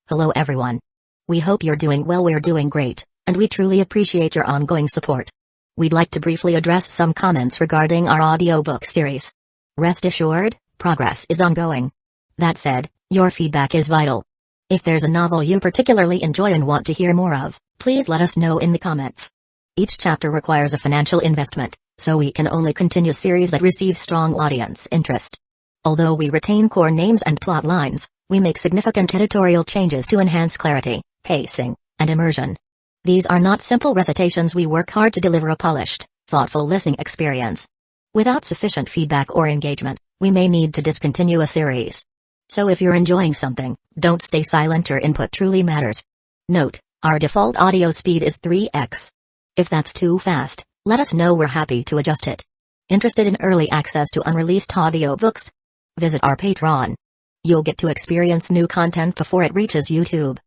Hello everyone. We hope you're doing well. We're doing great, and we truly appreciate your ongoing support. We'd like to briefly address some comments regarding our audiobook series. Rest assured, progress is ongoing. That said, your feedback is vital. If there's a novel you particularly enjoy and want to hear more of, please let us know in the comments. Each chapter requires a financial investment, so we can only continue series that receive strong audience interest. Although we retain core names and plot lines, we make significant editorial changes to enhance clarity, pacing, and immersion. These are not simple recitations. We work hard to deliver a polished, thoughtful listening experience. Without sufficient feedback or engagement, we may need to discontinue a series. So if you're enjoying something, don't stay silent. Your input truly matters. Note, our default audio speed is 3x. If that's too fast, let us know. We're happy to adjust it. Interested in early access to unreleased audiobooks? Visit our Patreon. You'll get to experience new content before it reaches YouTube.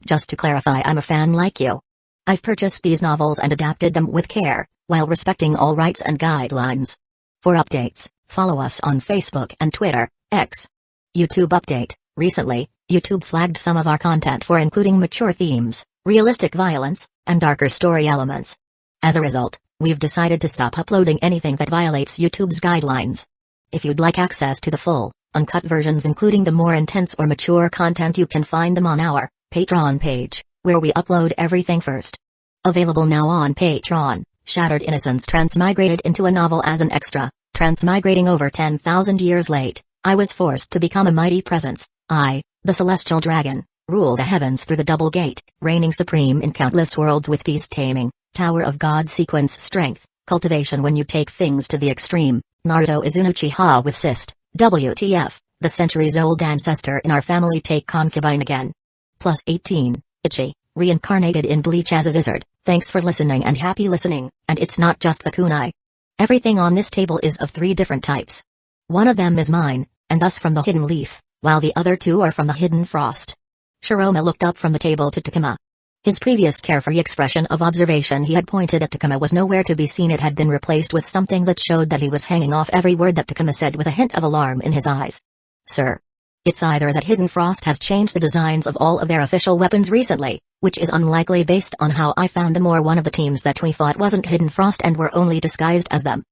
Just to clarify, I'm a fan like you. I've purchased these novels and adapted them with care, while respecting all rights and guidelines. For updates, follow us on Facebook and Twitter, X. YouTube update: recently, YouTube flagged some of our content for including mature themes, realistic violence, and darker story elements. As a result, we've decided to stop uploading anything that violates YouTube's guidelines. If you'd like access to the full, uncut versions including the more intense or mature content, you can find them on our Patreon page, where we upload everything first. Available now on Patreon: Shattered Innocence transmigrated into a novel as an extra. Transmigrating over 10,000 years late, I was forced to become a mighty presence. I, the celestial dragon, rule the heavens through the double gate, reigning supreme in countless worlds with peace taming, Tower of God sequence strength, cultivation when you take things to the extreme. Naruto is an Uchiha with cyst. WTF, the centuries-old ancestor in our family take concubine again. Plus 18, Ichi, reincarnated in Bleach as a wizard. Thanks for listening and happy listening. And it's not just the kunai. Everything on this table is of 3 different types. One of them is mine, and thus from the hidden leaf, while the other 2 are from the hidden frost. Shiroma looked up from the table to Takuma. His previous carefree expression of observation he had pointed at Takuma was nowhere to be seen. It had been replaced with something that showed that he was hanging off every word that Takuma said, with a hint of alarm in his eyes. Sir. It's either that Hidden Frost has changed the designs of all of their official weapons recently, which is unlikely based on how I found them, or one of the teams that we fought wasn't Hidden Frost and were only disguised as them.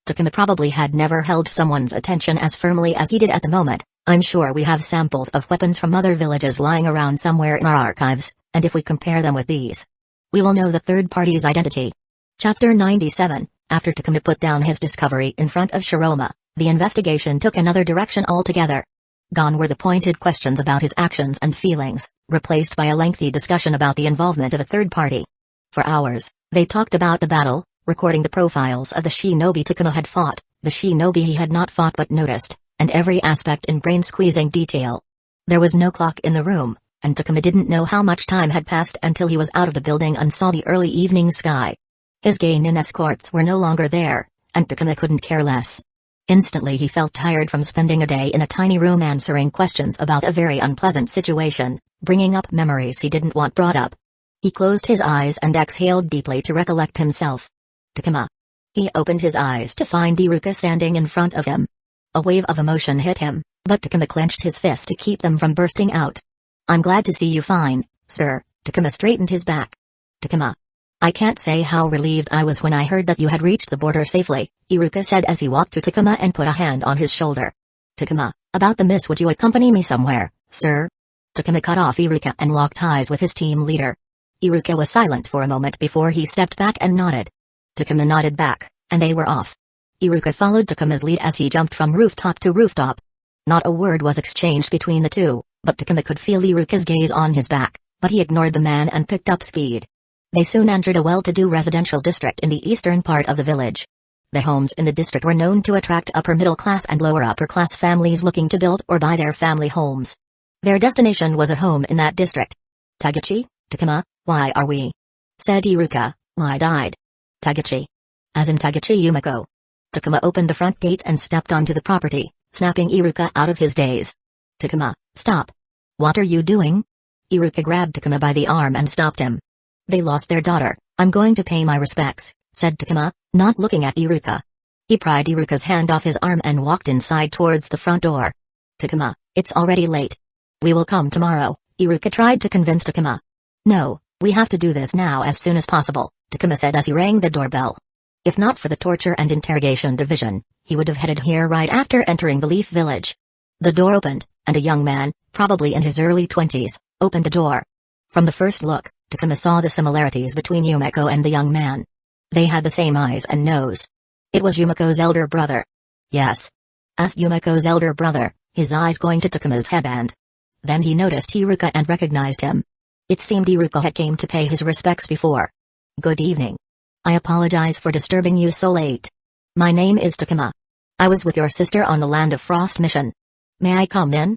Takuma probably had never held someone's attention as firmly as he did at the moment. I'm sure we have samples of weapons from other villages lying around somewhere in our archives, and if we compare them with these, we will know the third party's identity. Chapter 97. After Takuma put down his discovery in front of Shiroma, the investigation took another direction altogether. Gone were the pointed questions about his actions and feelings, replaced by a lengthy discussion about the involvement of a third party. For hours, they talked about the battle, recording the profiles of the shinobi Takuma had fought, the shinobi he had not fought but noticed, and every aspect in brain-squeezing detail. There was no clock in the room, and Takuma didn't know how much time had passed until he was out of the building and saw the early evening sky. His genin escorts were no longer there, and Takuma couldn't care less. Instantly he felt tired from spending a day in a tiny room answering questions about a very unpleasant situation, bringing up memories he didn't want brought up. He closed his eyes and exhaled deeply to recollect himself. Takuma. He opened his eyes to find Iruka standing in front of him. A wave of emotion hit him, but Takuma clenched his fist to keep them from bursting out. I'm glad to see you fine, sir. Takuma straightened his back. Takuma. I can't say how relieved I was when I heard that you had reached the border safely, Iruka said as he walked to Takuma and put a hand on his shoulder. Takuma, about the miss, would you accompany me somewhere, sir? Takuma cut off Iruka and locked eyes with his team leader. Iruka was silent for a moment before he stepped back and nodded. Takuma nodded back, and they were off. Iruka followed Takuma's lead as he jumped from rooftop to rooftop. Not a word was exchanged between the two, but Takuma could feel Iruka's gaze on his back, but he ignored the man and picked up speed. They soon entered a well-to-do residential district in the eastern part of the village. The homes in the district were known to attract upper-middle-class and lower-upper-class families looking to build or buy their family homes. Their destination was a home in that district. Taguchi, Takuma, why are we? Said Iruka, I died. Taguchi. As in Taguchi Yumiko. Takuma opened the front gate and stepped onto the property, snapping Iruka out of his daze. Takuma, stop. What are you doing? Iruka grabbed Takuma by the arm and stopped him. They lost their daughter. I'm going to pay my respects, said Takuma, not looking at Iruka. He pried Iruka's hand off his arm and walked inside towards the front door. Takuma, it's already late. We will come tomorrow, Iruka tried to convince Takuma. No, we have to do this now as soon as possible, Takuma said as he rang the doorbell. If not for the torture and interrogation division, he would have headed here right after entering the Leaf Village. The door opened, and a young man, probably in his early 20s, opened the door. From the first look, Takuma saw the similarities between Yumeko and the young man. They had the same eyes and nose. It was Yumeko's elder brother. Yes? Asked Yumeko's elder brother, his eyes going to Takuma's headband. Then he noticed Iruka and recognized him. It seemed Iruka had came to pay his respects before. Good evening. I apologize for disturbing you so late. My name is Takuma. I was with your sister on the Land of Frost mission. May I come in?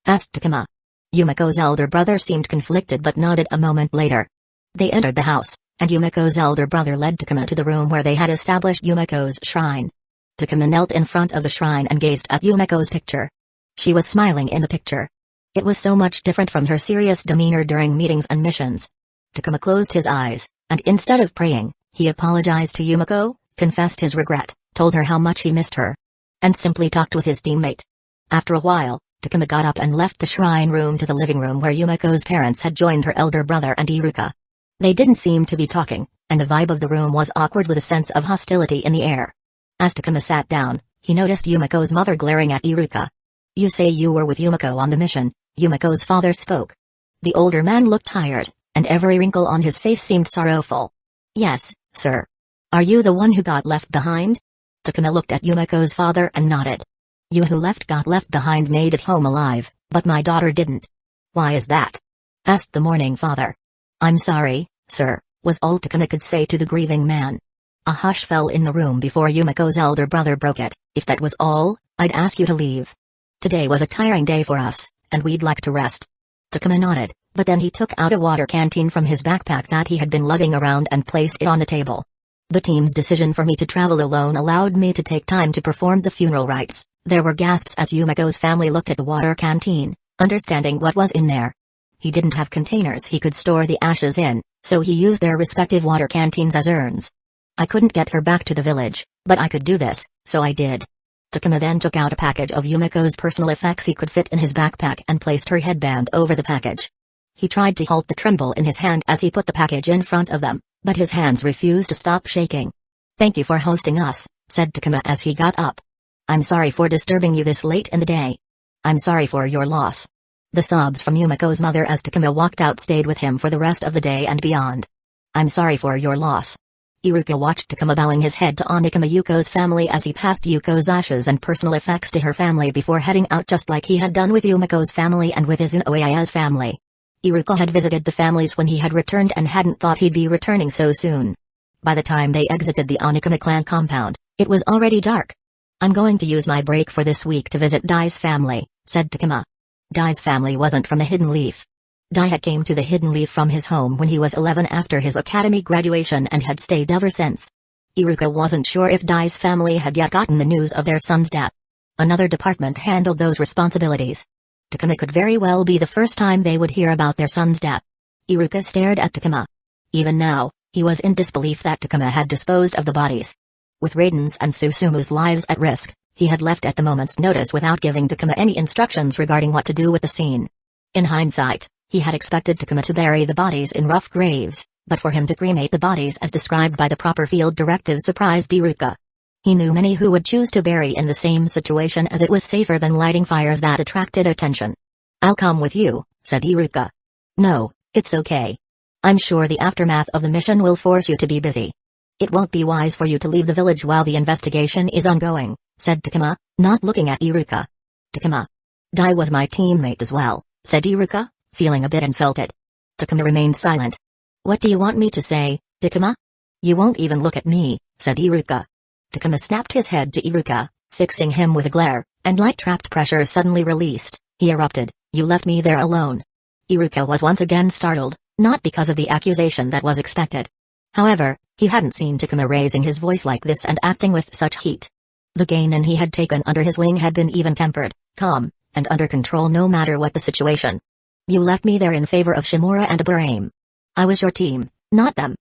Asked Takuma. Yumeko's elder brother seemed conflicted but nodded a moment later. They entered the house, and Yumeko's elder brother led Takuma to the room where they had established Yumeko's shrine. Takuma knelt in front of the shrine and gazed at Yumeko's picture. She was smiling in the picture. It was so much different from her serious demeanor during meetings and missions. Takuma closed his eyes, and instead of praying, he apologized to Yumeko, confessed his regret, told her how much he missed her, and simply talked with his teammate. After a while, Takuma got up and left the shrine room to the living room where Yumeko's parents had joined her elder brother and Iruka. They didn't seem to be talking, and the vibe of the room was awkward with a sense of hostility in the air. As Takuma sat down, he noticed Yumeko's mother glaring at Iruka. You say you were with Yumeko on the mission, Yumeko's father spoke. The older man looked tired, and every wrinkle on his face seemed sorrowful. Yes, sir. Are you the one who got left behind? Takuma looked at Yumeko's father and nodded. You who got left behind made it home alive, but my daughter didn't. Why is that? Asked the mourning father. I'm sorry, sir, was all Takuma could say to the grieving man. A hush fell in the room before Yumeko's elder brother broke it. If that was all, I'd ask you to leave. Today was a tiring day for us, and we'd like to rest. Takuma nodded, but then he took out a water canteen from his backpack that he had been lugging around and placed it on the table. The team's decision for me to travel alone allowed me to take time to perform the funeral rites. There were gasps as Yumeko's family looked at the water canteen, understanding what was in there. He didn't have containers he could store the ashes in, so he used their respective water canteens as urns. I couldn't get her back to the village, but I could do this, so I did. Takuma then took out a package of Yumeko's personal effects he could fit in his backpack and placed her headband over the package. He tried to halt the tremble in his hand as he put the package in front of them, but his hands refused to stop shaking. Thank you for hosting us, said Takuma as he got up. I'm sorry for disturbing you this late in the day. I'm sorry for your loss. The sobs from Yumeko's mother as Takuma walked out stayed with him for the rest of the day and beyond. I'm sorry for your loss. Iruka watched Takuma bowing his head to Onikama Yuko's family as he passed Yuko's ashes and personal effects to her family before heading out just like he had done with Yumeko's family and with Izunoya's family. Iruka had visited the families when he had returned and hadn't thought he'd be returning so soon. By the time they exited the Onikama clan compound, it was already dark. I'm going to use my break for this week to visit Dai's family, said Takuma. Dai's family wasn't from the Hidden Leaf. Dai had came to the Hidden Leaf from his home when he was 11 after his academy graduation and had stayed ever since. Iruka wasn't sure if Dai's family had yet gotten the news of their son's death. Another department handled those responsibilities. Takuma could very well be the first time they would hear about their son's death. Iruka stared at Takuma. Even now, he was in disbelief that Takuma had disposed of the bodies. With Raiden's and Susumu's lives at risk, he had left at the moment's notice without giving Takuma any instructions regarding what to do with the scene. In hindsight, he had expected Takuma to bury the bodies in rough graves, but for him to cremate the bodies as described by the proper field directive surprised Iruka. He knew many who would choose to bury in the same situation as it was safer than lighting fires that attracted attention. I'll come with you, said Iruka. No, it's okay. I'm sure the aftermath of the mission will force you to be busy. It won't be wise for you to leave the village while the investigation is ongoing, said Takuma, not looking at Iruka. Takuma. Dai was my teammate as well, said Iruka, feeling a bit insulted. Takuma remained silent. What do you want me to say, Takuma? You won't even look at me, said Iruka. Takuma snapped his head to Iruka, fixing him with a glare, and like trapped pressure suddenly released, he erupted, you left me there alone. Iruka was once again startled, not because of the accusation that was expected. However, he hadn't seen Takuma raising his voice like this and acting with such heat. The Genin he had taken under his wing had been even-tempered, calm, and under control no matter what the situation. You left me there in favor of Shimura and Aburame. I was your team, not them.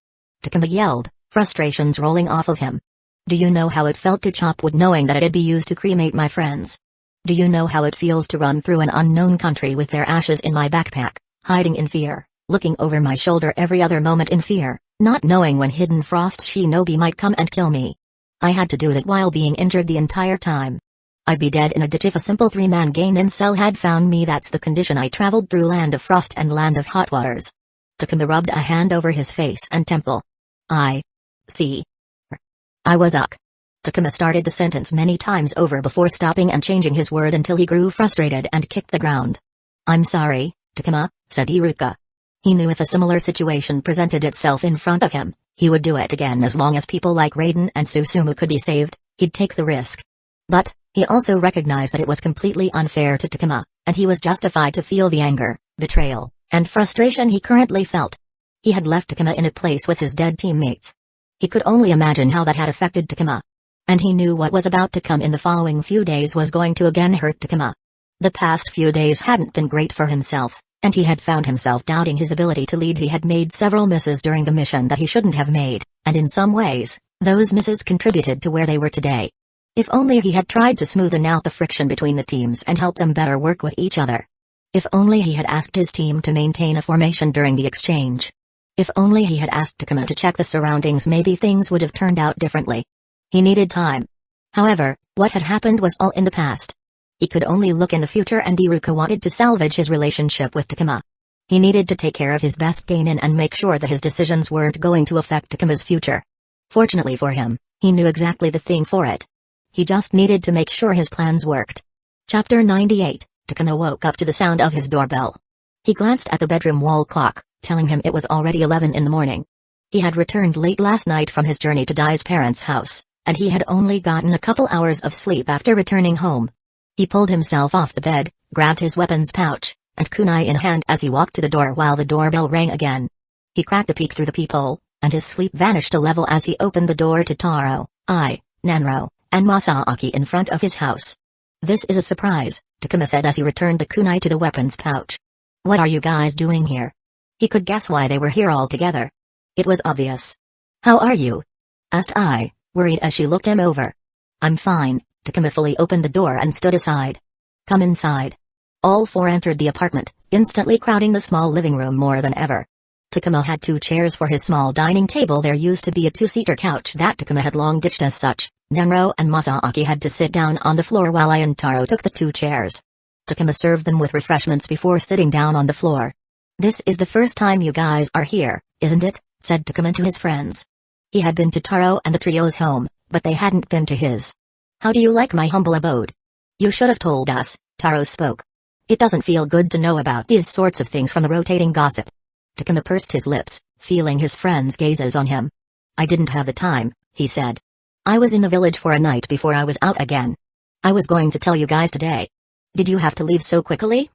Takuma yelled, frustrations rolling off of him. Do you know how it felt to chop wood knowing that it'd be used to cremate my friends? Do you know how it feels to run through an unknown country with their ashes in my backpack? hiding in fear, looking over my shoulder every other moment in fear, not knowing when Hidden Frost Shinobi might come and kill me. I had to do that while being injured the entire time. I'd be dead in a ditch if a simple 3-man Genin cell had found me. That's the condition I traveled through Land of Frost and Land of Hot Waters. Takuma rubbed a hand over his face and temple. I see. I was up. Takuma started the sentence many times over before stopping and changing his word until he grew frustrated and kicked the ground. I'm sorry, Takuma, said Iruka. He knew if a similar situation presented itself in front of him, he would do it again. As long as people like Raiden and Susumu could be saved, he'd take the risk. But he also recognized that it was completely unfair to Takuma, and he was justified to feel the anger, betrayal, and frustration he currently felt. He had left Takuma in a place with his dead teammates. He could only imagine how that had affected Takuma. And he knew what was about to come in the following few days was going to again hurt Takuma. The past few days hadn't been great for himself, and he had found himself doubting his ability to lead. He had made several misses during the mission that he shouldn't have made, and in some ways, those misses contributed to where they were today. If only he had tried to smoothen out the friction between the teams and help them better work with each other. If only he had asked his team to maintain a formation during the exchange. If only he had asked Takuma to check the surroundings, maybe things would have turned out differently. He needed time. However, what had happened was all in the past. He could only look in the future, and Iruka wanted to salvage his relationship with Takuma. He needed to take care of his best Genin and make sure that his decisions weren't going to affect Takuma's future. Fortunately for him, he knew exactly the thing for it. He just needed to make sure his plans worked. Chapter 98. Takuma woke up to the sound of his doorbell. He glanced at the bedroom wall clock, telling him it was already 11 in the morning. He had returned late last night from his journey to Dai's parents' house, and he had only gotten a couple hours of sleep after returning home. He pulled himself off the bed, grabbed his weapons pouch, and kunai in hand as he walked to the door while the doorbell rang again. He cracked a peek through the peephole, and his sleep vanished a level as he opened the door to Taro, Nanro, and Masaaki in front of his house. This is a surprise, Takuma said as he returned the kunai to the weapons pouch. What are you guys doing here? He could guess why they were here all together. It was obvious. How are you? Asked I, worried as she looked him over. I'm fine, Takuma fully opened the door and stood aside. Come inside. All four entered the apartment, instantly crowding the small living room more than ever. Takuma had 2 chairs for his small dining table. There used to be a 2-seater couch that Takuma had long ditched as such. Nanro and Masaaki had to sit down on the floor while I and Taro took the 2 chairs. Takuma served them with refreshments before sitting down on the floor. This is the first time you guys are here, isn't it? Said Takuma to his friends. He had been to Taro and the trio's home, but they hadn't been to his. How do you like my humble abode? You should have told us, Taro spoke. It doesn't feel good to know about these sorts of things from the rotating gossip. Takuma pursed his lips, feeling his friends' gazes on him. I didn't have the time, he said. I was in the village for a night before I was out again. I was going to tell you guys today. Did you have to leave so quickly?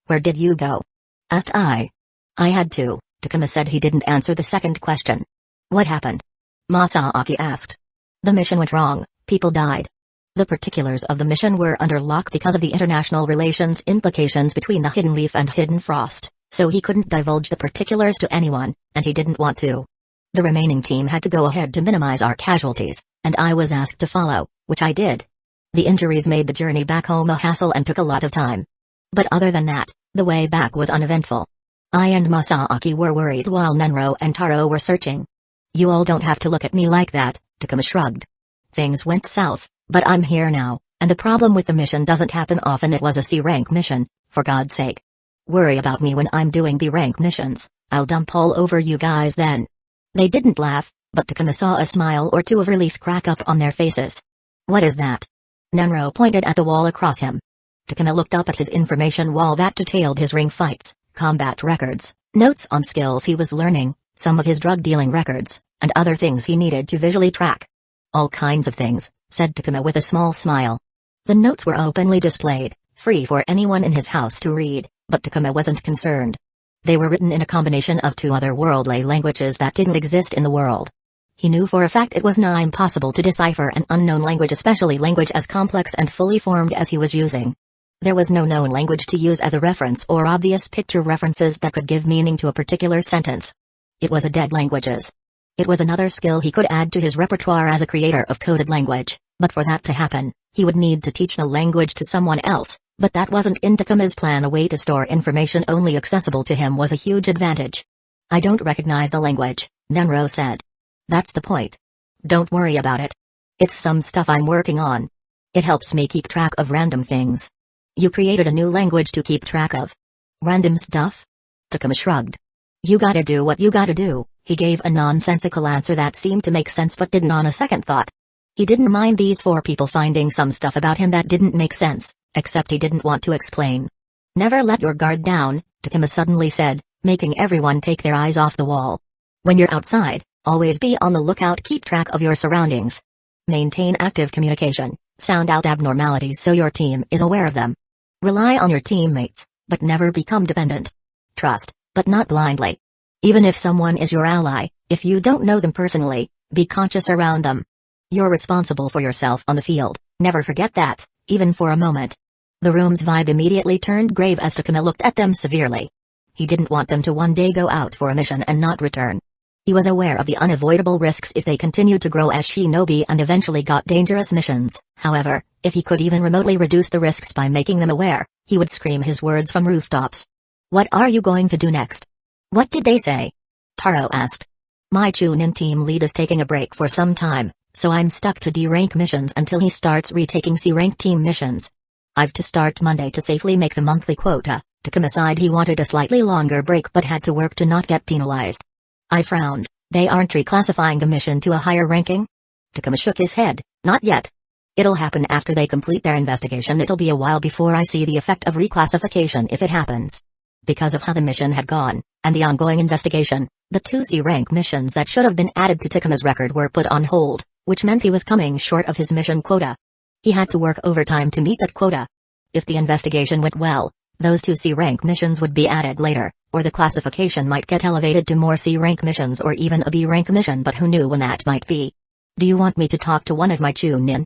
Where did you go? Asked I. I had to, Takuma said. He didn't answer the second question. What happened? Masaaki asked. The mission went wrong, people died. The particulars of the mission were under lock because of the international relations implications between the Hidden Leaf and Hidden Frost, so he couldn't divulge the particulars to anyone, and he didn't want to. The remaining team had to go ahead to minimize our casualties, and I was asked to follow, which I did. The injuries made the journey back home a hassle and took a lot of time. But other than that, the way back was uneventful. I and Masaaki were worried while Nanro and Taro were searching. You all don't have to look at me like that, Takuma shrugged. Things went south, but I'm here now, and the problem with the mission doesn't happen often. It was a C-rank mission, for God's sake. Worry about me when I'm doing B-rank missions, I'll dump all over you guys then. They didn't laugh, but Takuma saw a smile or two of relief crack up on their faces. What is that? Nanro pointed at the wall across him. Takuma looked up at his information wall that detailed his ring fights, combat records, notes on skills he was learning, some of his drug-dealing records, and other things he needed to visually track. All kinds of things, said Takuma with a small smile. The notes were openly displayed, free for anyone in his house to read, but Takuma wasn't concerned. They were written in a combination of 2 otherworldly languages that didn't exist in the world. He knew for a fact it was nigh impossible to decipher an unknown language, especially language as complex and fully formed as he was using. There was no known language to use as a reference or obvious picture references that could give meaning to a particular sentence. It was a dead languages. It was another skill he could add to his repertoire as a creator of coded language, but for that to happen, he would need to teach the language to someone else, But that wasn't in Takuma's plan. A way to store information only accessible to him was a huge advantage. I don't recognize the language, Nenro said. That's the point. Don't worry about it. It's some stuff I'm working on. It helps me keep track of random things. You created a new language to keep track of random stuff? Takuma shrugged. You gotta do what you gotta do. He gave a nonsensical answer that seemed to make sense but didn't on a second thought. He didn't mind these 4 people finding some stuff about him that didn't make sense, except he didn't want to explain. Never let your guard down, Takuma suddenly said, making everyone take their eyes off the wall. When you're outside, always be on the lookout. Keep track of your surroundings. Maintain active communication, sound out abnormalities so your team is aware of them. Rely on your teammates, but never become dependent. Trust, but not blindly. Even if someone is your ally, if you don't know them personally, be conscious around them. You're responsible for yourself on the field, never forget that, even for a moment. The room's vibe immediately turned grave as Takuma looked at them severely. He didn't want them to one day go out for a mission and not return. He was aware of the unavoidable risks if they continued to grow as shinobi and eventually got dangerous missions. However, if he could even remotely reduce the risks by making them aware, he would scream his words from rooftops. What are you going to do next? What did they say? Taro asked. My Chunin team lead is taking a break for some time, so I'm stuck to D-rank missions until he starts retaking C-rank team missions. I've to start Monday to safely make the monthly quota. Takuma sighed. He wanted a slightly longer break but had to work to not get penalized. I frowned. They aren't reclassifying the mission to a higher ranking? Takuma shook his head. Not yet. It'll happen after they complete their investigation. It'll be a while before I see the effect of reclassification if it happens. Because of how the mission had gone, and the ongoing investigation, the 2 C-rank missions that should have been added to Takuma's record were put on hold, which meant he was coming short of his mission quota. He had to work overtime to meet that quota. If the investigation went well, those 2 C-rank missions would be added later, or the classification might get elevated to more C-rank missions or even a B-rank mission, but who knew when that might be. Do you want me to talk to one of my Chunin?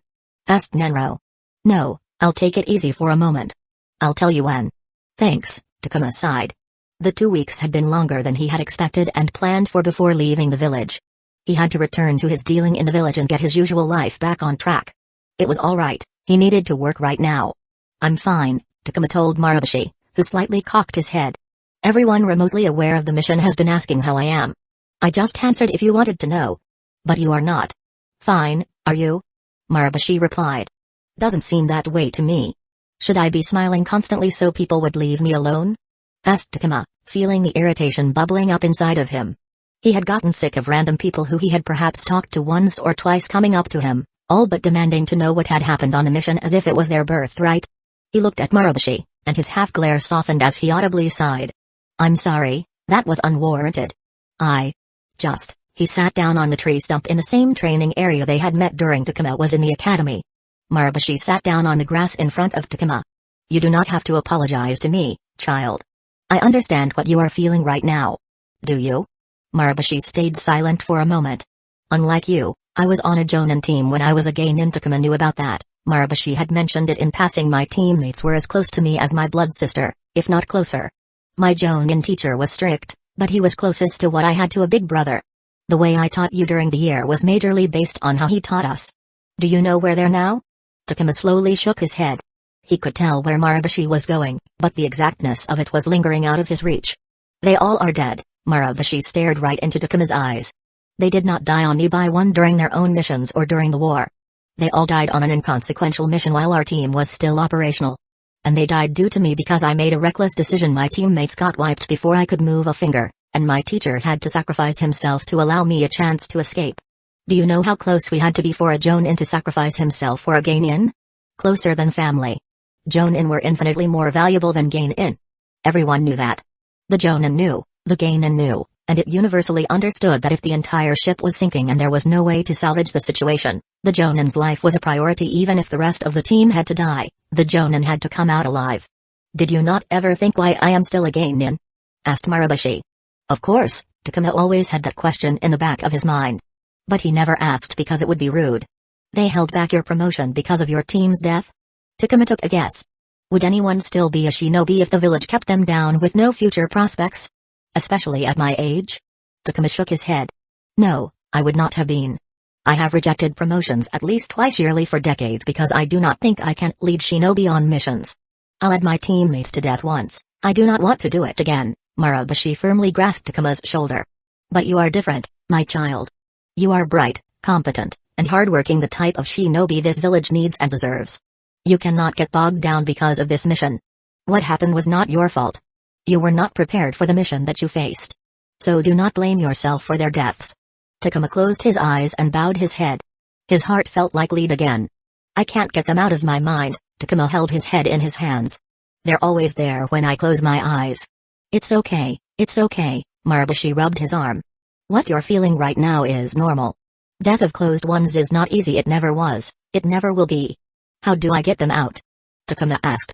Asked Nenro. No, I'll take it easy for a moment. I'll tell you when. Thanks, Takuma sighed. The 2 weeks had been longer than he had expected and planned for before leaving the village. He had to return to his dealing in the village and get his usual life back on track. It was alright, he needed to work right now. I'm fine, Takuma told Marubushi, who slightly cocked his head. Everyone remotely aware of the mission has been asking how I am. I just answered if you wanted to know. But you are not. Fine, are you? Marubushi replied. Doesn't seem that way to me. Should I be smiling constantly so people would leave me alone? Asked Takuma, feeling the irritation bubbling up inside of him. He had gotten sick of random people who he had perhaps talked to once or twice coming up to him, all but demanding to know what had happened on the mission as if it was their birthright. He looked at Marubushi, and his half-glare softened as he audibly sighed. I'm sorry, that was unwarranted. He sat down on the tree stump in the same training area they had met during Takuma was in the academy. Marubushi sat down on the grass in front of Takuma. You do not have to apologize to me, child. I understand what you are feeling right now. Do you? Marubushi stayed silent for a moment. Unlike you, I was on a Jonin team when I was a geinin. Takuma knew about that. Marubushi had mentioned it in passing. My teammates were as close to me as my blood sister, if not closer. My Jonin teacher was strict, but he was closest to what I had to a big brother. The way I taught you during the year was majorly based on how he taught us. Do you know where they're now? Takuma slowly shook his head. He could tell where Marubushi was going, but the exactness of it was lingering out of his reach. They all are dead. Marubushi stared right into Takuma's eyes. They did not die on Ibai 1 during their own missions or during the war. They all died on an inconsequential mission while our team was still operational. And they died due to me because I made a reckless decision. My teammates got wiped before I could move a finger, and my teacher had to sacrifice himself to allow me a chance to escape. Do you know how close we had to be for a Jonin to sacrifice himself for a geinin? Closer than family. Jonin were infinitely more valuable than geinin. Everyone knew that. The Jonin knew, the geinin knew, and it universally understood that if the entire ship was sinking and there was no way to salvage the situation, the Jonin's life was a priority. Even if the rest of the team had to die, the Jonin had to come out alive. Did you not ever think why I am still a geinin? Asked Marubushi. Of course, Takuma always had that question in the back of his mind. But he never asked because it would be rude. They held back your promotion because of your team's death? Takuma took a guess. Would anyone still be a shinobi if the village kept them down with no future prospects? Especially at my age? Takuma shook his head. No, I would not have been. I have rejected promotions at least twice yearly for decades because I do not think I can lead shinobi on missions. I led my teammates to death once, I do not want to do it again. Murabashi firmly grasped Takuma's shoulder. But you are different, my child. You are bright, competent, and hardworking, the type of shinobi this village needs and deserves. You cannot get bogged down because of this mission. What happened was not your fault. You were not prepared for the mission that you faced. So do not blame yourself for their deaths. Takuma closed his eyes and bowed his head. His heart felt like lead again. I can't get them out of my mind. Takuma held his head in his hands. They're always there when I close my eyes. It's okay, Murabashi rubbed his arm. What you're feeling right now is normal. Death of closed ones is not easy, it never was, it never will be. How do I get them out? Takuma asked.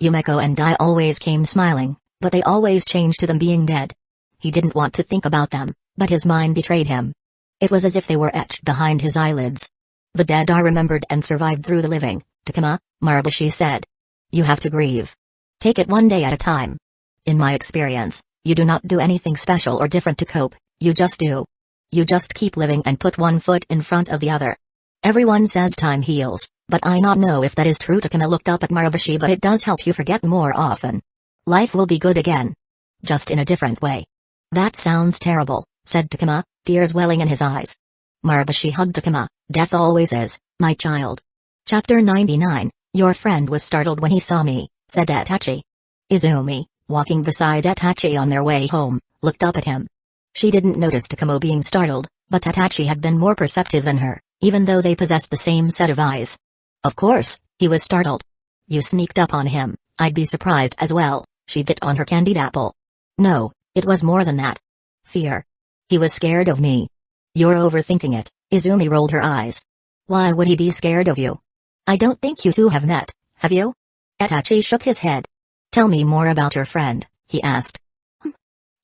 Yumeko and I always came smiling, but they always changed to them being dead. He didn't want to think about them, but his mind betrayed him. It was as if they were etched behind his eyelids. The dead are remembered and survived through the living, Takuma, Murabashi said. You have to grieve. Take it one day at a time. In my experience, you do not do anything special or different to cope, you just do. You just keep living and put one foot in front of the other. Everyone says time heals, but I not know if that is true. Takuma looked up at Murabashi, but it does help you forget more often. Life will be good again. Just in a different way. That sounds terrible, said Takuma, tears welling in his eyes. Murabashi hugged Takuma. Death always is, my child. Chapter 99, Your friend was startled when he saw me, said Itachi. Izumi, walking beside Itachi on their way home, looked up at him. She didn't notice Takuma being startled, but Itachi had been more perceptive than her, even though they possessed the same set of eyes. Of course, he was startled. You sneaked up on him, I'd be surprised as well, she bit on her candied apple. No, it was more than that. Fear. He was scared of me. You're overthinking it, Izumi rolled her eyes. Why would he be scared of you? I don't think you two have met, have you? Itachi shook his head. Tell me more about your friend, he asked.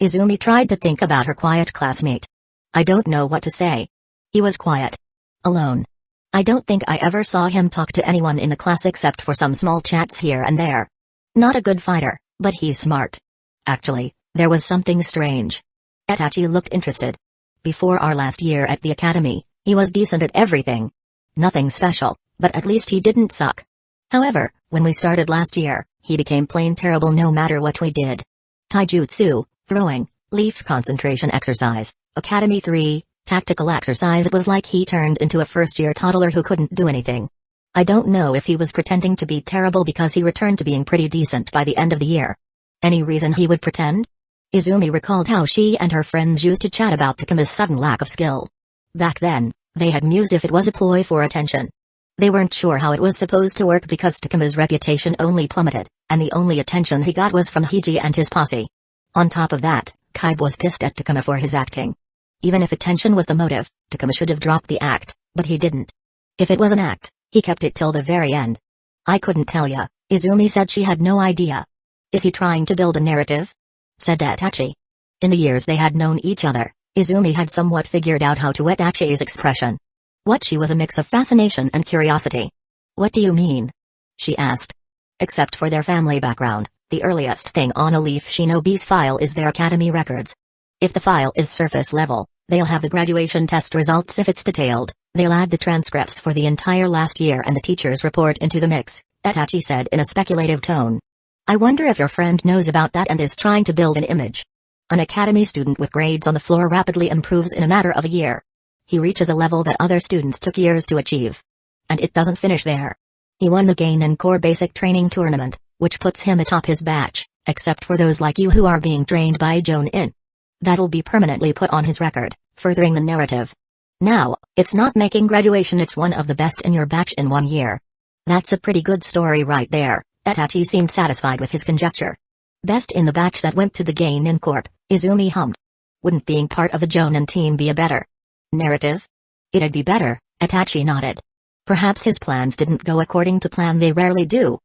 Izumi tried to think about her quiet classmate. I don't know what to say. He was quiet. Alone. I don't think I ever saw him talk to anyone in the class except for some small chats here and there. Not a good fighter, but he's smart. Actually, there was something strange. Itachi looked interested. Before our last year at the academy, he was decent at everything. Nothing special, but at least he didn't suck. However, when we started last year, he became plain terrible no matter what we did. Taijutsu, throwing, leaf concentration exercise, Academy 3, tactical exercise. It was like he turned into a first-year toddler who couldn't do anything. I don't know if he was pretending to be terrible because he returned to being pretty decent by the end of the year. Any reason he would pretend? Izumi recalled how she and her friends used to chat about Takuma's sudden lack of skill. Back then, they had mused if it was a ploy for attention. They weren't sure how it was supposed to work because Takuma's reputation only plummeted, and the only attention he got was from Hiji and his posse. On top of that, Kaiba was pissed at Takuma for his acting. Even if attention was the motive, Takuma should have dropped the act, but he didn't. If it was an act, he kept it till the very end. I couldn't tell ya, Izumi said she had no idea. Is he trying to build a narrative? Said Itachi. In the years they had known each other, Izumi had somewhat figured out how to Itachi's expression. What she was a mix of fascination and curiosity. What do you mean? She asked. Except for their family background, the earliest thing on a Leaf Shinobi's file is their academy records. If the file is surface level, they'll have the graduation test results. If it's detailed, they'll add the transcripts for the entire last year and the teacher's report into the mix, Itachi said in a speculative tone. I wonder if your friend knows about that and is trying to build an image. An academy student with grades on the floor rapidly improves in a matter of a year. He reaches a level that other students took years to achieve. And it doesn't finish there. He won the Geinin Core Basic Training Tournament, which puts him atop his batch, except for those like you who are being trained by Jonin. That'll be permanently put on his record, furthering the narrative. Now, it's not making graduation, it's one of the best in your batch in 1 year. That's a pretty good story right there. Itachi seemed satisfied with his conjecture. Best in the batch that went to the Geinin Corp, Izumi hummed. Wouldn't being part of a Jonin team be a better narrative? It'd be better, Itachi nodded. Perhaps his plans didn't go according to plan, they rarely do.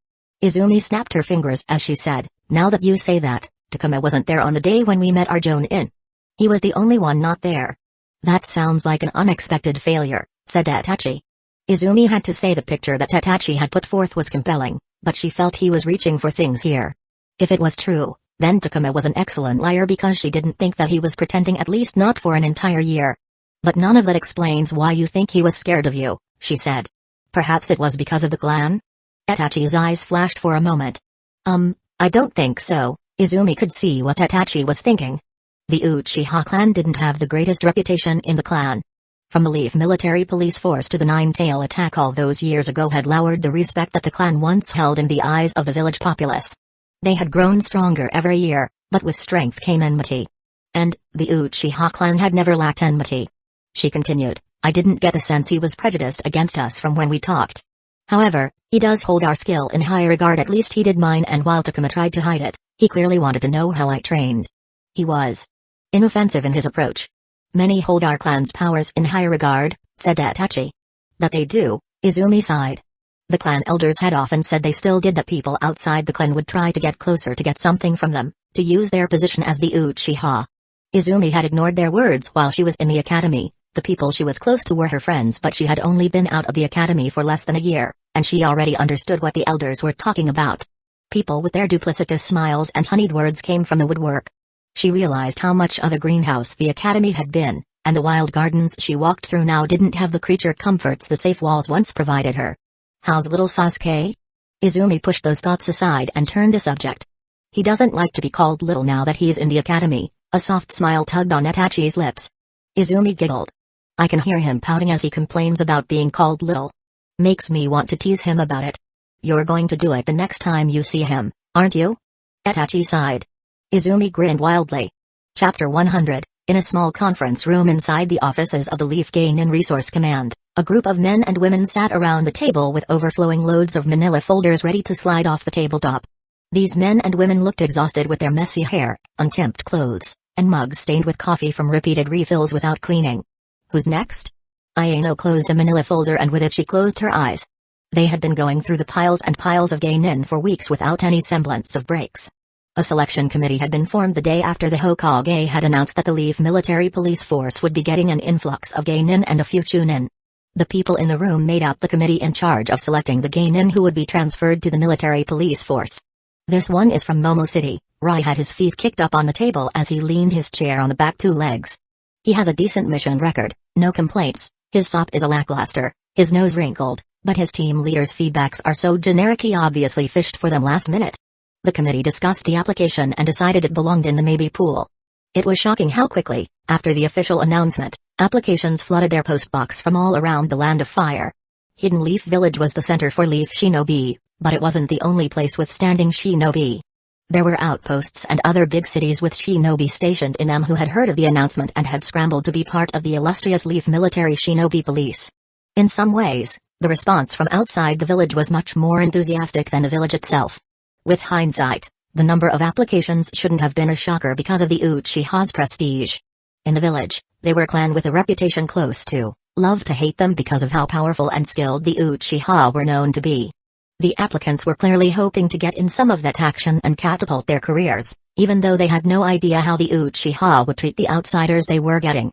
Izumi snapped her fingers as she said, now that you say that, Takuma wasn't there on the day when we met our Jonin. He was the only one not there. That sounds like an unexpected failure, said Itachi. Izumi had to say the picture that Itachi had put forth was compelling, but she felt he was reaching for things here. If it was true, then Takuma was an excellent liar because she didn't think that he was pretending, at least not for an entire year. But none of that explains why you think he was scared of you, she said. Perhaps it was because of the clan? Itachi's eyes flashed for a moment. I don't think so. Izumi could see what Itachi was thinking. The Uchiha clan didn't have the greatest reputation in the clan. From the Leaf military police force to the Nine-Tail attack all those years ago had lowered the respect that the clan once held in the eyes of the village populace. They had grown stronger every year, but with strength came enmity. And, the Uchiha clan had never lacked enmity. She continued, I didn't get the sense he was prejudiced against us from when we talked. However, he does hold our skill in high regard, at least he did mine, and while Takuma tried to hide it, he clearly wanted to know how I trained. He was inoffensive in his approach. Many hold our clan's powers in high regard, said Itachi. That they do, Izumi sighed. The clan elders had often said they still did, that people outside the clan would try to get closer to get something from them, to use their position as the Uchiha. Izumi had ignored their words while she was in the academy. The people she was close to were her friends, but she had only been out of the academy for less than a year, and she already understood what the elders were talking about. People with their duplicitous smiles and honeyed words came from the woodwork. She realized how much of a greenhouse the academy had been, and the wild gardens she walked through now didn't have the creature comforts the safe walls once provided her. How's little Sasuke? Izumi pushed those thoughts aside and turned the subject. He doesn't like to be called little now that he's in the academy. A soft smile tugged on Itachi's lips. Izumi giggled. I can hear him pouting as he complains about being called little. Makes me want to tease him about it. You're going to do it the next time you see him, aren't you? Itachi sighed. Izumi grinned wildly. Chapter 100. In a small conference room inside the offices of the Leaf Geinin Resource Command, a group of men and women sat around the table with overflowing loads of manila folders ready to slide off the tabletop. These men and women looked exhausted, with their messy hair, unkempt clothes, and mugs stained with coffee from repeated refills without cleaning. Who's next? Ayano closed a manila folder, and with it she closed her eyes. They had been going through the piles and piles of geinin for weeks without any semblance of breaks. A selection committee had been formed the day after the Hokage had announced that the Leaf military police force would be getting an influx of geinin and a few chunin. The people in the room made up the committee in charge of selecting the geinin who would be transferred to the military police force. This one is from Momo City. Rai had his feet kicked up on the table as he leaned his chair on the back two legs. He has a decent mission record, no complaints. His sop is a lackluster, his nose wrinkled, but his team leader's feedbacks are so generic he obviously fished for them last minute. The committee discussed the application and decided it belonged in the maybe pool. It was shocking how quickly, after the official announcement, applications flooded their postbox from all around the Land of Fire. Hidden Leaf Village was the center for Leaf Shinobi, but it wasn't the only place with standing shinobi. There were outposts and other big cities with shinobi stationed in them who had heard of the announcement and had scrambled to be part of the illustrious Leaf military shinobi police. In some ways, the response from outside the village was much more enthusiastic than the village itself. With hindsight, the number of applications shouldn't have been a shocker because of the Uchiha's prestige. In the village, they were a clan with a reputation close to, love to hate them because of how powerful and skilled the Uchiha were known to be. The applicants were clearly hoping to get in some of that action and catapult their careers, even though they had no idea how the Uchiha would treat the outsiders they were getting.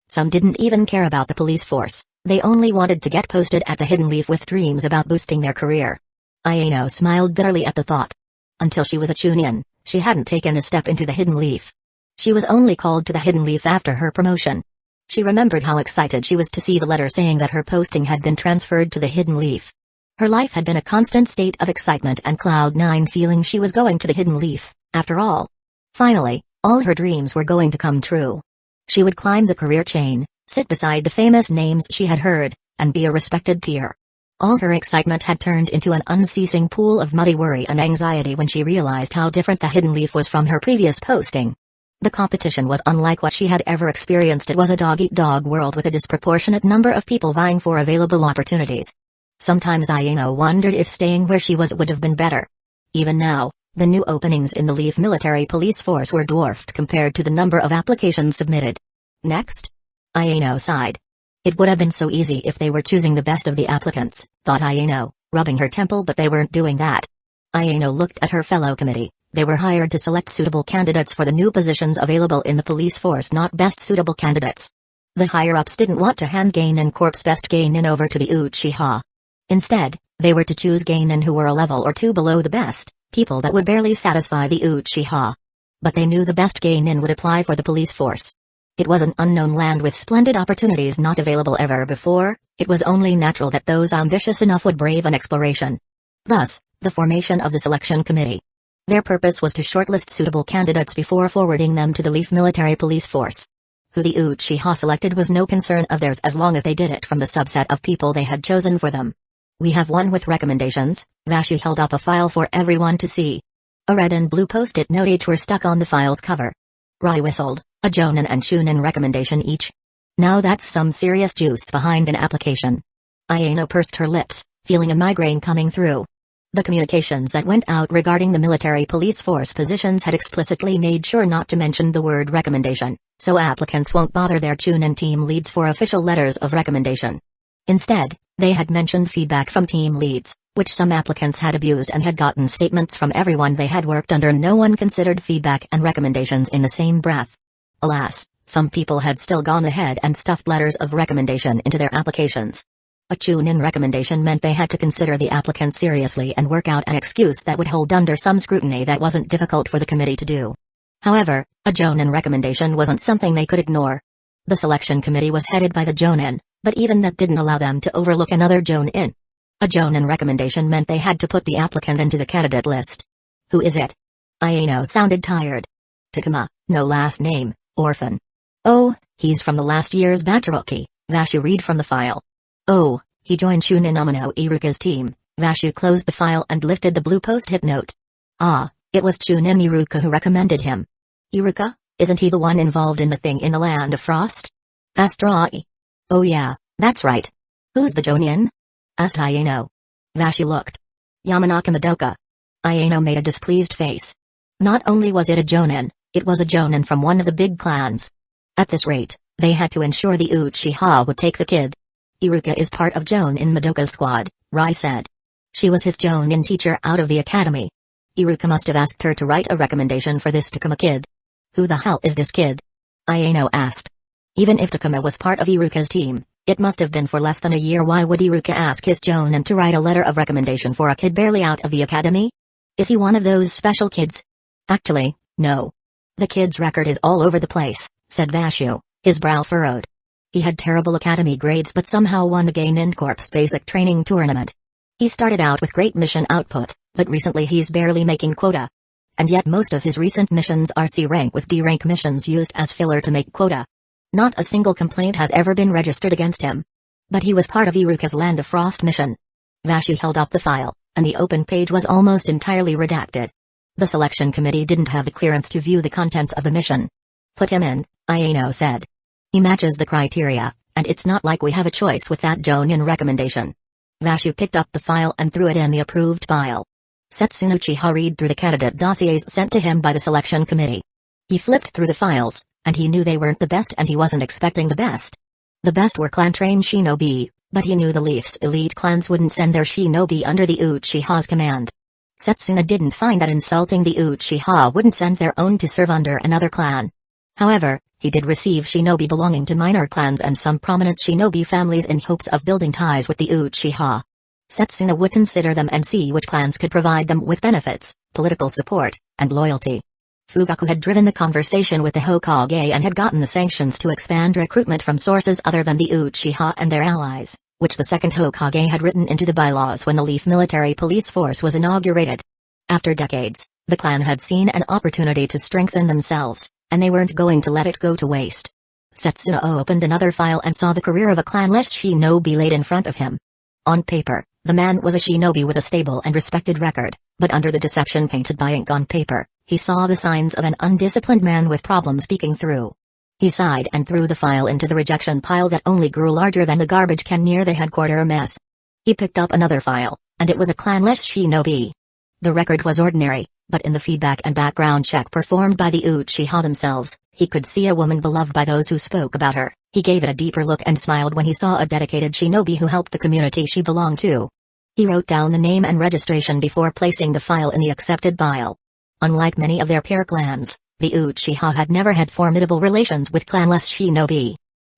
Some didn't even care about the police force, they only wanted to get posted at the Hidden Leaf with dreams about boosting their career. Ayano smiled bitterly at the thought. Until she was a Chunin, she hadn't taken a step into the Hidden Leaf. She was only called to the Hidden Leaf after her promotion. She remembered how excited she was to see the letter saying that her posting had been transferred to the Hidden Leaf. Her life had been a constant state of excitement and cloud-9 feeling she was going to the Hidden Leaf, after all. Finally, all her dreams were going to come true. She would climb the career chain, sit beside the famous names she had heard, and be a respected peer. All her excitement had turned into an unceasing pool of muddy worry and anxiety when she realized how different the Hidden Leaf was from her previous posting. The competition was unlike what she had ever experienced. It was a dog-eat-dog world with a disproportionate number of people vying for available opportunities. Sometimes Ayano wondered if staying where she was would have been better. Even now, the new openings in the Leaf military police force were dwarfed compared to the number of applications submitted. Next? Ayano sighed. It would have been so easy if they were choosing the best of the applicants, thought Ayano, rubbing her temple, but they weren't doing that. Ayano looked at her fellow committee. They were hired to select suitable candidates for the new positions available in the police force, not best suitable candidates. The higher-ups didn't want to hand Geinin Corp's best Geinin over to the Uchiha. Instead, they were to choose Geinin who were a level or two below the best, people that would barely satisfy the Uchiha. But they knew the best Geinin would apply for the police force. It was an unknown land with splendid opportunities not available ever before. It was only natural that those ambitious enough would brave an exploration. Thus, the formation of the selection committee. Their purpose was to shortlist suitable candidates before forwarding them to the Leaf Military Police Force. Who the Uchiha selected was no concern of theirs as long as they did it from the subset of people they had chosen for them. We have one with recommendations. Vashu held up a file for everyone to see. A red and blue post-it note each were stuck on the file's cover. Rai whistled, a Jonin and Chunin recommendation each. Now that's some serious juice behind an application. Ayano pursed her lips, feeling a migraine coming through. The communications that went out regarding the military police force positions had explicitly made sure not to mention the word recommendation, so applicants won't bother their Chunin team leads for official letters of recommendation. Instead, they had mentioned feedback from team leads, which some applicants had abused and had gotten statements from everyone they had worked under. No one considered feedback and recommendations in the same breath. Alas, some people had still gone ahead and stuffed letters of recommendation into their applications. A Chunin recommendation meant they had to consider the applicant seriously and work out an excuse that would hold under some scrutiny that wasn't difficult for the committee to do. However, a Jonin recommendation wasn't something they could ignore. The selection committee was headed by the Jonin, but even that didn't allow them to overlook another Jonin. A Jonin recommendation meant they had to put the applicant into the candidate list. Who is it? Ayano sounded tired. Takuma, no last name, orphan. Oh, he's from the last year's Bachiroki, Vashu read from the file. Oh, he joined Chunin Amano Iruka's team. Vashu closed the file and lifted the blue post-it note. Ah, it was Chunin Iruka who recommended him. Iruka, isn't he the one involved in the thing in the Land of Frost? Asked Rai. Oh yeah, that's right. Who's the Jonin? Asked Ayano. Vashu looked. Yamanaka Madoka. Ayano made a displeased face. Not only was it a Jonin, it was a Jonin from one of the big clans. At this rate, they had to ensure the Uchiha would take the kid. Iruka is part of Jonin Madoka's squad, Rai said. She was his Jonin teacher out of the academy. Iruka must have asked her to write a recommendation for this Takuma kid. Who the hell is this kid? Ayano asked. Even if Takuma was part of Iruka's team, it must have been for less than a year. Why would Iruka ask his Jonin to write a letter of recommendation for a kid barely out of the academy? Is he one of those special kids? Actually, no. The kid's record is all over the place, said Vashu, his brow furrowed. He had terrible academy grades but somehow won the Genin Corps basic training tournament. He started out with great mission output, but recently he's barely making quota. And yet most of his recent missions are C rank with D rank missions used as filler to make quota. Not a single complaint has ever been registered against him. But he was part of Iruka's Land of Frost mission. Vashu held up the file, and the open page was almost entirely redacted. The selection committee didn't have the clearance to view the contents of the mission. Put him in, Ayano said. He matches the criteria, and it's not like we have a choice with that Jonin recommendation. Vashu picked up the file and threw it in the approved pile. Setsuna Uchiha read through the candidate dossiers sent to him by the selection committee. He flipped through the files, and he knew they weren't the best and he wasn't expecting the best. The best were clan-trained shinobi, but he knew the Leaf's elite clans wouldn't send their shinobi under the Uchiha's command. Setsuna didn't find that insulting. The Uchiha wouldn't send their own to serve under another clan. However, he did receive shinobi belonging to minor clans and some prominent shinobi families in hopes of building ties with the Uchiha. Setsuna would consider them and see which clans could provide them with benefits, political support, and loyalty. Fugaku had driven the conversation with the Hokage and had gotten the sanctions to expand recruitment from sources other than the Uchiha and their allies, which the second Hokage had written into the bylaws when the Leaf Military Police Force was inaugurated. After decades, the clan had seen an opportunity to strengthen themselves, and they weren't going to let it go to waste. Setsuna opened another file and saw the career of a clanless shinobi laid in front of him. On paper, the man was a shinobi with a stable and respected record, but under the deception painted by ink on paper, he saw the signs of an undisciplined man with problems peeking through. He sighed and threw the file into the rejection pile that only grew larger than the garbage can near the headquarter mess. He picked up another file, and it was a clanless shinobi. The record was ordinary, but in the feedback and background check performed by the Uchiha themselves, he could see a woman beloved by those who spoke about her. He gave it a deeper look and smiled when he saw a dedicated shinobi who helped the community she belonged to. He wrote down the name and registration before placing the file in the accepted pile. Unlike many of their peer clans, the Uchiha had never had formidable relations with clanless shinobi.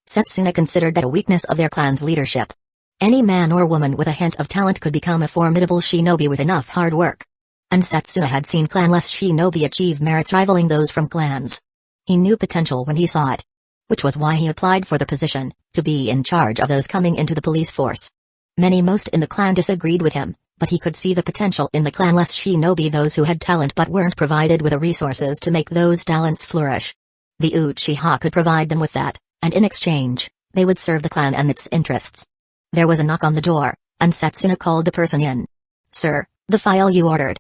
Setsuna considered that a weakness of their clan's leadership. Any man or woman with a hint of talent could become a formidable shinobi with enough hard work. And Setsuna had seen clanless shinobi achieve merits rivaling those from clans. He knew potential when he saw it. Which was why he applied for the position, to be in charge of those coming into the police force. Most in the clan disagreed with him, But he could see the potential in the clanless shinobi, those who had talent but weren't provided with the resources to make those talents flourish. The Uchiha could provide them with that, and in exchange, they would serve the clan and its interests. There was a knock on the door, and Setsuna called the person in. "Sir, the file you ordered."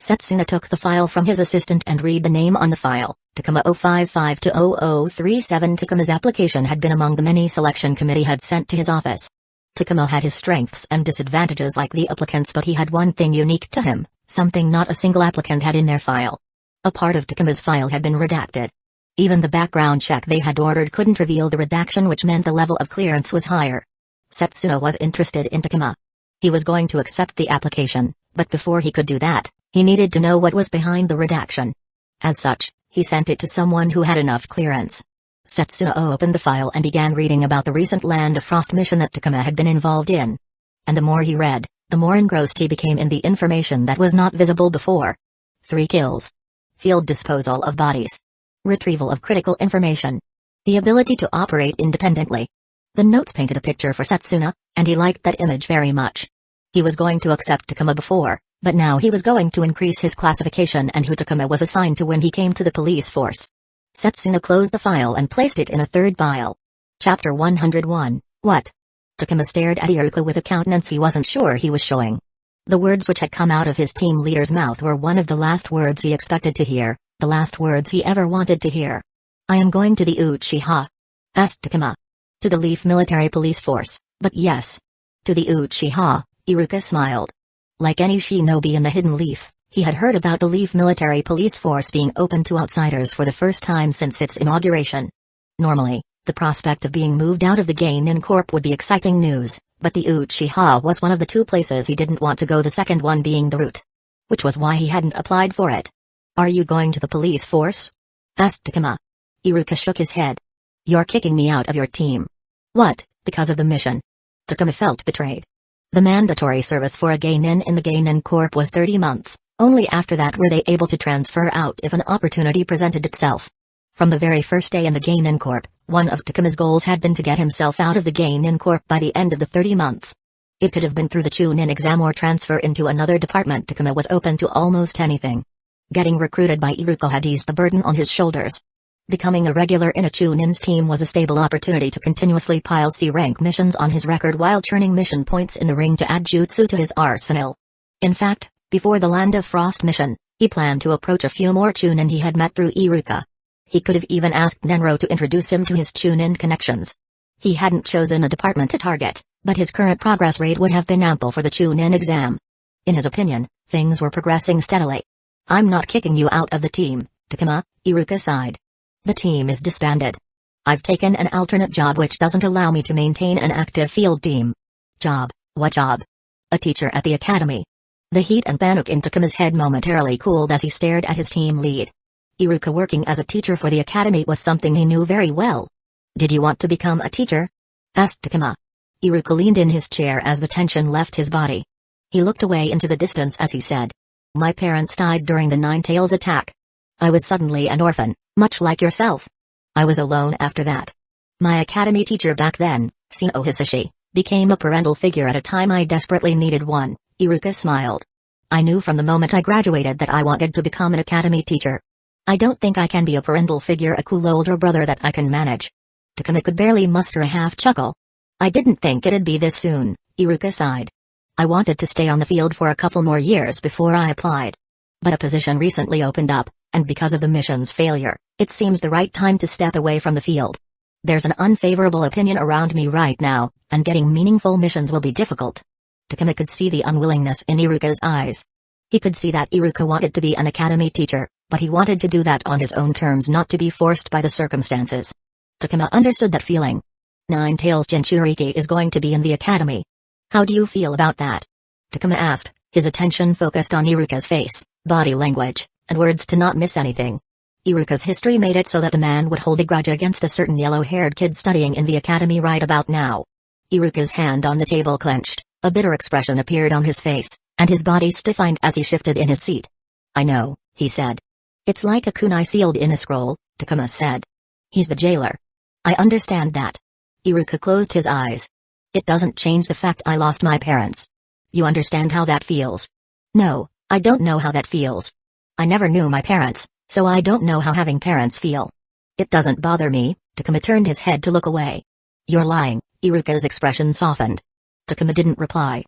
Setsuna took the file from his assistant and read the name on the file, Takuma 055-0037. Takuma's application had been among the many selection committee had sent to his office. Takuma had his strengths and disadvantages like the applicants, but he had one thing unique to him, something not a single applicant had in their file. A part of Takuma's file had been redacted. Even the background check they had ordered couldn't reveal the redaction, which meant the level of clearance was higher. Setsuna was interested in Takuma. He was going to accept the application, but before he could do that, he needed to know what was behind the redaction. As such, he sent it to someone who had enough clearance. Setsuna opened the file and began reading about the recent Land of Frost mission that Takuma had been involved in. And the more he read, the more engrossed he became in the information that was not visible before. 3 kills. Field disposal of bodies. Retrieval of critical information. The ability to operate independently. The notes painted a picture for Setsuna, and he liked that image very much. He was going to accept Takuma before, but now he was going to increase his classification and who Takuma was assigned to when he came to the police force. Setsuna closed the file and placed it in a third pile. Chapter 101, What? Takuma stared at Iruka with a countenance he wasn't sure he was showing. The words which had come out of his team leader's mouth were one of the last words he expected to hear, the last words he ever wanted to hear. "I am going to the Uchiha?" asked Takuma. "To the Leaf Military Police Force, but yes." "To the Uchiha," Iruka smiled. Like any shinobi in the Hidden Leaf, he had heard about the Leaf Military Police Force being open to outsiders for the first time since its inauguration. Normally, the prospect of being moved out of the Geinin Corp would be exciting news, but the Uchiha was one of the 2 places he didn't want to go, the second one being the route. Which was why he hadn't applied for it. "Are you going to the police force?" asked Takuma. Iruka shook his head. "You're kicking me out of your team." "What, because of the mission?" Takuma felt betrayed. The mandatory service for a Geinin in the Geinin Corp was 30 months, only after that were they able to transfer out if an opportunity presented itself. From the very first day in the Geinin Corp, one of Takuma's goals had been to get himself out of the Geinin Corp by the end of the 30 months. It could have been through the Chunin exam or transfer into another department. Takuma was open to almost anything. Getting recruited by Iruka had eased the burden on his shoulders. Becoming a regular in a Chunin's team was a stable opportunity to continuously pile C-rank missions on his record while churning mission points in the ring to add jutsu to his arsenal. In fact, before the Land of Frost mission, he planned to approach a few more Chunin he had met through Iruka. He could have even asked Nenro to introduce him to his Chunin connections. He hadn't chosen a department to target, but his current progress rate would have been ample for the Chunin exam. In his opinion, things were progressing steadily. "I'm not kicking you out of the team, Takuma," Iruka sighed. "The team is disbanded. I've taken an alternate job which doesn't allow me to maintain an active field team." "Job? What job?" "A teacher at the academy." The heat and panic in Takuma's head momentarily cooled as he stared at his team lead. Iruka working as a teacher for the academy was something he knew very well. "Did you want to become a teacher?" asked Takuma. Iruka leaned in his chair as the tension left his body. He looked away into the distance as he said, "My parents died during the Nine Tails attack. I was suddenly an orphan, much like yourself. I was alone after that. My academy teacher back then, Sino Hisashi, became a parental figure at a time I desperately needed one." Iruka smiled. "I knew from the moment I graduated that I wanted to become an academy teacher. I don't think I can be a parental figure, a cool older brother that I can manage." Takuma could barely muster a half chuckle. "I didn't think it'd be this soon," Iruka sighed. "I wanted to stay on the field for a couple more years before I applied. But a position recently opened up, and because of the mission's failure, it seems the right time to step away from the field. There's an unfavorable opinion around me right now, and getting meaningful missions will be difficult." Takuma could see the unwillingness in Iruka's eyes. He could see that Iruka wanted to be an academy teacher, but he wanted to do that on his own terms, not to be forced by the circumstances. Takuma understood that feeling. Nine Tails Jinchuriki is going to be in the academy. "How do you feel about that?" Takuma asked, his attention focused on Iruka's face, body language, and words to not miss anything. Iruka's history made it so that the man would hold a grudge against a certain yellow-haired kid studying in the academy right about now. Iruka's hand on the table clenched, a bitter expression appeared on his face, and his body stiffened as he shifted in his seat. "I know," he said. "It's like a kunai sealed in a scroll," Takuma said. "He's the jailer." "I understand that." Iruka closed his eyes. "It doesn't change the fact I lost my parents." You understand how that feels? No, I don't know how that feels. I never knew my parents, so I don't know how having parents feel. It doesn't bother me. Takuma turned his head to look away. You're lying. Iruka's expression softened. Takuma didn't reply.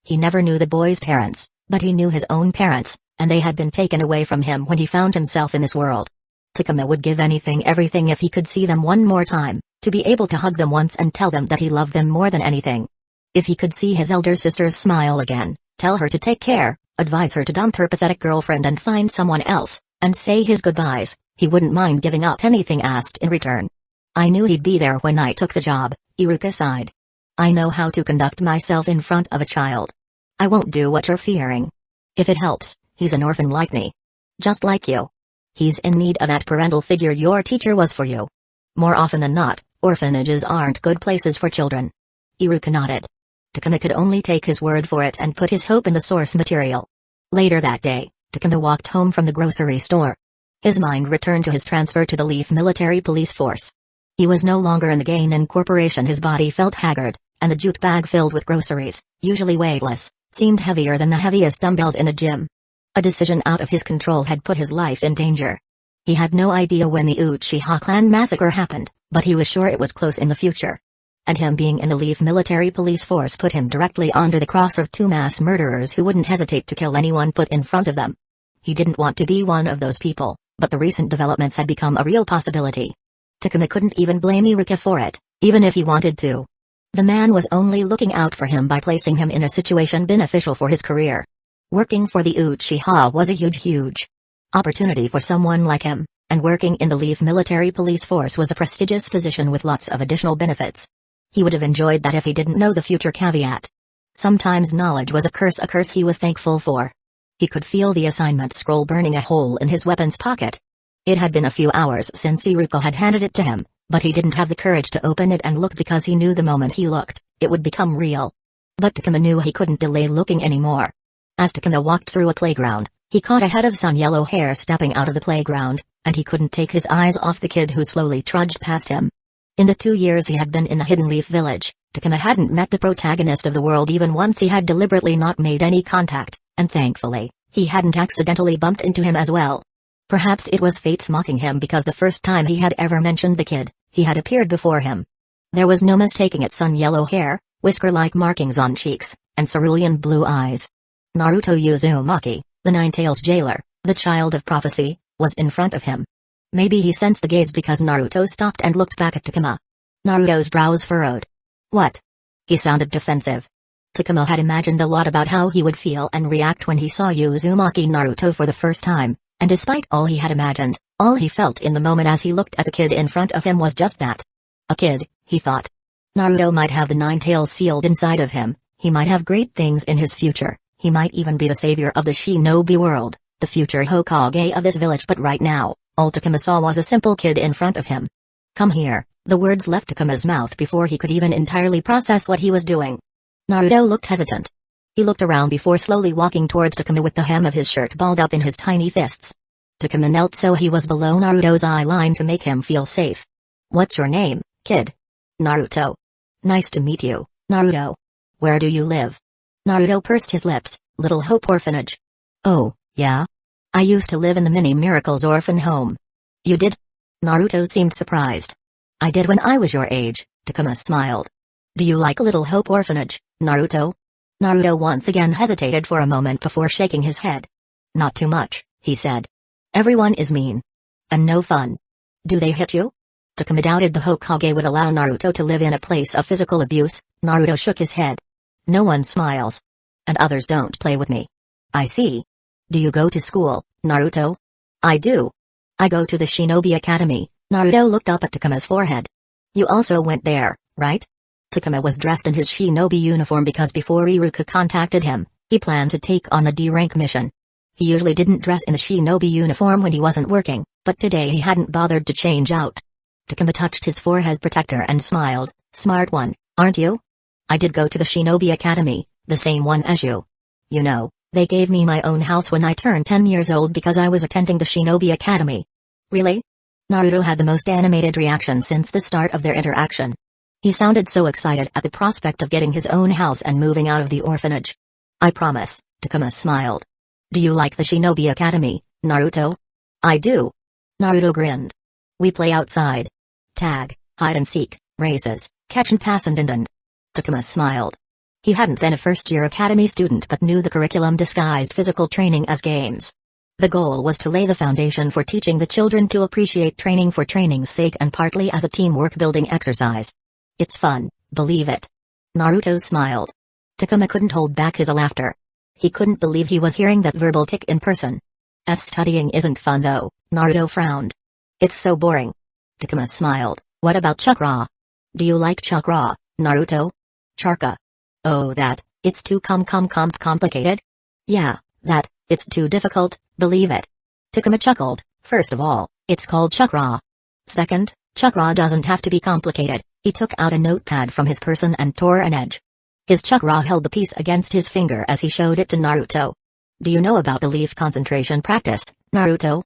He never knew the boy's parents, but he knew his own parents, and they had been taken away from him when he found himself in this world. Takuma would give everything if he could see them one more time, to be able to hug them once and tell them that he loved them more than anything. If he could see his elder sister's smile again, tell her to take care, advise her to dump her pathetic girlfriend and find someone else, and say his goodbyes, he wouldn't mind giving up anything asked in return. I knew he'd be there when I took the job, Iruka sighed. I know how to conduct myself in front of a child. I won't do what you're fearing. If it helps, he's an orphan like me. Just like you. He's in need of that parental figure your teacher was for you. More often than not, orphanages aren't good places for children. Iruka nodded. Takuma could only take his word for it and put his hope in the source material. Later that day, Takuma walked home from the grocery store. His mind returned to his transfer to the Leaf Military Police Force. He was no longer in the Gainen Corporation. His body felt haggard, and the jute bag filled with groceries, usually weightless, seemed heavier than the heaviest dumbbells in a gym. A decision out of his control had put his life in danger. He had no idea when the Uchiha clan massacre happened, but he was sure it was close in the future. And him being in the Leaf Military Police Force put him directly under the cross of two mass murderers who wouldn't hesitate to kill anyone put in front of them. He didn't want to be one of those people, but the recent developments had become a real possibility. Takuma couldn't even blame Iruka for it, even if he wanted to. The man was only looking out for him by placing him in a situation beneficial for his career. Working for the Uchiha was a huge opportunity for someone like him, and working in the Leaf Military Police Force was a prestigious position with lots of additional benefits. He would have enjoyed that if he didn't know the future caveat. Sometimes knowledge was a curse he was thankful for. He could feel the assignment scroll burning a hole in his weapon's pocket. It had been a few hours since Iruka had handed it to him, but he didn't have the courage to open it and look because he knew the moment he looked, it would become real. But Takuma knew he couldn't delay looking anymore. As Takuma walked through a playground, he caught a head of sun yellow hair stepping out of the playground, and he couldn't take his eyes off the kid who slowly trudged past him. In the 2 years he had been in the Hidden Leaf Village, Takuma hadn't met the protagonist of the world even once. He had deliberately not made any contact, and thankfully, he hadn't accidentally bumped into him as well. Perhaps it was fate's mocking him because the first time he had ever mentioned the kid, he had appeared before him. There was no mistaking it: sun yellow hair, whisker-like markings on cheeks, and cerulean blue eyes. Naruto Uzumaki, the Nine-Tails jailer, the child of prophecy, was in front of him. Maybe he sensed the gaze because Naruto stopped and looked back at Takuma. Naruto's brows furrowed. What? He sounded defensive. Takuma had imagined a lot about how he would feel and react when he saw Uzumaki Naruto for the first time, and despite all he had imagined, all he felt in the moment as he looked at the kid in front of him was just that. A kid, he thought. Naruto might have the Nine-Tails sealed inside of him, he might have great things in his future, he might even be the savior of the shinobi world, the future Hokage of this village, but right now, all Takuma saw was a simple kid in front of him. Come here, the words left Takuma's mouth before he could even entirely process what he was doing. Naruto looked hesitant. He looked around before slowly walking towards Takuma with the hem of his shirt balled up in his tiny fists. Takuma knelt so he was below Naruto's eye line to make him feel safe. What's your name, kid? Naruto. Nice to meet you, Naruto. Where do you live? Naruto pursed his lips. Little Hope Orphanage. Oh, yeah? I used to live in the Mini Miracles orphan home. You did? Naruto seemed surprised. I did when I was your age, Takuma smiled. Do you like Little Hope Orphanage, Naruto? Naruto once again hesitated for a moment before shaking his head. Not too much, he said. Everyone is mean. And no fun. Do they hit you? Takuma doubted the Hokage would allow Naruto to live in a place of physical abuse. Naruto shook his head. No one smiles. And others don't play with me. I see. Do you go to school, Naruto? I do. I go to the Shinobi Academy. Naruto looked up at Takuma's forehead. You also went there, right? Takuma was dressed in his shinobi uniform because before Iruka contacted him, he planned to take on a D-rank mission. He usually didn't dress in the shinobi uniform when he wasn't working, but today he hadn't bothered to change out. Takuma touched his forehead protector and smiled. Smart one, aren't you? I did go to the Shinobi Academy, the same one as you. You know, they gave me my own house when I turned 10 years old because I was attending the Shinobi Academy. Really? Naruto had the most animated reaction since the start of their interaction. He sounded so excited at the prospect of getting his own house and moving out of the orphanage. I promise, Takuma smiled. Do you like the Shinobi Academy, Naruto? I do. Naruto grinned. We play outside. Tag, hide and seek, races, catch and pass and. Takuma smiled. He hadn't been a first-year academy student but knew the curriculum disguised physical training as games. The goal was to lay the foundation for teaching the children to appreciate training for training's sake and partly as a teamwork building exercise. It's fun, believe it. Naruto smiled. Takuma couldn't hold back his laughter. He couldn't believe he was hearing that verbal tick in person. Studying isn't fun though, Naruto frowned. It's so boring. Takuma smiled. What about chakra? Do you like chakra, Naruto? Charka. Oh it's too complicated? Yeah, it's too difficult, believe it. Takuma chuckled. First of all, it's called chakra. Second, chakra doesn't have to be complicated. He took out a notepad from his person and tore an edge. His chakra held the piece against his finger as he showed it to Naruto. Do you know about the leaf concentration practice, Naruto?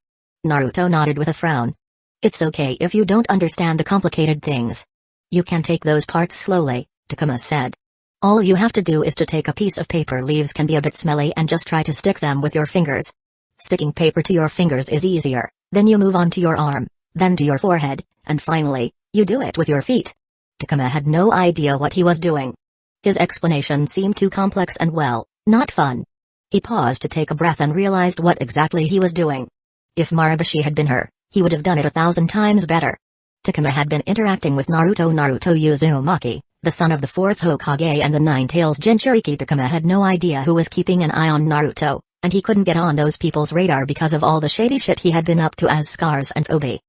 Naruto nodded with a frown. It's okay if you don't understand the complicated things. You can take those parts slowly, Takuma said. All you have to do is to take a piece of paper. Leaves can be a bit smelly and just try to stick them with your fingers. Sticking paper to your fingers is easier, then you move on to your arm, then to your forehead, and finally, you do it with your feet. Takuma had no idea what he was doing. His explanation seemed too complex and not fun. He paused to take a breath and realized what exactly he was doing. If Maraboshi had been her, he would have done it 1,000 times better. Takuma had been interacting with Naruto Uzumaki, the son of the 4th Hokage and the Nine-Tails Jinchuriki. Takuma had no idea who was keeping an eye on Naruto, and he couldn't get on those people's radar because of all the shady shit he had been up to as Scars and Obi.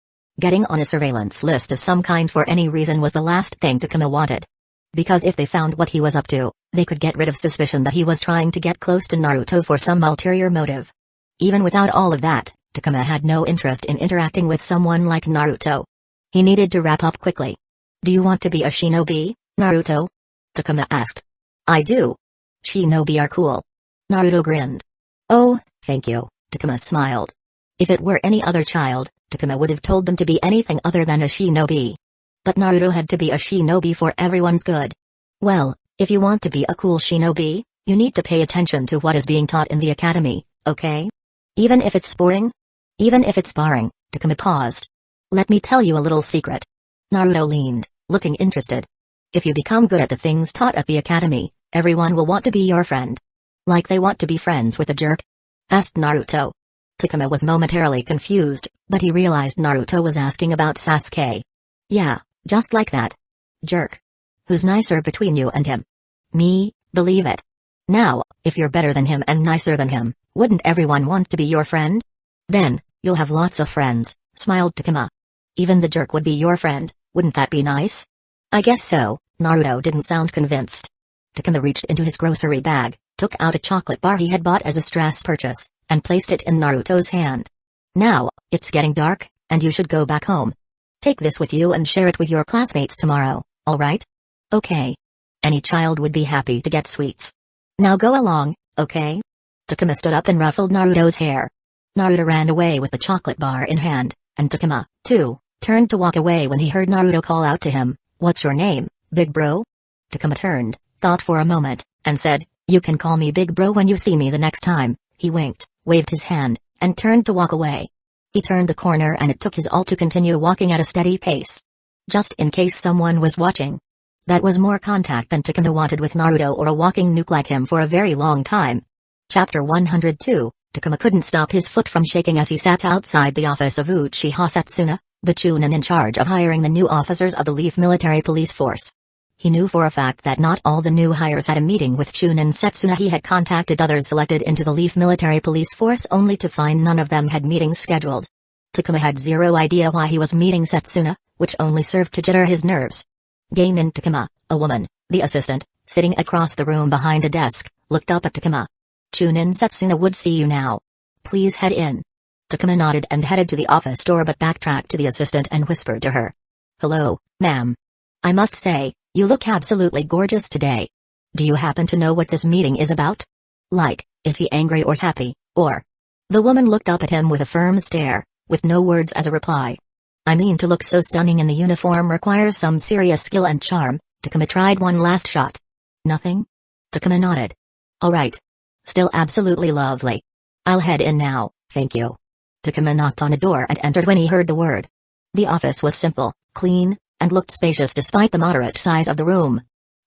Getting on a surveillance list of some kind for any reason was the last thing Takuma wanted. Because if they found what he was up to, they could get rid of suspicion that he was trying to get close to Naruto for some ulterior motive. Even without all of that, Takuma had no interest in interacting with someone like Naruto. He needed to wrap up quickly. Do you want to be a shinobi, Naruto? Takuma asked. I do. Shinobi are cool. Naruto grinned. Oh, thank you, Takuma smiled. If it were any other child, Takuma would have told them to be anything other than a shinobi. But Naruto had to be a shinobi for everyone's good. Well, if you want to be a cool shinobi, you need to pay attention to what is being taught in the academy, okay? Even if it's boring? Even if it's boring, Takuma paused. Let me tell you a little secret. Naruto leaned, looking interested. If you become good at the things taught at the academy, everyone will want to be your friend. Like they want to be friends with a jerk? Asked Naruto. Takuma was momentarily confused, but he realized Naruto was asking about Sasuke. Yeah, just like that. Jerk. Who's nicer between you and him? Me, believe it. Now, if you're better than him and nicer than him, wouldn't everyone want to be your friend? Then, you'll have lots of friends, smiled Takuma. Even the jerk would be your friend, wouldn't that be nice? I guess so. Naruto didn't sound convinced. Takuma reached into his grocery bag, took out a chocolate bar he had bought as a stress purchase, and placed it in Naruto's hand. Now, it's getting dark, and you should go back home. Take this with you and share it with your classmates tomorrow, alright? Okay. Any child would be happy to get sweets. Now go along, okay? Takuma stood up and ruffled Naruto's hair. Naruto ran away with the chocolate bar in hand, and Takuma, too, turned to walk away when he heard Naruto call out to him, "What's your name, big bro?" Takuma turned, thought for a moment, and said, "You can call me big bro when you see me the next time." He winked, waved his hand, and turned to walk away. He turned the corner and it took his all to continue walking at a steady pace. Just in case someone was watching. That was more contact than Takuma wanted with Naruto or a walking nuke like him for a very long time. Chapter 102, Takuma couldn't stop his foot from shaking as he sat outside the office of Uchiha Setsuna, the Chunin in charge of hiring the new officers of the Leaf Military Police Force. He knew for a fact that not all the new hires had a meeting with Chunin Setsuna. He had contacted others selected into the Leaf Military Police Force only to find none of them had meetings scheduled. Takuma had zero idea why he was meeting Setsuna, which only served to jitter his nerves. Gainin Takuma, a woman, the assistant, sitting across the room behind a desk, looked up at Takuma. Chunin Setsuna would see you now. Please head in. Takuma nodded and headed to the office door but backtracked to the assistant and whispered to her. Hello, ma'am. I must say, you look absolutely gorgeous today. Do you happen to know what this meeting is about? Like, is he angry or happy, or? The woman looked up at him with a firm stare, with no words as a reply. I mean, to look so stunning in the uniform requires some serious skill and charm. Takuma tried one last shot. Nothing? Takuma nodded. All right. Still absolutely lovely. I'll head in now, thank you. Takuma knocked on a door and entered when he heard the word. The office was simple, clean, and looked spacious despite the moderate size of the room.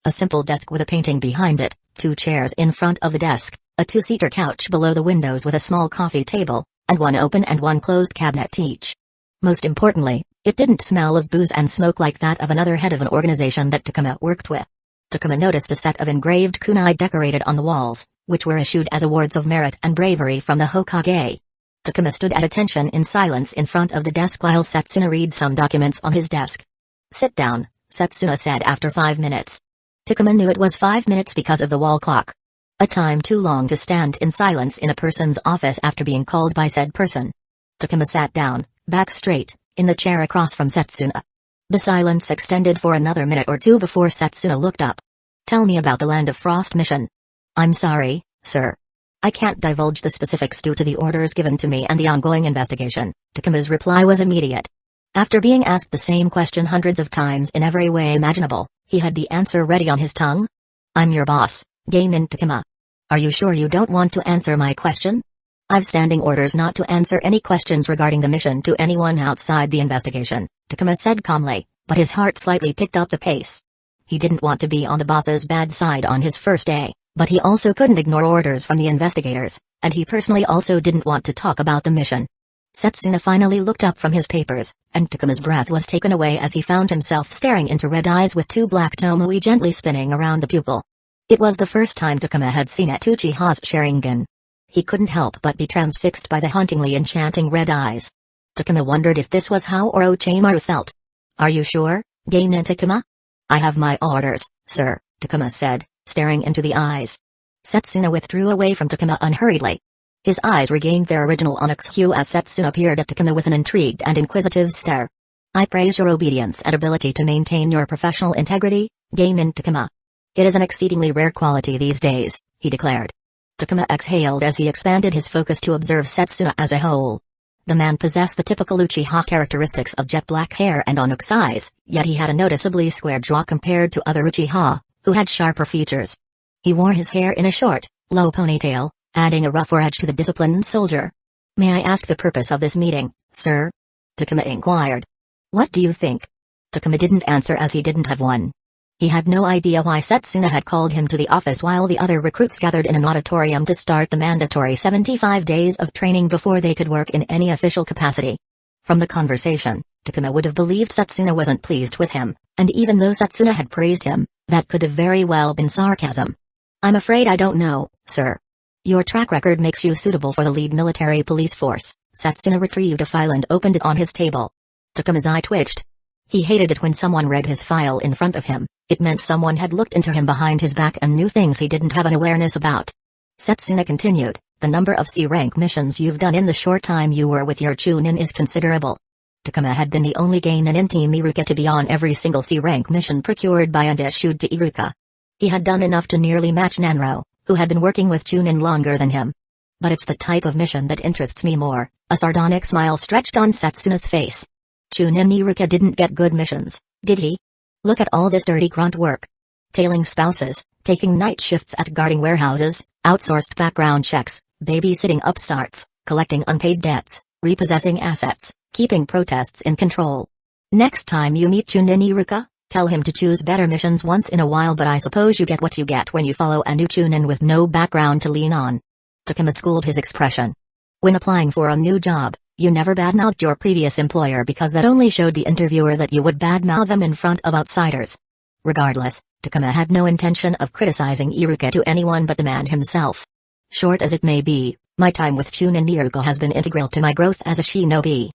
A simple desk with a painting behind it, 2 chairs in front of the desk, a 2-seater couch below the windows with a small coffee table, and 1 open and 1 closed cabinet each. Most importantly, it didn't smell of booze and smoke like that of another head of an organization that Takuma worked with. Takuma noticed a set of engraved kunai decorated on the walls, which were issued as awards of merit and bravery from the Hokage. Takuma stood at attention in silence in front of the desk while Setsuna read some documents on his desk. "Sit down," Setsuna said after 5 minutes. Takuma knew it was 5 minutes because of the wall clock. A time too long to stand in silence in a person's office after being called by said person. Takuma sat down, back straight, in the chair across from Setsuna. The silence extended for another minute or two before Setsuna looked up. "Tell me about the Land of Frost mission." "I'm sorry, sir. I can't divulge the specifics due to the orders given to me and the ongoing investigation." Takuma's reply was immediate. After being asked the same question hundreds of times in every way imaginable, he had the answer ready on his tongue. "I'm your boss, Genin Takuma. Are you sure you don't want to answer my question? I've standing orders not to answer any questions regarding the mission to anyone outside the investigation," Takuma said calmly, but his heart slightly picked up the pace. He didn't want to be on the boss's bad side on his first day, but he also couldn't ignore orders from the investigators, and he personally also didn't want to talk about the mission. Setsuna finally looked up from his papers, and Takuma's breath was taken away as he found himself staring into red eyes with 2 black tomoe gently spinning around the pupil. It was the first time Takuma had seen at Uchiha's Sharingan. He couldn't help but be transfixed by the hauntingly enchanting red eyes. Takuma wondered if this was how Orochimaru felt. "Are you sure, Genin Takuma?" "I have my orders, sir," Takuma said, staring into the eyes. Setsuna withdrew away from Takuma unhurriedly. His eyes regained their original onyx hue as Setsuna peered at Takuma with an intrigued and inquisitive stare. "I praise your obedience and ability to maintain your professional integrity, Genin Takuma. It is an exceedingly rare quality these days," he declared. Takuma exhaled as he expanded his focus to observe Setsuna as a whole. The man possessed the typical Uchiha characteristics of jet black hair and onyx eyes, yet he had a noticeably square jaw compared to other Uchiha, who had sharper features. He wore his hair in a short, low ponytail, adding a rougher edge to the disciplined soldier. "May I ask the purpose of this meeting, sir?" Takuma inquired. "What do you think?" Takuma didn't answer as he didn't have one. He had no idea why Setsuna had called him to the office while the other recruits gathered in an auditorium to start the mandatory 75 days of training before they could work in any official capacity. From the conversation, Takuma would have believed Setsuna wasn't pleased with him, and even though Setsuna had praised him, that could have very well been sarcasm. "I'm afraid I don't know, sir. Your track record makes you suitable for the lead military police force." Setsuna retrieved a file and opened it on his table. Takuma's eye twitched. He hated it when someone read his file in front of him. It meant someone had looked into him behind his back and knew things he didn't have an awareness about. Setsuna continued, "The number of C-rank missions you've done in the short time you were with your Chunin is considerable." Takuma had been the only Genin in Team Iruka to be on every single C-rank mission procured by and issued to Iruka. He had done enough to nearly match Nanro, who had been working with Chunin longer than him. "But it's the type of mission that interests me more." A sardonic smile stretched on Setsuna's face. "Chunin Iruka didn't get good missions, did he? Look at all this dirty grunt work. Tailing spouses, taking night shifts at guarding warehouses, outsourced background checks, babysitting upstarts, collecting unpaid debts, repossessing assets, keeping protests in control. Next time you meet Chunin Iruka, tell him to choose better missions once in a while, but I suppose you get what you get when you follow a new Chunin with no background to lean on." Takuma schooled his expression. "When applying for a new job, you never badmouthed your previous employer because that only showed the interviewer that you would badmouth them in front of outsiders." Regardless, Takuma had no intention of criticizing Iruka to anyone but the man himself. "Short as it may be, my time with Chunin Iruka has been integral to my growth as a shinobi."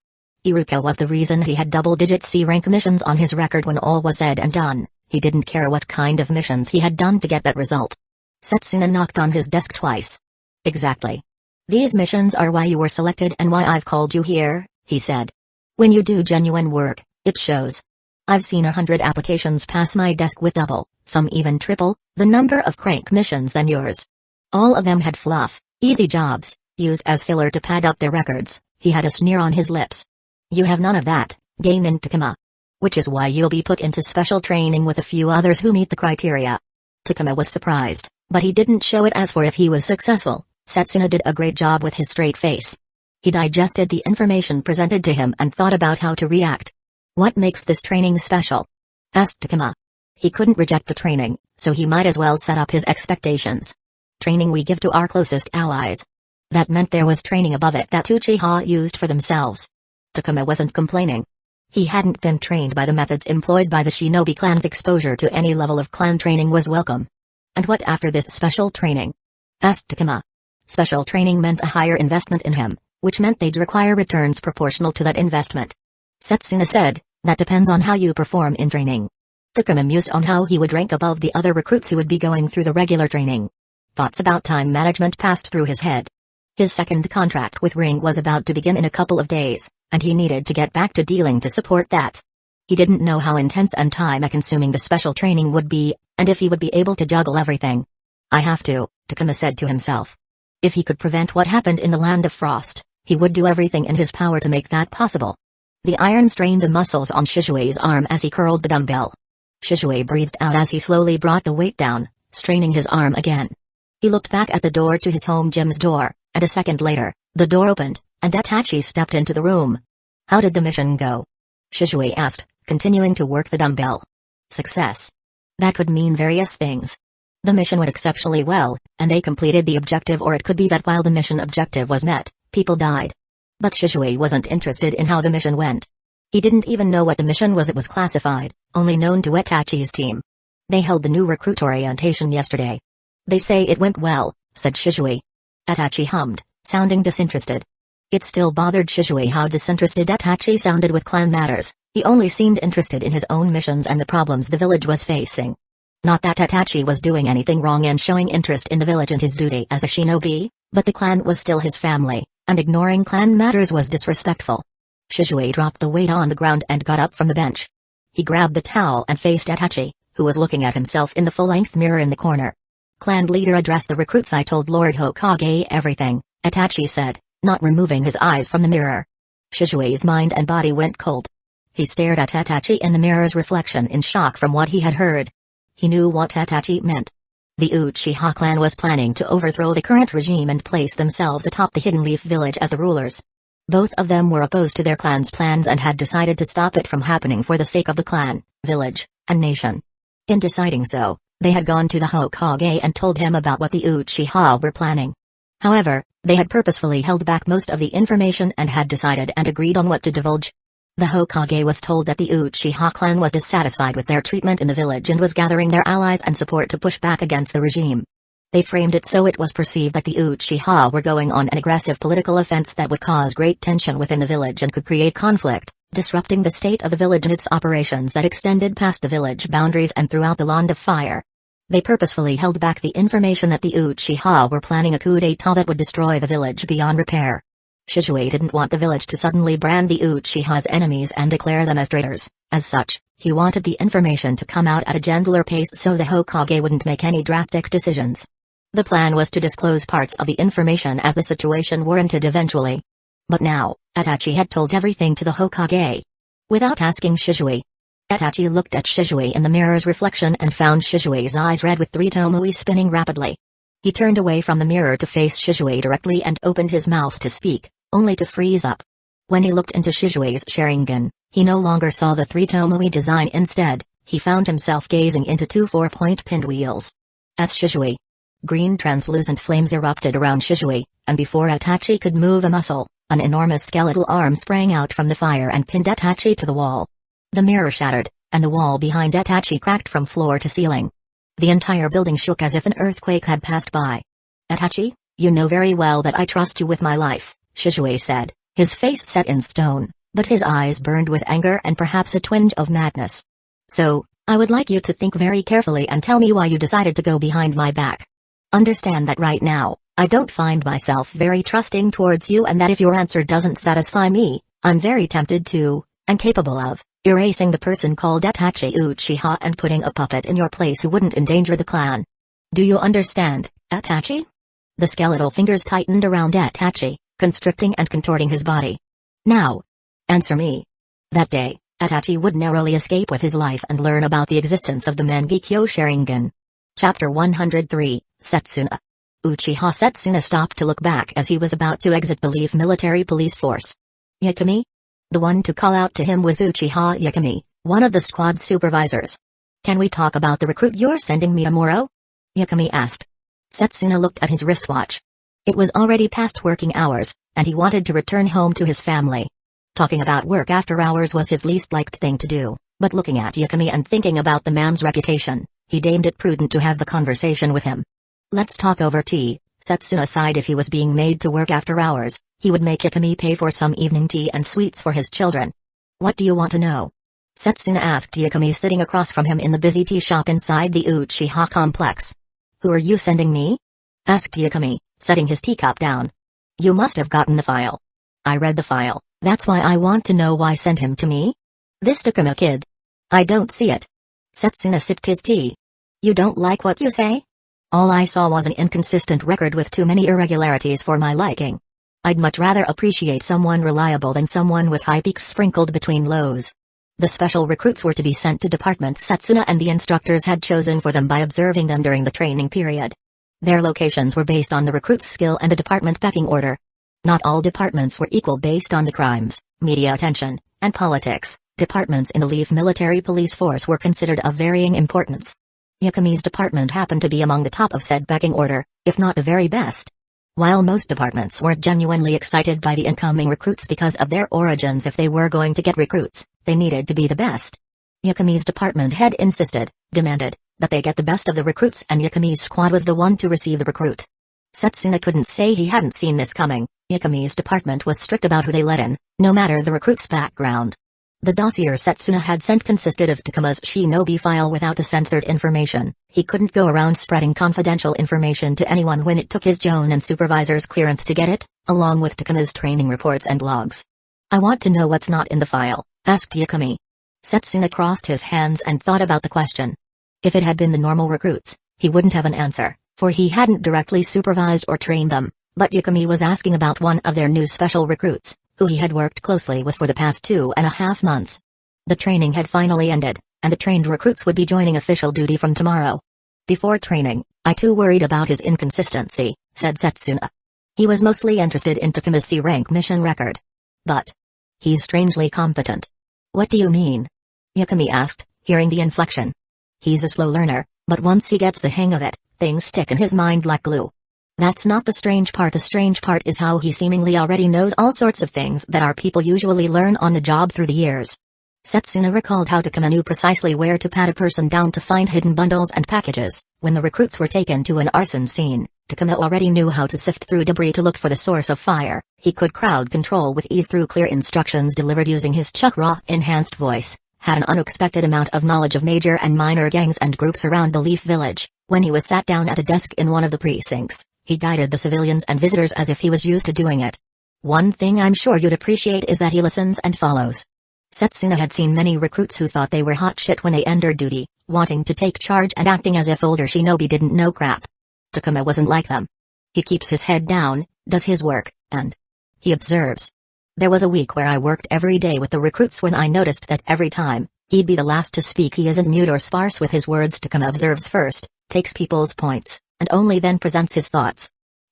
Iruka was the reason he had double-digit C-rank missions on his record when all was said and done. He didn't care what kind of missions he had done to get that result. Setsuna knocked on his desk twice. "Exactly. These missions are why you were selected and why I've called you here," he said. "When you do genuine work, it shows. I've seen 100 applications pass my desk with double, some even triple, the number of crank missions than yours. All of them had fluff, easy jobs, used as filler to pad up their records." He had a sneer on his lips. "You have none of that, Genin Takuma. Which is why you'll be put into special training with a few others who meet the criteria." Takuma was surprised, But he didn't show it as for if he was successful. Setsuna did a great job with his straight face. He digested the information presented to him and thought about how to react. What makes this training special? Asked Takuma. He couldn't reject the training, so he might as well set up his expectations. Training we give to our closest allies. That meant there was training above it that Uchiha used for themselves. Takuma wasn't complaining. He hadn't been trained by the methods employed by the shinobi clan's exposure to any level of clan training was welcome. And what after this special training? Asked Takuma. Special training meant a higher investment in him, which meant they'd require returns proportional to that investment. Setsuna said, that depends on how you perform in training. Takuma mused on how he would rank above the other recruits who would be going through the regular training. Thoughts about time management passed through his head. His second contract with Ring was about to begin in a couple of days, and he needed to get back to dealing to support that. He didn't know how intense and time-consuming the special training would be, and if he would be able to juggle everything. I have to, Takuma said to himself. If he could prevent what happened in the Land of Frost, he would do everything in his power to make that possible. The iron strained the muscles on Shishui's arm as he curled the dumbbell. Shishui breathed out as he slowly brought the weight down, straining his arm again. He looked back at the door to his home gym's door, and a second later, the door opened, and Itachi stepped into the room. How did the mission go? Shishui asked, continuing to work the dumbbell. Success. That could mean various things. The mission went exceptionally well, and they completed the objective, or it could be that while the mission objective was met, people died. But Shishui wasn't interested in how the mission went. He didn't even know what the mission was. It was classified, only known to Itachi's team. They held the new recruit orientation yesterday. They say it went well, said Shishui. Itachi hummed, sounding disinterested. It still bothered Shishui how disinterested Itachi sounded with clan matters. He only seemed interested in his own missions and the problems the village was facing. Not that Itachi was doing anything wrong and showing interest in the village and his duty as a shinobi, but the clan was still his family, and ignoring clan matters was disrespectful. Shishui dropped the weight on the ground and got up from the bench. He grabbed the towel and faced Itachi, who was looking at himself in the full-length mirror in the corner. Clan leader addressed the recruits. I told Lord Hokage everything, Itachi said, not removing his eyes from the mirror. Shishui's mind and body went cold. He stared at Itachi in the mirror's reflection in shock from what he had heard. He knew what Itachi meant. The Uchiha clan was planning to overthrow the current regime and place themselves atop the Hidden Leaf village as the rulers. Both of them were opposed to their clan's plans and had decided to stop it from happening for the sake of the clan, village, and nation. In deciding so, they had gone to the Hokage and told him about what the Uchiha were planning. However, they had purposefully held back most of the information and had decided and agreed on what to divulge. The Hokage was told that the Uchiha clan was dissatisfied with their treatment in the village and was gathering their allies and support to push back against the regime. They framed it so it was perceived that the Uchiha were going on an aggressive political offense that would cause great tension within the village and could create conflict, disrupting the state of the village and its operations that extended past the village boundaries and throughout the Land of Fire. They purposefully held back the information that the Uchiha were planning a coup d'état that would destroy the village beyond repair. Shishui didn't want the village to suddenly brand the Uchiha's enemies and declare them as traitors. As such, he wanted the information to come out at a gentler pace so the Hokage wouldn't make any drastic decisions. The plan was to disclose parts of the information as the situation warranted eventually. But now, Itachi had told everything to the Hokage. Without asking Shishui. Itachi looked at Shishui in the mirror's reflection and found Shishui's eyes red with three tomoe spinning rapidly. He turned away from the mirror to face Shishui directly and opened his mouth to speak, only to freeze up. When he looked into Shishui's Sharingan, he no longer saw the three tomoe design. Instead, he found himself gazing into two 4-point pinned wheels. As Shishui. Green translucent flames erupted around Shishui, and before Itachi could move a muscle, an enormous skeletal arm sprang out from the fire and pinned Itachi to the wall. The mirror shattered, and the wall behind Itachi cracked from floor to ceiling. The entire building shook as if an earthquake had passed by. Itachi, you know very well that I trust you with my life, Shishui said, his face set in stone, but his eyes burned with anger and perhaps a twinge of madness. So, I would like you to think very carefully and tell me why you decided to go behind my back. Understand that right now, I don't find myself very trusting towards you, and that if your answer doesn't satisfy me, I'm very tempted to, and capable of, erasing the person called Itachi Uchiha and putting a puppet in your place who wouldn't endanger the clan. Do you understand, Itachi? The skeletal fingers tightened around Itachi, constricting and contorting his body. Now, answer me. That day, Itachi would narrowly escape with his life and learn about the existence of the Mangekyo Sharingan. Chapter 103, Setsuna. Uchiha Setsuna stopped to look back as he was about to exit the Leaf military police force. Yakami? The one to call out to him was Uchiha Yakami, one of the squad supervisors. Can we talk about the recruit you're sending me tomorrow? Yakami asked. Setsuna looked at his wristwatch. It was already past working hours, and he wanted to return home to his family. Talking about work after hours was his least liked thing to do, but looking at Yakami and thinking about the man's reputation, he deemed it prudent to have the conversation with him. Let's talk over tea. Setsuna sighed. If he was being made to work after hours, he would make Yakami pay for some evening tea and sweets for his children. What do you want to know? Setsuna asked Yakami, sitting across from him in the busy tea shop inside the Uchiha complex. Who are you sending me? Asked Yakami, setting his teacup down. You must have gotten the file. I read the file, that's why I want to know why send him to me? This Takuma kid. I don't see it. Setsuna sipped his tea. You don't like what you say? All I saw was an inconsistent record with too many irregularities for my liking. I'd much rather appreciate someone reliable than someone with high peaks sprinkled between lows. The special recruits were to be sent to departments Setsuna and the instructors had chosen for them by observing them during the training period. Their locations were based on the recruit's skill and the department pecking order. Not all departments were equal based on the crimes, media attention, and politics. Departments in the Leaf military police force were considered of varying importance. Yakami's department happened to be among the top of said pecking order, if not the very best. While most departments were genuinely excited by the incoming recruits because of their origins, if they were going to get recruits, they needed to be the best. Yakami's department head demanded, that they get the best of the recruits, and Yakami's squad was the one to receive the recruit. Setsuna couldn't say he hadn't seen this coming. Yakami's department was strict about who they let in, no matter the recruit's background. The dossier Setsuna had sent consisted of Takuma's shinobi file without the censored information. He couldn't go around spreading confidential information to anyone when it took his Jonin supervisor's clearance to get it, along with Takuma's training reports and logs. I want to know what's not in the file, asked Yakami. Setsuna crossed his hands and thought about the question. If it had been the normal recruits, he wouldn't have an answer, for he hadn't directly supervised or trained them, but Yakami was asking about one of their new special recruits, who he had worked closely with for the past 2.5 months. The training had finally ended, and the trained recruits would be joining official duty from tomorrow. Before training, I too worried about his inconsistency, said Setsuna. He was mostly interested in Takuma's C-rank mission record. But he's strangely competent. What do you mean? Yakami asked, hearing the inflection. He's a slow learner, but once he gets the hang of it, things stick in his mind like glue. That's not the strange part. The strange part is how he seemingly already knows all sorts of things that our people usually learn on the job through the years. Setsuna recalled how Takuma knew precisely where to pat a person down to find hidden bundles and packages. When the recruits were taken to an arson scene, Takuma already knew how to sift through debris to look for the source of fire. He could crowd control with ease through clear instructions delivered using his Chakra enhanced voice, had an unexpected amount of knowledge of major and minor gangs and groups around the Leaf village. When he was sat down at a desk in one of the precincts, he guided the civilians and visitors as if he was used to doing it. One thing I'm sure you'd appreciate is that he listens and follows. Setsuna had seen many recruits who thought they were hot shit when they entered duty, wanting to take charge and acting as if older shinobi didn't know crap. Takuma wasn't like them. He keeps his head down, does his work, and he observes. There was a week where I worked every day with the recruits when I noticed that every time, he'd be the last to speak. He isn't mute or sparse with his words. Takuma observes first, takes people's points, and only then presents his thoughts.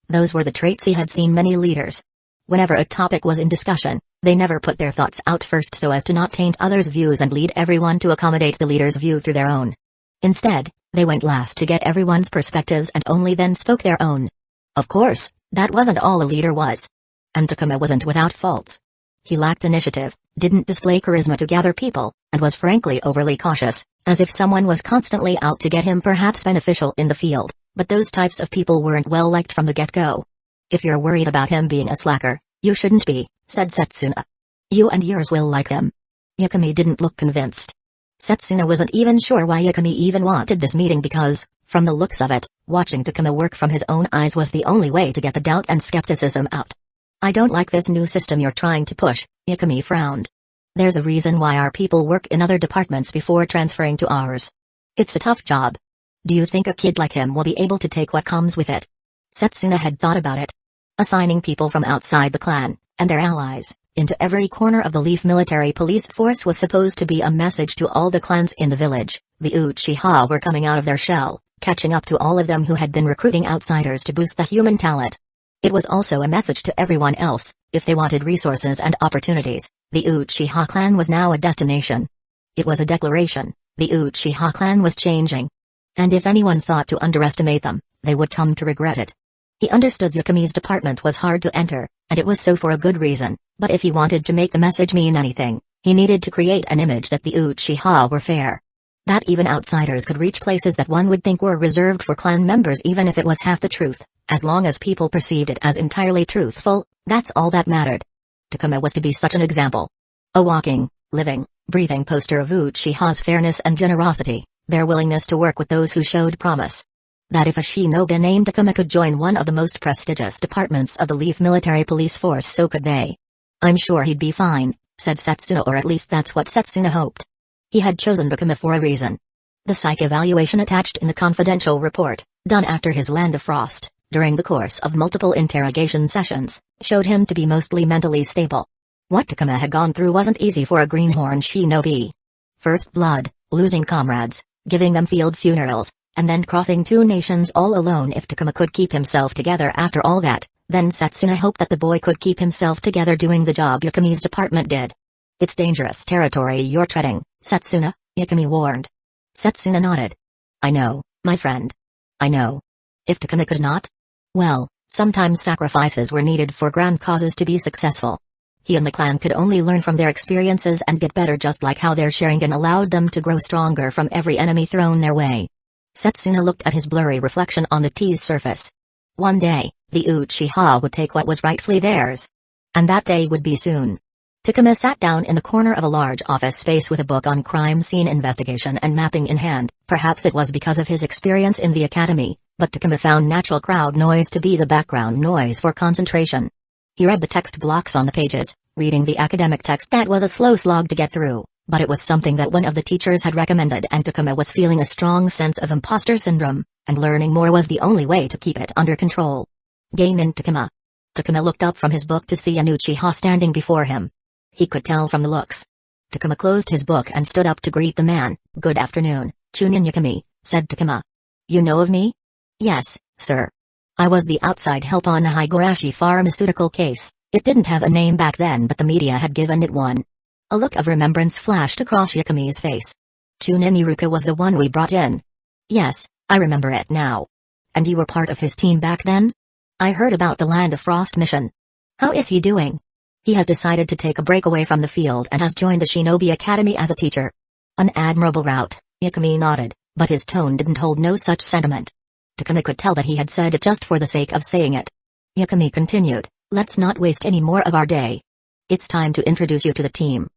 Those were the traits he had seen many leaders. Whenever a topic was in discussion, they never put their thoughts out first so as to not taint others' views and lead everyone to accommodate the leader's view through their own. Instead, they went last to get everyone's perspectives and only then spoke their own. Of course, that wasn't all a leader was. And Takuma wasn't without faults. He lacked initiative, didn't display charisma to gather people, and was frankly overly cautious, as if someone was constantly out to get him, perhaps beneficial in the field. But those types of people weren't well liked from the get-go. If you're worried about him being a slacker, you shouldn't be, said Setsuna. You and yours will like him. Yakami didn't look convinced. Setsuna wasn't even sure why Yakami even wanted this meeting because, from the looks of it, watching Takuma work from his own eyes was the only way to get the doubt and skepticism out. I don't like this new system you're trying to push, Yakami frowned. There's a reason why our people work in other departments before transferring to ours. It's a tough job. Do you think a kid like him will be able to take what comes with it? Setsuna had thought about it. Assigning people from outside the clan, and their allies, into every corner of the Leaf military police force was supposed to be a message to all the clans in the village. The Uchiha were coming out of their shell, catching up to all of them who had been recruiting outsiders to boost the human talent. It was also a message to everyone else: if they wanted resources and opportunities, the Uchiha clan was now a destination. It was a declaration: the Uchiha clan was changing. And if anyone thought to underestimate them, they would come to regret it. He understood Yakumi's department was hard to enter, and it was so for a good reason, but if he wanted to make the message mean anything, he needed to create an image that the Uchiha were fair. That even outsiders could reach places that one would think were reserved for clan members, even if it was half the truth. As long as people perceived it as entirely truthful, that's all that mattered. Takuma was to be such an example. A walking, living, breathing poster of Uchiha's fairness and generosity, their willingness to work with those who showed promise. That if a shinobi named Takuma could join one of the most prestigious departments of the Leaf military police force, so could they. I'm sure he'd be fine, said Setsuna, or at least that's what Setsuna hoped. He had chosen Takuma for a reason. The psych evaluation attached in the confidential report, done after his Land of Frost, during the course of multiple interrogation sessions, showed him to be mostly mentally stable. What Takuma had gone through wasn't easy for a greenhorn shinobi. First blood, losing comrades, giving them field funerals, and then crossing 2 nations all alone. If Takuma could keep himself together after all that, then Setsuna hoped that the boy could keep himself together doing the job Yakumi's department did. It's dangerous territory you're treading, Setsuna, Yakumi warned. Setsuna nodded. I know, my friend. I know. If Takuma could not? Well, sometimes sacrifices were needed for grand causes to be successful. He and the clan could only learn from their experiences and get better, just like how their Sharingan allowed them to grow stronger from every enemy thrown their way. Setsuna looked at his blurry reflection on the tea's surface. One day, the Uchiha would take what was rightfully theirs. And that day would be soon. Takuma sat down in the corner of a large office space with a book on crime scene investigation and mapping in hand. Perhaps it was because of his experience in the academy, but Takuma found natural crowd noise to be the background noise for concentration. He read the text blocks on the pages, reading the academic text that was a slow slog to get through, but it was something that one of the teachers had recommended, and Takuma was feeling a strong sense of imposter syndrome, and learning more was the only way to keep it under control. Genin Takuma. Takuma looked up from his book to see an Uchiha standing before him. He could tell from the looks. Takuma closed his book and stood up to greet the man. Good afternoon, Chunin Yakumi, said Takuma. You know of me? Yes, sir. I was the outside help on the Higurashi pharmaceutical case. It didn't have a name back then, but the media had given it one. A look of remembrance flashed across Yakumi's face. Chunin Iruka was the one we brought in. Yes, I remember it now. And you were part of his team back then? I heard about the Land of Frost mission. How is he doing? He has decided to take a break away from the field and has joined the Shinobi Academy as a teacher. An admirable route, Yakumi nodded, but his tone didn't hold no such sentiment. Takuma could tell that he had said it just for the sake of saying it. Yakumi continued, let's not waste any more of our day. It's time to introduce you to the team.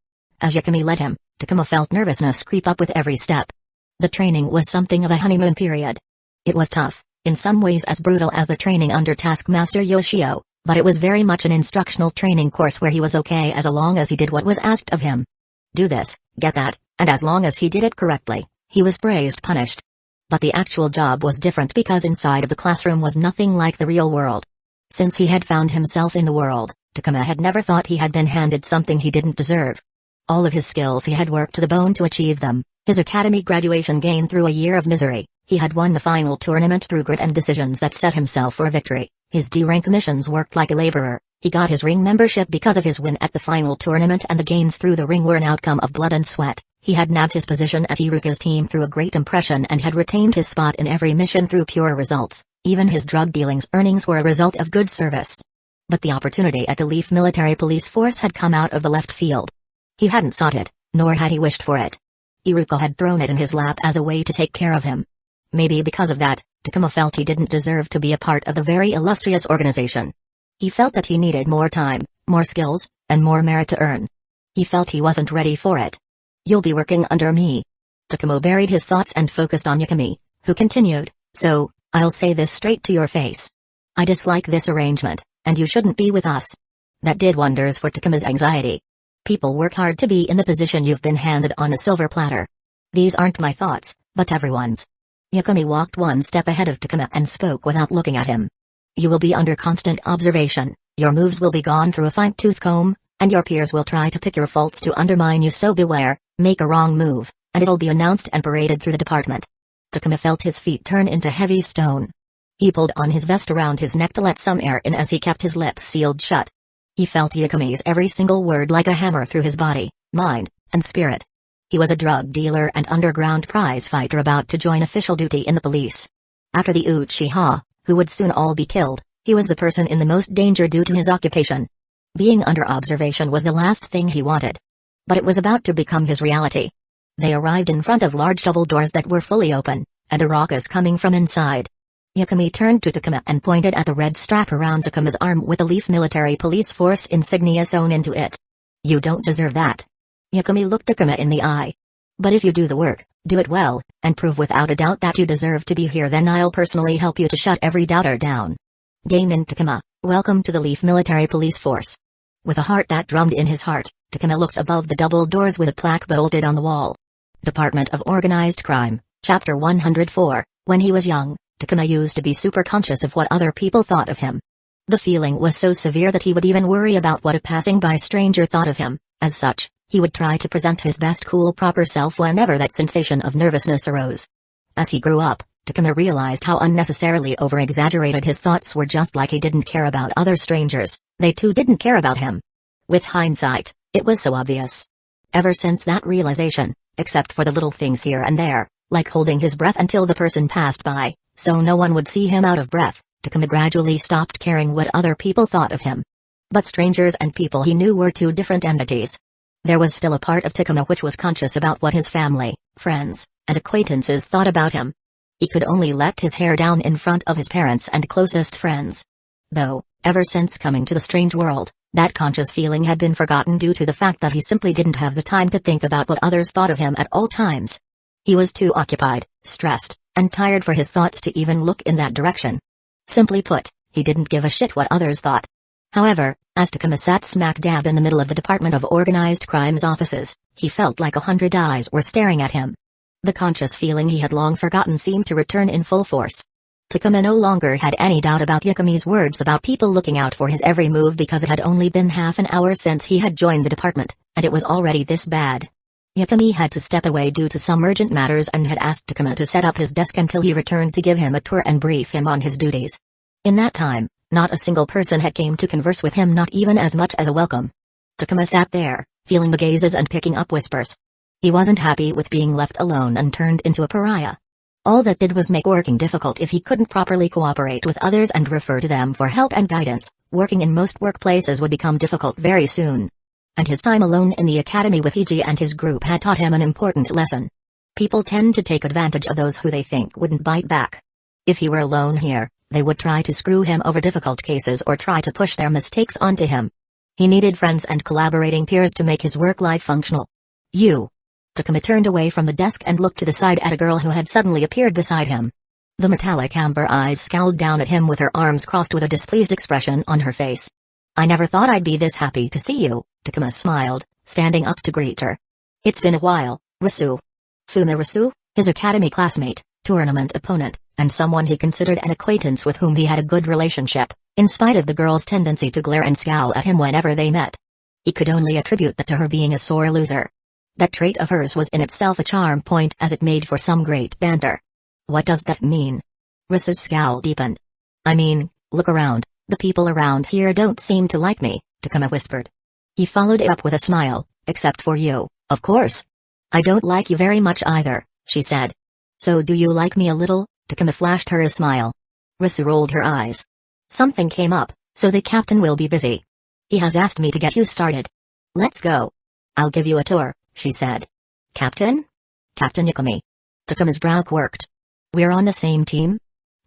As Yakumi led him, Takuma felt nervousness creep up with every step. The training was something of a honeymoon period. It was tough, in some ways as brutal as the training under Taskmaster Yoshio, but it was very much an instructional training course where he was okay as long as he did what was asked of him. Do this, get that, and as long as he did it correctly, he was praised, punished. But the actual job was different because inside of the classroom was nothing like the real world. Since he had found himself in the world, Takuma had never thought he had been handed something he didn't deserve. All of his skills he had worked to the bone to achieve them, his academy graduation gained through a year of misery, he had won the final tournament through grit and decisions that set himself for victory, his D-rank missions worked like a laborer, he got his ring membership because of his win at the final tournament, and the gains through the ring were an outcome of blood and sweat. He had nabbed his position at Iruka's team through a great impression and had retained his spot in every mission through pure results. Even his drug dealing's earnings were a result of good service. But the opportunity at the Leaf military police force had come out of the left field. He hadn't sought it, nor had he wished for it. Iruka had thrown it in his lap as a way to take care of him. Maybe because of that, Takuma felt he didn't deserve to be a part of the very illustrious organization. He felt that he needed more time, more skills, and more merit to earn. He felt he wasn't ready for it. You'll be working under me. Takuma buried his thoughts and focused on Yakumi, who continued, so, I'll say this straight to your face. I dislike this arrangement, and you shouldn't be with us. That did wonders for Takuma's anxiety. People work hard to be in the position you've been handed on a silver platter. These aren't my thoughts, but everyone's. Yakumi walked one step ahead of Takuma and spoke without looking at him. You will be under constant observation, your moves will be gone through a fine-tooth comb, and your peers will try to pick your faults to undermine you, so beware, make a wrong move, and it'll be announced and paraded through the department. Takuma felt his feet turn into heavy stone. He pulled on his vest around his neck to let some air in as he kept his lips sealed shut. He felt Yakumi's every single word like a hammer through his body, mind, and spirit. He was a drug dealer and underground prize fighter about to join official duty in the police. After the Uchiha, who would soon all be killed, he was the person in the most danger due to his occupation. Being under observation was the last thing he wanted. But it was about to become his reality. They arrived in front of large double doors that were fully open, and a ruckus coming from inside. Yakumi turned to Takuma and pointed at the red strap around Takuma's arm with the Leaf Military Police Force insignia sewn into it. You don't deserve that. Yakumi looked Takuma in the eye. But if you do the work, do it well, and prove without a doubt that you deserve to be here, then I'll personally help you to shut every doubter down. Gainin Takuma, welcome to the Leaf Military Police Force. With a heart that drummed in his heart, Takuma looked above the double doors with a plaque bolted on the wall. Department of Organized Crime, Chapter 104. When he was young, Takuma used to be super conscious of what other people thought of him. The feeling was so severe that he would even worry about what a passing-by stranger thought of him. As such, he would try to present his best cool proper self whenever that sensation of nervousness arose. As he grew up, Takuma realized how unnecessarily over-exaggerated his thoughts were. Just like he didn't care about other strangers, they too didn't care about him. With hindsight, it was so obvious. Ever since that realization, except for the little things here and there, like holding his breath until the person passed by, so no one would see him out of breath, Takuma gradually stopped caring what other people thought of him. But strangers and people he knew were two different entities. There was still a part of Takuma which was conscious about what his family, friends, and acquaintances thought about him. He could only let his hair down in front of his parents and closest friends. Though, ever since coming to the strange world, that conscious feeling had been forgotten due to the fact that he simply didn't have the time to think about what others thought of him at all times. He was too occupied, stressed, and tired for his thoughts to even look in that direction. Simply put, he didn't give a shit what others thought. However, as Takuma sat smack dab in the middle of the Department of Organized Crime's offices, he felt like 100 eyes were staring at him. The conscious feeling he had long forgotten seemed to return in full force. Takuma no longer had any doubt about Yakumi's words about people looking out for his every move, because it had only been half an hour since he had joined the department, and it was already this bad. Yakumi had to step away due to some urgent matters and had asked Takuma to set up his desk until he returned to give him a tour and brief him on his duties. In that time, not a single person had came to converse with him, not even as much as a welcome. Takuma sat there, feeling the gazes and picking up whispers. He wasn't happy with being left alone and turned into a pariah. All that did was make working difficult if he couldn't properly cooperate with others and refer to them for help and guidance. Working in most workplaces would become difficult very soon. And his time alone in the academy with Iji and his group had taught him an important lesson. People tend to take advantage of those who they think wouldn't bite back. If he were alone here, they would try to screw him over difficult cases or try to push their mistakes onto him. He needed friends and collaborating peers to make his work life functional. Takuma turned away from the desk and looked to the side at a girl who had suddenly appeared beside him. The metallic amber eyes scowled down at him with her arms crossed with a displeased expression on her face. I never thought I'd be this happy to see you, Takuma smiled, standing up to greet her. It's been a while, Risu. Fumirisu, his academy classmate, tournament opponent, and someone he considered an acquaintance with whom he had a good relationship, in spite of the girl's tendency to glare and scowl at him whenever they met. He could only attribute that to her being a sore loser. That trait of hers was in itself a charm point, as it made for some great banter. What does that mean? Risu's scowl deepened. I mean, look around, the people around here don't seem to like me, Takuma whispered. He followed it up with a smile, except for you, of course. I don't like you very much either, she said. So do you like me a little? Takuma flashed her a smile. Risu rolled her eyes. Something came up, so the captain will be busy. He has asked me to get you started. Let's go. I'll give you a tour, she said. Captain? Captain Yakumi. Takuma's brow quirked. We're on the same team?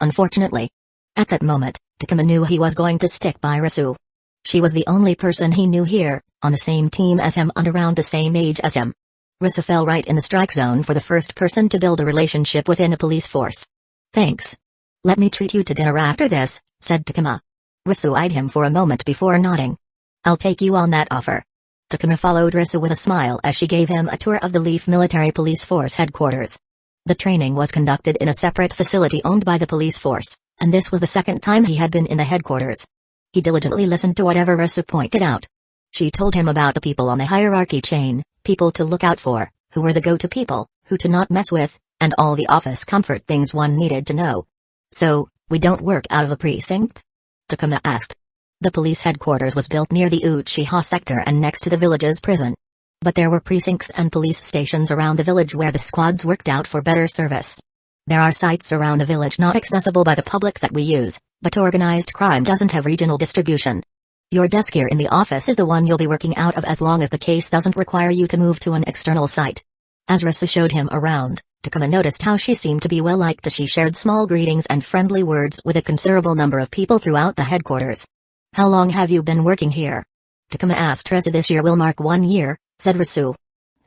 Unfortunately. At that moment, Takuma knew he was going to stick by Risu. She was the only person he knew here, on the same team as him and around the same age as him. Risu fell right in the strike zone for the first person to build a relationship within a police force. Thanks. Let me treat you to dinner after this, said Takuma. Risu eyed him for a moment before nodding. I'll take you on that offer. Takuma followed Risu with a smile as she gave him a tour of the Leaf Military Police Force headquarters. The training was conducted in a separate facility owned by the police force, and this was the second time he had been in the headquarters. He diligently listened to whatever Risu pointed out. She told him about the people on the hierarchy chain, people to look out for, who were the go-to people, who to not mess with, and all the office comfort things one needed to know. So, we don't work out of a precinct? Takuma asked. The police headquarters was built near the Uchiha sector and next to the village's prison. But there were precincts and police stations around the village where the squads worked out for better service. There are sites around the village not accessible by the public that we use, but organized crime doesn't have regional distribution. Your desk here in the office is the one you'll be working out of as long as the case doesn't require you to move to an external site. As Risu showed him around, Takuma noticed how she seemed to be well liked as she shared small greetings and friendly words with a considerable number of people throughout the headquarters. How long have you been working here? Takuma asked Risu. This year will mark 1 year, said Risu.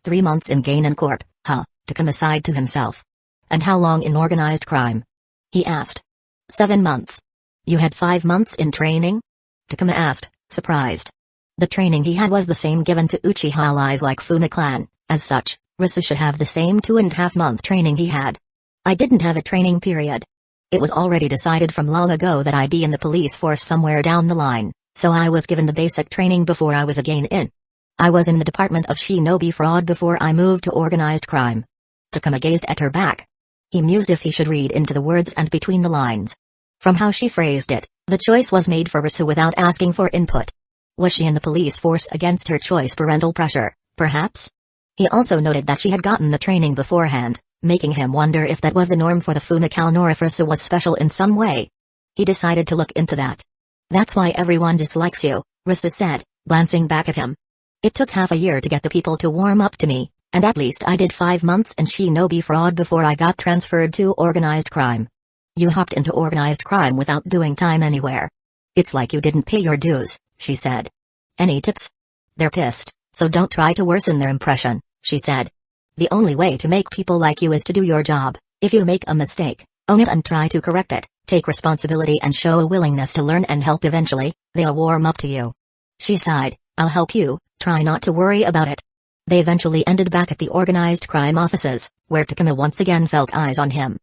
3 months in Gainen Corp, huh? Takuma sighed to himself. And how long in organized crime? He asked. 7 months. You had 5 months in training? Takuma asked, surprised. The training he had was the same given to Uchiha allies like Funa clan. As such, Risu should have the same 2.5-month training he had. I didn't have a training period. It was already decided from long ago that I'd be in the police force somewhere down the line, so I was given the basic training before I was a Gain-in. I was in the department of shinobi fraud before I moved to organized crime. Takuma gazed at her back. He mused if he should read into the words and between the lines. From how she phrased it, the choice was made for Risu without asking for input. Was she in the police force against her choice? Parental pressure, perhaps? He also noted that she had gotten the training beforehand, making him wonder if that was the norm for the Funa clan or if Risu was special in some way. He decided to look into that. That's why everyone dislikes you, Risu said, glancing back at him. It took half a year to get the people to warm up to me, and at least I did 5 months in shinobi fraud before I got transferred to organized crime. You hopped into organized crime without doing time anywhere. It's like you didn't pay your dues, she said. Any tips? They're pissed, so don't try to worsen their impression, she said. The only way to make people like you is to do your job. If you make a mistake, own it and try to correct it, take responsibility and show a willingness to learn and help. Eventually, they'll warm up to you. She sighed. I'll help you, try not to worry about it. They eventually ended back at the organized crime offices, where Takuma once again felt eyes on him.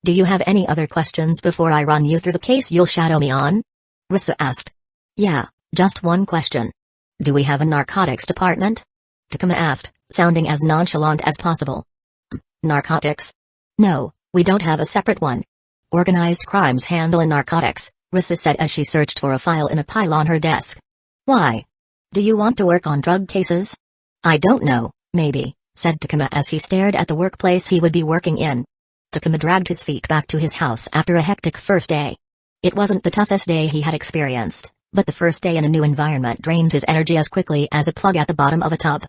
Do you have any other questions before I run you through the case you'll shadow me on? Risu asked. Yeah, just one question. Do we have a narcotics department? Takuma asked, sounding as nonchalant as possible. Narcotics? No, we don't have a separate one. Organized crimes handle narcotics, Risu said as she searched for a file in a pile on her desk. Why? Do you want to work on drug cases? I don't know, maybe, said Takuma as he stared at the workplace he would be working in. Takuma dragged his feet back to his house after a hectic first day. It wasn't the toughest day he had experienced, but the first day in a new environment drained his energy as quickly as a plug at the bottom of a tub.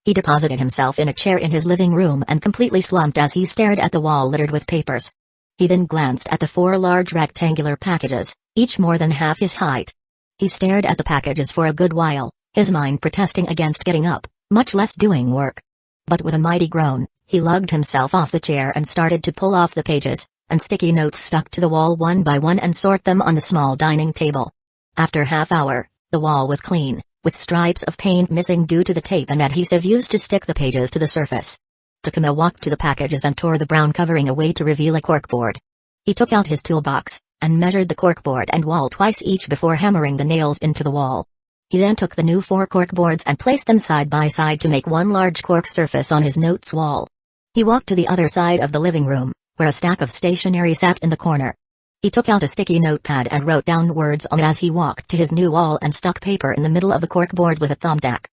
He deposited himself in a chair in his living room and completely slumped as he stared at the wall littered with papers. He then glanced at the 4 large rectangular packages, each more than half his height. He stared at the packages for a good while, his mind protesting against getting up, much less doing work. But with a mighty groan, he lugged himself off the chair and started to pull off the pages, and sticky notes stuck to the wall one by one and sort them on the small dining table. After half hour, the wall was clean, with stripes of paint missing due to the tape and adhesive used to stick the pages to the surface. Takuma walked to the packages and tore the brown covering away to reveal a corkboard. He took out his toolbox, and measured the corkboard and wall twice each before hammering the nails into the wall. He then took the new 4 corkboards and placed them side by side to make one large cork surface on his notes wall. He walked to the other side of the living room, where a stack of stationery sat in the corner. He took out a sticky notepad and wrote down words on it as he walked to his new wall and stuck paper in the middle of the corkboard with a thumbtack.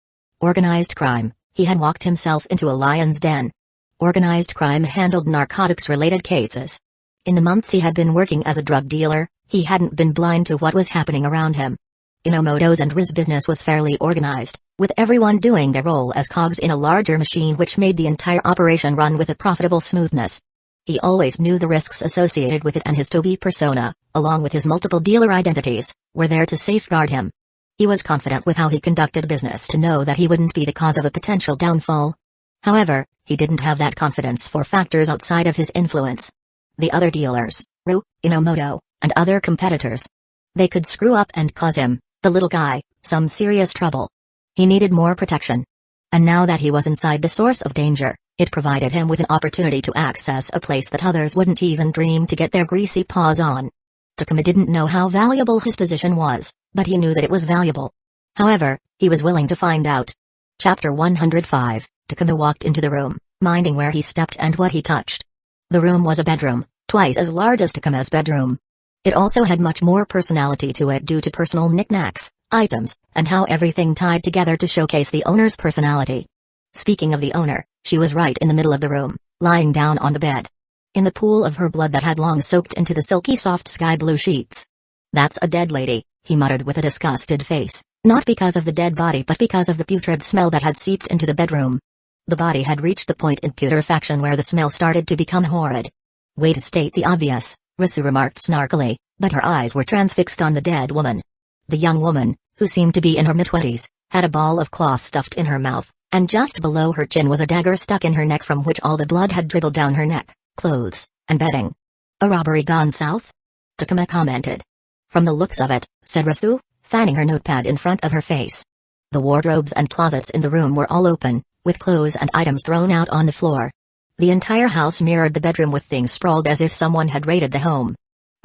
Organized crime. He had walked himself into a lion's den. Organized crime handled narcotics-related cases. In the months he had been working as a drug dealer, he hadn't been blind to what was happening around him. Inomoto's and Riz business was fairly organized, with everyone doing their role as cogs in a larger machine which made the entire operation run with a profitable smoothness. He always knew the risks associated with it, and his Toby persona, along with his multiple dealer identities, were there to safeguard him. He was confident with how he conducted business to know that he wouldn't be the cause of a potential downfall. However, he didn't have that confidence for factors outside of his influence. The other dealers, Ru, Inomoto, and other competitors. They could screw up and cause him, the little guy, some serious trouble. He needed more protection. And now that he was inside the source of danger, it provided him with an opportunity to access a place that others wouldn't even dream to get their greasy paws on. Takuma didn't know how valuable his position was, but he knew that it was valuable. However, he was willing to find out. Chapter 105, Takuma walked into the room, minding where he stepped and what he touched. The room was a bedroom, twice as large as Takuma's bedroom. It also had much more personality to it due to personal knickknacks, items, and how everything tied together to showcase the owner's personality. Speaking of the owner, she was right in the middle of the room, lying down on the bed. In the pool of her blood that had long soaked into the silky soft sky blue sheets. "That's a dead lady," he muttered with a disgusted face, not because of the dead body but because of the putrid smell that had seeped into the bedroom. The body had reached the point in putrefaction where the smell started to become horrid. "Way to state the obvious," Risu remarked snarkily, but her eyes were transfixed on the dead woman. The young woman, who seemed to be in her mid-twenties, had a ball of cloth stuffed in her mouth, and just below her chin was a dagger stuck in her neck from which all the blood had dribbled down her neck, clothes, and bedding. "A robbery gone south?" Takuma commented. "From the looks of it," said Risu, fanning her notepad in front of her face. The wardrobes and closets in the room were all open, with clothes and items thrown out on the floor. The entire house mirrored the bedroom with things sprawled as if someone had raided the home.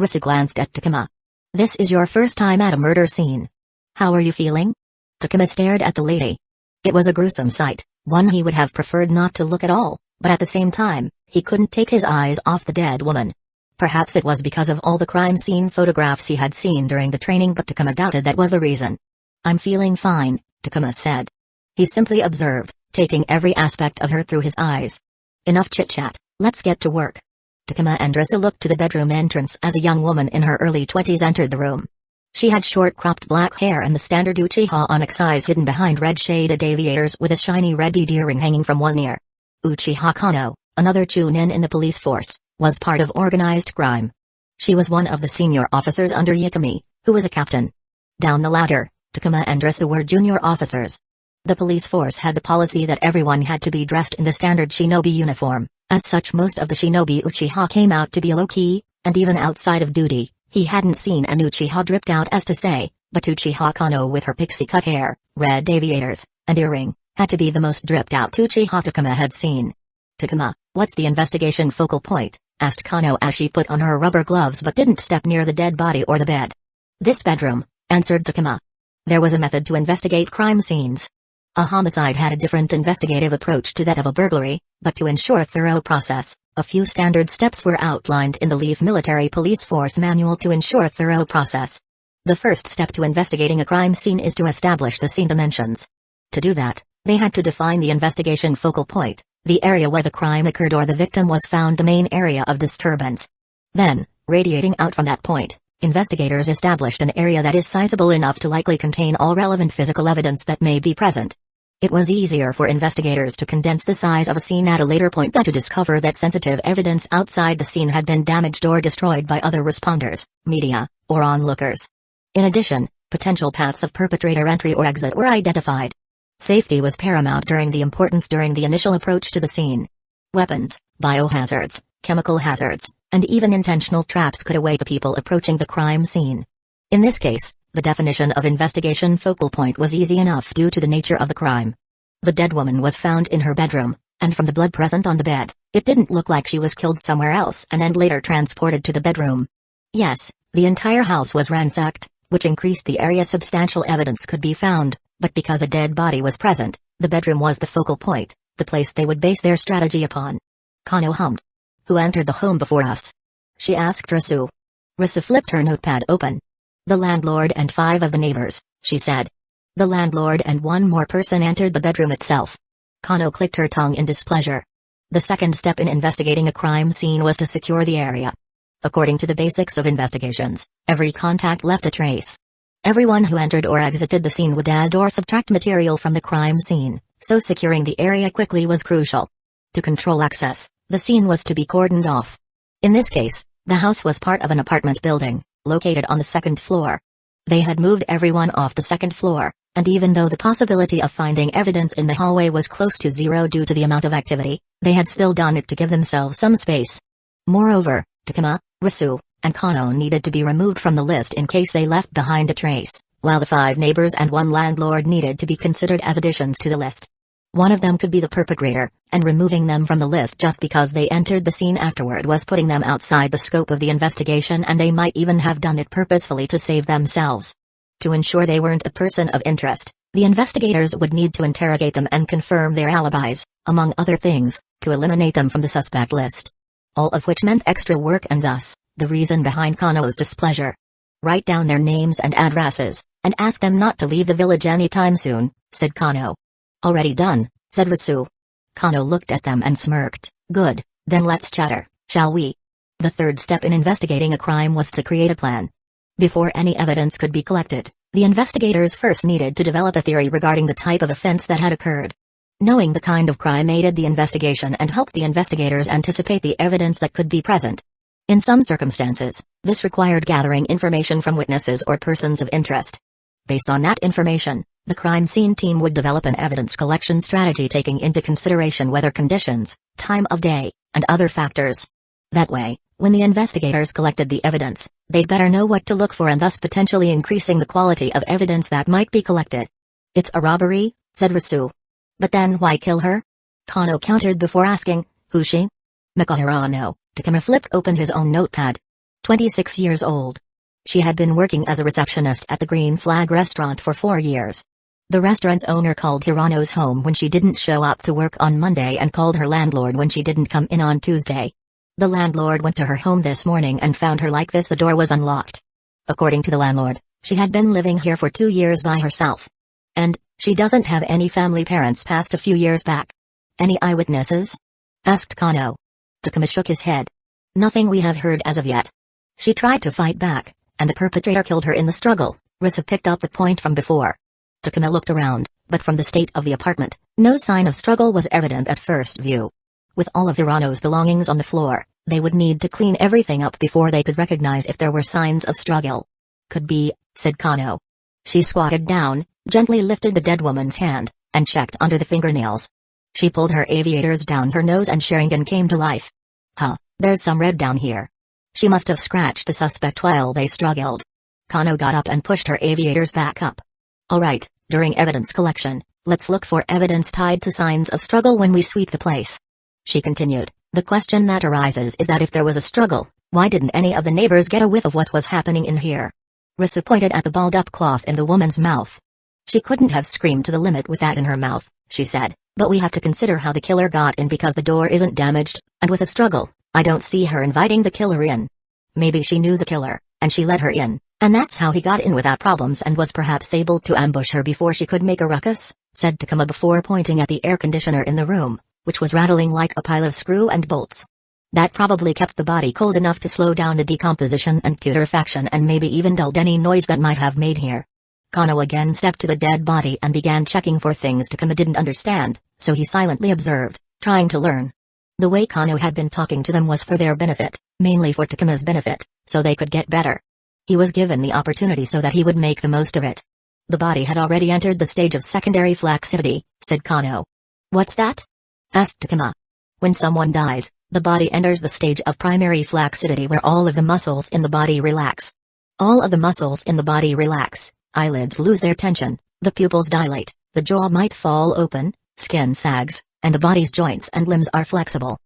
Risu glanced at Takuma. "This is your first time at a murder scene. How are you feeling?" Takuma stared at the lady. It was a gruesome sight, one he would have preferred not to look at all, but at the same time, he couldn't take his eyes off the dead woman. Perhaps it was because of all the crime scene photographs he had seen during the training, but Takuma doubted that was the reason. "I'm feeling fine," Takuma said. He simply observed, taking every aspect of her through his eyes. "Enough chit-chat, let's get to work." Takuma and Risu looked to the bedroom entrance as a young woman in her early 20s entered the room. She had short cropped black hair and the standard Uchiha onyx eyes hidden behind red shaded aviators with a shiny red bead earring hanging from one ear. Uchiha Kano, another chunin in the police force, was part of organized crime. She was one of the senior officers under Yakami, who was a captain. Down the ladder, Takuma and Risu were junior officers. The police force had the policy that everyone had to be dressed in the standard shinobi uniform. As such, most of the shinobi Uchiha came out to be low-key, and even outside of duty, he hadn't seen an Uchiha dripped out as to say, but Uchiha Kano with her pixie-cut hair, red aviators, and earring, had to be the most dripped-out Uchiha Takuma had seen. "Takuma, what's the investigation focal point?" asked Kano as she put on her rubber gloves but didn't step near the dead body or the bed. "This bedroom," answered Takuma. There was a method to investigate crime scenes. A homicide had a different investigative approach to that of a burglary, but to ensure thorough process, a few standard steps were outlined in the Leaf Military Police Force Manual to ensure thorough process. The first step to investigating a crime scene is to establish the scene dimensions. To do that, they had to define the investigation focal point, the area where the crime occurred or the victim was found, the main area of disturbance. Then, radiating out from that point, investigators established an area that is sizable enough to likely contain all relevant physical evidence that may be present. It was easier for investigators to condense the size of a scene at a later point than to discover that sensitive evidence outside the scene had been damaged or destroyed by other responders, media, or onlookers. In addition, potential paths of perpetrator entry or exit were identified. Safety was paramount during the initial approach to the scene. Weapons, biohazards, chemical hazards, and even intentional traps could await the people approaching the crime scene. In this case, the definition of investigation focal point was easy enough due to the nature of the crime. The dead woman was found in her bedroom, and from the blood present on the bed, it didn't look like she was killed somewhere else and then later transported to the bedroom. Yes, the entire house was ransacked, which increased the area substantial evidence could be found, but because a dead body was present, the bedroom was the focal point, the place they would base their strategy upon. Kano hummed. "Who entered the home before us?" she asked Risu. Risu flipped her notepad open. "The landlord and 5 of the neighbors," she said. "The landlord and 1 more person entered the bedroom itself." Kano clicked her tongue in displeasure. The second step in investigating a crime scene was to secure the area. According to the basics of investigations, every contact left a trace. Everyone who entered or exited the scene would add or subtract material from the crime scene, so securing the area quickly was crucial. To control access, the scene was to be cordoned off. In this case, the house was part of an apartment building, located on the 2nd floor. They had moved everyone off the 2nd floor, and even though the possibility of finding evidence in the hallway was close to zero due to the amount of activity, they had still done it to give themselves some space. Moreover, Takuma, Risu, and Kano needed to be removed from the list in case they left behind a trace, while the 5 neighbors and 1 landlord needed to be considered as additions to the list. One of them could be the perpetrator, and removing them from the list just because they entered the scene afterward was putting them outside the scope of the investigation, and they might even have done it purposefully to save themselves. To ensure they weren't a person of interest, the investigators would need to interrogate them and confirm their alibis, among other things, to eliminate them from the suspect list. all of which meant extra work and thus, the reason behind Kano's displeasure. Write down their names and addresses, and ask them not to leave the village anytime soon, said Kano. Already done, said Rasu. Kano looked at them and smirked. Good, then let's chatter, shall we? The third step in investigating a crime was to create a plan. Before any evidence could be collected, the investigators first needed to develop a theory regarding the type of offense that had occurred. Knowing the kind of crime aided the investigation and helped the investigators anticipate the evidence that could be present. In some circumstances, this required gathering information from witnesses or persons of interest. Based on that information, the crime scene team would develop an evidence collection strategy taking into consideration weather conditions, time of day, and other factors. That way, when the investigators collected the evidence, they'd better know what to look for and thus potentially increasing the quality of evidence that might be collected. It's a robbery, said Rasu. But then why kill her? Kano countered before asking, who's she? Mikahirano. Takuma flipped open his own notepad. 26 years old. She had been working as a receptionist at the Green Flag restaurant for 4 years. The restaurant's owner called Hirano's home when she didn't show up to work on Monday and called her landlord when she didn't come in on Tuesday. The landlord went to her home this morning and found her like this. The door was unlocked. According to the landlord, she had been living here for 2 years by herself. And, she doesn't have any family parents past a few years back. Any eyewitnesses? Asked Kano. Takuma shook his head. Nothing we have heard as of yet. She tried to fight back, and the perpetrator killed her in the struggle. Risa picked up the point from before. Takuma looked around, but from the state of the apartment, no sign of struggle was evident at first view. With all of Hirano's belongings on the floor, they would need to clean everything up before they could recognize if there were signs of struggle. Could be, said Kano. She squatted down, gently lifted the dead woman's hand, and checked under the fingernails. She pulled her aviators down her nose and Sharingan came to life. Huh, there's some red down here. She must have scratched the suspect while they struggled. Kano got up and pushed her aviators back up. Alright, during evidence collection, let's look for evidence tied to signs of struggle when we sweep the place. She continued, the question that arises is that if there was a struggle, why didn't any of the neighbors get a whiff of what was happening in here? Risa pointed at the balled-up cloth in the woman's mouth. She couldn't have screamed to the limit with that in her mouth, she said, but we have to consider how the killer got in because the door isn't damaged, and with a struggle, I don't see her inviting the killer in. Maybe she knew the killer, and she let her in, and that's how he got in without problems and was perhaps able to ambush her before she could make a ruckus, said Takuma before pointing at the air conditioner in the room, which was rattling like a pile of screw and bolts. That probably kept the body cold enough to slow down the decomposition and putrefaction and maybe even dulled any noise that might have made here. Kano again stepped to the dead body and began checking for things Takuma didn't understand, so he silently observed, trying to learn. The way Kano had been talking to them was for their benefit, mainly for Takuma's benefit, so they could get better. He was given the opportunity so that he would make the most of it. The body had already entered the stage of secondary flaccidity, said Kano. What's that? Asked Takuma. When someone dies, the body enters the stage of primary flaccidity where all of the muscles in the body relax. All of the muscles in the body relax, eyelids lose their tension, the pupils dilate, the jaw might fall open, skin sags, and the body's joints and limbs are flexible.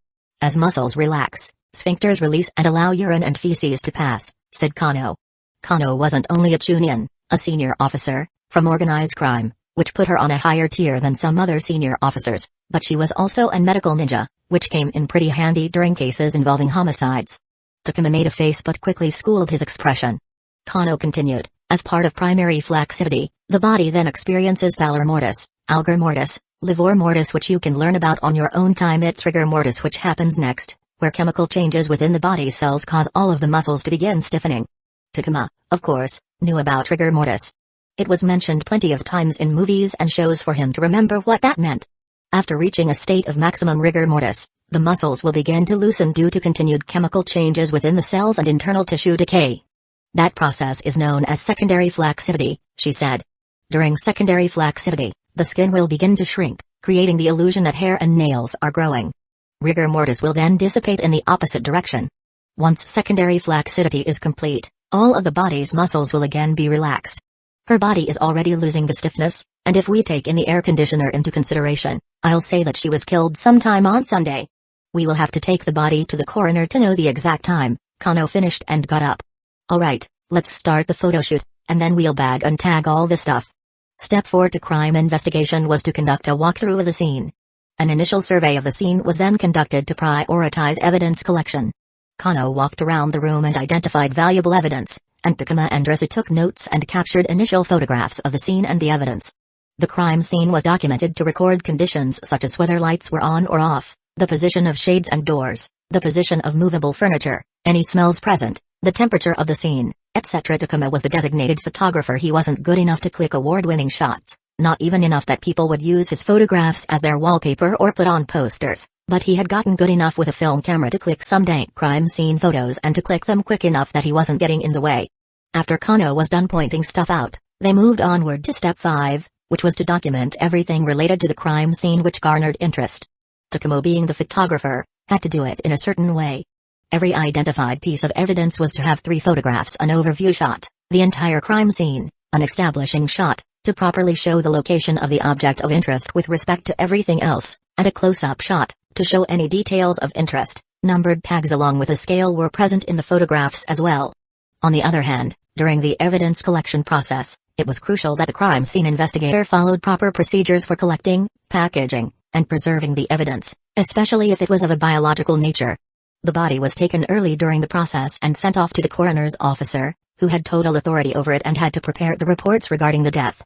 As muscles relax, sphincters release and allow urine and feces to pass, said Kano. Kano wasn't only a Chunin, a senior officer, from organized crime, which put her on a higher tier than some other senior officers, but she was also a medical ninja, which came in pretty handy during cases involving homicides. Takuma made a face but quickly schooled his expression. Kano continued, as part of primary flaccidity, the body then experiences pallor mortis, algor mortis, livor mortis which you can learn about on your own time. It's rigor mortis which happens next, where chemical changes within the body cells cause all of the muscles to begin stiffening. Takuma, of course, knew about rigor mortis. It was mentioned plenty of times in movies and shows for him to remember what that meant. After reaching a state of maximum rigor mortis, the muscles will begin to loosen due to continued chemical changes within the cells and internal tissue decay. That process is known as secondary flaccidity, she said. During secondary flaccidity, the skin will begin to shrink, creating the illusion that hair and nails are growing. Rigor mortis will then dissipate in the opposite direction. Once secondary flaccidity is complete, all of the body's muscles will again be relaxed. Her body is already losing the stiffness, and if we take in the air conditioner into consideration, I'll say that she was killed sometime on Sunday. We will have to take the body to the coroner to know the exact time. Kano finished and got up. Alright, let's start the photoshoot, and then we'll bag and tag all the stuff. Step 4 to crime investigation was to conduct a walkthrough of the scene. An initial survey of the scene was then conducted to prioritize evidence collection. Kano walked around the room and identified valuable evidence, and Takuma and Risu took notes and captured initial photographs of the scene and the evidence. The crime scene was documented to record conditions such as whether lights were on or off, the position of shades and doors, the position of movable furniture, any smells present, the temperature of the scene, etc. Takuma was the designated photographer. He wasn't good enough to click award-winning shots, not even enough that people would use his photographs as their wallpaper or put on posters, but he had gotten good enough with a film camera to click some dank crime scene photos and to click them quick enough that he wasn't getting in the way. After Kano was done pointing stuff out, they moved onward to step 5, which was to document everything related to the crime scene which garnered interest. Takuma, being the photographer, had to do it in a certain way. Every identified piece of evidence was to have 3 photographs: an overview shot, the entire crime scene, an establishing shot, to properly show the location of the object of interest with respect to everything else, and a close-up shot, to show any details of interest. Numbered tags along with a scale were present in the photographs as well. On the other hand, during the evidence collection process, it was crucial that the crime scene investigator followed proper procedures for collecting, packaging, and preserving the evidence, especially if it was of a biological nature. The body was taken early during the process and sent off to the coroner's officer, who had total authority over it and had to prepare the reports regarding the death.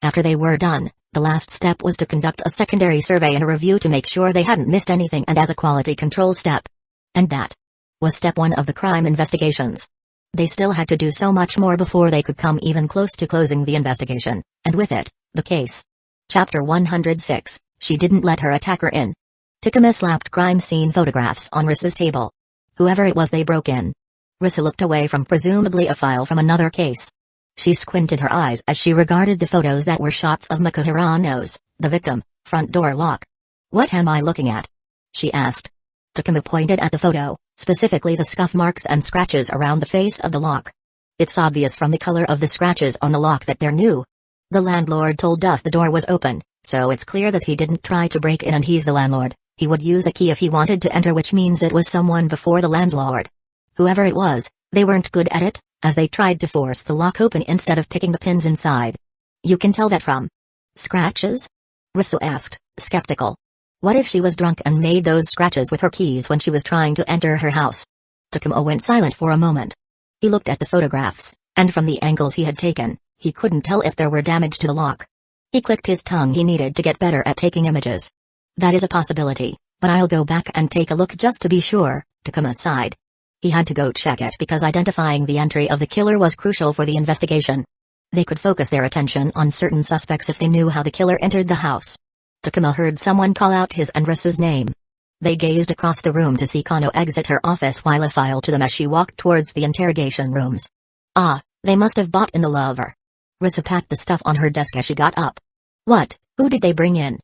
After they were done, the last step was to conduct a secondary survey and a review to make sure they hadn't missed anything, and as a quality control step. And that was step 1 of the crime investigations. They still had to do so much more before they could come even close to closing the investigation, and with it, the case. Chapter 106, She Didn't Let Her Attacker In. Takuma slapped crime scene photographs on Risu's table. Whoever it was, they broke in. Risu looked away from presumably a file from another case. She squinted her eyes as she regarded the photos that were shots of Makuhirano's, the victim, front door lock. "What am I looking at?" she asked. Takuma pointed at the photo, specifically the scuff marks and scratches around the face of the lock. "It's obvious from the color of the scratches on the lock that they're new. The landlord told us the door was open, so it's clear that he didn't try to break in, and he's the landlord. He would use a key if he wanted to enter, which means it was someone before the landlord. Whoever it was, they weren't good at it, as they tried to force the lock open instead of picking the pins inside." "You can tell that from scratches?" Risu asked, skeptical. "What if she was drunk and made those scratches with her keys when she was trying to enter her house?" Takuma went silent for a moment. He looked at the photographs, and from the angles he had taken, he couldn't tell if there were damage to the lock. He clicked his tongue. He needed to get better at taking images. "That is a possibility, but I'll go back and take a look just to be sure," Takuma sighed. He had to go check it because identifying the entry of the killer was crucial for the investigation. They could focus their attention on certain suspects if they knew how the killer entered the house. Takuma heard someone call out his and Risu's name. They gazed across the room to see Kano exit her office while a file to them as she walked towards the interrogation rooms. "Ah, they must have bought in the lover." Risu packed the stuff on her desk as she got up. "What? Who did they bring in?"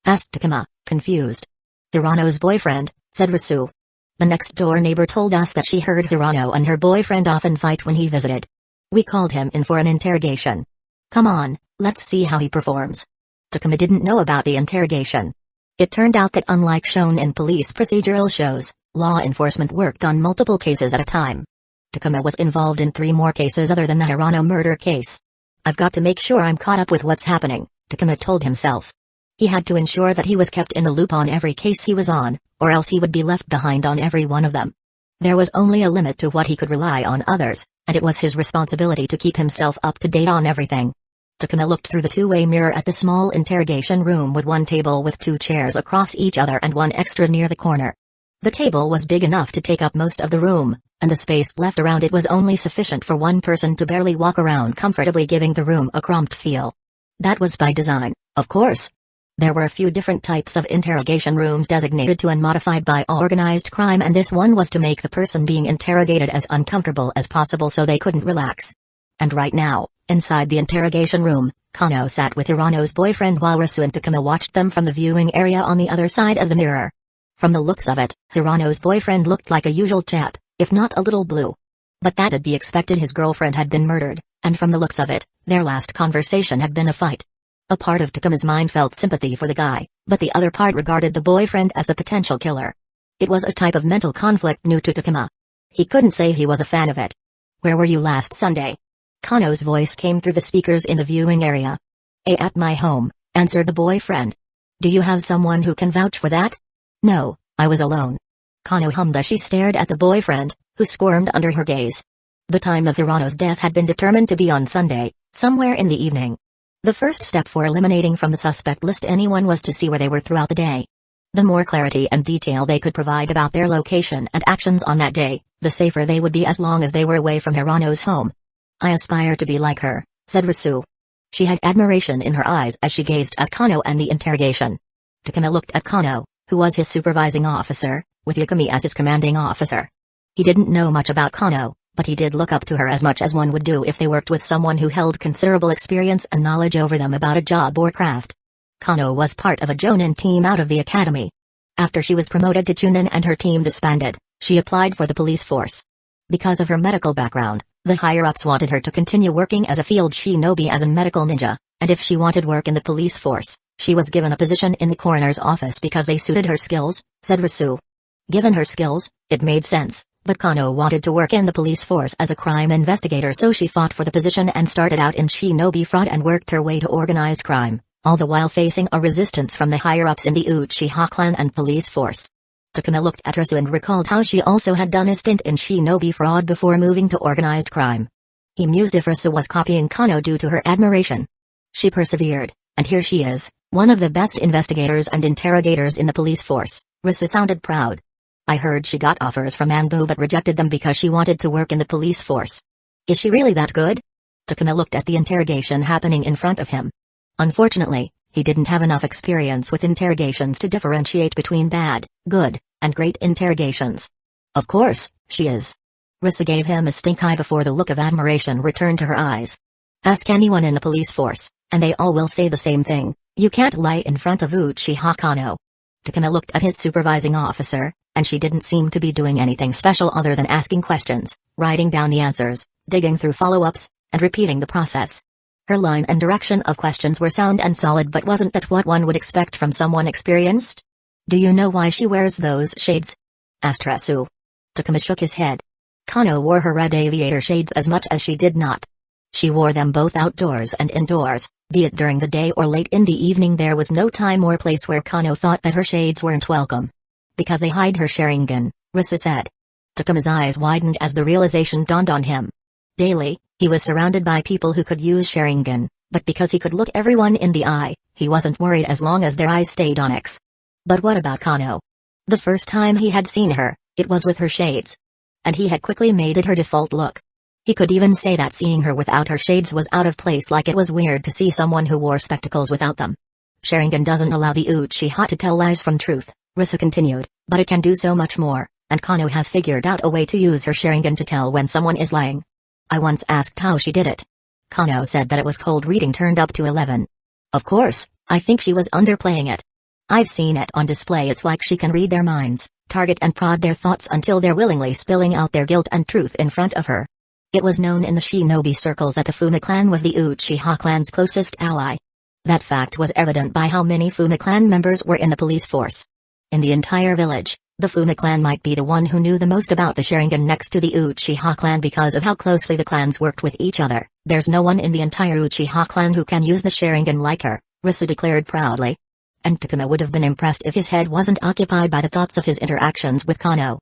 asked Takuma, confused. "Hirano's boyfriend," said Risu. "The next-door neighbor told us that she heard Hirano and her boyfriend often fight when he visited. We called him in for an interrogation. Come on, let's see how he performs." Takuma didn't know about the interrogation. It turned out that unlike shown in police procedural shows, law enforcement worked on multiple cases at a time. Takuma was involved in 3 more cases other than the Hirano murder case. "I've got to make sure I'm caught up with what's happening," Takuma told himself. He had to ensure that he was kept in the loop on every case he was on, or else he would be left behind on every one of them. There was only a limit to what he could rely on others, and it was his responsibility to keep himself up to date on everything. Takuma looked through the two-way mirror at the small interrogation room with one table with 2 chairs across each other and one extra near the corner. The table was big enough to take up most of the room, and the space left around it was only sufficient for one person to barely walk around comfortably, giving the room a cramped feel. That was by design, of course. There were a few different types of interrogation rooms designated to and modified by organized crime, and this one was to make the person being interrogated as uncomfortable as possible so they couldn't relax. And right now, inside the interrogation room, Kano sat with Hirano's boyfriend while Risu and Takuma watched them from the viewing area on the other side of the mirror. From the looks of it, Hirano's boyfriend looked like a usual chap, if not a little blue. But that'd be expected. His girlfriend had been murdered, and from the looks of it, their last conversation had been a fight. A part of Takuma's mind felt sympathy for the guy, but the other part regarded the boyfriend as the potential killer. It was a type of mental conflict new to Takuma. He couldn't say he was a fan of it. "Where were you last Sunday?" Kano's voice came through the speakers in the viewing area. "At my home," answered the boyfriend. Do you have someone who can vouch for that? No, I was alone. Kano hummed as she stared at the boyfriend, who squirmed under her gaze. The time of Hirano's death had been determined to be on Sunday, somewhere in the evening. The first step for eliminating from the suspect list anyone was to see where they were throughout the day. The more clarity and detail they could provide about their location and actions on that day, the safer they would be as long as they were away from Hirano's home. I aspire to be like her, said Risu. She had admiration in her eyes as she gazed at Kano and the interrogation. Takuma looked at Kano, who was his supervising officer, with Yukimi as his commanding officer. He didn't know much about Kano, but he did look up to her as much as one would do if they worked with someone who held considerable experience and knowledge over them about a job or craft. Kano was part of a Jonin team out of the academy. After she was promoted to Chunin and her team disbanded, she applied for the police force. Because of her medical background, the higher-ups wanted her to continue working as a field shinobi as a medical ninja, and if she wanted work in the police force, she was given a position in the coroner's office because they suited her skills, said Risu. Given her skills, it made sense, but Kano wanted to work in the police force as a crime investigator, so she fought for the position and started out in shinobi fraud and worked her way to organized crime, all the while facing a resistance from the higher-ups in the Uchiha clan and police force. Takuma looked at Risu and recalled how she also had done a stint in shinobi fraud before moving to organized crime. He mused if Risu was copying Kano due to her admiration. She persevered, and here she is, one of the best investigators and interrogators in the police force. Risu sounded proud. I heard she got offers from Anbu but rejected them because she wanted to work in the police force. Is she really that good? Takuma looked at the interrogation happening in front of him. Unfortunately, he didn't have enough experience with interrogations to differentiate between bad, good, and great interrogations. Of course, she is. Risu gave him a stink eye before the look of admiration returned to her eyes. Ask anyone in the police force, and they all will say the same thing: you can't lie in front of Uchiha Kano. Takuma looked at his supervising officer, and she didn't seem to be doing anything special other than asking questions, writing down the answers, digging through follow-ups, and repeating the process. Her line and direction of questions were sound and solid, but wasn't that what one would expect from someone experienced? Do you know why she wears those shades? Asked Risu. Takuma shook his head. Kano wore her red aviator shades as much as she did not. She wore them both outdoors and indoors, be it during the day or late in the evening. There was no time or place where Kano thought that her shades weren't welcome. Because they hide her Sharingan, Risu said. Takuma's eyes widened as the realization dawned on him. Daily, he was surrounded by people who could use Sharingan, but because he could look everyone in the eye, he wasn't worried as long as their eyes stayed on X. But what about Kano? The first time he had seen her, it was with her shades. And he had quickly made it her default look. He could even say that seeing her without her shades was out of place, like it was weird to see someone who wore spectacles without them. Sharingan doesn't allow the Uchiha to tell lies from truth, Risu continued, but it can do so much more, and Kano has figured out a way to use her Sharingan to tell when someone is lying. I once asked how she did it. Kano said that it was cold reading turned up to 11. Of course, I think she was underplaying it. I've seen it on display. It's like she can read their minds, target and prod their thoughts until they're willingly spilling out their guilt and truth in front of her. It was known in the shinobi circles that the Fuma clan was the Uchiha clan's closest ally. That fact was evident by how many Fuma clan members were in the police force. In the entire village, the Fuma clan might be the one who knew the most about the Sharingan next to the Uchiha clan because of how closely the clans worked with each other. There's no one in the entire Uchiha clan who can use the Sharingan like her, Risu declared proudly. And Takuma would have been impressed if his head wasn't occupied by the thoughts of his interactions with Kano.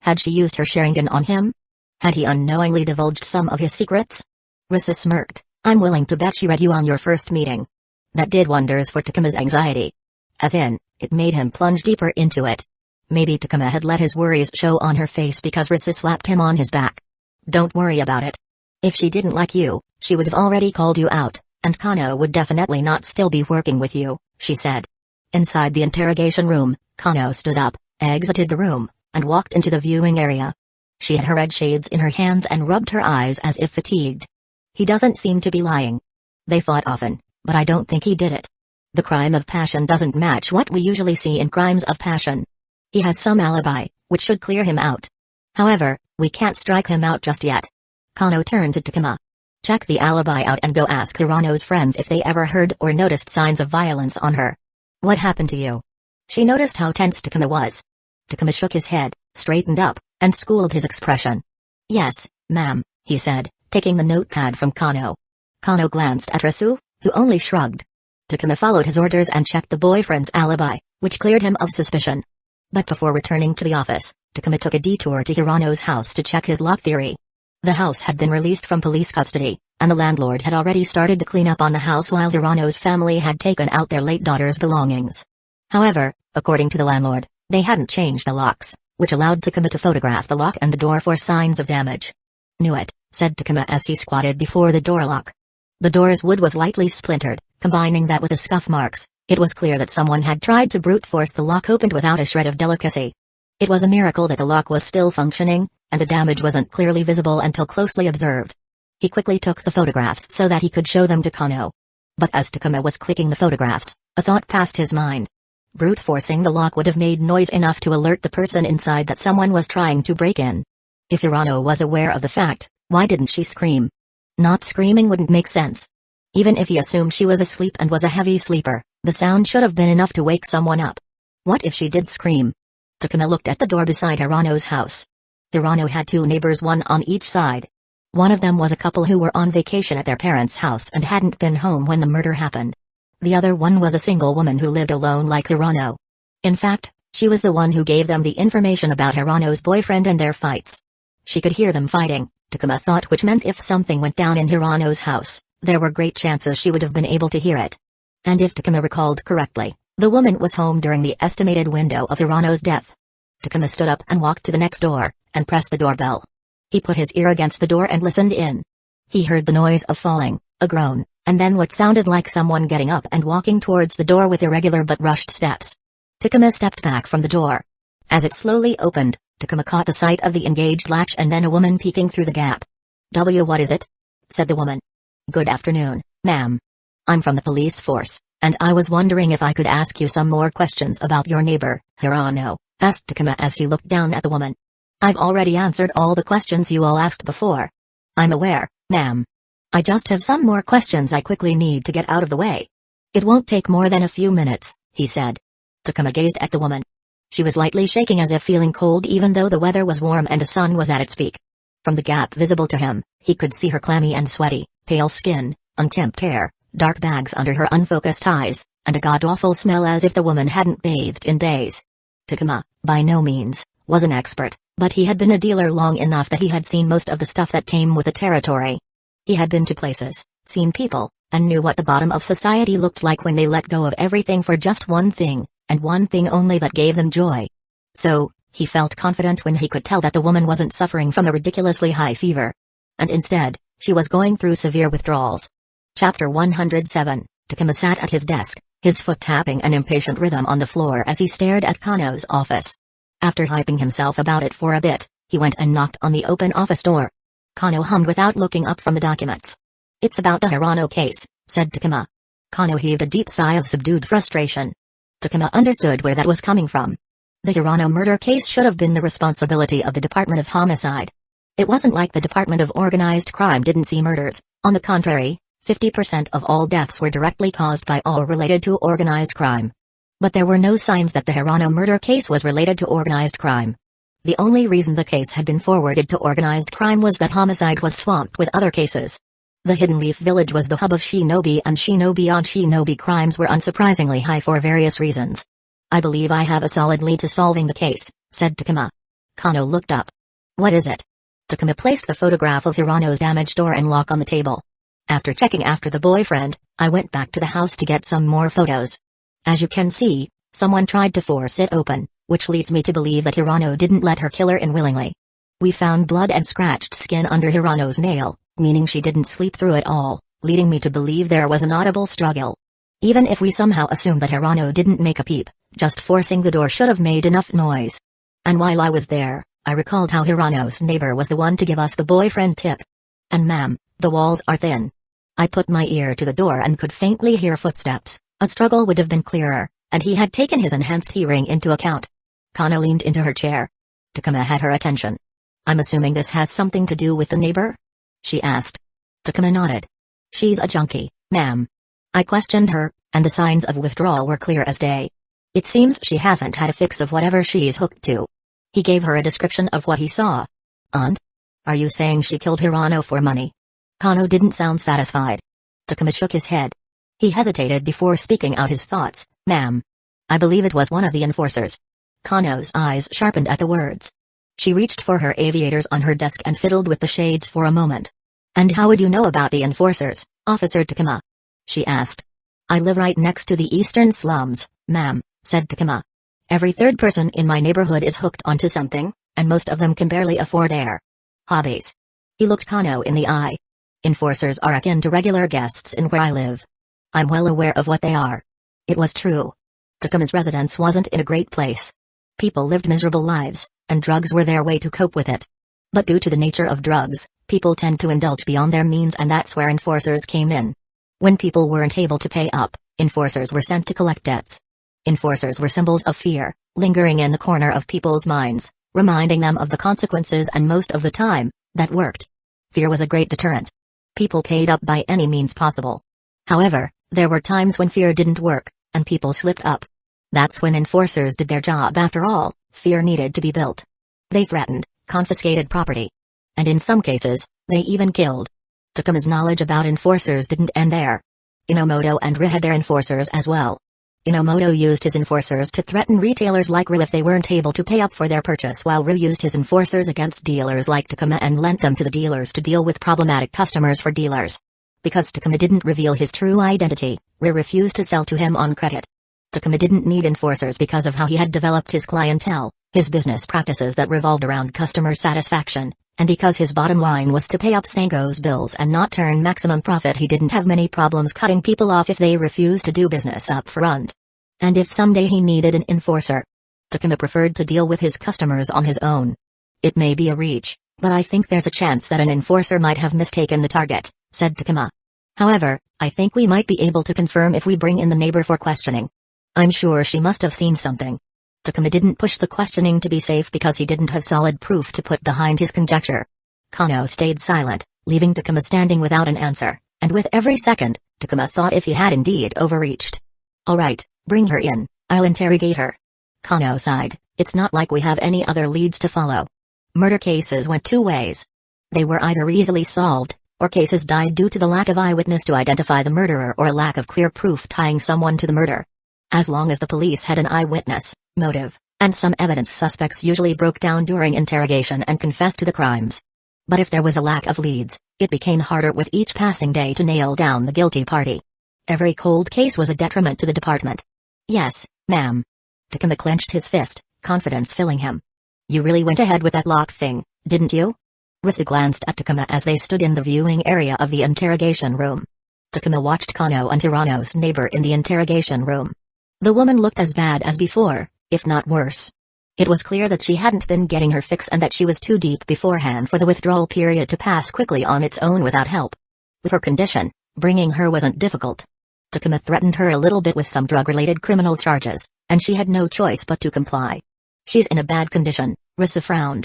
Had she used her Sharingan on him? Had he unknowingly divulged some of his secrets? Risu smirked. I'm willing to bet she read you on your first meeting. That did wonders for Takuma's anxiety. As in, it made him plunge deeper into it. Maybe Takuma had let his worries show on her face because Risu slapped him on his back. Don't worry about it. If she didn't like you, she would have already called you out, and Kano would definitely not still be working with you, she said. Inside the interrogation room, Kano stood up, exited the room, and walked into the viewing area. She had her red shades in her hands and rubbed her eyes as if fatigued. He doesn't seem to be lying. They fought often, but I don't think he did it. The crime of passion doesn't match what we usually see in crimes of passion. He has some alibi, which should clear him out. However, we can't strike him out just yet. Kano turned to Takuma. Check the alibi out and go ask Hirano's friends if they ever heard or noticed signs of violence on her. What happened to you? She noticed how tense Takuma was. Takuma shook his head, straightened up, and schooled his expression. Yes, ma'am, he said, taking the notepad from Kano. Kano glanced at Risu, who only shrugged. Takuma followed his orders and checked the boyfriend's alibi, which cleared him of suspicion. But before returning to the office, Takuma took a detour to Hirano's house to check his lock theory. The house had been released from police custody, and the landlord had already started the cleanup on the house while Hirano's family had taken out their late daughter's belongings. However, according to the landlord, they hadn't changed the locks, which allowed Takuma to photograph the lock and the door for signs of damage. "Knew it," said Takuma as he squatted before the door lock. The door's wood was lightly splintered, combining that with the scuff marks. It was clear that someone had tried to brute force the lock open without a shred of delicacy. It was a miracle that the lock was still functioning, and the damage wasn't clearly visible until closely observed. He quickly took the photographs so that he could show them to Kano. But as Takuma was clicking the photographs, a thought passed his mind. Brute forcing the lock would have made noise enough to alert the person inside that someone was trying to break in. If Hirano was aware of the fact, why didn't she scream? Not screaming wouldn't make sense. Even if he assumed she was asleep and was a heavy sleeper, the sound should have been enough to wake someone up. What if she did scream? Takuma looked at the door beside Hirano's house. Hirano had two neighbors, one on each side. One of them was a couple who were on vacation at their parents' house and hadn't been home when the murder happened. The other one was a single woman who lived alone like Hirano. In fact, she was the one who gave them the information about Hirano's boyfriend and their fights. She could hear them fighting, Takuma thought, which meant if something went down in Hirano's house, there were great chances she would have been able to hear it. And if Takuma recalled correctly, the woman was home during the estimated window of Hirano's death. Takuma stood up and walked to the next door, and pressed the doorbell. He put his ear against the door and listened in. He heard the noise of falling, a groan, and then what sounded like someone getting up and walking towards the door with irregular but rushed steps. Takuma stepped back from the door. As it slowly opened, Takuma caught the sight of the engaged latch and then a woman peeking through the gap. "What is it?" said the woman. "Good afternoon, ma'am. I'm from the police force, and I was wondering if I could ask you some more questions about your neighbor, Hirano," asked Takuma as he looked down at the woman. "I've already answered all the questions you all asked before." "I'm aware, ma'am. I just have some more questions I quickly need to get out of the way." "It won't take more than a few minutes," he said. Takuma gazed at the woman. She was lightly shaking as if feeling cold even though the weather was warm and the sun was at its peak. From the gap visible to him, he could see her clammy and sweaty, pale skin, unkempt hair, dark bags under her unfocused eyes, and a god-awful smell as if the woman hadn't bathed in days. Takuma, by no means, was an expert, but he had been a dealer long enough that he had seen most of the stuff that came with the territory. He had been to places, seen people, and knew what the bottom of society looked like when they let go of everything for just one thing, and one thing only that gave them joy. So, he felt confident when he could tell that the woman wasn't suffering from a ridiculously high fever. And instead, she was going through severe withdrawals. Chapter 107, Takuma sat at his desk, his foot tapping an impatient rhythm on the floor as he stared at Kano's office. After hyping himself about it for a bit, he went and knocked on the open office door. Kano hummed without looking up from the documents. "It's about the Hirano case," said Takuma. Kano heaved a deep sigh of subdued frustration. Takuma understood where that was coming from. The Hirano murder case should have been the responsibility of the Department of Homicide. It wasn't like the Department of Organized Crime didn't see murders. On the contrary, 50% of all deaths were directly caused by or related to organized crime. But there were no signs that the Hirano murder case was related to organized crime. The only reason the case had been forwarded to organized crime was that homicide was swamped with other cases. The Hidden Leaf Village was the hub of shinobi, and shinobi-on-shinobi crimes were unsurprisingly high for various reasons. "I believe I have a solid lead to solving the case," said Takuma. Kano looked up. "What is it?" Takuma placed the photograph of Hirano's damaged door and lock on the table. "After checking after the boyfriend, I went back to the house to get some more photos. As you can see, someone tried to force it open, which leads me to believe that Hirano didn't let her killer in willingly. We found blood and scratched skin under Hirano's nail, meaning she didn't sleep through it all, leading me to believe there was an audible struggle. Even if we somehow assume that Hirano didn't make a peep, just forcing the door should have made enough noise. And while I was there, I recalled how Hirano's neighbor was the one to give us the boyfriend tip. And ma'am, the walls are thin. I put my ear to the door and could faintly hear footsteps. A struggle would have been clearer, and he had taken his enhanced hearing into account." Kano leaned into her chair. Takuma had her attention. "I'm assuming this has something to do with the neighbor?" she asked. Takuma nodded. "She's a junkie, ma'am. I questioned her, and the signs of withdrawal were clear as day. It seems she hasn't had a fix of whatever she's hooked to." He gave her a description of what he saw. "And? Are you saying she killed Hirano for money?" Kano didn't sound satisfied. Takuma shook his head. He hesitated before speaking out his thoughts. Ma'am. I believe it was one of the enforcers. Kano's eyes sharpened at the words. She reached for her aviators on her desk and fiddled with the shades for a moment. And how would you know about the enforcers, Officer Takuma? She asked. I live right next to the eastern slums, ma'am, said Takuma. Every third person in my neighborhood is hooked onto something, and most of them can barely afford air. Hobbies. He looked Kano in the eye. Enforcers are akin to regular guests in where I live. I'm well aware of what they are. It was true. Takuma's residence wasn't in a great place. People lived miserable lives, and drugs were their way to cope with it. But due to the nature of drugs, people tend to indulge beyond their means, and that's where enforcers came in. When people weren't able to pay up, enforcers were sent to collect debts. Enforcers were symbols of fear, lingering in the corner of people's minds, reminding them of the consequences, and most of the time, that worked. Fear was a great deterrent. People paid up by any means possible. However, there were times when fear didn't work, and people slipped up. That's when enforcers did their job. After all, fear needed to be built. They threatened, confiscated property. And in some cases, they even killed. Takuma's knowledge about enforcers didn't end there. Inomoto and Ri had their enforcers as well. Inomoto used his enforcers to threaten retailers like Ri if they weren't able to pay up for their purchase, while Ri used his enforcers against dealers like Takuma and lent them to the dealers to deal with problematic customers for dealers. Because Takuma didn't reveal his true identity, Ri refused to sell to him on credit. Takuma didn't need enforcers because of how he had developed his clientele, his business practices that revolved around customer satisfaction, and because his bottom line was to pay up Sango's bills and not turn maximum profit. He didn't have many problems cutting people off if they refused to do business up front. And if someday he needed an enforcer, Takuma preferred to deal with his customers on his own. It may be a reach, but I think there's a chance that an enforcer might have mistaken the target, said Takuma. However, I think we might be able to confirm if we bring in the neighbor for questioning. I'm sure she must have seen something. Takuma didn't push the questioning to be safe because he didn't have solid proof to put behind his conjecture. Kano stayed silent, leaving Takuma standing without an answer, and with every second, Takuma thought if he had indeed overreached. All right, bring her in, I'll interrogate her. Kano sighed. It's not like we have any other leads to follow. Murder cases went two ways. They were either easily solved, or cases died due to the lack of eyewitness to identify the murderer or a lack of clear proof tying someone to the murder. As long as the police had an eyewitness, motive, and some evidence, suspects usually broke down during interrogation and confessed to the crimes. But if there was a lack of leads, it became harder with each passing day to nail down the guilty party. Every cold case was a detriment to the department. Yes, ma'am. Takuma clenched his fist, confidence filling him. You really went ahead with that lock thing, didn't you? Risa glanced at Takuma as they stood in the viewing area of the interrogation room. Takuma watched Kano and Hirano's neighbor in the interrogation room. The woman looked as bad as before, if not worse. It was clear that she hadn't been getting her fix and that she was too deep beforehand for the withdrawal period to pass quickly on its own without help. With her condition, bringing her wasn't difficult. Takuma threatened her a little bit with some drug-related criminal charges, and she had no choice but to comply. She's in a bad condition, Risa frowned.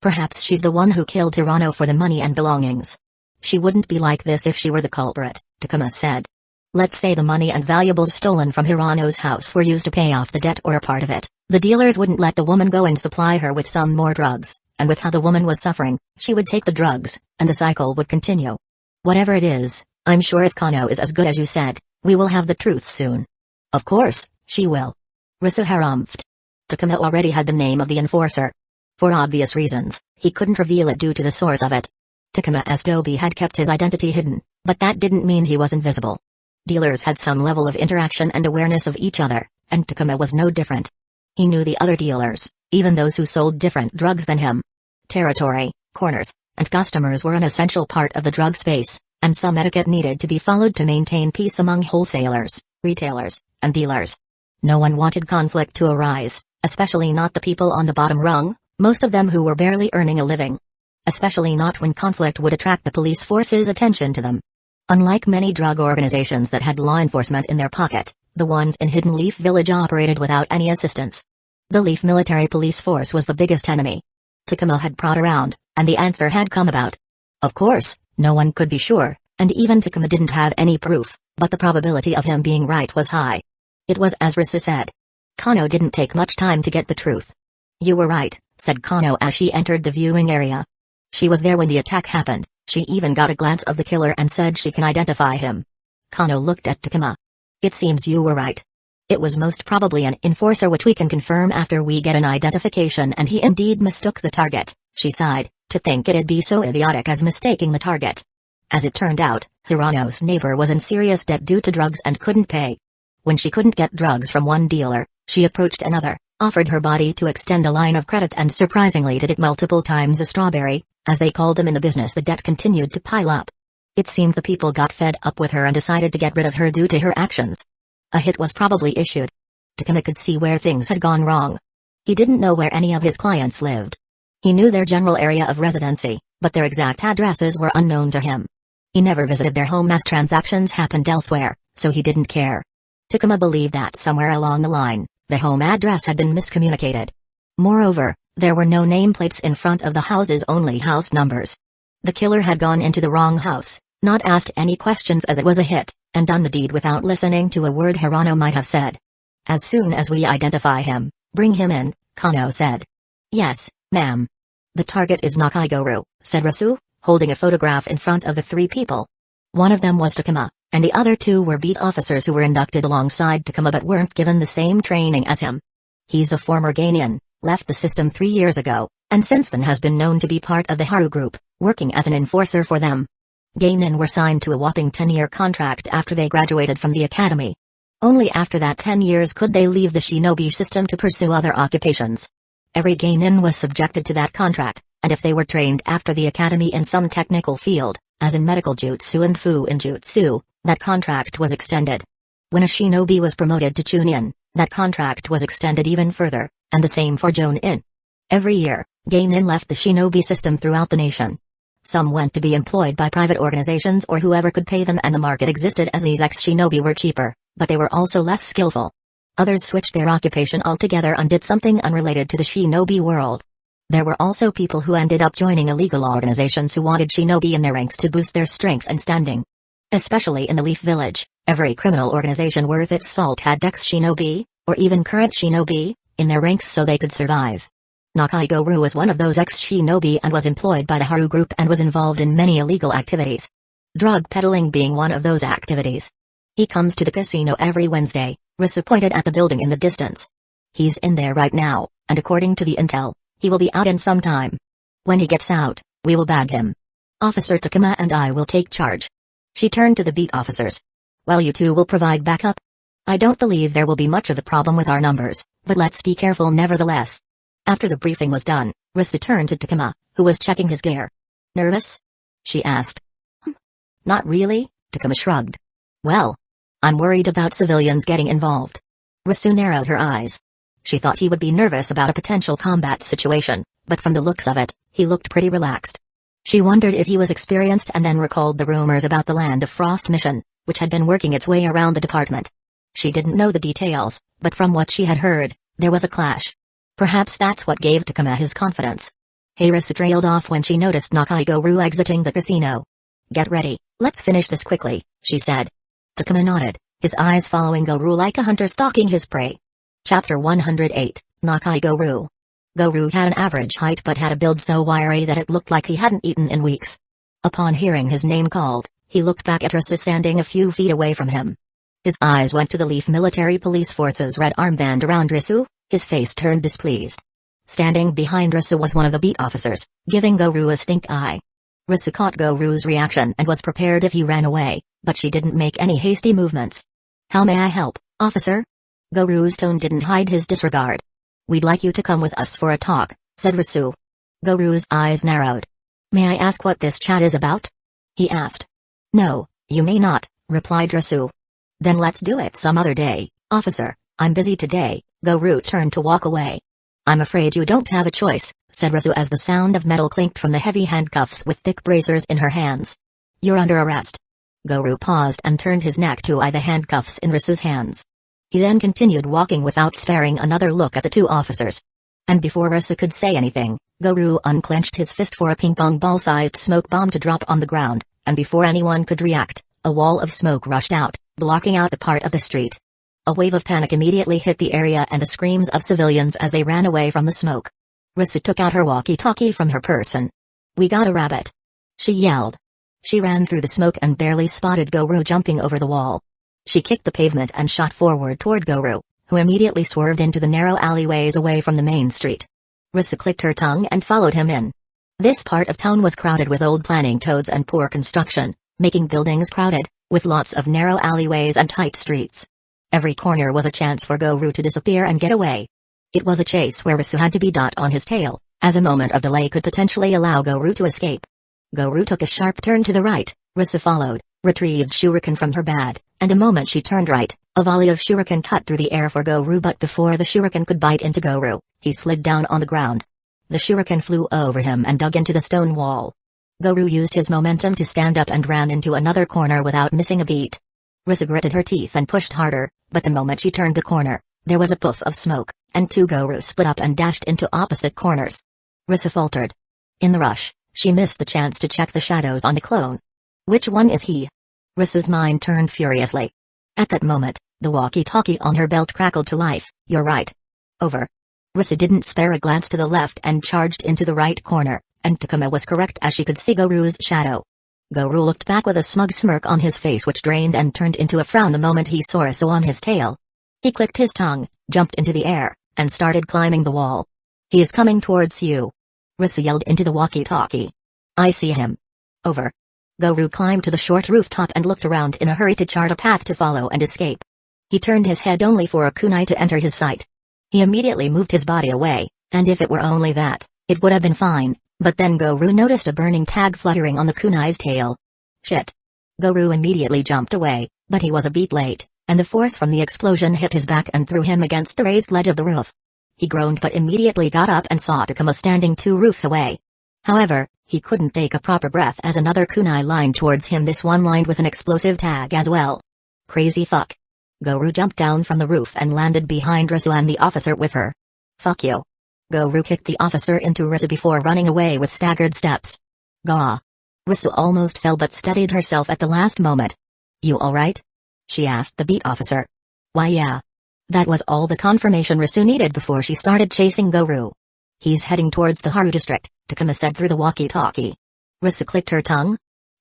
Perhaps she's the one who killed Hirano for the money and belongings. She wouldn't be like this if she were the culprit, Takuma said. Let's say the money and valuables stolen from Hirano's house were used to pay off the debt or a part of it. The dealers wouldn't let the woman go and supply her with some more drugs, and with how the woman was suffering, she would take the drugs, and the cycle would continue. Whatever it is, I'm sure if Kano is as good as you said, we will have the truth soon. Of course, she will. Risa harumphed. Takuma already had the name of the enforcer. For obvious reasons, he couldn't reveal it due to the source of it. Takuma's Dobi had kept his identity hidden, but that didn't mean he was invisible. Dealers had some level of interaction and awareness of each other, and Takuma was no different. He knew the other dealers, even those who sold different drugs than him. Territory, corners, and customers were an essential part of the drug space, and some etiquette needed to be followed to maintain peace among wholesalers, retailers, and dealers. No one wanted conflict to arise, especially not the people on the bottom rung, most of them who were barely earning a living. Especially not when conflict would attract the police force's attention to them. Unlike many drug organizations that had law enforcement in their pocket, the ones in Hidden Leaf Village operated without any assistance. The Leaf Military Police Force was the biggest enemy. Takuma had prod around, and the answer had come about. Of course, no one could be sure, and even Takuma didn't have any proof, but the probability of him being right was high. It was as Risa said. Kano didn't take much time to get the truth. You were right, said Kano as she entered the viewing area. She was there when the attack happened. She even got a glance of the killer and said she can identify him. Kano looked at Takuma. It seems you were right. It was most probably an enforcer, which we can confirm after we get an identification, and he indeed mistook the target. She sighed, to think it'd be so idiotic as mistaking the target. As it turned out, Hirono's neighbor was in serious debt due to drugs and couldn't pay. When she couldn't get drugs from one dealer, she approached another, offered her body to extend a line of credit, and surprisingly did it multiple times a strawberry, as they called them in the business. The debt continued to pile up. It seemed the people got fed up with her and decided to get rid of her due to her actions. A hit was probably issued. Takuma could see where things had gone wrong. He didn't know where any of his clients lived. He knew their general area of residency, but their exact addresses were unknown to him. He never visited their home as transactions happened elsewhere, so he didn't care. Takuma believed that somewhere along the line, the home address had been miscommunicated. Moreover, there were no nameplates in front of the houses, only house numbers. The killer had gone into the wrong house, not asked any questions as it was a hit, and done the deed without listening to a word Hirono might have said. As soon as we identify him, bring him in, Kano said. Yes, ma'am. The target is Nakaigoru, said Rasu, holding a photograph in front of the three people. One of them was Takuma, and the other two were beat officers who were inducted alongside Takuma but weren't given the same training as him. He's a former Gainian, left the system 3 years ago, and since then has been known to be part of the Haru group, working as an enforcer for them. Gainin were signed to a whopping 10-year contract after they graduated from the academy. Only after that 10 years could they leave the shinobi system to pursue other occupations. Every Gainin was subjected to that contract, and if they were trained after the academy in some technical field, as in medical jutsu and fu-in jutsu, that contract was extended. When a shinobi was promoted to chunin, that contract was extended even further, and the same for jonin. Every year, Gainin left the shinobi system throughout the nation. Some went to be employed by private organizations or whoever could pay them, and the market existed as these ex-shinobi were cheaper, but they were also less skillful. Others switched their occupation altogether and did something unrelated to the shinobi world. There were also people who ended up joining illegal organizations who wanted shinobi in their ranks to boost their strength and standing. Especially in the Leaf Village, every criminal organization worth its salt had ex-shinobi, or even current shinobi, in their ranks so they could survive. Nakaigoru was one of those ex-shinobi and was employed by the Haru group and was involved in many illegal activities. Drug peddling being one of those activities. He comes to the casino every Wednesday, Risu pointed at the building in the distance. He's in there right now, and according to the intel, he will be out in some time. When he gets out, we will bag him. Officer Takuma and I will take charge. She turned to the beat officers. Well, you two will provide backup? I don't believe there will be much of a problem with our numbers, but let's be careful nevertheless. After the briefing was done, Risu turned to Takuma, who was checking his gear. Nervous? She asked. Not really, Takuma shrugged. Well, I'm worried about civilians getting involved. Risu narrowed her eyes. She thought he would be nervous about a potential combat situation, but from the looks of it, he looked pretty relaxed. She wondered if he was experienced and then recalled the rumors about the Land of Frost mission, which had been working its way around the department. She didn't know the details, but from what she had heard, there was a clash. Perhaps that's what gave Takuma his confidence. Risu trailed off when she noticed Nakaigoru exiting the casino. Get ready, let's finish this quickly, she said. Takuma nodded, his eyes following Goru like a hunter stalking his prey. Chapter 108, Nakaigoru. Goru had an average height but had a build so wiry that it looked like he hadn't eaten in weeks. Upon hearing his name called, he looked back at Risu standing a few feet away from him. His eyes went to the Leaf Military Police Force's red armband around Risu, his face turned displeased. Standing behind Risu was one of the beat officers, giving Goru a stink eye. Risu caught Goru's reaction and was prepared if he ran away, but she didn't make any hasty movements. How may I help, officer? Goru's tone didn't hide his disregard. We'd like you to come with us for a talk, said Risu. Goru's eyes narrowed. May I ask what this chat is about? He asked. No, you may not, replied Risu. Then let's do it some other day, officer, I'm busy today. Goru turned to walk away. I'm afraid you don't have a choice, said Risu as the sound of metal clinked from the heavy handcuffs with thick bracers in her hands. You're under arrest. Goru paused and turned his neck to eye the handcuffs in Risu's hands. He then continued walking without sparing another look at the two officers. And before Risu could say anything, Goru unclenched his fist for a ping-pong ball-sized smoke bomb to drop on the ground, and before anyone could react, a wall of smoke rushed out, blocking out the part of the street. A wave of panic immediately hit the area and the screams of civilians as they ran away from the smoke. Risu took out her walkie-talkie from her person. We got a rabbit. She yelled. She ran through the smoke and barely spotted Goru jumping over the wall. She kicked the pavement and shot forward toward Goru, who immediately swerved into the narrow alleyways away from the main street. Risa clicked her tongue and followed him in. This part of town was crowded with old planning codes and poor construction, making buildings crowded, with lots of narrow alleyways and tight streets. Every corner was a chance for Goru to disappear and get away. It was a chase where Risu had to be on his tail, as a moment of delay could potentially allow Goru to escape. Goru took a sharp turn to the right, Risu followed, retrieved shuriken from her bag, and the moment she turned right, a volley of shuriken cut through the air for Goru, but before the shuriken could bite into Goru, he slid down on the ground. The shuriken flew over him and dug into the stone wall. Goru used his momentum to stand up and ran into another corner without missing a beat. Risa gritted her teeth and pushed harder, but the moment she turned the corner, there was a puff of smoke, and two Goru split up and dashed into opposite corners. Risa faltered. In the rush, she missed the chance to check the shadows on the clone. Which one is he? Risa's mind turned furiously. At that moment, the walkie-talkie on her belt crackled to life. You're right. Over. Risa didn't spare a glance to the left and charged into the right corner, and Takuma was correct as she could see Goru's shadow. Goru looked back with a smug smirk on his face which drained and turned into a frown the moment he saw Risa on his tail. He clicked his tongue, jumped into the air, and started climbing the wall. He is coming towards you. Risa yelled into the walkie-talkie. I see him. Over. Goru climbed to the short rooftop and looked around in a hurry to chart a path to follow and escape. He turned his head only for a kunai to enter his sight. He immediately moved his body away, and if it were only that, it would have been fine, but then Goru noticed a burning tag fluttering on the kunai's tail. Shit. Goru immediately jumped away, but he was a beat late, and the force from the explosion hit his back and threw him against the raised ledge of the roof. He groaned but immediately got up and saw Takuma standing 2 roofs away. However, he couldn't take a proper breath as another kunai lined towards him, this one lined with an explosive tag as well. Crazy fuck. Goru jumped down from the roof and landed behind Risu and the officer with her. Fuck you. Goru kicked the officer into Risu before running away with staggered steps. Gah. Risu almost fell but steadied herself at the last moment. You alright? She asked the beat officer. Why yeah. That was all the confirmation Risu needed before she started chasing Goru. He's heading towards the Haru district, Takuma said through the walkie-talkie. Risu clicked her tongue.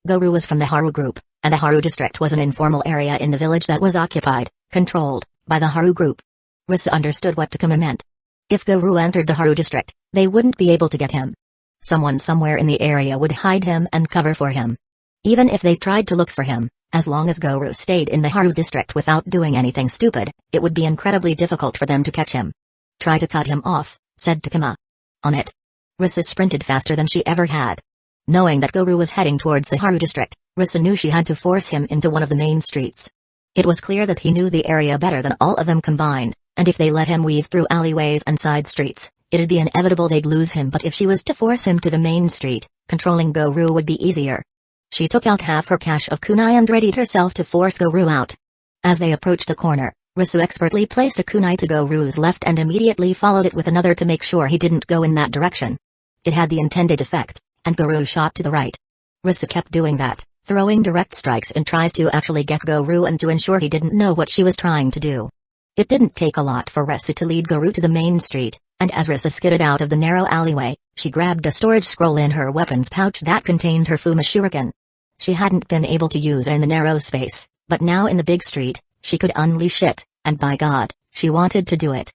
Goru was from the Haru group, and the Haru district was an informal area in the village that was occupied, controlled, by the Haru group. Risu understood what Takuma meant. If Goru entered the Haru district, they wouldn't be able to get him. Someone somewhere in the area would hide him and cover for him. Even if they tried to look for him, as long as Goru stayed in the Haru district without doing anything stupid, it would be incredibly difficult for them to catch him. Try to cut him off, said Takuma. On it. Risa sprinted faster than she ever had. Knowing that Goru was heading towards the Haru district, Risa knew she had to force him into one of the main streets. It was clear that he knew the area better than all of them combined, and if they let him weave through alleyways and side streets, it'd be inevitable they'd lose him, but if she was to force him to the main street, controlling Goru would be easier. She took out half her cache of kunai and readied herself to force Goru out. As they approached a corner, Risu expertly placed a kunai to Goru's left and immediately followed it with another to make sure he didn't go in that direction. It had the intended effect, and Goru shot to the right. Risu kept doing that, throwing direct strikes and tries to actually get Goru and to ensure he didn't know what she was trying to do. It didn't take a lot for Risu to lead Goru to the main street, and as Risu skidded out of the narrow alleyway, she grabbed a storage scroll in her weapons pouch that contained her Fuma shuriken. She hadn't been able to use it in the narrow space, but now in the big street, she could unleash it, and by God, she wanted to do it.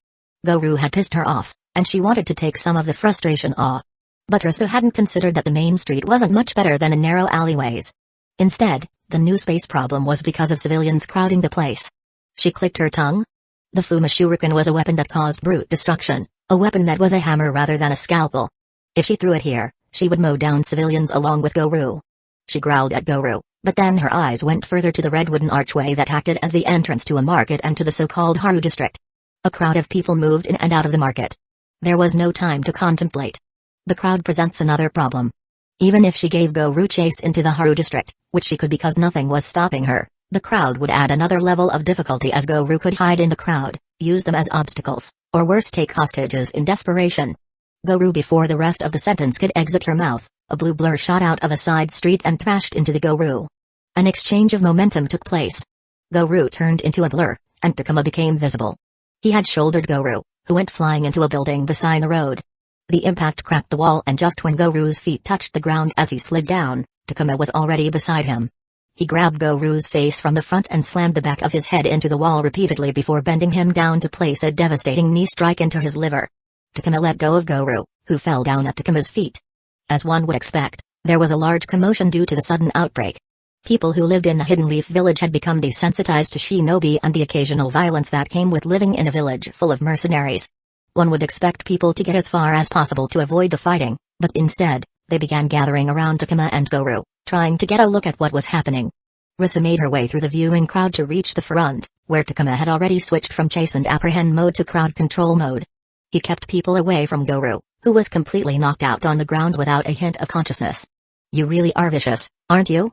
Goru had pissed her off, and she wanted to take some of the frustration off. But Risu hadn't considered that the main street wasn't much better than the narrow alleyways. Instead, the new space problem was because of civilians crowding the place. She clicked her tongue. The Fuma shuriken was a weapon that caused brute destruction, a weapon that was a hammer rather than a scalpel. If she threw it here, she would mow down civilians along with Goru. She growled at Goru, but then her eyes went further to the red wooden archway that acted as the entrance to a market and to the so-called Haru district. A crowd of people moved in and out of the market. There was no time to contemplate. The crowd presents another problem. Even if she gave Goru chase into the Haru district, which she could because nothing was stopping her, the crowd would add another level of difficulty as Goru could hide in the crowd, use them as obstacles, or worse take hostages in desperation. Goru before the rest of the sentence could exit her mouth, a blue blur shot out of a side street and thrashed into the Goru. An exchange of momentum took place. Goru turned into a blur, and Takuma became visible. He had shouldered Goru, who went flying into a building beside the road. The impact cracked the wall and just when Goru's feet touched the ground as he slid down, Takuma was already beside him. He grabbed Goru's face from the front and slammed the back of his head into the wall repeatedly before bending him down to place a devastating knee strike into his liver. Takuma let go of Goru, who fell down at Takuma's feet. As one would expect, there was a large commotion due to the sudden outbreak. People who lived in the Hidden Leaf village had become desensitized to shinobi and the occasional violence that came with living in a village full of mercenaries. One would expect people to get as far as possible to avoid the fighting, but instead, they began gathering around Takuma and Goru, trying to get a look at what was happening. Risa made her way through the viewing crowd to reach the front, where Takuma had already switched from chase and apprehend mode to crowd control mode. He kept people away from Goru, who was completely knocked out on the ground without a hint of consciousness. "You really are vicious, aren't you?"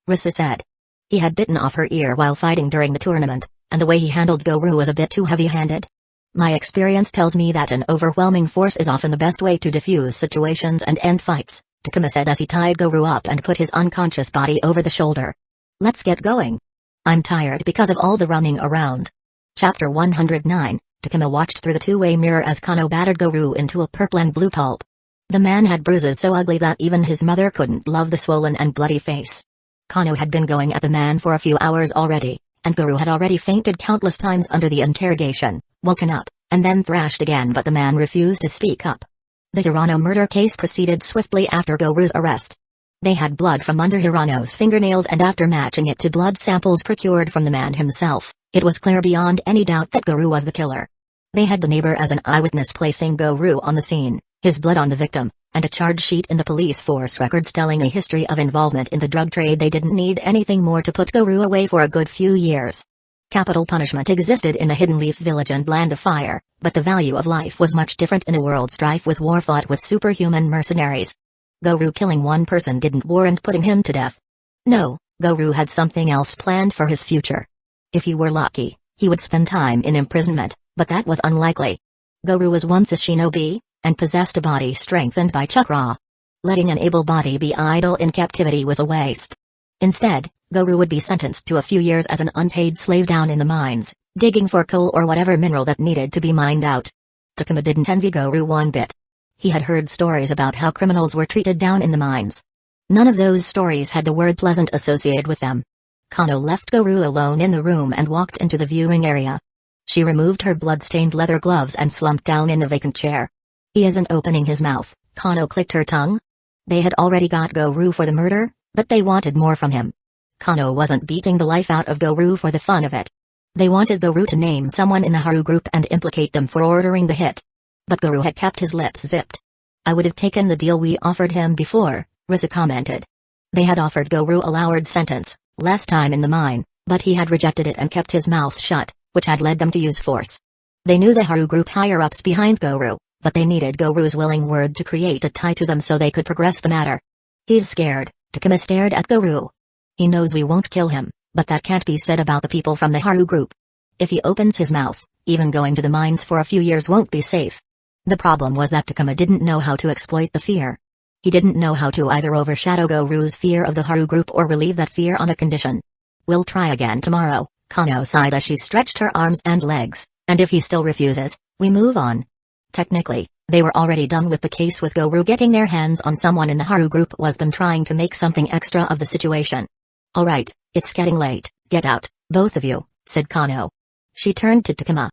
Risa said. He had bitten off her ear while fighting during the tournament, and the way he handled Goru was a bit too heavy-handed. "My experience tells me that an overwhelming force is often the best way to defuse situations and end fights," Takuma said as he tied Goru up and put his unconscious body over the shoulder. "Let's get going. I'm tired because of all the running around." Chapter 109, Takuma watched through the two-way mirror as Kano battered Goru into a purple and blue pulp. The man had bruises so ugly that even his mother couldn't love the swollen and bloody face. Kano had been going at the man for a few hours already, and Goru had already fainted countless times under the interrogation, woken up, and then thrashed again, but the man refused to speak up. The Hirano murder case proceeded swiftly after Goru's arrest. They had blood from under Hirano's fingernails, and after matching it to blood samples procured from the man himself, it was clear beyond any doubt that Goru was the killer. They had the neighbor as an eyewitness, placing Goru on the scene, his blood on the victim, and a charge sheet in the police force records telling a history of involvement in the drug trade. They didn't need anything more to put Goru away for a good few years. Capital punishment existed in the Hidden Leaf village and Land of Fire, but the value of life was much different in a world strife with war fought with superhuman mercenaries. Goru killing one person didn't warrant putting him to death. No, Goru had something else planned for his future. If he were lucky, he would spend time in imprisonment, but that was unlikely. Goru was once a shinobi, and possessed a body strengthened by chakra. Letting an able body be idle in captivity was a waste. Instead, Goru would be sentenced to a few years as an unpaid slave down in the mines, digging for coal or whatever mineral that needed to be mined out. Takuma didn't envy Goru one bit. He had heard stories about how criminals were treated down in the mines. None of those stories had the word pleasant associated with them. Kano left Goru alone in the room and walked into the viewing area. She removed her blood-stained leather gloves and slumped down in the vacant chair. "He isn't opening his mouth," Kano clicked her tongue. They had already got Goru for the murder, but they wanted more from him. Kano wasn't beating the life out of Goru for the fun of it. They wanted Goru to name someone in the Haru group and implicate them for ordering the hit. But Goru had kept his lips zipped. "I would have taken the deal we offered him before," Risa commented. They had offered Goru a lowered sentence, less time in the mine, but he had rejected it and kept his mouth shut, which had led them to use force. They knew the Haru group higher-ups behind Goru, but they needed Goru's willing word to create a tie to them so they could progress the matter. "He's scared," Takuma stared at Goru. "He knows we won't kill him, but that can't be said about the people from the Haru group. If he opens his mouth, even going to the mines for a few years won't be safe." The problem was that Takuma didn't know how to exploit the fear. He didn't know how to either overshadow Goru's fear of the Haru group or relieve that fear on a condition. "We'll try again tomorrow," Kano sighed as she stretched her arms and legs, "and if he still refuses, we move on." Technically, they were already done with the case. With Goru getting their hands on someone in the Haru group was them trying to make something extra of the situation. "All right, it's getting late, get out, both of you," said Kano. She turned to Takuma.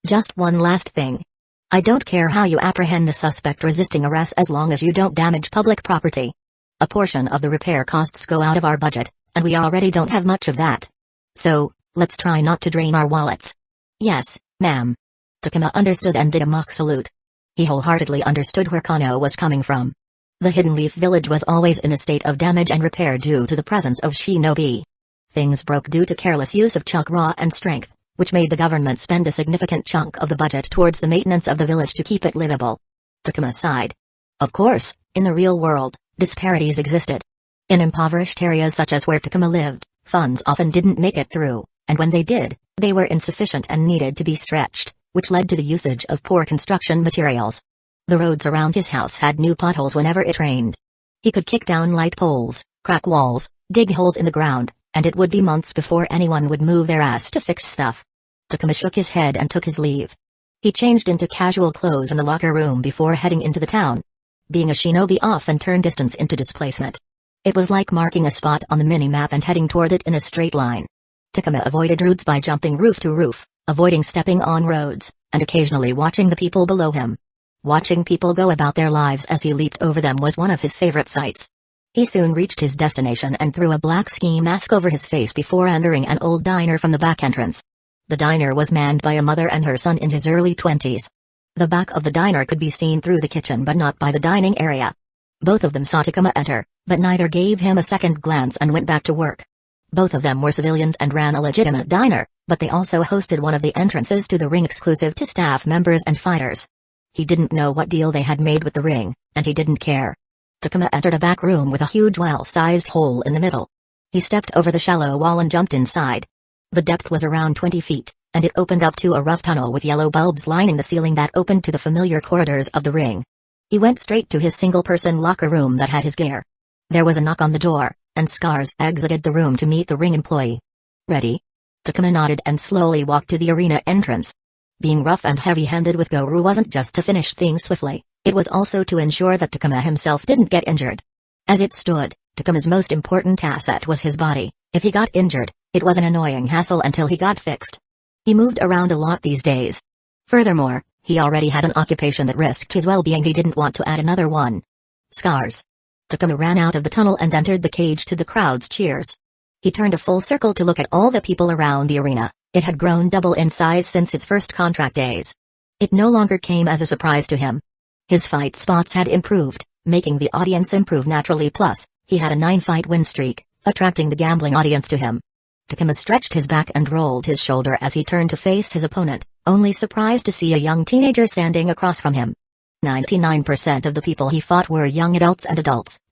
"Just one last thing. I don't care how you apprehend a suspect resisting arrest as long as you don't damage public property. A portion of the repair costs go out of our budget, and we already don't have much of that. So, let's try not to drain our wallets." "Yes, ma'am." Takuma understood and did a mock salute. He wholeheartedly understood where Kano was coming from. The Hidden Leaf village was always in a state of damage and repair due to the presence of shinobi. Things broke due to careless use of chakra and strength, which made the government spend a significant chunk of the budget towards the maintenance of the village to keep it livable. Takuma sighed. Of course, in the real world, disparities existed. In impoverished areas such as where Takuma lived, funds often didn't make it through, and when they did, they were insufficient and needed to be stretched, which led to the usage of poor construction materials. The roads around his house had new potholes whenever it rained. He could kick down light poles, crack walls, dig holes in the ground, and it would be months before anyone would move their ass to fix stuff. Takuma shook his head and took his leave. He changed into casual clothes in the locker room before heading into the town. Being a shinobi often turned distance into displacement. It was like marking a spot on the mini-map and heading toward it in a straight line. Takuma avoided routes by jumping roof to roof, avoiding stepping on roads, and occasionally watching the people below him. Watching people go about their lives as he leaped over them was one of his favorite sights. He soon reached his destination and threw a black ski mask over his face before entering an old diner from the back entrance. The diner was manned by a mother and her son in his early 20s. The back of the diner could be seen through the kitchen but not by the dining area. Both of them saw Takuma enter, but neither gave him a second glance and went back to work. Both of them were civilians and ran a legitimate diner, but they also hosted one of the entrances to the ring exclusive to staff members and fighters. He didn't know what deal they had made with the ring, and he didn't care. Takuma entered a back room with a huge well-sized hole in the middle. He stepped over the shallow wall and jumped inside. The depth was around 20 feet, and it opened up to a rough tunnel with yellow bulbs lining the ceiling that opened to the familiar corridors of the ring. He went straight to his single-person locker room that had his gear. There was a knock on the door, and Scars exited the room to meet the ring employee. "Ready?" Takuma nodded and slowly walked to the arena entrance. Being rough and heavy-handed with Goru wasn't just to finish things swiftly, it was also to ensure that Takuma himself didn't get injured. As it stood, Takuma's most important asset was his body. If he got injured, it was an annoying hassle until he got fixed. He moved around a lot these days. Furthermore, he already had an occupation that risked his well-being. He didn't want to add another one. Scars. Takuma ran out of the tunnel and entered the cage to the crowd's cheers. He turned a full circle to look at all the people around the arena. It had grown double in size since his first contract days. It no longer came as a surprise to him. His fight spots had improved, making the audience improve naturally, plus, he had a 9-fight win streak, attracting the gambling audience to him. Takuma stretched his back and rolled his shoulder as he turned to face his opponent, only surprised to see a young teenager standing across from him. 99% of the people he fought were young adults,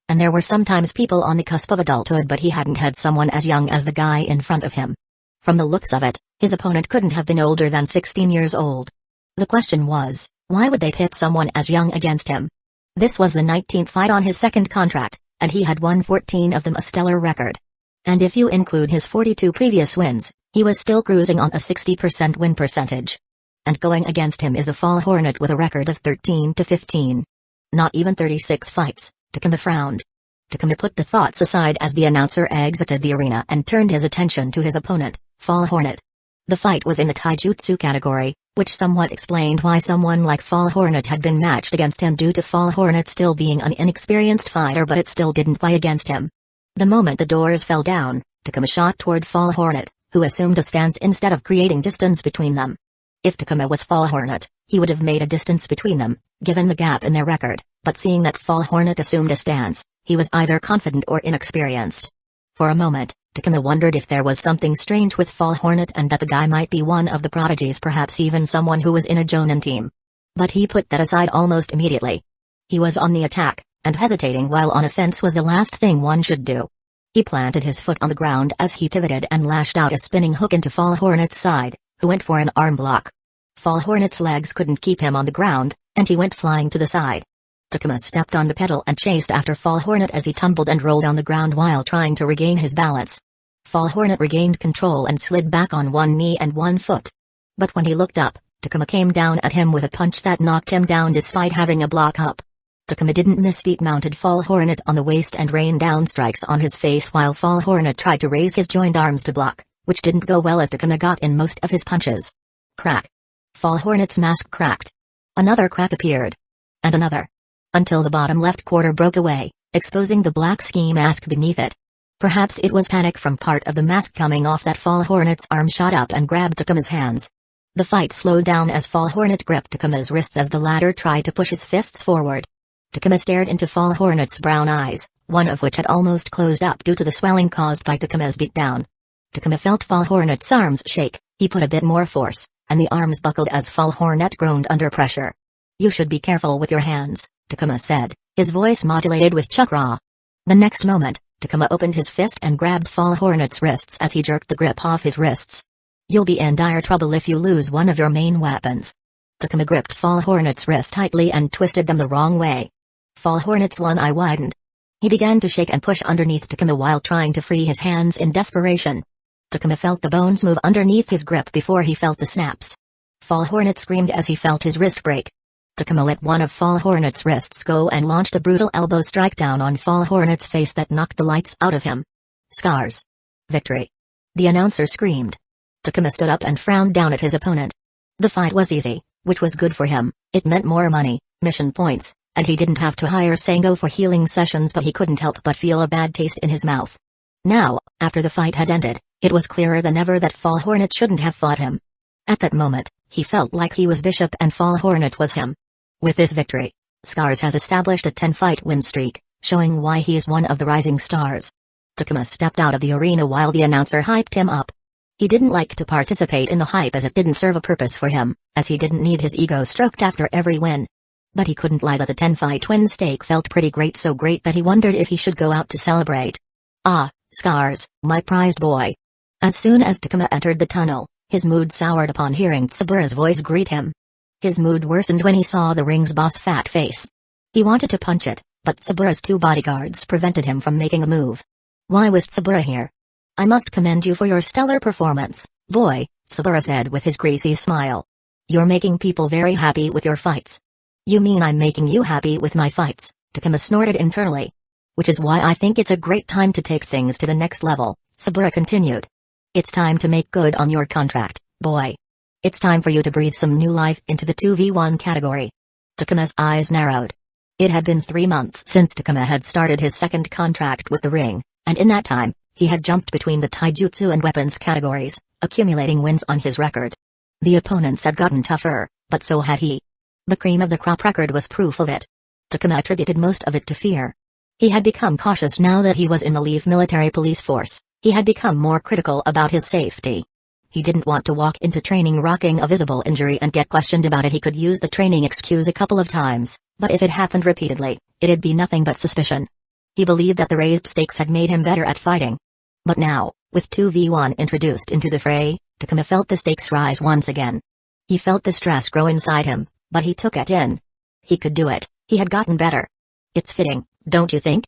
and there were sometimes people on the cusp of adulthood, but he hadn't had someone as young as the guy in front of him. From the looks of it, his opponent couldn't have been older than 16 years old. The question was, why would they pit someone as young against him? This was the 19th fight on his second contract, and he had won 14 of them, a stellar record. And if you include his 42 previous wins, he was still cruising on a 60% win percentage. And going against him is the Fall Hornet with a record of 13-15. Not even 36 fights, Takuma frowned. Takuma put the thoughts aside as the announcer exited the arena and turned his attention to his opponent, Fall Hornet. The fight was in the taijutsu category, which somewhat explained why someone like Fall Hornet had been matched against him due to Fall Hornet still being an inexperienced fighter, but it still didn't weigh against him. The moment the doors fell down, Takuma shot toward Fall Hornet, who assumed a stance instead of creating distance between them. If Takuma was Fall Hornet, he would have made a distance between them, given the gap in their record, but seeing that Fall Hornet assumed a stance, he was either confident or inexperienced. For a moment, Takuma wondered if there was something strange with Fall Hornet and that the guy might be one of the prodigies, perhaps even someone who was in a Jonin team. But he put that aside almost immediately. He was on the attack, and hesitating while on offense was the last thing one should do. He planted his foot on the ground as he pivoted and lashed out a spinning hook into Fall Hornet's side, who went for an arm block. Fall Hornet's legs couldn't keep him on the ground, and he went flying to the side. Takuma stepped on the pedal and chased after Fall Hornet as he tumbled and rolled on the ground while trying to regain his balance. Fall Hornet regained control and slid back on one knee and one foot. But when he looked up, Takuma came down at him with a punch that knocked him down despite having a block up. Takuma didn't miss, feet mounted Fall Hornet on the waist and rained down strikes on his face while Fall Hornet tried to raise his joined arms to block, which didn't go well as Takuma got in most of his punches. Crack. Fall Hornet's mask cracked. Another crack appeared. And another. Until the bottom left quarter broke away, exposing the black ski mask beneath it. Perhaps it was panic from part of the mask coming off that Fall Hornet's arm shot up and grabbed Takuma's hands. The fight slowed down as Fall Hornet gripped Takuma's wrists as the latter tried to push his fists forward. Takuma stared into Fall Hornet's brown eyes, one of which had almost closed up due to the swelling caused by Takuma's beatdown. Takuma felt Fall Hornet's arms shake. He put a bit more force, and the arms buckled as Fall Hornet groaned under pressure. "You should be careful with your hands," Takuma said, his voice modulated with chakra. The next moment, Takuma opened his fist and grabbed Fall Hornet's wrists as he jerked the grip off his wrists. "You'll be in dire trouble if you lose one of your main weapons." Takuma gripped Fall Hornet's wrist tightly and twisted them the wrong way. Fall Hornet's one eye widened. He began to shake and push underneath Takuma while trying to free his hands in desperation. Takuma felt the bones move underneath his grip before he felt the snaps. Fall Hornet screamed as he felt his wrist break. Takuma let one of Fall Hornet's wrists go and launched a brutal elbow strike down on Fall Hornet's face that knocked the lights out of him. Scars. Victory. The announcer screamed. Takuma stood up and frowned down at his opponent. The fight was easy, which was good for him. It meant more money, mission points, and he didn't have to hire Sango for healing sessions, but he couldn't help but feel a bad taste in his mouth. Now, after the fight had ended, it was clearer than ever that Fall Hornet shouldn't have fought him. At that moment, he felt like he was Bishop and Fall Hornet was him. With this victory, Scars has established a 10-fight win streak, showing why he is one of the rising stars. Takuma stepped out of the arena while the announcer hyped him up. He didn't like to participate in the hype as it didn't serve a purpose for him, as he didn't need his ego stroked after every win. But he couldn't lie that the 10-fight win stake felt pretty great, so great that he wondered if he should go out to celebrate. Ah, Scars, my prized boy. As soon as Takuma entered the tunnel, his mood soured upon hearing Tsubura's voice greet him. His mood worsened when he saw the ring's boss' fat face. He wanted to punch it, but Tsubura's 2 bodyguards prevented him from making a move. Why was Tsubura here? I must commend you for your stellar performance, boy, Tsubura said with his greasy smile. You're making people very happy with your fights. You mean I'm making you happy with my fights? Takuma snorted internally. Which is why I think it's a great time to take things to the next level, Tsubura continued. It's time to make good on your contract, boy. It's time for you to breathe some new life into the 2v1 category. Takuma's eyes narrowed. It had been 3 months since Takuma had started his second contract with the ring, and in that time, he had jumped between the taijutsu and weapons categories, accumulating wins on his record. The opponents had gotten tougher, but so had he. The cream of the crop record was proof of it. Takuma attributed most of it to fear. He had become cautious now that he was in the Leave military police force. He had become more critical about his safety. He didn't want to walk into training rocking a visible injury and get questioned about it. He could use the training excuse a couple of times, but if it happened repeatedly, it'd be nothing but suspicion. He believed that the raised stakes had made him better at fighting. But now, with 2v1 introduced into the fray, Takuma felt the stakes rise once again. He felt the stress grow inside him, but he took it in. He could do it, he had gotten better. It's fitting, don't you think?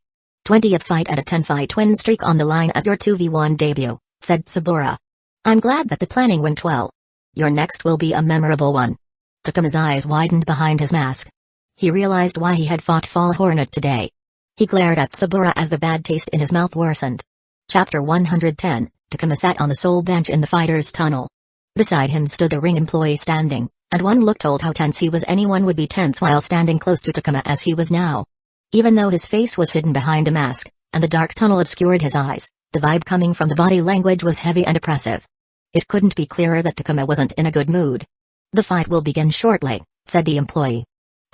20th fight and a 10-fight win streak on the line at your 2v1 debut, said Tsubura. I'm glad that the planning went well. Your next will be a memorable one. Takuma's eyes widened behind his mask. He realized why he had fought Fall Hornet today. He glared at Tsubura as the bad taste in his mouth worsened. Chapter 110, Takuma sat on the sole bench in the fighter's tunnel. Beside him stood a ring employee standing, and one look told how tense he was. Anyone would be tense while standing close to Takuma as he was now. Even though his face was hidden behind a mask, and the dark tunnel obscured his eyes, the vibe coming from the body language was heavy and oppressive. It couldn't be clearer that Takuma wasn't in a good mood. The fight will begin shortly, said the employee.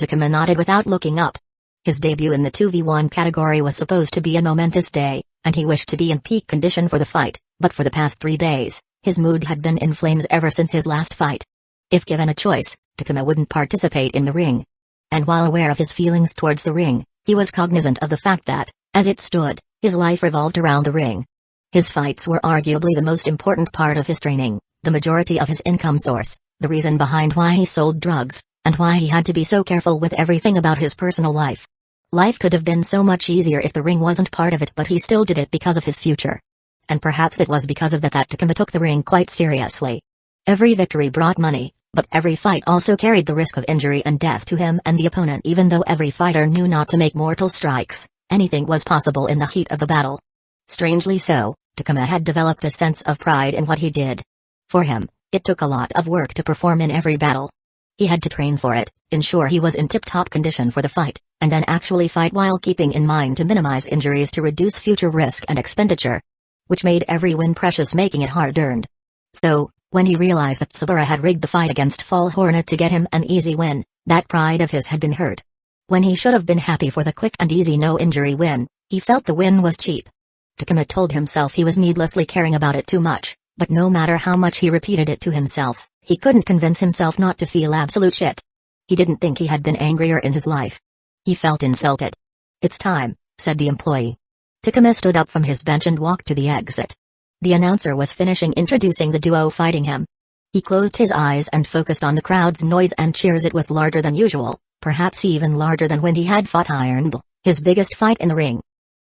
Takuma nodded without looking up. His debut in the 2v1 category was supposed to be a momentous day, and he wished to be in peak condition for the fight, but for the past 3 days, his mood had been in flames ever since his last fight. If given a choice, Takuma wouldn't participate in the ring. And while aware of his feelings towards the ring, he was cognizant of the fact that, as it stood, his life revolved around the ring. His fights were arguably the most important part of his training, the majority of his income source, the reason behind why he sold drugs, and why he had to be so careful with everything about his personal life. Life could have been so much easier if the ring wasn't part of it, but he still did it because of his future. And perhaps it was because of that Takuma took the ring quite seriously. Every victory brought money, but every fight also carried the risk of injury and death to him and the opponent. Even though every fighter knew not to make mortal strikes, anything was possible in the heat of the battle. Strangely so, Takuma had developed a sense of pride in what he did. For him, it took a lot of work to perform in every battle. He had to train for it, ensure he was in tip-top condition for the fight, and then actually fight while keeping in mind to minimize injuries to reduce future risk and expenditure. Which made every win precious, making it hard-earned. So, when he realized that Tsubura had rigged the fight against Fall Hornet to get him an easy win, that pride of his had been hurt. When he should have been happy for the quick and easy no-injury win, he felt the win was cheap. Takuma told himself he was needlessly caring about it too much, but no matter how much he repeated it to himself, he couldn't convince himself not to feel absolute shit. He didn't think he had been angrier in his life. He felt insulted. It's time, said the employee. Takuma stood up from his bench and walked to the exit. The announcer was finishing introducing the duo fighting him. He closed his eyes and focused on the crowd's noise and cheers. It was larger than usual, perhaps even larger than when he had fought Iron Bull, his biggest fight in the ring.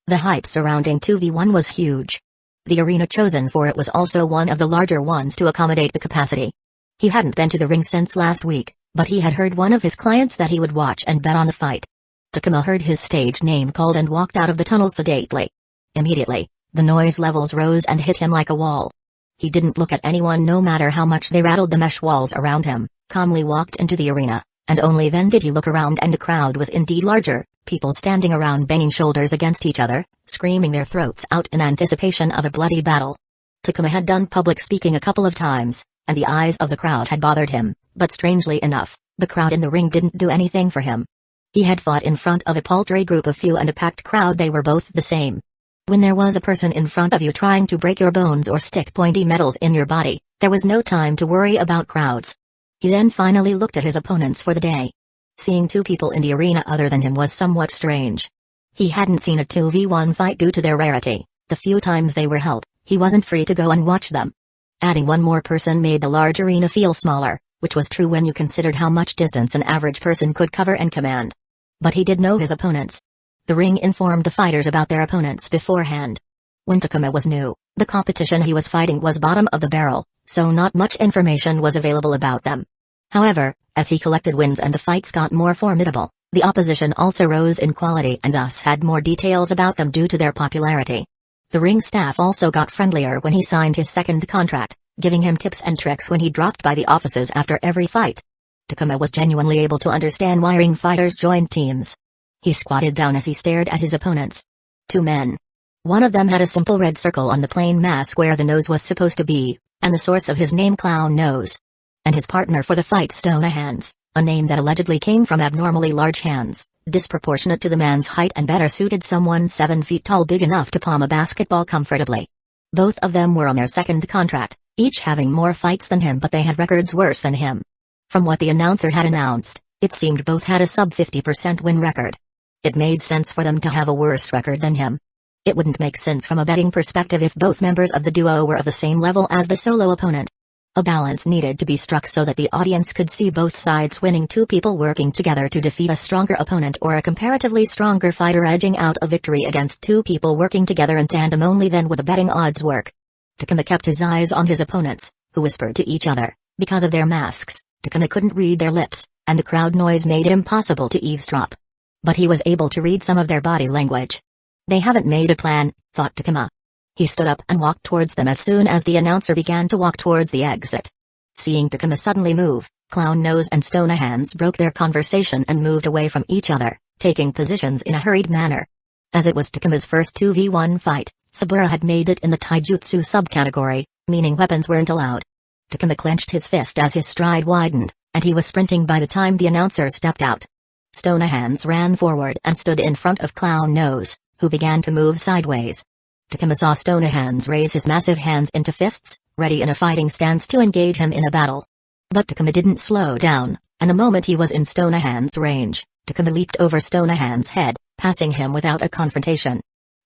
The hype surrounding 2v1 was huge. The arena chosen for it was also one of the larger ones to accommodate the capacity. He hadn't been to the ring since last week, But he had heard one of his clients that he would watch and bet on the fight. Takuma heard his stage name called and walked out of the tunnel sedately. Immediately, the noise levels rose and hit him like a wall. He didn't look at anyone no matter how much they rattled the mesh walls around him, calmly walked into the arena, and only then did he look around, and the crowd was indeed larger, people standing around banging shoulders against each other, screaming their throats out in anticipation of a bloody battle. Takuma had done public speaking a couple of times, and the eyes of the crowd had bothered him, but strangely enough, the crowd in the ring didn't do anything for him. He had fought in front of a paltry group of few and a packed crowd. They were both the same. When there was a person in front of you trying to break your bones or stick pointy metals in your body, there was no time to worry about crowds. He then finally looked at his opponents for the day. Seeing two people in the arena other than him was somewhat strange. He hadn't seen a 2v1 fight due to their rarity. The few times they were held, he wasn't free to go and watch them. Adding one more person made the large arena feel smaller, which was true when you considered how much distance an average person could cover and command. But he did know his opponents. The ring informed the fighters about their opponents beforehand. When Takuma was new, the competition he was fighting was bottom of the barrel, so not much information was available about them. However, as he collected wins and the fights got more formidable, the opposition also rose in quality and thus had more details about them due to their popularity. The ring staff also got friendlier when he signed his second contract, giving him tips and tricks when he dropped by the offices after every fight. Takuma was genuinely able to understand why ring fighters joined teams. He squatted down as he stared at his opponents. Two men. One of them had a simple red circle on the plain mask where the nose was supposed to be, and the source of his name Clown Nose. And his partner for the fight Stone Hands, a name that allegedly came from abnormally large hands, disproportionate to the man's height and better suited someone 7 feet tall, big enough to palm a basketball comfortably. Both of them were on their second contract, each having more fights than him, but they had records worse than him. From what the announcer had announced, it seemed both had a sub 50% win record. It made sense for them to have a worse record than him. It wouldn't make sense from a betting perspective if both members of the duo were of the same level as the solo opponent. A balance needed to be struck so that the audience could see both sides winning, two people working together to defeat a stronger opponent or a comparatively stronger fighter edging out a victory against two people working together in tandem. Only then would the betting odds work. Takuma kept his eyes on his opponents, who whispered to each other. Because of their masks, Takuma couldn't read their lips, and the crowd noise made it impossible to eavesdrop. But he was able to read some of their body language. They haven't made a plan, thought Takuma. He stood up and walked towards them as soon as the announcer began to walk towards the exit. Seeing Takuma suddenly move, Clown Nose and Stone Hands broke their conversation and moved away from each other, taking positions in a hurried manner. As it was Takuma's first 2v1 fight, Saburo had made it in the taijutsu subcategory, meaning weapons weren't allowed. Takuma clenched his fist as his stride widened, and he was sprinting by the time the announcer stepped out. Stone Hands ran forward and stood in front of Clown Nose, who began to move sideways. Takuma saw Stone Hands raise his massive hands into fists, ready in a fighting stance to engage him in a battle. But Takuma didn't slow down, and the moment he was in Stone Hands' range, Takuma leaped over Stone Hands' head, passing him without a confrontation.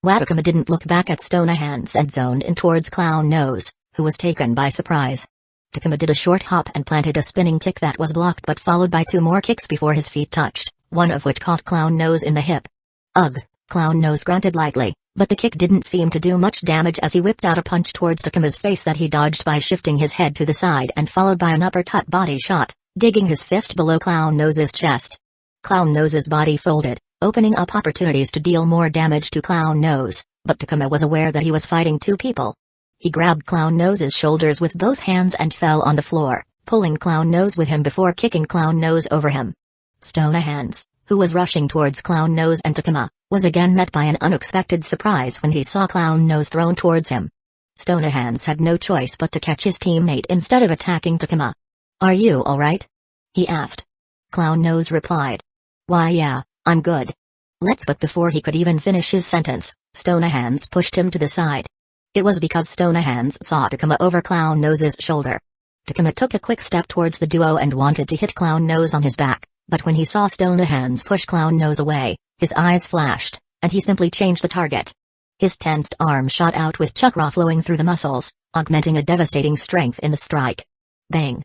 Takuma didn't look back at Stone Hands and zoned in towards Clown Nose, who was taken by surprise. Takuma did a short hop and planted a spinning kick that was blocked but followed by two more kicks before his feet touched, one of which caught Clown Nose in the hip. Ugh, Clown Nose grunted lightly, but the kick didn't seem to do much damage as he whipped out a punch towards Takuma's face that he dodged by shifting his head to the side and followed by an uppercut body shot, digging his fist below Clown Nose's chest. Clown Nose's body folded, opening up opportunities to deal more damage to Clown Nose, but Takuma was aware that he was fighting two people. He grabbed Clown Nose's shoulders with both hands and fell on the floor, pulling Clown Nose with him before kicking Clown Nose over him. Stone Hands, who was rushing towards Clown Nose and Takuma, was again met by an unexpected surprise when he saw Clown Nose thrown towards him. Stone Hands had no choice but to catch his teammate instead of attacking Takuma. "Are you alright?" he asked. Clown Nose replied. "Why yeah, I'm good. Let's." But before he could even finish his sentence, Stone Hands pushed him to the side. It was because Stone Hands saw Takuma over Clown Nose's shoulder. Takuma took a quick step towards the duo and wanted to hit Clown Nose on his back, but when he saw Stone Hands push Clown Nose away, his eyes flashed, and he simply changed the target. His tensed arm shot out with chakra flowing through the muscles, augmenting a devastating strength in the strike. Bang!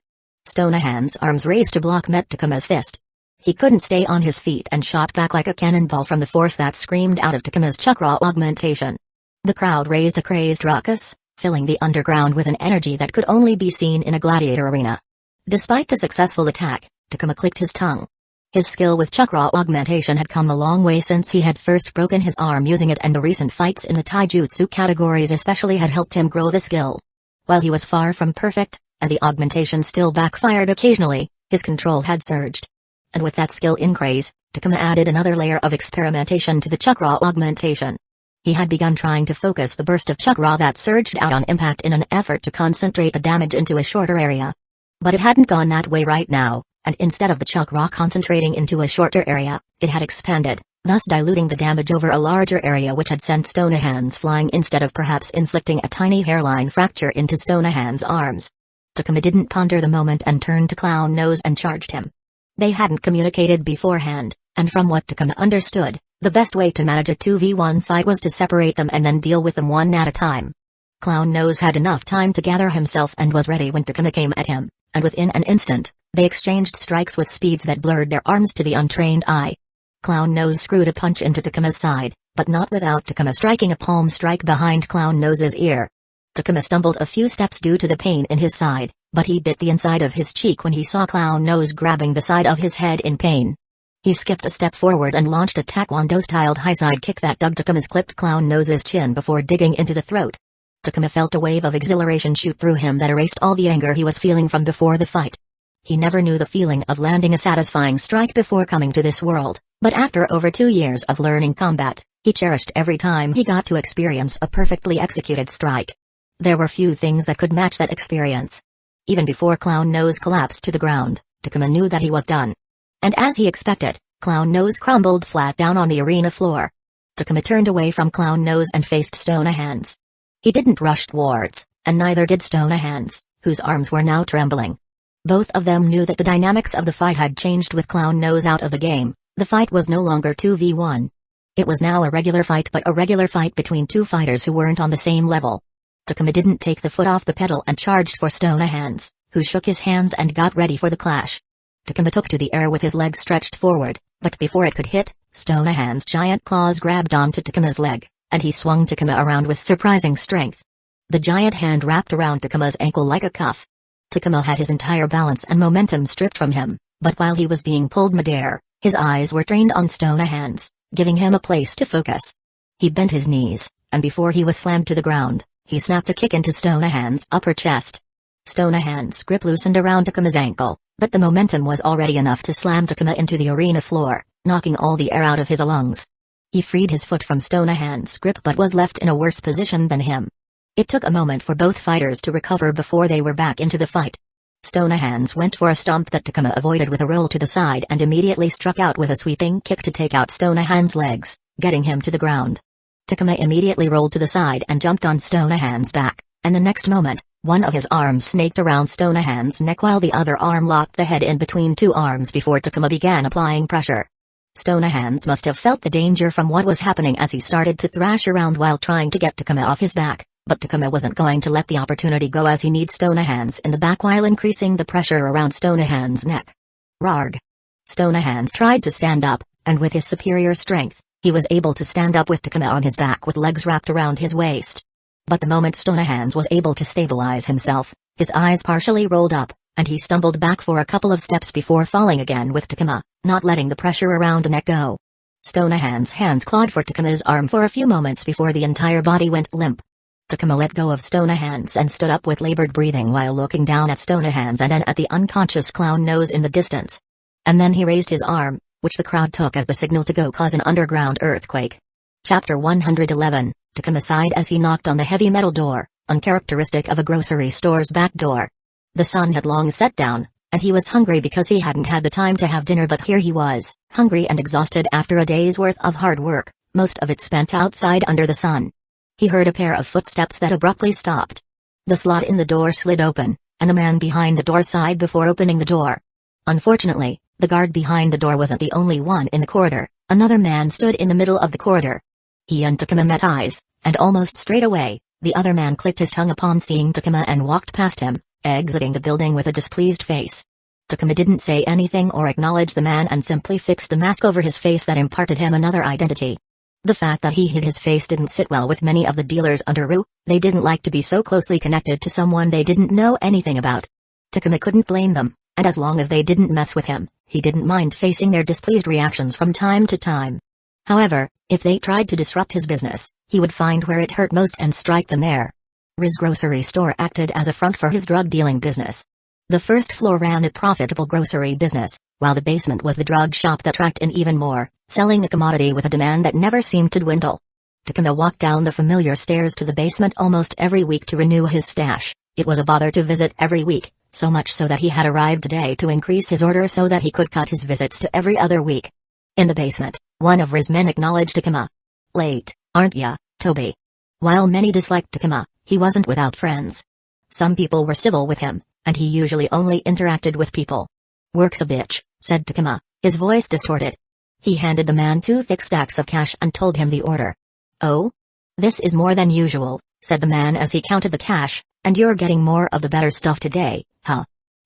Stone Hands' arms raised to block met Takuma's fist. He couldn't stay on his feet and shot back like a cannonball from the force that screamed out of Takuma's chakra augmentation. The crowd raised a crazed ruckus, filling the underground with an energy that could only be seen in a gladiator arena. Despite the successful attack, Takuma clicked his tongue. His skill with chakra augmentation had come a long way since he had first broken his arm using it, and the recent fights in the taijutsu categories especially had helped him grow the skill. While he was far from perfect, and the augmentation still backfired occasionally, his control had surged. And with that skill increase, Takuma added another layer of experimentation to the chakra augmentation. He had begun trying to focus the burst of chakra that surged out on impact in an effort to concentrate the damage into a shorter area. But it hadn't gone that way right now, and instead of the chakra concentrating into a shorter area, it had expanded, thus diluting the damage over a larger area, which had sent Stonehands flying instead of perhaps inflicting a tiny hairline fracture into Stonehands' arms. Takuma didn't ponder the moment and turned to Clown Nose and charged him. They hadn't communicated beforehand, and from what Takuma understood, the best way to manage a 2v1 fight was to separate them and then deal with them one at a time. Clown Nose had enough time to gather himself and was ready when Takuma came at him, and within an instant, they exchanged strikes with speeds that blurred their arms to the untrained eye. Clown Nose screwed a punch into Takuma's side, but not without Takuma striking a palm strike behind Clown Nose's ear. Takuma stumbled a few steps due to the pain in his side, but he bit the inside of his cheek when he saw Clown Nose grabbing the side of his head in pain. He skipped a step forward and launched a taekwondo-styled high side kick that dug Takuma's clipped Clown Nose's chin before digging into the throat. Takuma felt a wave of exhilaration shoot through him that erased all the anger he was feeling from before the fight. He never knew the feeling of landing a satisfying strike before coming to this world, but after over 2 years of learning combat, he cherished every time he got to experience a perfectly executed strike. There were few things that could match that experience. Even before Clown Nose collapsed to the ground, Takuma knew that he was done. And as he expected, Clown Nose crumbled flat down on the arena floor. Takuma turned away from Clown Nose and faced Stonehands. He didn't rush towards, and neither did Stonehands, whose arms were now trembling. Both of them knew that the dynamics of the fight had changed with Clown Nose out of the game. The fight was no longer 2v1. It was now a regular fight, but a regular fight between two fighters who weren't on the same level. Takuma didn't take the foot off the pedal and charged for Stonehands, who shook his hands and got ready for the clash. Takuma took to the air with his legs stretched forward, but before it could hit, Stonehands' giant claws grabbed onto Takuma's leg, and he swung Takuma around with surprising strength. The giant hand wrapped around Takuma's ankle like a cuff. Takuma had his entire balance and momentum stripped from him, but while he was being pulled midair, his eyes were trained on Stonehands, giving him a place to focus. He bent his knees, and before he was slammed to the ground, he snapped a kick into Stonehands' upper chest. Stonehands' grip loosened around Takuma's ankle, but the momentum was already enough to slam Takuma into the arena floor, knocking all the air out of his lungs. He freed his foot from Stonehands' grip but was left in a worse position than him. It took a moment for both fighters to recover before they were back into the fight. Stonehands went for a stomp that Takuma avoided with a roll to the side and immediately struck out with a sweeping kick to take out Stonehands' legs, getting him to the ground. Takuma immediately rolled to the side and jumped on Stonehands' back, and the next moment, one of his arms snaked around Stonehands' neck while the other arm locked the head in between two arms before Takuma began applying pressure. Stonehands must have felt the danger from what was happening as he started to thrash around while trying to get Takuma off his back. But Takuma wasn't going to let the opportunity go as he needed Stonehands in the back while increasing the pressure around Stonehands' neck. Rarg. Stonehands tried to stand up, and with his superior strength, he was able to stand up with Takuma on his back with legs wrapped around his waist. But the moment Stonehands was able to stabilize himself, his eyes partially rolled up, and he stumbled back for a couple of steps before falling again with Takuma, not letting the pressure around the neck go. Stonehands' hands clawed for Takuma's arm for a few moments before the entire body went limp. Takuma let go of Stonehands and stood up with labored breathing while looking down at Stonehands and then at the unconscious Clown Nose in the distance. And then he raised his arm, which the crowd took as the signal to go cause an underground earthquake. Chapter 111, Takuma sighed as he knocked on the heavy metal door, uncharacteristic of a grocery store's back door. The sun had long set down, and he was hungry because he hadn't had the time to have dinner, but here he was, hungry and exhausted after a day's worth of hard work, most of it spent outside under the sun. He heard a pair of footsteps that abruptly stopped. The slot in the door slid open, and the man behind the door sighed before opening the door. Unfortunately, the guard behind the door wasn't the only one in the corridor. Another man stood in the middle of the corridor. He and Takuma met eyes, and almost straight away, the other man clicked his tongue upon seeing Takuma and walked past him, exiting the building with a displeased face. Takuma didn't say anything or acknowledge the man and simply fixed the mask over his face that imparted him another identity. The fact that he hid his face didn't sit well with many of the dealers under Ru. They didn't like to be so closely connected to someone they didn't know anything about. Takuma couldn't blame them, and as long as they didn't mess with him, he didn't mind facing their displeased reactions from time to time. However, if they tried to disrupt his business, he would find where it hurt most and strike them there. His grocery store acted as a front for his drug-dealing business. The first floor ran a profitable grocery business, while the basement was the drug shop that racked in even more, selling a commodity with a demand that never seemed to dwindle. Takuma walked down the familiar stairs to the basement almost every week to renew his stash. It was a bother to visit every week, so much so that he had arrived today to increase his order so that he could cut his visits to every other week. In the basement, one of Riz men acknowledged Takuma. "Late, aren't ya, Toby?" While many disliked Takuma, he wasn't without friends. Some people were civil with him, and he usually only interacted with people. "Work's a bitch," said Takuma, his voice distorted. He handed the man 2 thick stacks of cash and told him the order. "Oh? This is more than usual," said the man as he counted the cash, "and you're getting more of the better stuff today, huh?"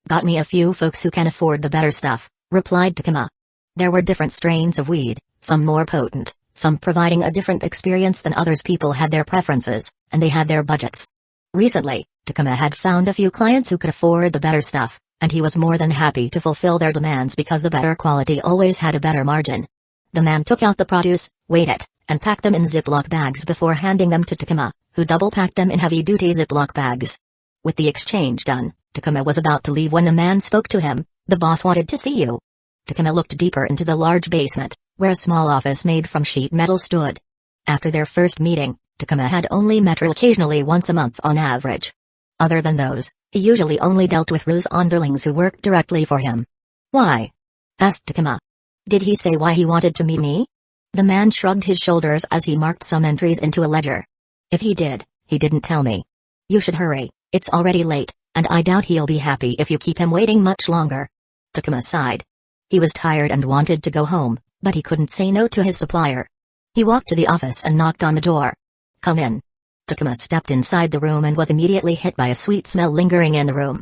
"Got me a few folks who can afford the better stuff," replied Takuma. There were different strains of weed, some more potent, some providing a different experience than others. People had their preferences, and they had their budgets. Recently, Takuma had found a few clients who could afford the better stuff, and he was more than happy to fulfill their demands because the better quality always had a better margin. The man took out the produce, weighed it, and packed them in Ziploc bags before handing them to Takuma, who double-packed them in heavy-duty Ziploc bags. With the exchange done, Takuma was about to leave when the man spoke to him. "The boss wanted to see you." Takuma looked deeper into the large basement, where a small office made from sheet metal stood. After their first meeting, Takuma had only met her occasionally once a month on average. Other than those, he usually only dealt with Ru's underlings who worked directly for him. "Why?" asked Takuma. "Did he say why he wanted to meet me?" The man shrugged his shoulders as he marked some entries into a ledger. "If he did, he didn't tell me. You should hurry, it's already late, and I doubt he'll be happy if you keep him waiting much longer." Takuma sighed. He was tired and wanted to go home, but he couldn't say no to his supplier. He walked to the office and knocked on the door. "Come in." Takuma stepped inside the room and was immediately hit by a sweet smell lingering in the room.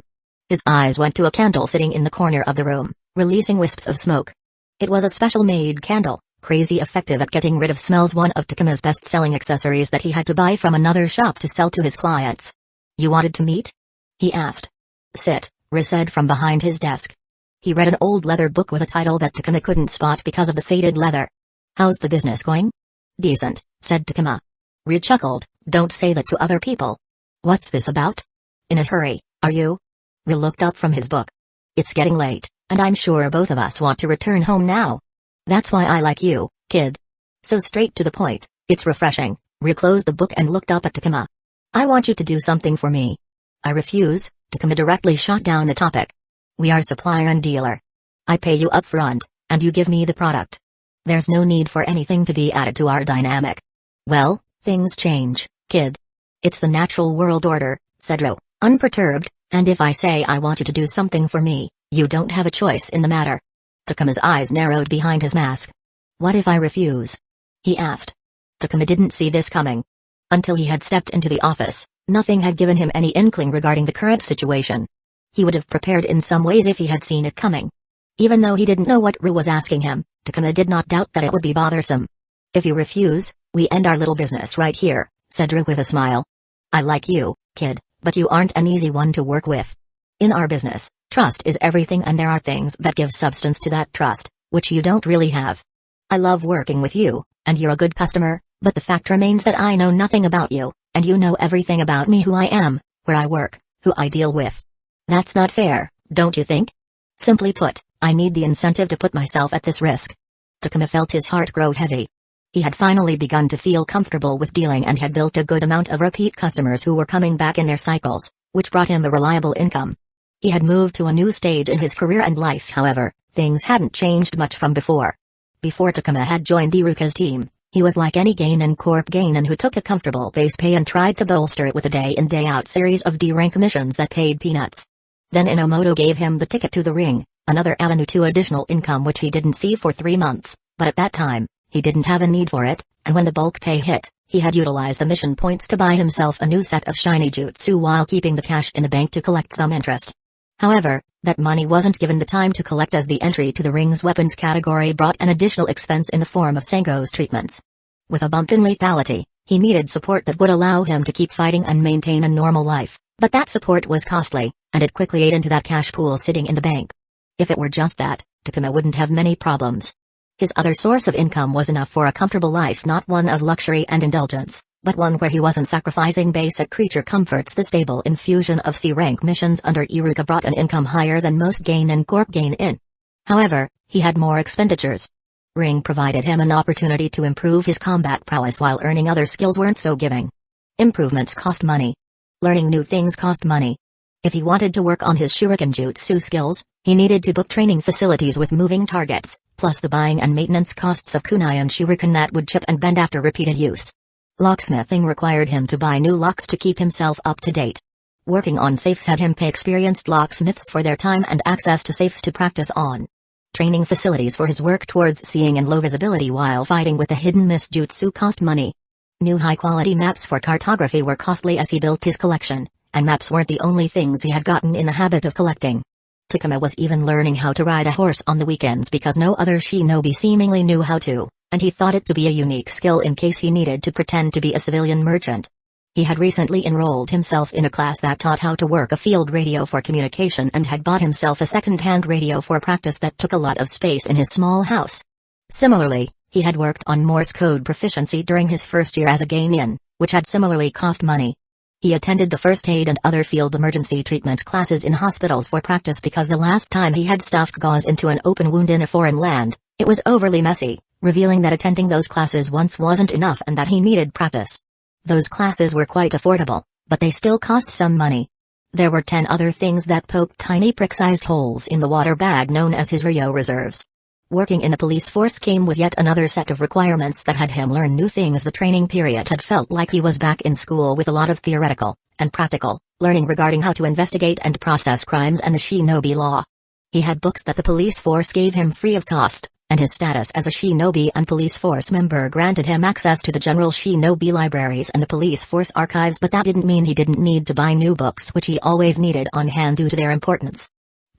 His eyes went to a candle sitting in the corner of the room, releasing wisps of smoke. It was a special-made candle, crazy effective at getting rid of smells, one of Takuma's best-selling accessories that he had to buy from another shop to sell to his clients. "You wanted to meet?" he asked. "Sit," Riz said from behind his desk. He read an old leather book with a title that Takuma couldn't spot because of the faded leather. "How's the business going?" "Decent," said Takuma. Riz chuckled. "Don't say that to other people." "What's this about?" "In a hurry, are you?" Riz looked up from his book. "It's getting late, and I'm sure both of us want to return home now. That's why I like you, kid. So straight to the point, it's refreshing." Riz closed the book and looked up at Takuma. "I want you to do something for me." "I refuse," Takuma directly shot down the topic. "We are supplier and dealer. I pay you up front, and you give me the product. There's no need for anything to be added to our dynamic." "Well, things change, kid. It's the natural world order," said Ro, unperturbed, "and if I say I want you to do something for me, you don't have a choice in the matter." Takuma's eyes narrowed behind his mask. "What if I refuse?" he asked. Takuma didn't see this coming. Until he had stepped into the office, nothing had given him any inkling regarding the current situation. He would have prepared in some ways if he had seen it coming. Even though he didn't know what Ru was asking him, Takuma did not doubt that it would be bothersome. "If you refuse, we end our little business right here," said Ru with a smile. "I like you, kid, but you aren't an easy one to work with. In our business, trust is everything, and there are things that give substance to that trust, which you don't really have. I love working with you, and you're a good customer, but the fact remains that I know nothing about you, and you know everything about me: who I am, where I work, who I deal with. That's not fair, don't you think? Simply put, I need the incentive to put myself at this risk." Takuma felt his heart grow heavy. He had finally begun to feel comfortable with dealing and had built a good amount of repeat customers who were coming back in their cycles, which brought him a reliable income. He had moved to a new stage in his career and life. However, things hadn't changed much from before. Before Takuma had joined Iruka's team, he was like any Genin Corp Genin who took a comfortable base pay and tried to bolster it with a day-in day-out series of D-rank missions that paid peanuts. Then Inomoto gave him the ticket to the ring, another avenue to additional income which he didn't see for 3 months, but at that time, he didn't have a need for it, and when the bulk pay hit, he had utilized the mission points to buy himself a new set of shiny jutsu while keeping the cash in the bank to collect some interest. However, that money wasn't given the time to collect, as the entry to the ring's weapons category brought an additional expense in the form of Sengo's treatments. With a bump in lethality, he needed support that would allow him to keep fighting and maintain a normal life, but that support was costly, and it quickly ate into that cash pool sitting in the bank. If it were just that, Takuma wouldn't have many problems. His other source of income was enough for a comfortable life, not one of luxury and indulgence, but one where he wasn't sacrificing basic creature comforts. The stable infusion of C-rank missions under Iruka brought an income higher than most Gain Corp gain in. However, he had more expenditures. Ring provided him an opportunity to improve his combat prowess while earning other skills weren't so giving. Improvements cost money. Learning new things cost money. If he wanted to work on his shuriken jutsu skills, he needed to book training facilities with moving targets, plus the buying and maintenance costs of kunai and shuriken that would chip and bend after repeated use. Locksmithing required him to buy new locks to keep himself up to date. Working on safes had him pay experienced locksmiths for their time and access to safes to practice on. Training facilities for his work towards seeing and low visibility while fighting with the hidden mist jutsu cost money. New high-quality maps for cartography were costly as he built his collection, and maps weren't the only things he had gotten in the habit of collecting. Takuma was even learning how to ride a horse on the weekends because no other shinobi seemingly knew how to, and he thought it to be a unique skill in case he needed to pretend to be a civilian merchant. He had recently enrolled himself in a class that taught how to work a field radio for communication and had bought himself a second-hand radio for practice that took a lot of space in his small house. Similarly, he had worked on Morse code proficiency during his first year as a geinin, which had similarly cost money. He attended the first aid and other field emergency treatment classes in hospitals for practice because the last time he had stuffed gauze into an open wound in a foreign land, it was overly messy, revealing that attending those classes once wasn't enough and that he needed practice. Those classes were quite affordable, but they still cost some money. There were 10 other things that poked tiny prick-sized holes in the water bag known as his Ryo reserves. Working in a police force came with yet another set of requirements that had him learn new things. The training period had felt like he was back in school with a lot of theoretical and practical learning regarding how to investigate and process crimes and the shinobi law. He had books that the police force gave him free of cost, and his status as a shinobi and police force member granted him access to the general shinobi libraries and the police force archives, but that didn't mean he didn't need to buy new books, which he always needed on hand due to their importance.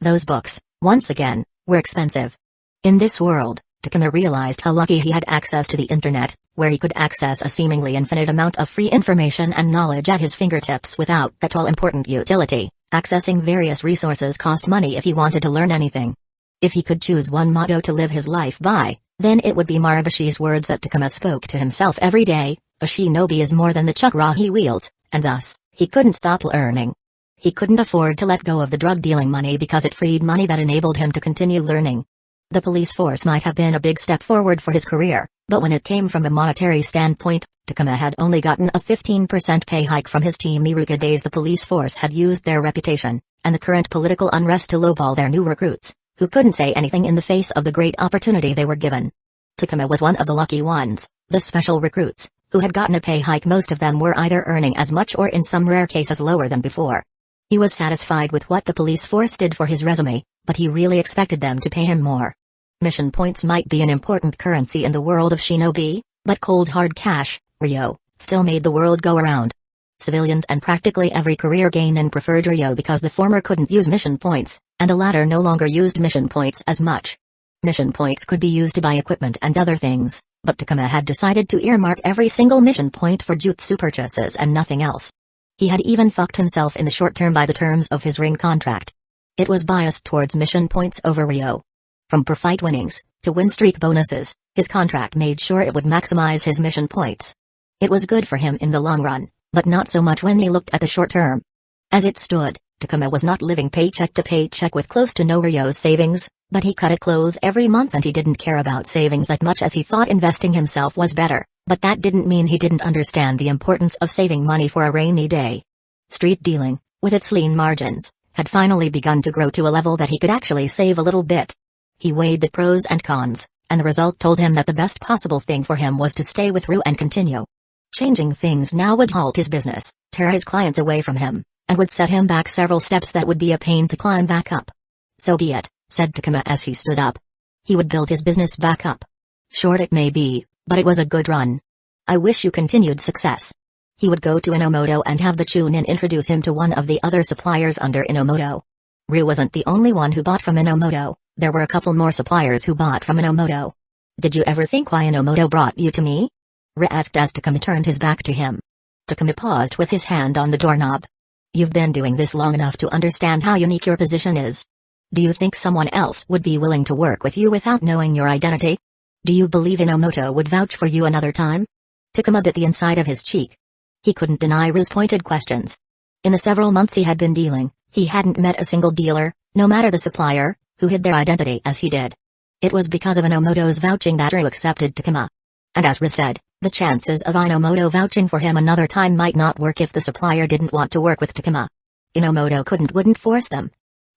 Those books, once again, were expensive. In this world, Takuma realized how lucky he had access to the internet, where he could access a seemingly infinite amount of free information and knowledge at his fingertips without that all-important utility. Accessing various resources cost money if he wanted to learn anything. If he could choose one motto to live his life by, then it would be Marabushi's words that Takuma spoke to himself every day: a shinobi is more than the chakra he wields, and thus, he couldn't stop learning. He couldn't afford to let go of the drug-dealing money because it freed money that enabled him to continue learning. The police force might have been a big step forward for his career, but when it came from a monetary standpoint, Takuma had only gotten a 15% pay hike from his Team Iruka days. The police force had used their reputation, and the current political unrest to lowball their new recruits, who couldn't say anything in the face of the great opportunity they were given. Takuma was one of the lucky ones, the special recruits, who had gotten a pay hike. Most of them were either earning as much or in some rare cases lower than before. He was satisfied with what the police force did for his resume, but he really expected them to pay him more. Mission points might be an important currency in the world of shinobi, but cold hard cash, Ryo, still made the world go around. Civilians and practically every career geinin preferred Ryo because the former couldn't use mission points, and the latter no longer used mission points as much. Mission points could be used to buy equipment and other things, but Takuma had decided to earmark every single mission point for jutsu purchases and nothing else. He had even fucked himself in the short term by the terms of his ring contract. It was biased towards mission points over Ryo. From per fight winnings, to win streak bonuses, his contract made sure it would maximize his mission points. It was good for him in the long run, but not so much when he looked at the short term. As it stood, Takuma was not living paycheck to paycheck with close to no Ryo savings, but he cut clothes every month and he didn't care about savings that much as he thought investing himself was better, but that didn't mean he didn't understand the importance of saving money for a rainy day. Street dealing, with its lean margins, had finally begun to grow to a level that he could actually save a little bit. He weighed the pros and cons, and the result told him that the best possible thing for him was to stay with Ru and continue. Changing things now would halt his business, tear his clients away from him, and would set him back several steps that would be a pain to climb back up. So be it, said Takuma as he stood up. He would build his business back up. Short it may be, but it was a good run. I wish you continued success. He would go to Inomoto and have the Chunin introduce him to one of the other suppliers under Inomoto. Ru wasn't the only one who bought from Inomoto. There were a couple more suppliers who bought from Inomoto. Did you ever think why Inomoto brought you to me? Ru asked as Takuma turned his back to him. Takuma paused with his hand on the doorknob. You've been doing this long enough to understand how unique your position is. Do you think someone else would be willing to work with you without knowing your identity? Do you believe Inomoto would vouch for you another time? Takuma bit the inside of his cheek. He couldn't deny Ryu's pointed questions. In the several months he had been dealing, he hadn't met a single dealer, no matter the supplier, who hid their identity as he did. It was because of Inomoto's vouching that Ryu accepted Takuma. And as Ryu said, the chances of Inomoto vouching for him another time might not work if the supplier didn't want to work with Takuma. Inomoto wouldn't force them.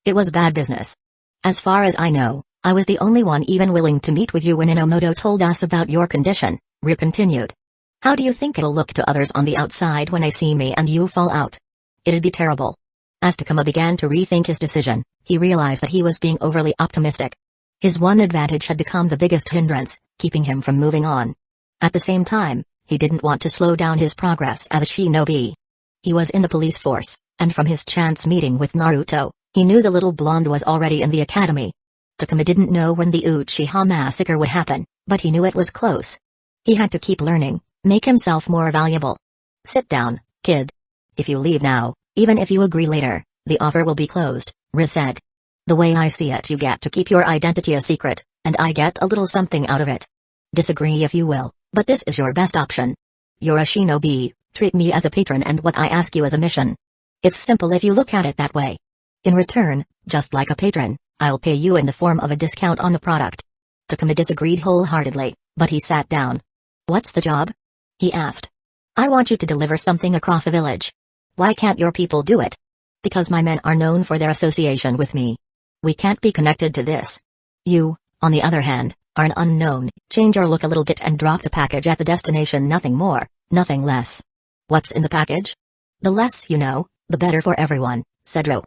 It was bad business. As far as I know, I was the only one even willing to meet with you when Inomoto told us about your condition, Ryu continued. How do you think it'll look to others on the outside when they see me and you fall out? It'd be terrible. As Takuma began to rethink his decision, he realized that he was being overly optimistic. His one advantage had become the biggest hindrance, keeping him from moving on. At the same time, he didn't want to slow down his progress as a shinobi. He was in the police force, and from his chance meeting with Naruto, he knew the little blonde was already in the academy. Takuma didn't know when the Uchiha massacre would happen, but he knew it was close. He had to keep learning, make himself more valuable. Sit down, kid. If you leave now, even if you agree later, the offer will be closed, Ryu said. The way I see it, you get to keep your identity a secret, and I get a little something out of it. Disagree if you will, but this is your best option. You're a shinobi, treat me as a patron and what I ask you as a mission. It's simple if you look at it that way. In return, just like a patron, I'll pay you in the form of a discount on the product. Takuma disagreed wholeheartedly, but he sat down. What's the job? He asked. I want you to deliver something across the village. Why can't your people do it? Because my men are known for their association with me. We can't be connected to this. You, on the other hand, are an unknown. Change your look a little bit and drop the package at the destination, nothing more, nothing less. What's in the package? The less you know, the better for everyone, said Ryu.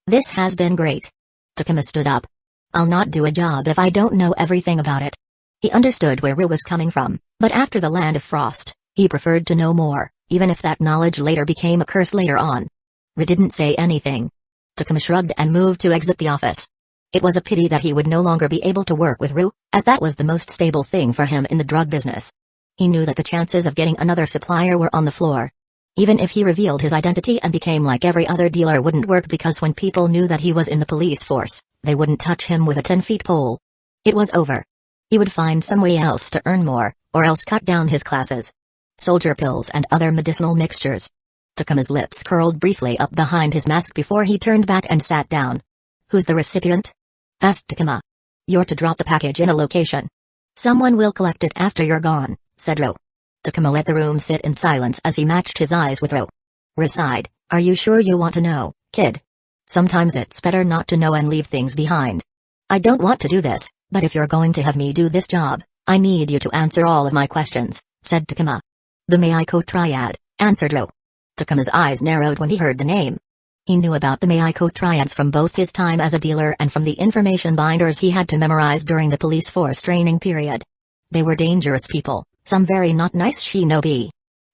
This has been great. Takuma stood up. I'll not do a job if I don't know everything about it. He understood where Ryu was coming from, but after the Land of Frost, he preferred to know more, even if that knowledge later became a curse later on. Ryu didn't say anything. Takuma shrugged and moved to exit the office. It was a pity that he would no longer be able to work with Ryu, as that was the most stable thing for him in the drug business. He knew that the chances of getting another supplier were on the floor. Even if he revealed his identity and became like every other dealer wouldn't work because when people knew that he was in the police force, they wouldn't touch him with a 10-foot pole. It was over. He would find some way else to earn more, or else cut down his classes. Soldier pills and other medicinal mixtures. Takuma's lips curled briefly up behind his mask before he turned back and sat down. Who's the recipient? Asked Takuma. You're to drop the package in a location. Someone will collect it after you're gone, said Ryu. Takuma let the room sit in silence as he matched his eyes with Ryu. Ryu sighed. Are you sure you want to know, kid? Sometimes it's better not to know and leave things behind. I don't want to do this, but if you're going to have me do this job, I need you to answer all of my questions, said Takuma. The Meiko Triad, answered Ryu. Takuma's eyes narrowed when he heard the name. He knew about the Meiko Triads from both his time as a dealer and from the information binders he had to memorize during the police force training period. They were dangerous people, some very not nice shinobi.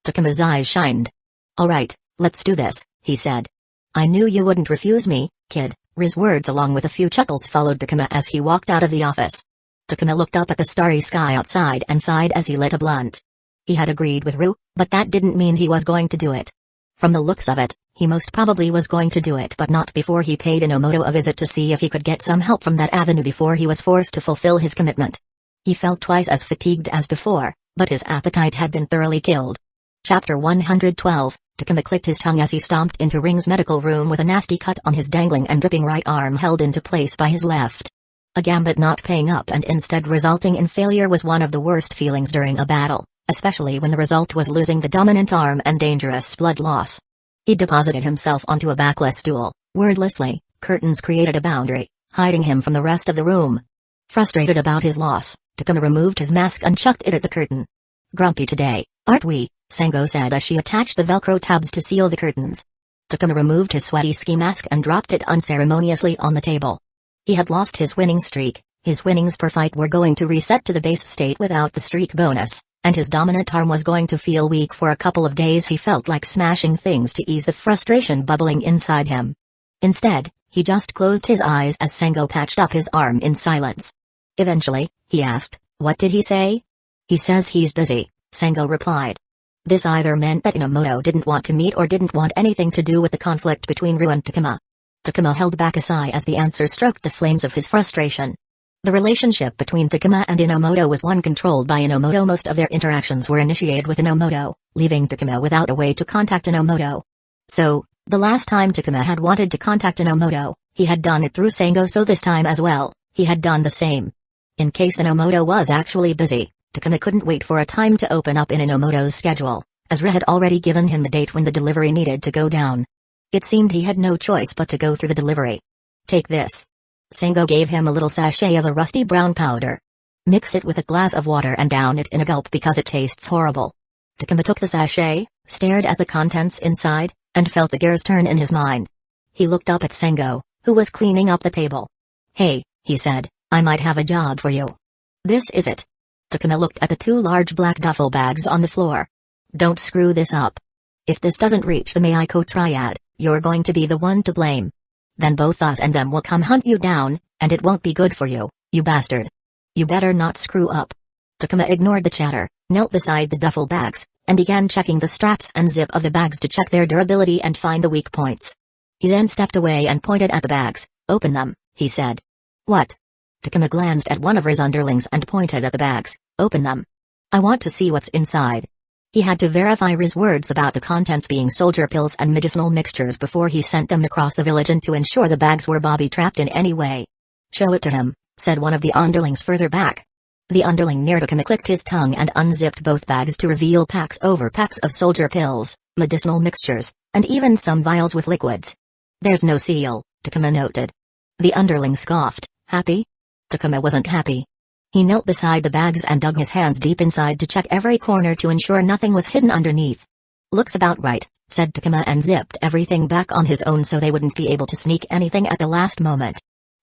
Takuma's eyes shined. All right, let's do this, he said. I knew you wouldn't refuse me, kid. Ryu's words along with a few chuckles followed Takuma as he walked out of the office. Takuma looked up at the starry sky outside and sighed as he lit a blunt. He had agreed with Ryu, but that didn't mean he was going to do it. From the looks of it, he most probably was going to do it, but not before he paid Inomoto a visit to see if he could get some help from that avenue before he was forced to fulfill his commitment. He felt twice as fatigued as before, but his appetite had been thoroughly killed. Chapter 112, Takuma clicked his tongue as he stomped into Ring's medical room with a nasty cut on his dangling and dripping right arm held into place by his left. A gambit not paying up and instead resulting in failure was one of the worst feelings during a battle, especially when the result was losing the dominant arm and dangerous blood loss. He deposited himself onto a backless stool. Wordlessly, curtains created a boundary, hiding him from the rest of the room. Frustrated about his loss, Takuma removed his mask and chucked it at the curtain. Grumpy today, aren't we? Sango said as she attached the Velcro tabs to seal the curtains. Takuma removed his sweaty ski mask and dropped it unceremoniously on the table. He had lost his winning streak. His winnings per fight were going to reset to the base state without the streak bonus, and his dominant arm was going to feel weak for a couple of days. He felt like smashing things to ease the frustration bubbling inside him. Instead, he just closed his eyes as Sango patched up his arm in silence. Eventually, he asked, "What did he say?" "He says he's busy," Sango replied. This either meant that Inomoto didn't want to meet or didn't want anything to do with the conflict between Ryu and Takuma. Takuma held back a sigh as the answer stroked the flames of his frustration. The relationship between Takuma and Inomoto was one controlled by Inomoto. Most of their interactions were initiated with Inomoto, leaving Takuma without a way to contact Inomoto. So, the last time Takuma had wanted to contact Inomoto, he had done it through Sango, so this time as well, he had done the same. In case Inomoto was actually busy, Takuma couldn't wait for a time to open up in Inomoto's schedule, as Re had already given him the date when the delivery needed to go down. It seemed he had no choice but to go through the delivery. Take this. Sango gave him a little sachet of a rusty brown powder. Mix it with a glass of water and down it in a gulp because it tastes horrible. Takuma took the sachet, stared at the contents inside, and felt the gears turn in his mind. He looked up at Sango, who was cleaning up the table. Hey, he said, I might have a job for you. This is it. Takuma looked at the two large black duffel bags on the floor. Don't screw this up. If this doesn't reach the Meiko Triad, you're going to be the one to blame. Then both us and them will come hunt you down, and it won't be good for you, you bastard. You better not screw up. Takuma ignored the chatter, knelt beside the duffel bags, and began checking the straps and zip of the bags to check their durability and find the weak points. He then stepped away and pointed at the bags. Open them, he said. What? Takuma glanced at one of his underlings and pointed at the bags. Open them. I want to see what's inside. He had to verify Ri's words about the contents being soldier pills and medicinal mixtures before he sent them across the village, and to ensure the bags were bobby-trapped in any way. Show it to him, said one of the underlings further back. The underling near Takuma clicked his tongue and unzipped both bags to reveal packs over packs of soldier pills, medicinal mixtures, and even some vials with liquids. There's no seal, Takuma noted. The underling scoffed. Happy? Takuma wasn't happy. He knelt beside the bags and dug his hands deep inside to check every corner to ensure nothing was hidden underneath. Looks about right, said Takuma, and zipped everything back on his own so they wouldn't be able to sneak anything at the last moment.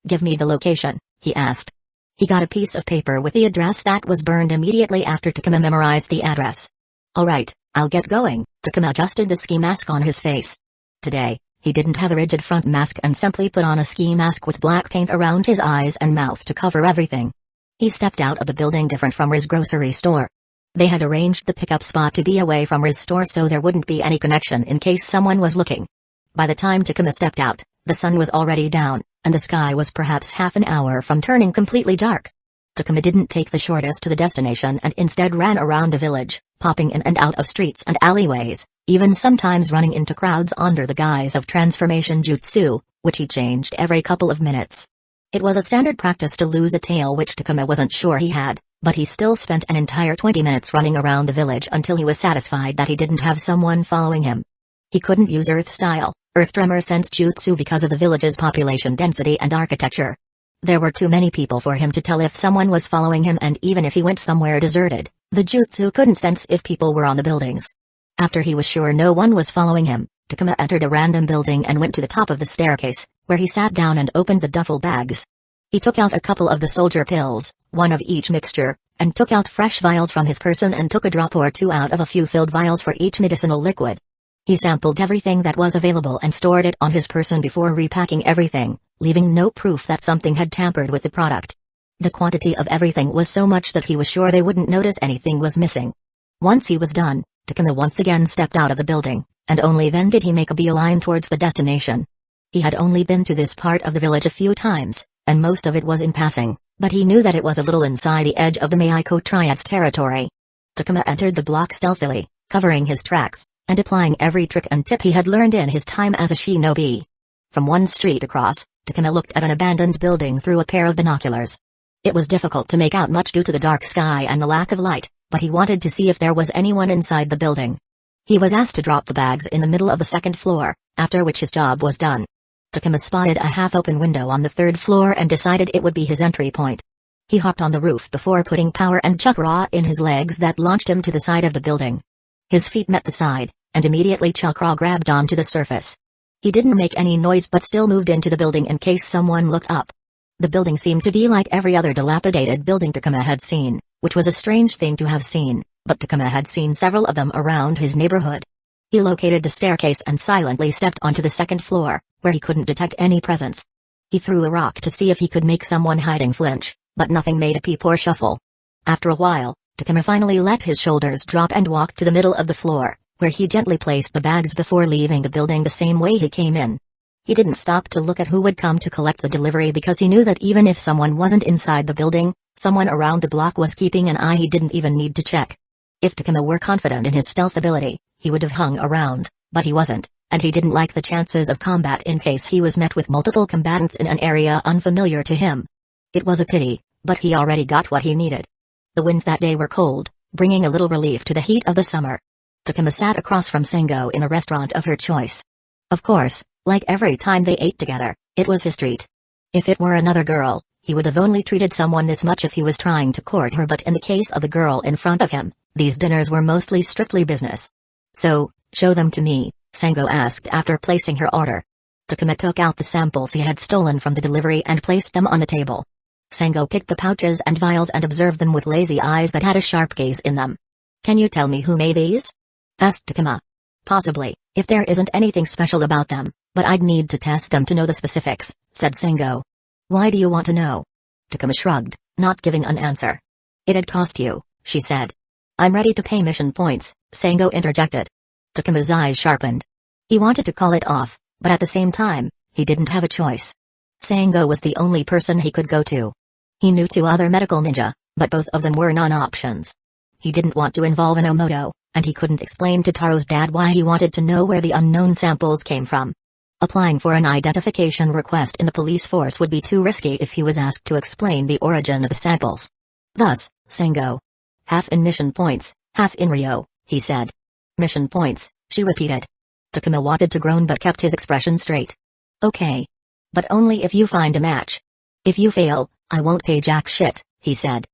Give me the location, he asked. He got a piece of paper with the address that was burned immediately after Takuma memorized the address. Alright, I'll get going. Takuma adjusted the ski mask on his face. Today, he didn't have a rigid front mask and simply put on a ski mask with black paint around his eyes and mouth to cover everything. He stepped out of the building different from Ri's grocery store. They had arranged the pickup spot to be away from Ri's store so there wouldn't be any connection in case someone was looking. By the time Takuma stepped out, the sun was already down, and the sky was perhaps half an hour from turning completely dark. Takuma didn't take the shortest to the destination and instead ran around the village, popping in and out of streets and alleyways, even sometimes running into crowds under the guise of transformation jutsu, which he changed every couple of minutes. It was a standard practice to lose a tail, which Takuma wasn't sure he had, but he still spent an entire 20 minutes running around the village until he was satisfied that he didn't have someone following him. He couldn't use Earth-style, Earth Tremor Sense Jutsu because of the village's population density and architecture. There were too many people for him to tell if someone was following him, and even if he went somewhere deserted, the jutsu couldn't sense if people were on the buildings. After he was sure no one was following him, Takuma entered a random building and went to the top of the staircase, where he sat down and opened the duffel bags. He took out a couple of the soldier pills, one of each mixture, and took out fresh vials from his person and took a drop or two out of a few filled vials for each medicinal liquid. He sampled everything that was available and stored it on his person before repacking everything, leaving no proof that something had tampered with the product. The quantity of everything was so much that he was sure they wouldn't notice anything was missing. Once he was done, Takuma once again stepped out of the building, and only then did he make a beeline towards the destination. He had only been to this part of the village a few times, and most of it was in passing, but he knew that it was a little inside the edge of the Meiko Triad's territory. Takuma entered the block stealthily, covering his tracks, and applying every trick and tip he had learned in his time as a shinobi. From one street across, Takuma looked at an abandoned building through a pair of binoculars. It was difficult to make out much due to the dark sky and the lack of light, but he wanted to see if there was anyone inside the building. He was asked to drop the bags in the middle of the second floor, after which his job was done. Takuma spotted a half-open window on the third floor and decided it would be his entry point. He hopped on the roof before putting power and chakra in his legs that launched him to the side of the building. His feet met the side, and immediately chakra grabbed onto the surface. He didn't make any noise but still moved into the building in case someone looked up. The building seemed to be like every other dilapidated building Takuma had seen, which was a strange thing to have seen, but Takuma had seen several of them around his neighborhood. He located the staircase and silently stepped onto the second floor, where he couldn't detect any presence. He threw a rock to see if he could make someone hiding flinch, but nothing made a peep or shuffle. After a while, Takuma finally let his shoulders drop and walked to the middle of the floor, where he gently placed the bags before leaving the building the same way he came in. He didn't stop to look at who would come to collect the delivery because he knew that even if someone wasn't inside the building, someone around the block was keeping an eye. He didn't even need to check. If Takuma were confident in his stealth ability, he would have hung around, but he wasn't, and he didn't like the chances of combat in case he was met with multiple combatants in an area unfamiliar to him. It was a pity, but he already got what he needed. The winds that day were cold, bringing a little relief to the heat of the summer. Takuma sat across from Sango in a restaurant of her choice. Of course, like every time they ate together, it was his treat. If it were another girl, he would have only treated someone this much if he was trying to court her, but in the case of the girl in front of him, these dinners were mostly strictly business. So, show them to me, Sango asked after placing her order. Takuma took out the samples he had stolen from the delivery and placed them on the table. Sango picked the pouches and vials and observed them with lazy eyes that had a sharp gaze in them. Can you tell me who made these? Asked Takuma. Possibly, if there isn't anything special about them, but I'd need to test them to know the specifics, said Sango. Why do you want to know? Takuma shrugged, not giving an answer. It'd cost you, she said. I'm ready to pay mission points, Sango interjected. Takuma's eyes sharpened. He wanted to call it off, but at the same time, he didn't have a choice. Sango was the only person he could go to. He knew 2 other medical ninja, but both of them were non-options. He didn't want to involve Enomoto, and he couldn't explain to Taro's dad why he wanted to know where the unknown samples came from. Applying for an identification request in the police force would be too risky if he was asked to explain the origin of the samples. Thus, Sango. Half in mission points, half in Rio, he said. Mission points, she repeated. Takuma wanted to groan but kept his expression straight. Okay. But only if you find a match. If you fail, I won't pay jack shit, he said.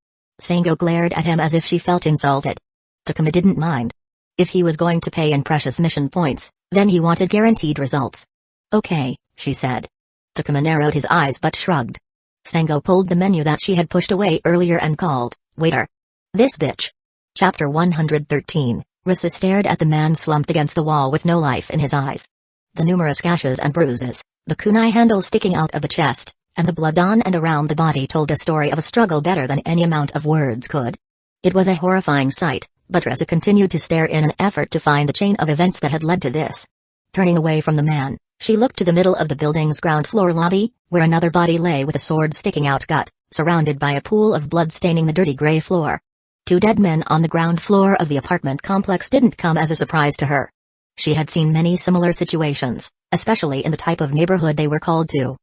Sango glared at him as if she felt insulted. Takuma didn't mind. If he was going to pay in precious mission points, then he wanted guaranteed results. Okay, she said. Takuma narrowed his eyes but shrugged. Sango pulled the menu that she had pushed away earlier and called, "Waiter." This bitch. Chapter 113, Risa stared at the man slumped against the wall with no life in his eyes. The numerous gashes and bruises, the kunai handle sticking out of the chest, and the blood on and around the body told a story of a struggle better than any amount of words could. It was a horrifying sight, but Risa continued to stare in an effort to find the chain of events that had led to this. Turning away from the man, she looked to the middle of the building's ground floor lobby, where another body lay with a sword sticking out gut, surrounded by a pool of blood staining the dirty gray floor. 2 dead men on the ground floor of the apartment complex didn't come as a surprise to her. She had seen many similar situations, especially in the type of neighborhood they were called to.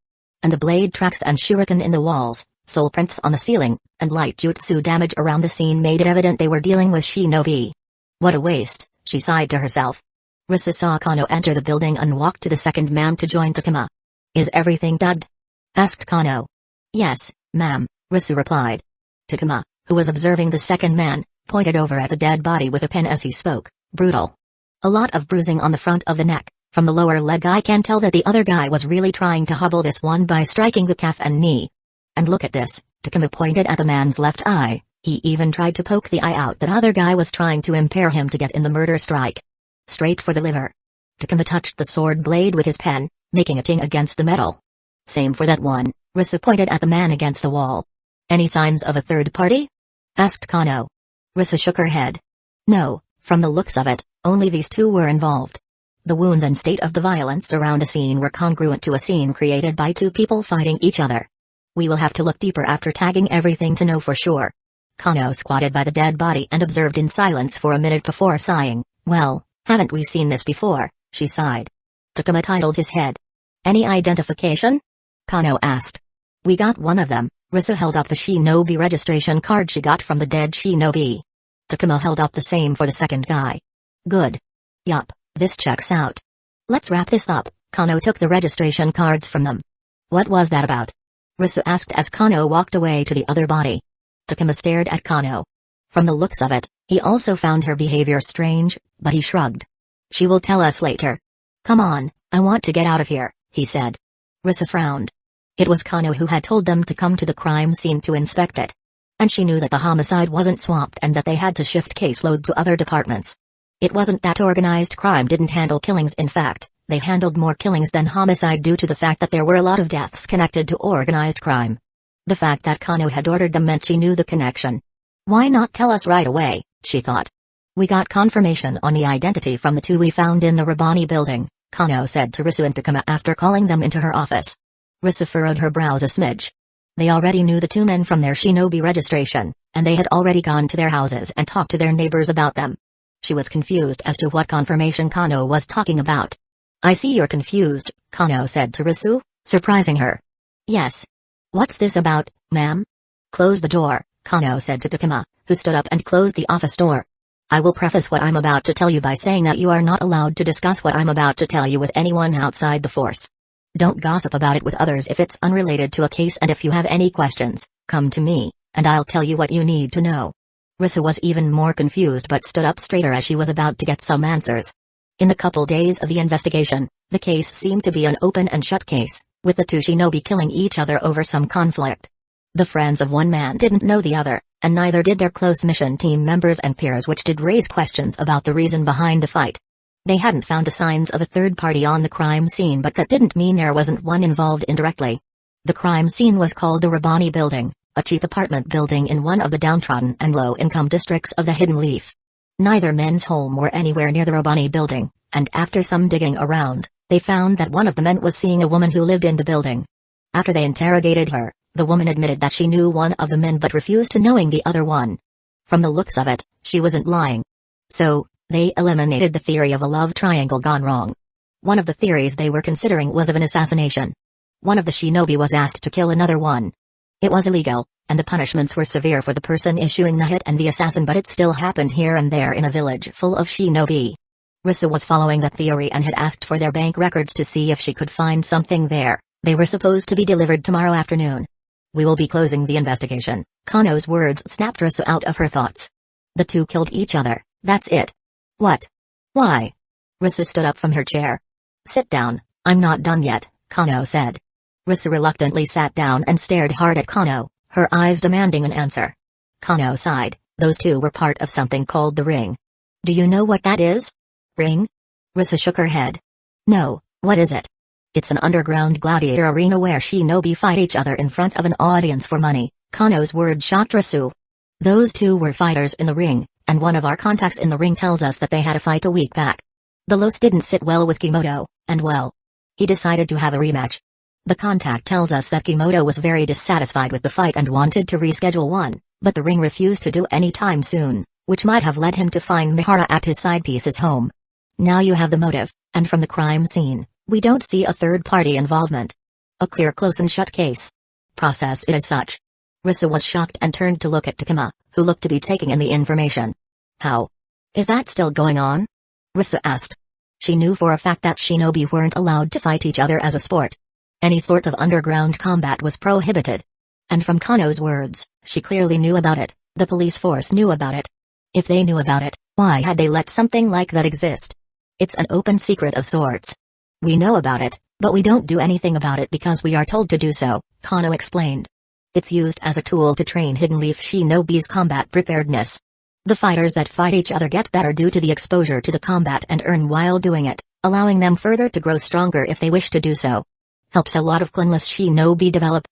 And the blade tracks and shuriken in the walls, soul prints on the ceiling, and light jutsu damage around the scene made it evident they were dealing with shinobi. What a waste, she sighed to herself. Risa saw Kano enter the building and walk to the second man to join Takuma. Is everything done? Asked Kano. Yes, ma'am, Risa replied. Takuma, who was observing the second man, pointed over at the dead body with a pen as he spoke. Brutal. A lot of bruising on the front of the neck. From the lower leg I can tell that the other guy was really trying to hobble this one by striking the calf and knee. And look at this, Takuma pointed at the man's left eye. He even tried to poke the eye out. That other guy was trying to impair him to get in the murder strike. Straight for the liver. Takuma touched the sword blade with his pen, making a ting against the metal. Same for that one, Risa pointed at the man against the wall. Any signs of a third party? Asked Kano. Risa shook her head. No, from the looks of it, only these 2 were involved. The wounds and state of the violence around a scene were congruent to a scene created by 2 people fighting each other. We will have to look deeper after tagging everything to know for sure. Kano squatted by the dead body and observed in silence for a minute before sighing. Well, haven't we seen this before, she sighed. Takuma titled his head. Any identification? Kano asked. We got one of them. Risa held up the shinobi registration card she got from the dead shinobi. Takuma held up the same for the second guy. Good. Yup, this checks out. Let's wrap this up. Kano took the registration cards from them. What was that about? Risa asked as Kano walked away to the other body. Takuma stared at Kano. From the looks of it, he also found her behavior strange, but he shrugged. She will tell us later. Come on, I want to get out of here, he said. Risa frowned. It was Kano who had told them to come to the crime scene to inspect it. And she knew that the homicide wasn't swamped and that they had to shift caseload to other departments. It wasn't that organized crime didn't handle killings. In fact, they handled more killings than homicide due to the fact that there were a lot of deaths connected to organized crime. The fact that Kano had ordered them meant she knew the connection. Why not tell us right away, she thought. We got confirmation on the identity from the 2 we found in the Rabani building, Kano said to Risu and Takuma after calling them into her office. Risu furrowed her brows a smidge. They already knew the two men from their shinobi registration, and they had already gone to their houses and talked to their neighbors about them. She was confused as to what confirmation Kano was talking about. I see you're confused, Kano said to Risu, surprising her. Yes. What's this about, ma'am? Close the door, Kano said to Takuma, who stood up and closed the office door. I will preface what I'm about to tell you by saying that you are not allowed to discuss what I'm about to tell you with anyone outside the force. Don't gossip about it with others if it's unrelated to a case, and if you have any questions, come to me, and I'll tell you what you need to know. Risu was even more confused but stood up straighter as she was about to get some answers. In the couple days of the investigation, the case seemed to be an open and shut case, with the two shinobi killing each other over some conflict. The friends of one man didn't know the other, and neither did their close mission team members and peers, which did raise questions about the reason behind the fight. They hadn't found the signs of a third party on the crime scene, but that didn't mean there wasn't one involved indirectly. The crime scene was called the Reborn building, a cheap apartment building in one of the downtrodden and low-income districts of the Hidden Leaf. Neither men's home were anywhere near the Reborn building, and after some digging around, they found that one of the men was seeing a woman who lived in the building. After they interrogated her, the woman admitted that she knew one of the men but refused to knowing the other one. From the looks of it, she wasn't lying. So, they eliminated the theory of a love triangle gone wrong. One of the theories they were considering was of an assassination. One of the shinobi was asked to kill another one. It was illegal, and the punishments were severe for the person issuing the hit and the assassin, but it still happened here and there in a village full of shinobi. Risu was following that theory and had asked for their bank records to see if she could find something there. They were supposed to be delivered tomorrow afternoon. We will be closing the investigation. Kano's words snapped Risu out of her thoughts. The two killed each other, that's it. What? Why? Risu stood up from her chair. Sit down, I'm not done yet, Kano said. Risu reluctantly sat down and stared hard at Kano, her eyes demanding an answer. Kano sighed. Those two were part of something called the Ring. Do you know what that is? Ring? Risu shook her head. No, what is it? It's an underground gladiator arena where shinobi fight each other in front of an audience for money. Kano's words shocked Risu. Those two were fighters in the Ring, and one of our contacts in the Ring tells us that they had a fight a week back. The loss didn't sit well with Kimoto, and well, he decided to have a rematch. The contact tells us that Kimoto was very dissatisfied with the fight and wanted to reschedule one, but the Ring refused to do any time soon, which might have led him to find Mihara at his side piece's home. Now you have the motive, and from the crime scene, we don't see a third-party involvement. A clear close and shut case. Process it as such. Risu was shocked and turned to look at Takuma, who looked to be taking in the information. How? Is that still going on? Risu asked. She knew for a fact that shinobi weren't allowed to fight each other as a sport. Any sort of underground combat was prohibited. And from Kano's words, she clearly knew about it. The police force knew about it. If they knew about it, why had they let something like that exist? It's an open secret of sorts. We know about it, but we don't do anything about it because we are told to do so, Kano explained. It's used as a tool to train Hidden Leaf shinobi's combat preparedness. The fighters that fight each other get better due to the exposure to the combat and earn while doing it, allowing them further to grow stronger if they wish to do so. Helps a lot of clanless shinobi develop.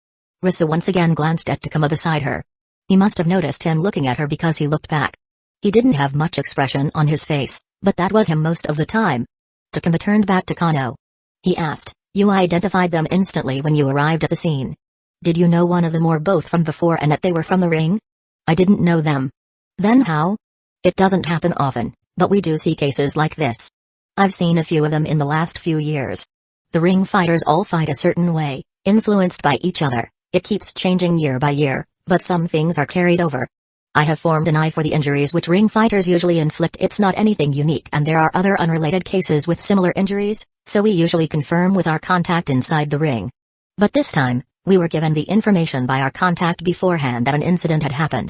Risu once again glanced at Takuma beside her. He must have noticed him looking at her because he looked back. He didn't have much expression on his face, but that was him most of the time. Takuma turned back to Kano. He asked, you identified them instantly when you arrived at the scene. Did you know one of them or both from before and that they were from the Ring? I didn't know them. Then how? It doesn't happen often, but we do see cases like this. I've seen a few of them in the last few years. The Ring fighters all fight a certain way, influenced by each other. It keeps changing year by year, but some things are carried over. I have formed an eye for the injuries which Ring fighters usually inflict. It's not anything unique, and there are other unrelated cases with similar injuries, so we usually confirm with our contact inside the Ring. But this time, we were given the information by our contact beforehand that an incident had happened.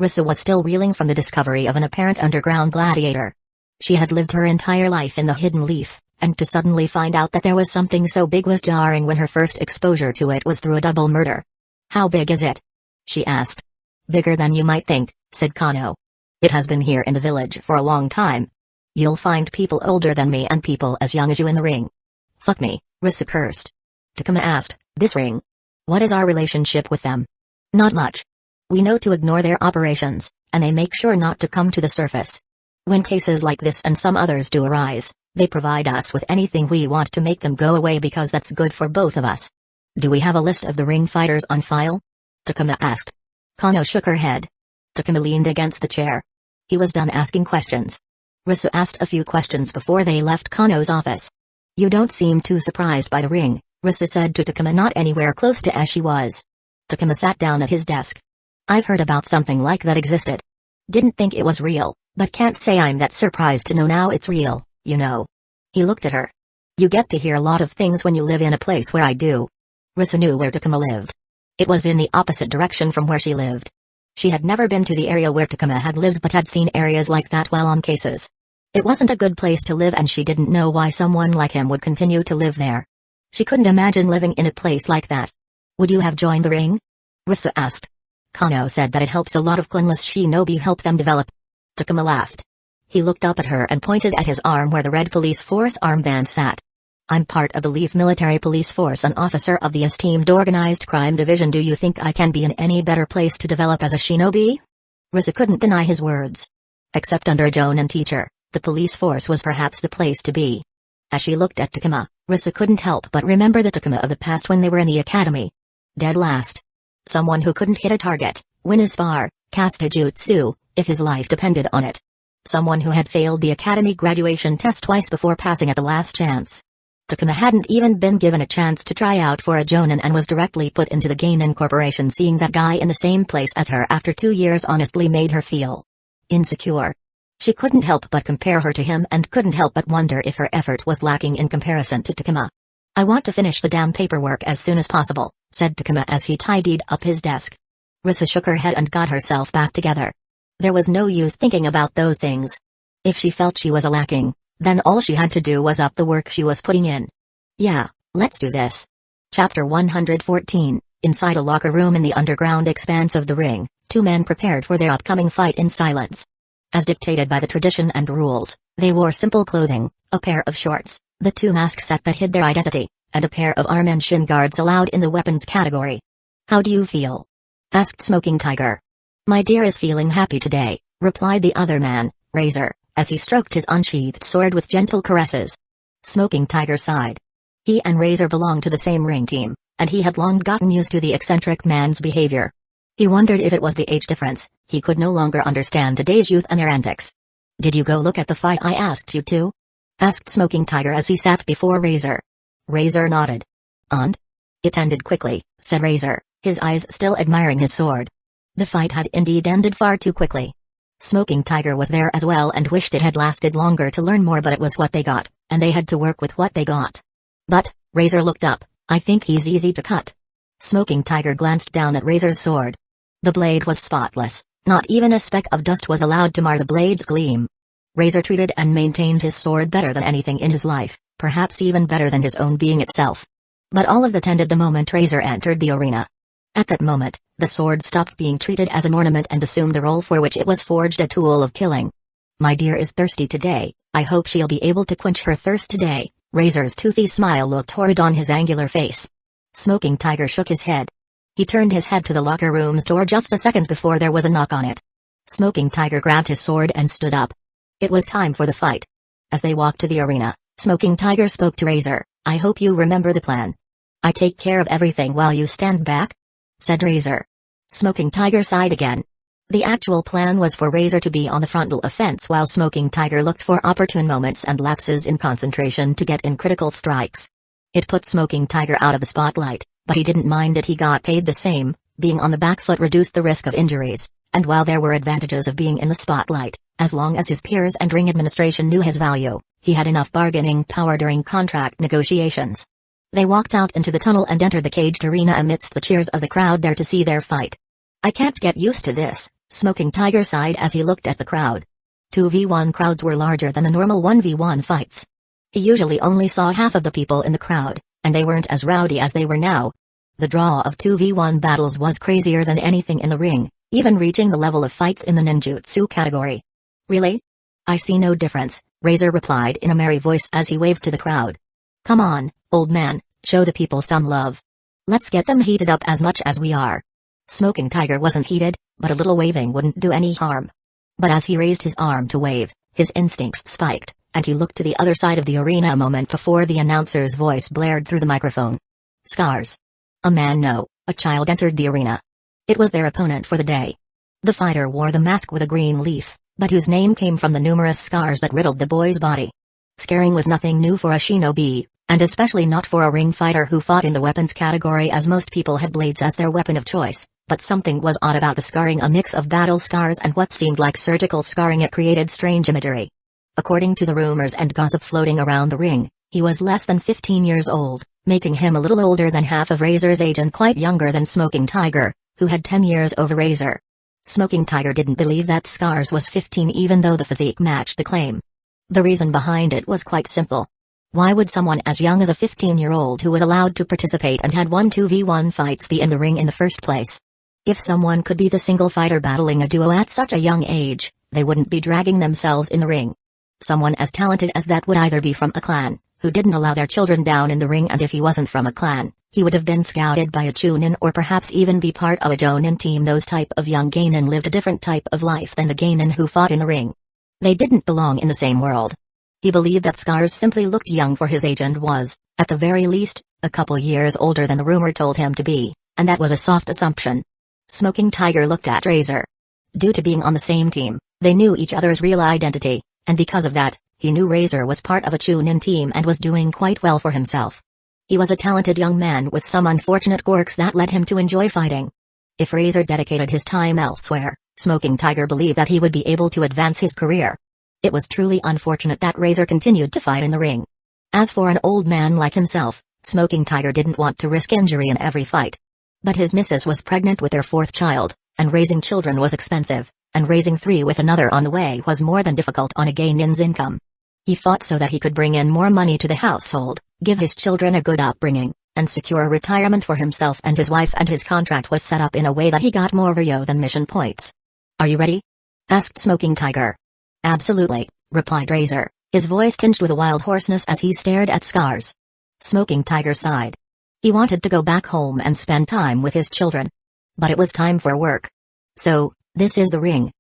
Risu was still reeling from the discovery of an apparent underground gladiator. She had lived her entire life in the Hidden Leaf, and to suddenly find out that there was something so big was jarring when her first exposure to it was through a double murder. How big is it? She asked. Bigger than you might think, said Kano. It has been here in the village for a long time. You'll find people older than me and people as young as you in the Ring. Fuck me, Risu cursed. Takuma asked, this Ring? What is our relationship with them? Not much. We know to ignore their operations, and they make sure not to come to the surface. When cases like this and some others do arise, They provide us with anything we want to make them go away because that's good for both of us. Do we have a list of the ring fighters on file? Takuma asked. Kano shook her head. Takuma leaned against the chair. He was done asking questions. Risu asked a few questions before they left Kano's office. You don't seem too surprised by the ring, Risu said to Takuma, not anywhere close to as she was. Takuma sat down at his desk. I've heard about something like that existed. Didn't think it was real, but can't say I'm that surprised to know now it's real, you know. He looked at her. You get to hear a lot of things when you live in a place where I do. Risu knew where Takuma lived. It was in the opposite direction from where she lived. She had never been to the area where Takuma had lived but had seen areas like that while on cases. It wasn't a good place to live and she didn't know why someone like him would continue to live there. She couldn't imagine living in a place like that. Would you have joined the ring? Risu asked. Kano said that it helps a lot of clanless shinobi help them develop. Takuma laughed. He looked up at her and pointed at his arm where the red police force armband sat. I'm part of the Leaf Military Police Force, an officer of the esteemed Organized Crime Division. Do you think I can be in any better place to develop as a shinobi? Risu couldn't deny his words. Except under a Jonin teacher, the police force was perhaps the place to be. As she looked at Takuma, Risu couldn't help but remember the Takuma of the past when they were in the academy. Dead last. Someone who couldn't hit a target, win a spar, cast a jutsu, if his life depended on it. Someone who had failed the academy graduation test twice before passing at the last chance. Takuma hadn't even been given a chance to try out for a Jonin and was directly put into the Genin Corporation. Seeing that guy in the same place as her after 2 years honestly made her feel insecure. She couldn't help but compare her to him and couldn't help but wonder if her effort was lacking in comparison to Takuma. I want to finish the damn paperwork as soon as possible, said Takuma as he tidied up his desk. Risu shook her head and got herself back together. There was no use thinking about those things. If she felt she was lacking, then all she had to do was up the work she was putting in. Yeah, let's do this. Chapter 114, Inside a locker room in the underground expanse of the ring, two men prepared for their upcoming fight in silence. As dictated by the tradition and rules, they wore simple clothing, a pair of shorts, the two mask set that hid their identity, and a pair of arm and shin guards allowed in the weapons category. How do you feel? Asked Smoking Tiger. My dear is feeling happy today, replied the other man, Razor, as he stroked his unsheathed sword with gentle caresses. Smoking Tiger sighed. He and Razor belonged to the same ring team, and he had long gotten used to the eccentric man's behavior. He wondered if it was the age difference. He could no longer understand today's youth and their antics. Did you go look at the fight I asked you to? Asked Smoking Tiger as he sat before Razor. Razor nodded. And? It ended quickly, said Razor, his eyes still admiring his sword. The fight had indeed ended far too quickly. Smoking Tiger was there as well and wished it had lasted longer to learn more, but it was what they got, and they had to work with what they got. But, Razor looked up, I think he's easy to cut. Smoking Tiger glanced down at Razor's sword. The blade was spotless, not even a speck of dust was allowed to mar the blade's gleam. Razor treated and maintained his sword better than anything in his life, perhaps even better than his own being itself. But all of that ended the moment Razor entered the arena. At that moment, the sword stopped being treated as an ornament and assumed the role for which it was forged, a tool of killing. My dear is thirsty today, I hope she'll be able to quench her thirst today. Razor's toothy smile looked horrid on his angular face. Smoking Tiger shook his head. He turned his head to the locker room's door just a second before there was a knock on it. Smoking Tiger grabbed his sword and stood up. It was time for the fight. As they walked to the arena, Smoking Tiger spoke to Razor. I hope you remember the plan. I take care of everything while you stand back? Said Razor. Smoking Tiger sighed again. The actual plan was for Razor to be on the frontal offense while Smoking Tiger looked for opportune moments and lapses in concentration to get in critical strikes. It put Smoking Tiger out of the spotlight, but he didn't mind it. He got paid the same. Being on the back foot reduced the risk of injuries, and while there were advantages of being in the spotlight, as long as his peers and ring administration knew his value, he had enough bargaining power during contract negotiations. They walked out into the tunnel and entered the caged arena amidst the cheers of the crowd there to see their fight. I can't get used to this, Smoking Tiger sighed as he looked at the crowd. 2v1 crowds were larger than the normal 1v1 fights. He usually only saw half of the people in the crowd, and they weren't as rowdy as they were now. The draw of 2v1 battles was crazier than anything in the ring, even reaching the level of fights in the ninjutsu category. Really? I see no difference, Razor replied in a merry voice as he waved to the crowd. Come on, old man, show the people some love. Let's get them heated up as much as we are. Smoking Tiger wasn't heated, but a little waving wouldn't do any harm. But as he raised his arm to wave, his instincts spiked, and he looked to the other side of the arena a moment before the announcer's voice blared through the microphone. Scars. A man, no, a child entered the arena. It was their opponent for the day. The fighter wore the mask with a green leaf, but whose name came from the numerous scars that riddled the boy's body. Scaring was nothing new for a shinobi, and especially not for a ring fighter who fought in the weapons category, as most people had blades as their weapon of choice, but something was odd about the scarring, a mix of battle scars and what seemed like surgical scarring. It created strange imagery. According to the rumors and gossip floating around the ring, he was less than 15 years old, making him a little older than half of Razor's age and quite younger than Smoking Tiger, who had 10 years over Razor. Smoking Tiger didn't believe that Scars was 15 even though the physique matched the claim. The reason behind it was quite simple. Why would someone as young as a 15-year-old who was allowed to participate and had won 2v1 fights be in the ring in the first place? If someone could be the single fighter battling a duo at such a young age, they wouldn't be dragging themselves in the ring. Someone as talented as that would either be from a clan, who didn't allow their children down in the ring, and if he wasn't from a clan, he would have been scouted by a chunin or perhaps even be part of a jonin team. Those type of young genin lived a different type of life than the genin who fought in the ring. They didn't belong in the same world. He believed that Scars simply looked young for his age and was, at the very least, a couple years older than the rumor told him to be, and that was a soft assumption. Smoking Tiger looked at Razor. Due to being on the same team, they knew each other's real identity, and because of that, he knew Razor was part of a chunin team and was doing quite well for himself. He was a talented young man with some unfortunate quirks that led him to enjoy fighting. If Razor dedicated his time elsewhere, Smoking Tiger believed that he would be able to advance his career. It was truly unfortunate that Razor continued to fight in the ring. As for an old man like himself, Smoking Tiger didn't want to risk injury in every fight. But his missus was pregnant with their fourth child, and raising children was expensive, and raising 3 with another on the way was more than difficult on a genin's income. He fought so that he could bring in more money to the household, give his children a good upbringing, and secure retirement for himself and his wife, and his contract was set up in a way that he got more Ryo than mission points. "Are you ready?" asked Smoking Tiger. "Absolutely," replied Razor, his voice tinged with a wild hoarseness as he stared at Scars. Smoking Tiger sighed. He wanted to go back home and spend time with his children. But it was time for work. "So, this is the ring."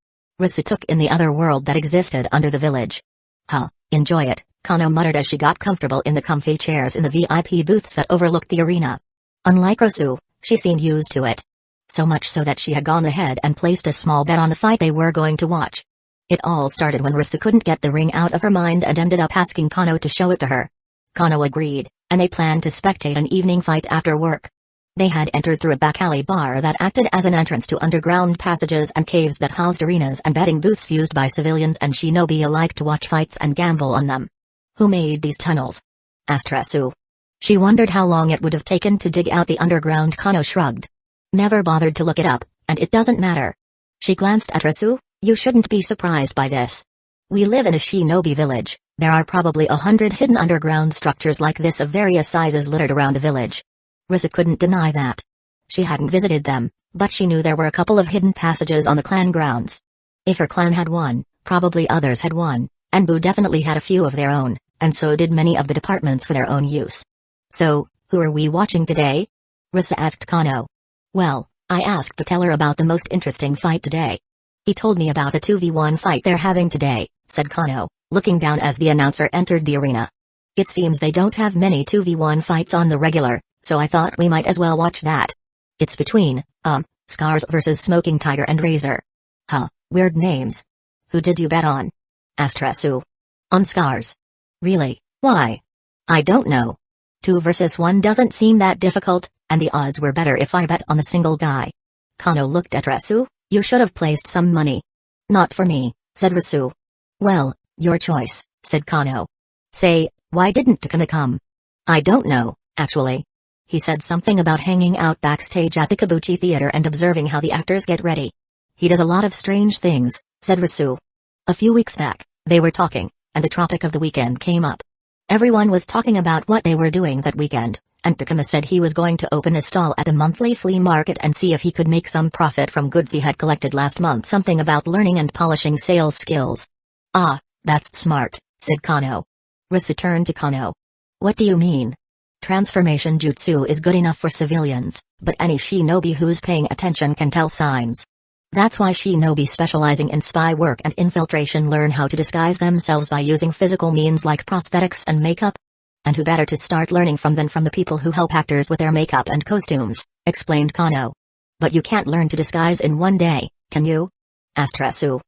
Risu took in the other world that existed under the village. "Huh, enjoy it," Kano muttered as she got comfortable in the comfy chairs in the VIP booths that overlooked the arena. Unlike Risu, she seemed used to it. So much so that she had gone ahead and placed a small bet on the fight they were going to watch. It all started when Risu couldn't get the ring out of her mind and ended up asking Kano to show it to her. Kano agreed, and they planned to spectate an evening fight after work. They had entered through a back alley bar that acted as an entrance to underground passages and caves that housed arenas and betting booths used by civilians and shinobi alike to watch fights and gamble on them. "Who made these tunnels?" asked Risu. She wondered how long it would have taken to dig out the underground. Kano shrugged. "Never bothered to look it up, and it doesn't matter." She glanced at Risu. "You shouldn't be surprised by this. We live in a shinobi village. There are probably 100 hidden underground structures like this of various sizes littered around the village." Risu couldn't deny that. She hadn't visited them, but she knew there were a couple of hidden passages on the clan grounds. If her clan had one, probably others had one, and Bu definitely had a few of their own, and so did many of the departments for their own use. "So, who are we watching today?" Risu asked Kano. "Well, I asked the teller about the most interesting fight today. He told me about a 2v1 fight they're having today," said Kano, looking down as the announcer entered the arena. "It seems they don't have many 2v1 fights on the regular, so I thought we might as well watch that. It's between, Scars versus Smoking Tiger and Razor." "Huh, weird names. Who did you bet on?" asked Risu. "On Scars." "Really, why?" "I don't know. 2 versus 1 doesn't seem that difficult, and the odds were better if I bet on the single guy." Kano looked at Risu. "You should have placed some money." "Not for me," said Risu. "Well, your choice," said Kano. "Say, why didn't Takuma come?" "I don't know, actually. He said something about hanging out backstage at the Kabuki Theater and observing how the actors get ready. He does a lot of strange things," said Risu. A few weeks back, they were talking, and the topic of the weekend came up. Everyone was talking about what they were doing that weekend, and Takuma said he was going to open a stall at the monthly flea market and see if he could make some profit from goods he had collected last month. Something about learning and polishing sales skills. "Ah, that's smart," said Kano. Risu turned to Kano. "What do you mean?" "Transformation jutsu is good enough for civilians, but any shinobi who's paying attention can tell signs." That's why shinobi specializing in spy work and infiltration learn how to disguise themselves by using physical means like prosthetics and makeup. And who better to start learning from than from the people who help actors with their makeup and costumes, explained Kano. But you can't learn to disguise in one day, can you? Asked Resu.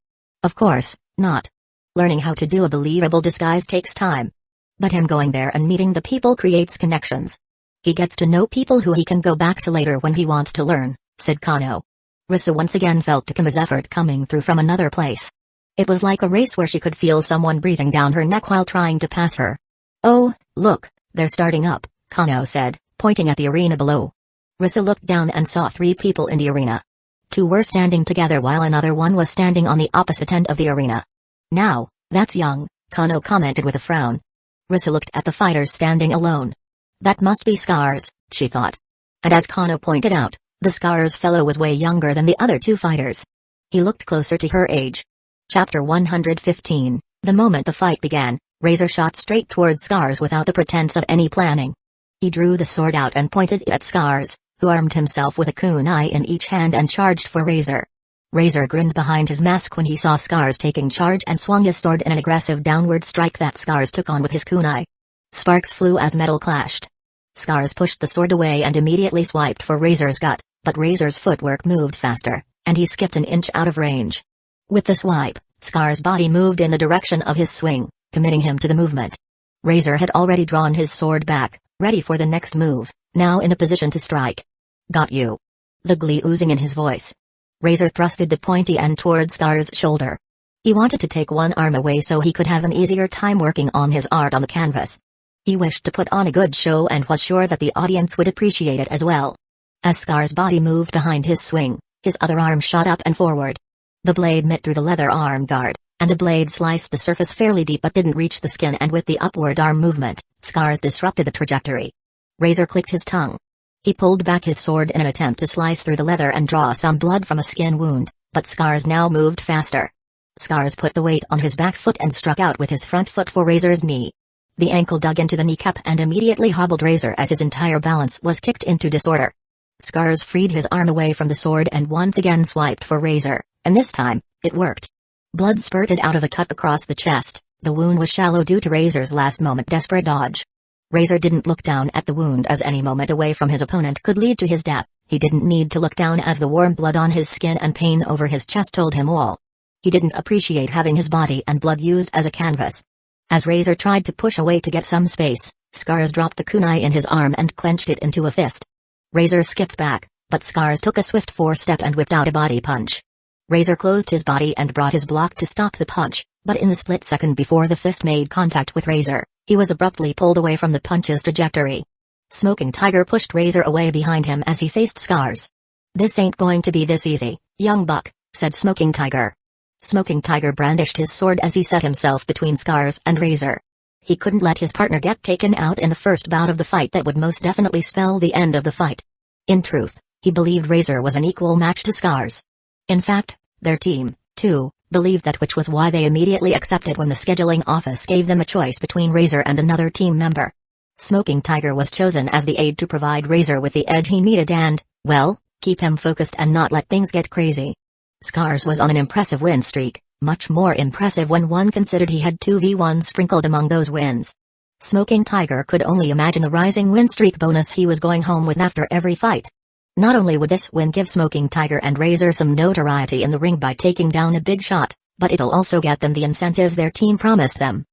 Of course, not. Learning how to do a believable disguise takes time. But him going there and meeting the people creates connections. He gets to know people who he can go back to later when he wants to learn, said Kano. Risu once again felt Takuma's effort coming through from another place. It was like a race where she could feel someone breathing down her neck while trying to pass her. Oh, look, they're starting up, Kano said, pointing at the arena below. Risu looked down and saw 3 people in the arena. 2 were standing together while another one was standing on the opposite end of the arena. Now, that's young, Kano commented with a frown. Risu looked at the fighters standing alone. That must be Scars, she thought. And as Kano pointed out, the Scars fellow was way younger than the other 2 fighters. He looked closer to her age. Chapter 115. The moment the fight began, Razor shot straight towards Scars without the pretense of any planning. He drew the sword out and pointed it at Scars, who armed himself with a kunai in each hand and charged for Razor. Razor grinned behind his mask when he saw Scars taking charge and swung his sword in an aggressive downward strike that Scars took on with his kunai. Sparks flew as metal clashed. Scars pushed the sword away and immediately swiped for Razor's gut, but Razor's footwork moved faster, and he skipped an inch out of range. With the swipe, Scars' body moved in the direction of his swing, committing him to the movement. Razor had already drawn his sword back, ready for the next move, now in a position to strike. Got you. The glee oozing in his voice. Razor thrusted the pointy end towards Scars' shoulder. He wanted to take one arm away so he could have an easier time working on his art on the canvas. He wished to put on a good show and was sure that the audience would appreciate it as well. As Scars' body moved behind his swing, his other arm shot up and forward. The blade met through the leather arm guard, and the blade sliced the surface fairly deep but didn't reach the skin, and with the upward arm movement, Scars disrupted the trajectory. Razor clicked his tongue. He pulled back his sword in an attempt to slice through the leather and draw some blood from a skin wound, but Scars now moved faster. Scars put the weight on his back foot and struck out with his front foot for Razor's knee. The ankle dug into the kneecap and immediately hobbled Razor as his entire balance was kicked into disorder. Scars freed his arm away from the sword and once again swiped for Razor, and this time, it worked. Blood spurted out of a cut across the chest. The wound was shallow due to Razor's last-moment desperate dodge. Razor didn't look down at the wound, as any moment away from his opponent could lead to his death. He didn't need to look down, as the warm blood on his skin and pain over his chest told him all. He didn't appreciate having his body and blood used as a canvas. As Razor tried to push away to get some space, Scars dropped the kunai in his arm and clenched it into a fist. Razor skipped back, but Scars took a swift 4-step and whipped out a body punch. Razor closed his body and brought his block to stop the punch, but in the split second before the fist made contact with Razor, he was abruptly pulled away from the punch's trajectory. Smoking Tiger pushed Razor away behind him as he faced Scars. "This ain't going to be this easy, young buck," said Smoking Tiger. Smoking Tiger brandished his sword as he set himself between Scars and Razor. He couldn't let his partner get taken out in the first bout of the fight. That would most definitely spell the end of the fight. In truth, he believed Razor was an equal match to Scars. In fact, their team, too, believed that, which was why they immediately accepted when the scheduling office gave them a choice between Razor and another team member. Smoking Tiger was chosen as the aide to provide Razor with the edge he needed and, well, keep him focused and not let things get crazy. Scars was on an impressive win streak, much more impressive when one considered he had 2v1 sprinkled among those wins. Smoking Tiger could only imagine the rising win streak bonus he was going home with after every fight. Not only would this win give Smoking Tiger and Razor some notoriety in the ring by taking down a big shot, but it'll also get them the incentives their team promised them.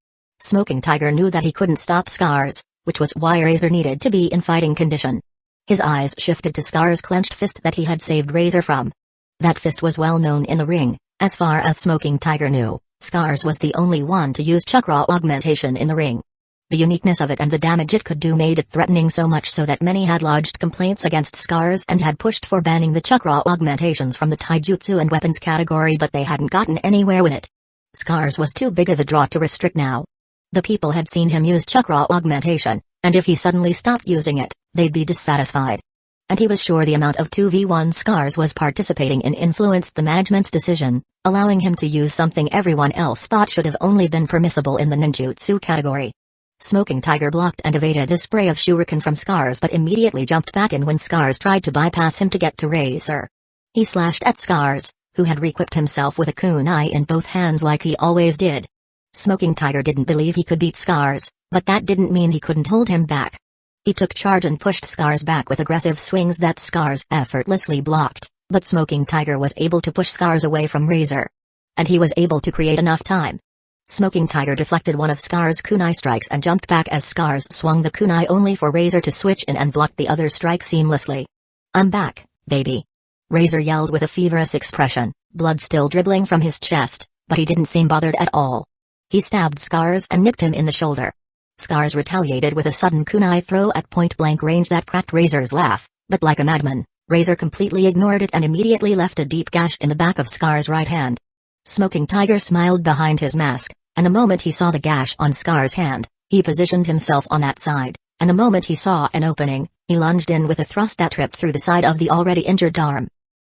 Smoking Tiger knew that he couldn't stop Scars, which was why Razor needed to be in fighting condition. His eyes shifted to Scars' clenched fist that he had saved Razor from. That fist was well known in the ring. As far as Smoking Tiger knew, Scars was the only one to use chakra augmentation in the ring. The uniqueness of it and the damage it could do made it threatening, so much so that many had lodged complaints against Scars and had pushed for banning the chakra augmentations from the taijutsu and weapons category, but they hadn't gotten anywhere with it. Scars was too big of a draw to restrict now. The people had seen him use chakra augmentation, and if he suddenly stopped using it, they'd be dissatisfied. And he was sure the amount of 2v1 Scars was participating in influenced the management's decision, allowing him to use something everyone else thought should have only been permissible in the ninjutsu category. Smoking Tiger blocked and evaded a spray of shuriken from Scars, but immediately jumped back in when Scars tried to bypass him to get to Razor. He slashed at Scars, who had re-equipped himself with a kunai in both hands like he always did. Smoking Tiger didn't believe he could beat Scars, but that didn't mean he couldn't hold him back. He took charge and pushed Scars back with aggressive swings that Scars effortlessly blocked, but Smoking Tiger was able to push Scars away from Razor. And he was able to create enough time. Smoking Tiger deflected one of Scars' kunai strikes and jumped back as Scars swung the kunai only for Razor to switch in and block the other strike seamlessly. "I'm back, baby." Razor yelled with a feverish expression, blood still dribbling from his chest, but he didn't seem bothered at all. He stabbed Scars and nicked him in the shoulder. Scars retaliated with a sudden kunai throw at point-blank range that cracked Razor's laugh, but like a madman, Razor completely ignored it and immediately left a deep gash in the back of Scars' right hand. Smoking Tiger smiled behind his mask, and the moment he saw the gash on Scar's hand, he positioned himself on that side, and the moment he saw an opening, he lunged in with a thrust that tripped through the side of the already injured arm.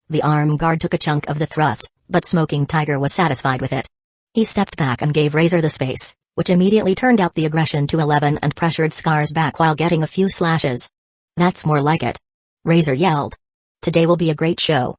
The arm guard took a chunk of the thrust, but Smoking Tiger was satisfied with it. He stepped back and gave Razor the space, which immediately turned out the aggression to 11 and pressured Scar's back while getting a few slashes. "That's more like it," Razor yelled. "Today will be a great show."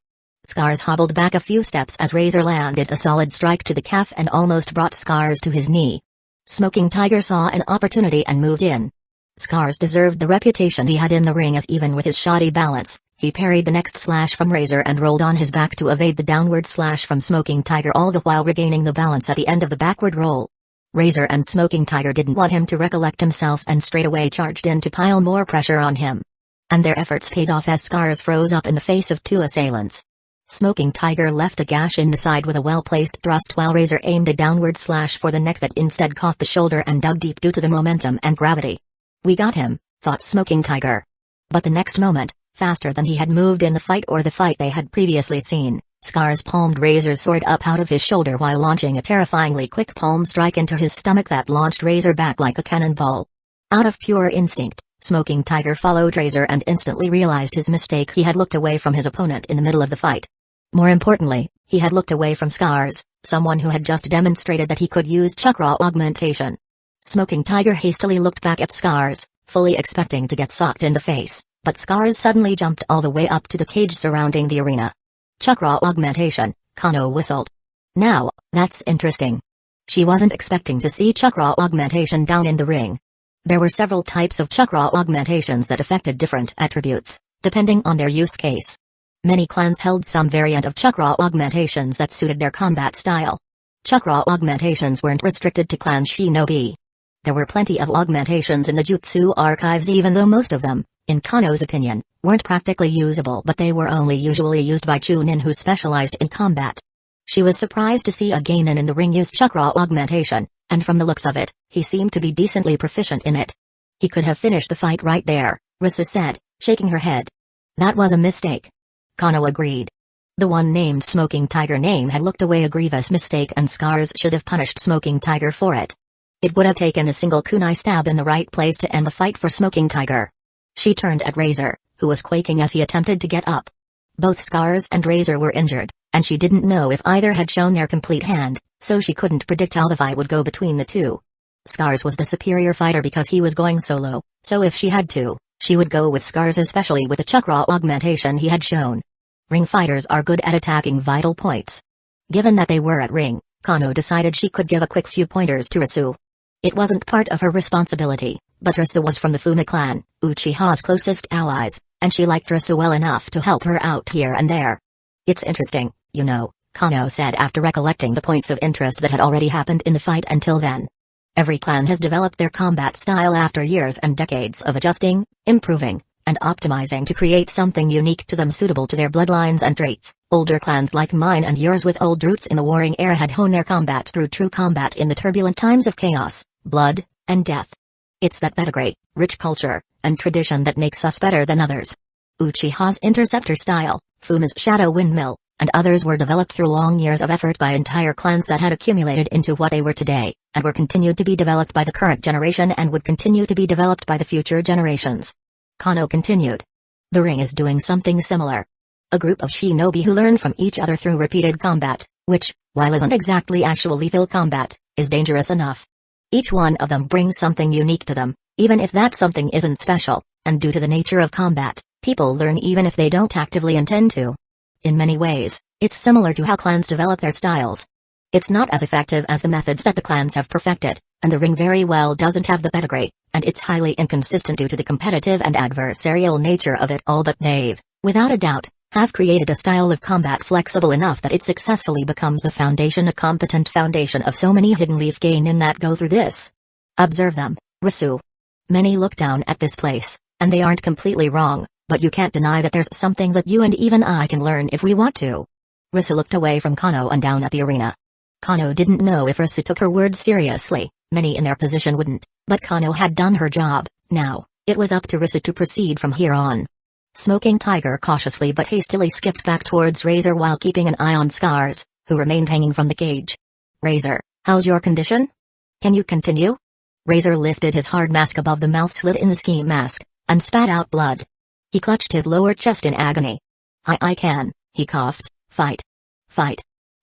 Scars hobbled back a few steps as Razor landed a solid strike to the calf and almost brought Scars to his knee. Smoking Tiger saw an opportunity and moved in. Scars deserved the reputation he had in the ring, as even with his shoddy balance, he parried the next slash from Razor and rolled on his back to evade the downward slash from Smoking Tiger, all the while regaining the balance at the end of the backward roll. Razor and Smoking Tiger didn't want him to recollect himself and straightaway charged in to pile more pressure on him. And their efforts paid off as Scars froze up in the face of two assailants. Smoking Tiger left a gash in the side with a well-placed thrust while Razor aimed a downward slash for the neck that instead caught the shoulder and dug deep due to the momentum and gravity. "We got him," thought Smoking Tiger. But the next moment, faster than he had moved in the fight or the fight they had previously seen, Scars palmed Razor's sword up out of his shoulder while launching a terrifyingly quick palm strike into his stomach that launched Razor back like a cannonball. Out of pure instinct, Smoking Tiger followed Razor and instantly realized his mistake. He had looked away from his opponent in the middle of the fight. More importantly, he had looked away from Scars, someone who had just demonstrated that he could use chakra augmentation. Smoking Tiger hastily looked back at Scars, fully expecting to get socked in the face, but Scars suddenly jumped all the way up to the cage surrounding the arena. "Chakra augmentation," Kano whistled. "Now, that's interesting." She wasn't expecting to see chakra augmentation down in the ring. There were several types of chakra augmentations that affected different attributes, depending on their use case. Many clans held some variant of chakra augmentations that suited their combat style. Chakra augmentations weren't restricted to clan shinobi. There were plenty of augmentations in the jutsu archives, even though most of them, in Kano's opinion, weren't practically usable, but they were only usually used by chunin who specialized in combat. She was surprised to see a genin in the ring use chakra augmentation, and from the looks of it, he seemed to be decently proficient in it. "He could have finished the fight right there," Risa said, shaking her head. "That was a mistake." Kano agreed. The one named Smoking Tiger name had looked away, a grievous mistake, and Scars should have punished Smoking Tiger for it. It would have taken a single kunai stab in the right place to end the fight for Smoking Tiger. She turned at Razor, who was quaking as he attempted to get up. Both Scars and Razor were injured, and she didn't know if either had shown their complete hand, so she couldn't predict how the fight would go between the two. Scars was the superior fighter because he was going solo, so if she had to, she would go with Scars, especially with the chakra augmentation he had shown. Ring fighters are good at attacking vital points. Given that they were at ring, Kano decided she could give a quick few pointers to Risu. It wasn't part of her responsibility, but Risu was from the Fuma clan, Uchiha's closest allies, and she liked Risu well enough to help her out here and there. "It's interesting, you know," Kano said after recollecting the points of interest that had already happened in the fight until then. "Every clan has developed their combat style after years and decades of adjusting, improving, and optimizing to create something unique to them, suitable to their bloodlines and traits. Older clans like mine and yours with old roots in the warring era had honed their combat through true combat in the turbulent times of chaos, blood, and death. It's that pedigree, rich culture, and tradition that makes us better than others. Uchiha's interceptor style, Fuma's shadow windmill, and others were developed through long years of effort by entire clans that had accumulated into what they were today, and were continued to be developed by the current generation and would continue to be developed by the future generations." Kano continued. "The ring is doing something similar. A group of shinobi who learn from each other through repeated combat, which, while isn't exactly actual lethal combat, is dangerous enough. Each one of them brings something unique to them, even if that something isn't special, and due to the nature of combat, people learn even if they don't actively intend to. In many ways, It's similar to how clans develop their styles. It's not as effective as the methods that the clans have perfected, and the ring very well doesn't have the pedigree, and it's highly inconsistent due to the competitive and adversarial nature of it all, but they've, without a doubt, have created a style of combat flexible enough that it successfully becomes the foundation, a competent foundation of so many hidden leaf genin that go through this. Observe them, Risu. Many look down at this place, and they aren't completely wrong, but you can't deny that there's something that you and even I can learn if we want to. Risu looked away from Kano and down at the arena. Kano didn't know if Risu took her words seriously, many in their position wouldn't, but Kano had done her job. Now, it was up to Risu to proceed from here on. Smoking Tiger cautiously but hastily skipped back towards Razor while keeping an eye on Scars, who remained hanging from the cage. Razor, how's your condition? Can you continue? Razor lifted his hard mask above the mouth slit in the ski mask, and spat out blood. He clutched his lower chest in agony. I can, he coughed. Fight. Fight.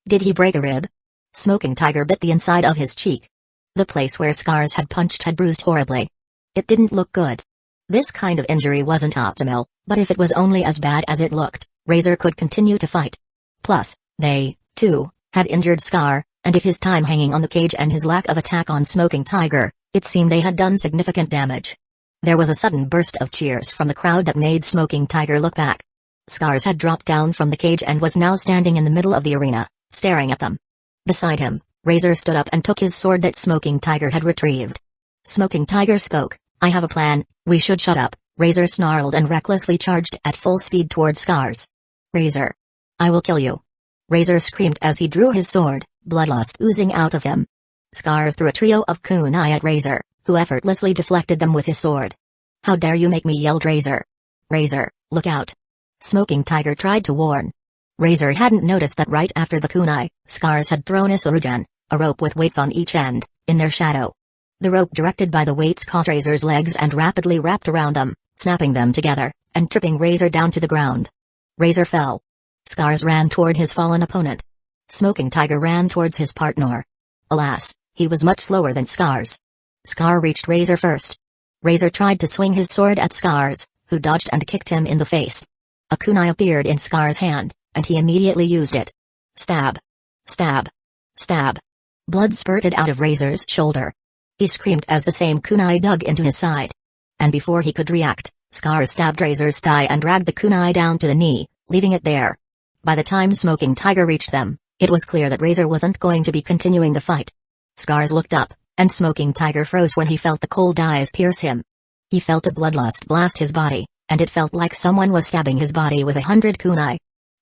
Did he break a rib? Smoking Tiger bit the inside of his cheek. The place where Scars had punched had bruised horribly. It didn't look good. This kind of injury wasn't optimal, but if it was only as bad as it looked, Razor could continue to fight. Plus, they, too, had injured Scar, and if his time hanging on the cage and his lack of attack on Smoking Tiger, it seemed they had done significant damage. There was a sudden burst of cheers from the crowd that made Smoking Tiger look back. Scars had dropped down from the cage and was now standing in the middle of the arena, staring at them. Beside him, Razor stood up and took his sword that Smoking Tiger had retrieved. Smoking Tiger spoke, I have a plan, we should shut up. Razor snarled and recklessly charged at full speed toward Scars. Razor. I will kill you. Razor screamed as he drew his sword, bloodlust oozing out of him. Scars threw a trio of kunai at Razor, who effortlessly deflected them with his sword. How dare you make me, yelled Razor. Razor, look out. Smoking Tiger tried to warn. Razor hadn't noticed that right after the kunai, Scars had thrown a surujan, a rope with weights on each end, in their shadow. The rope directed by the weights caught Razor's legs and rapidly wrapped around them, snapping them together, and tripping Razor down to the ground. Razor fell. Scars ran toward his fallen opponent. Smoking Tiger ran towards his partner. Alas, he was much slower than Scars. Scar reached Razor first. Razor tried to swing his sword at Scars, who dodged and kicked him in the face. A kunai appeared in Scar's hand, and he immediately used it. Stab. Stab. Stab. Blood spurted out of Razor's shoulder. He screamed as the same kunai dug into his side. And before he could react, Scars stabbed Razor's thigh and dragged the kunai down to the knee, leaving it there. By the time Smoking Tiger reached them, it was clear that Razor wasn't going to be continuing the fight. Scars looked up, and Smoking Tiger froze when he felt the cold eyes pierce him. He felt a bloodlust blast his body, and it felt like someone was stabbing his body with 100 kunai.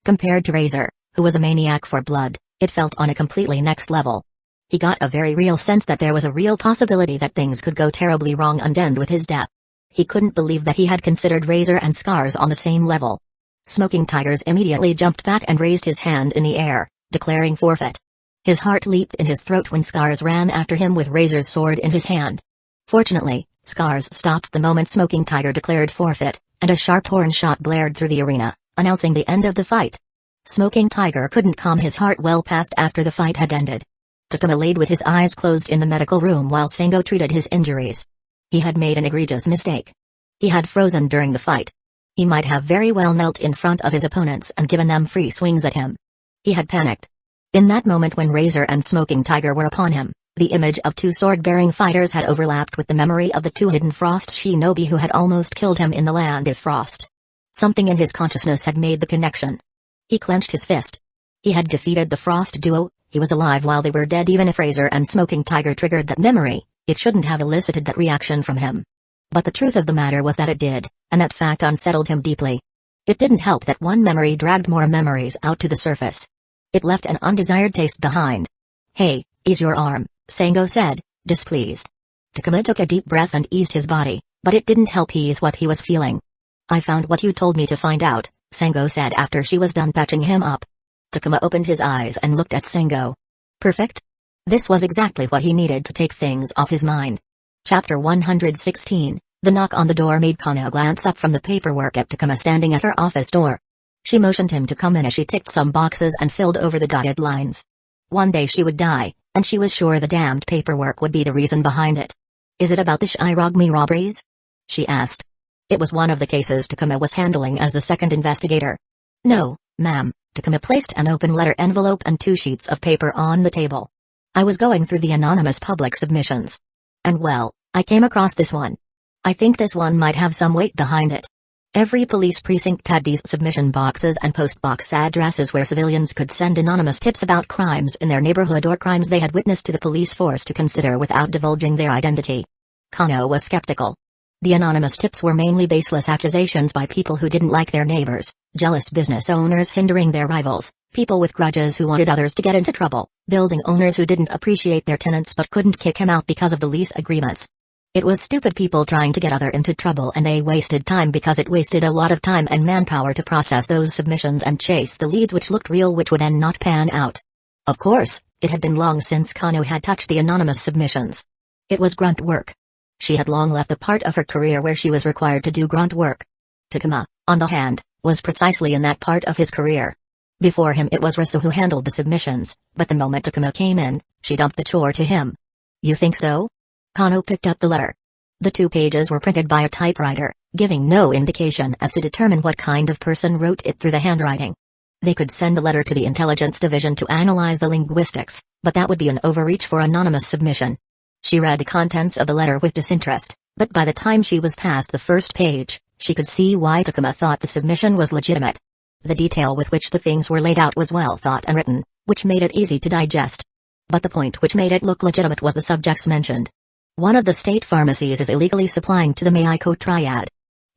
Compared to Razor, who was a maniac for blood, it felt on a completely next level. He got a very real sense that there was a real possibility that things could go terribly wrong and end with his death. He couldn't believe that he had considered Razor and Scars on the same level. Smoking Tigers immediately jumped back and raised his hand in the air, declaring forfeit. His heart leaped in his throat when Scars ran after him with Razor's sword in his hand. Fortunately, Scars stopped the moment Smoking Tiger declared forfeit, and a sharp horn shot blared through the arena, announcing the end of the fight. Smoking Tiger couldn't calm his heart well past after the fight had ended. Takuma laid with his eyes closed in the medical room while Sango treated his injuries. He had made an egregious mistake. He had frozen during the fight. He might have very well knelt in front of his opponents and given them free swings at him. He had panicked. In that moment when Razor and Smoking Tiger were upon him, the image of two sword-bearing fighters had overlapped with the memory of the two hidden Frost shinobi who had almost killed him in the Land of Frost. Something in his consciousness had made the connection. He clenched his fist. He had defeated the Frost duo. He was alive while they were dead. Even if Razor and Smoking Tiger triggered that memory, it shouldn't have elicited that reaction from him. But the truth of the matter was that it did, and that fact unsettled him deeply. It didn't help that one memory dragged more memories out to the surface. It left an undesired taste behind. Hey, ease your arm, Sango said, displeased. Takuma took a deep breath and eased his body, but it didn't help ease what he was feeling. I found what you told me to find out, Sango said after she was done patching him up. Takuma opened his eyes and looked at Sango. Perfect? This was exactly what he needed to take things off his mind. Chapter 116, the knock on the door made Kano glance up from the paperwork at Takuma standing at her office door. She motioned him to come in as she ticked some boxes and filled over the dotted lines. One day she would die, and she was sure the damned paperwork would be the reason behind it. Is it about the Shirogami robberies? She asked. It was one of the cases Takuma was handling as the second investigator. No, ma'am. Takuma placed an open letter envelope and 2 sheets of paper on the table. I was going through the anonymous public submissions. And well, I came across this one. I think this one might have some weight behind it. Every police precinct had these submission boxes and post box addresses where civilians could send anonymous tips about crimes in their neighborhood or crimes they had witnessed to the police force to consider without divulging their identity. Kano was skeptical. The anonymous tips were mainly baseless accusations by people who didn't like their neighbors, jealous business owners hindering their rivals, people with grudges who wanted others to get into trouble, building owners who didn't appreciate their tenants but couldn't kick him out because of the lease agreements. It was stupid people trying to get other into trouble, and they wasted time because it wasted a lot of time and manpower to process those submissions and chase the leads which looked real which would then not pan out. Of course, it had been long since Kano had touched the anonymous submissions. It was grunt work. She had long left the part of her career where she was required to do grunt work. Takuma, on the hand, was precisely in that part of his career. Before him it was Risu who handled the submissions, but the moment Takuma came in, she dumped the chore to him. You think so? Kano picked up the letter. The 2 pages were printed by a typewriter, giving no indication as to determine what kind of person wrote it through the handwriting. They could send the letter to the intelligence division to analyze the linguistics, but that would be an overreach for anonymous submission. She read the contents of the letter with disinterest, but by the time she was past the first page, she could see why Takuma thought the submission was legitimate. The detail with which the things were laid out was well thought and written, which made it easy to digest. But the point which made it look legitimate was the subjects mentioned. One of the state pharmacies is illegally supplying to the Hueco triad.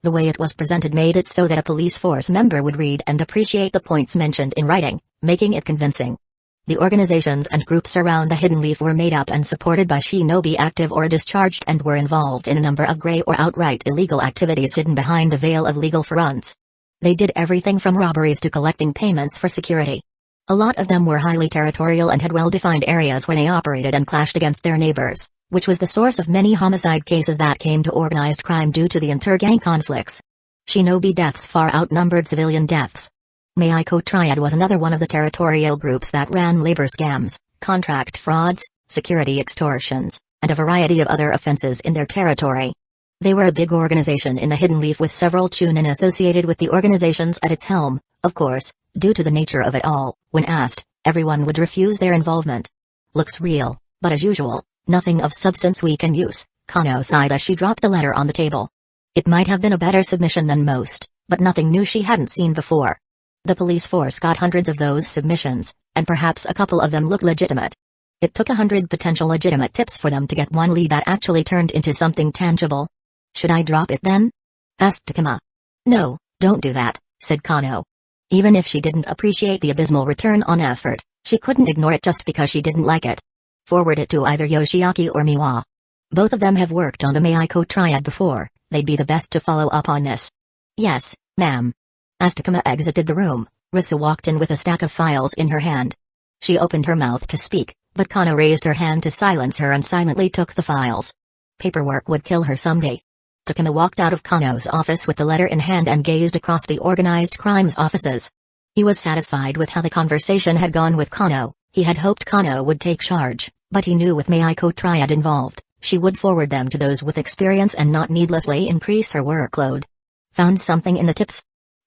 The way it was presented made it so that a police force member would read and appreciate the points mentioned in writing, making it convincing. The organizations and groups around the Hidden Leaf were made up and supported by shinobi active or discharged and were involved in a number of gray or outright illegal activities hidden behind the veil of legal fronts. They did everything from robberies to collecting payments for security. A lot of them were highly territorial and had well-defined areas where they operated and clashed against their neighbors, which was the source of many homicide cases that came to organized crime due to the inter-gang conflicts. Shinobi deaths far outnumbered civilian deaths. Hueco Triad was another one of the territorial groups that ran labor scams, contract frauds, security extortions, and a variety of other offenses in their territory. They were a big organization in the Hidden Leaf with several chunin associated with the organizations at its helm. Of course, due to the nature of it all, when asked, everyone would refuse their involvement. Looks real, but as usual, nothing of substance we can use, Kano sighed as she dropped the letter on the table. It might have been a better submission than most, but nothing new she hadn't seen before. The police force got hundreds of those submissions, and perhaps a couple of them looked legitimate. It took 100 potential legitimate tips for them to get one lead that actually turned into something tangible. Should I drop it then? Asked Takuma. No, don't do that, said Kano. Even if she didn't appreciate the abysmal return on effort, she couldn't ignore it just because she didn't like it. Forward it to either Yoshiaki or Miwa. Both of them have worked on the Hueco Triad before, they'd be the best to follow up on this. Yes, ma'am. As Takuma exited the room, Risu walked in with a stack of files in her hand. She opened her mouth to speak, but Kano raised her hand to silence her and silently took the files. Paperwork would kill her someday. Takuma walked out of Kano's office with the letter in hand and gazed across the organized crimes offices. He was satisfied with how the conversation had gone with Kano. He had hoped Kano would take charge, but he knew with Hueco Triad involved, she would forward them to those with experience and not needlessly increase her workload. Found something in the tips?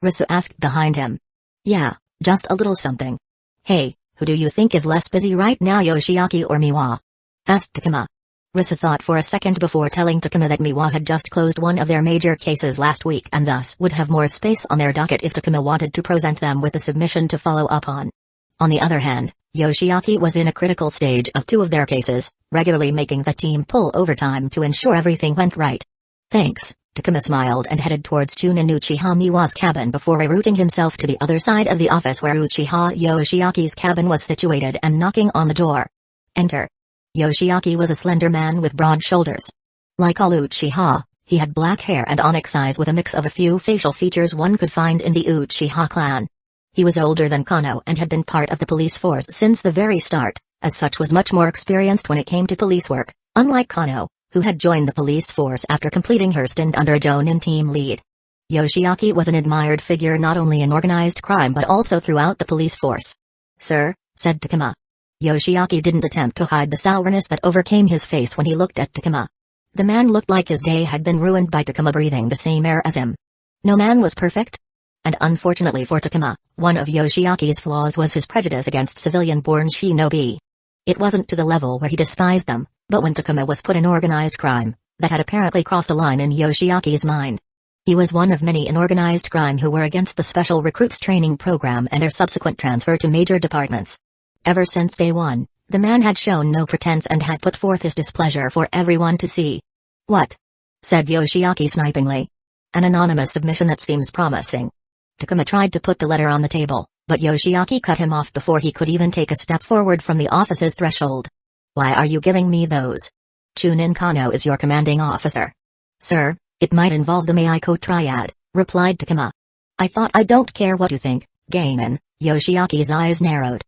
Risu asked behind him. Yeah, just a little something. Hey, who do you think is less busy right now, Yoshiaki or Miwa? Asked Takuma. Risu thought for a second before telling Takuma that Miwa had just closed one of their major cases last week and thus would have more space on their docket if Takuma wanted to present them with a submission to follow up on. On the other hand, Yoshiaki was in a critical stage of 2 of their cases, regularly making the team pull overtime to ensure everything went right. Thanks, Takuma smiled and headed towards Chunin Uchiha Miwa's cabin before rerouting himself to the other side of the office where Uchiha Yoshiaki's cabin was situated and knocking on the door. Enter. Yoshiaki was a slender man with broad shoulders. Like all Uchiha, he had black hair and onyx eyes with a mix of a few facial features one could find in the Uchiha clan. He was older than Kano and had been part of the police force since the very start, as such was much more experienced when it came to police work, unlike Kano, who had joined the police force after completing her stint under a Jonin team lead. Yoshiaki was an admired figure not only in organized crime but also throughout the police force. Sir, said Takuma. Yoshiaki didn't attempt to hide the sourness that overcame his face when he looked at Takuma. The man looked like his day had been ruined by Takuma breathing the same air as him. No man was perfect? and unfortunately for Takuma, one of Yoshiaki's flaws was his prejudice against civilian-born shinobi. It wasn't to the level where he despised them, but when Takuma was put in organized crime, that had apparently crossed a line in Yoshiaki's mind. He was one of many in organized crime who were against the special recruits training program and their subsequent transfer to major departments. Ever since day one, the man had shown no pretense and had put forth his displeasure for everyone to see. "What?" said Yoshiaki snipingly. "An anonymous submission that seems promising." Takuma tried to put the letter on the table, but Yoshiaki cut him off before he could even take a step forward from the office's threshold. "Why are you giving me those? Chunin Kano is your commanding officer." "Sir, it might involve the Meiko triad," replied Takuma. "I thought I don't care what you think, Gaimon." Yoshiaki's eyes narrowed.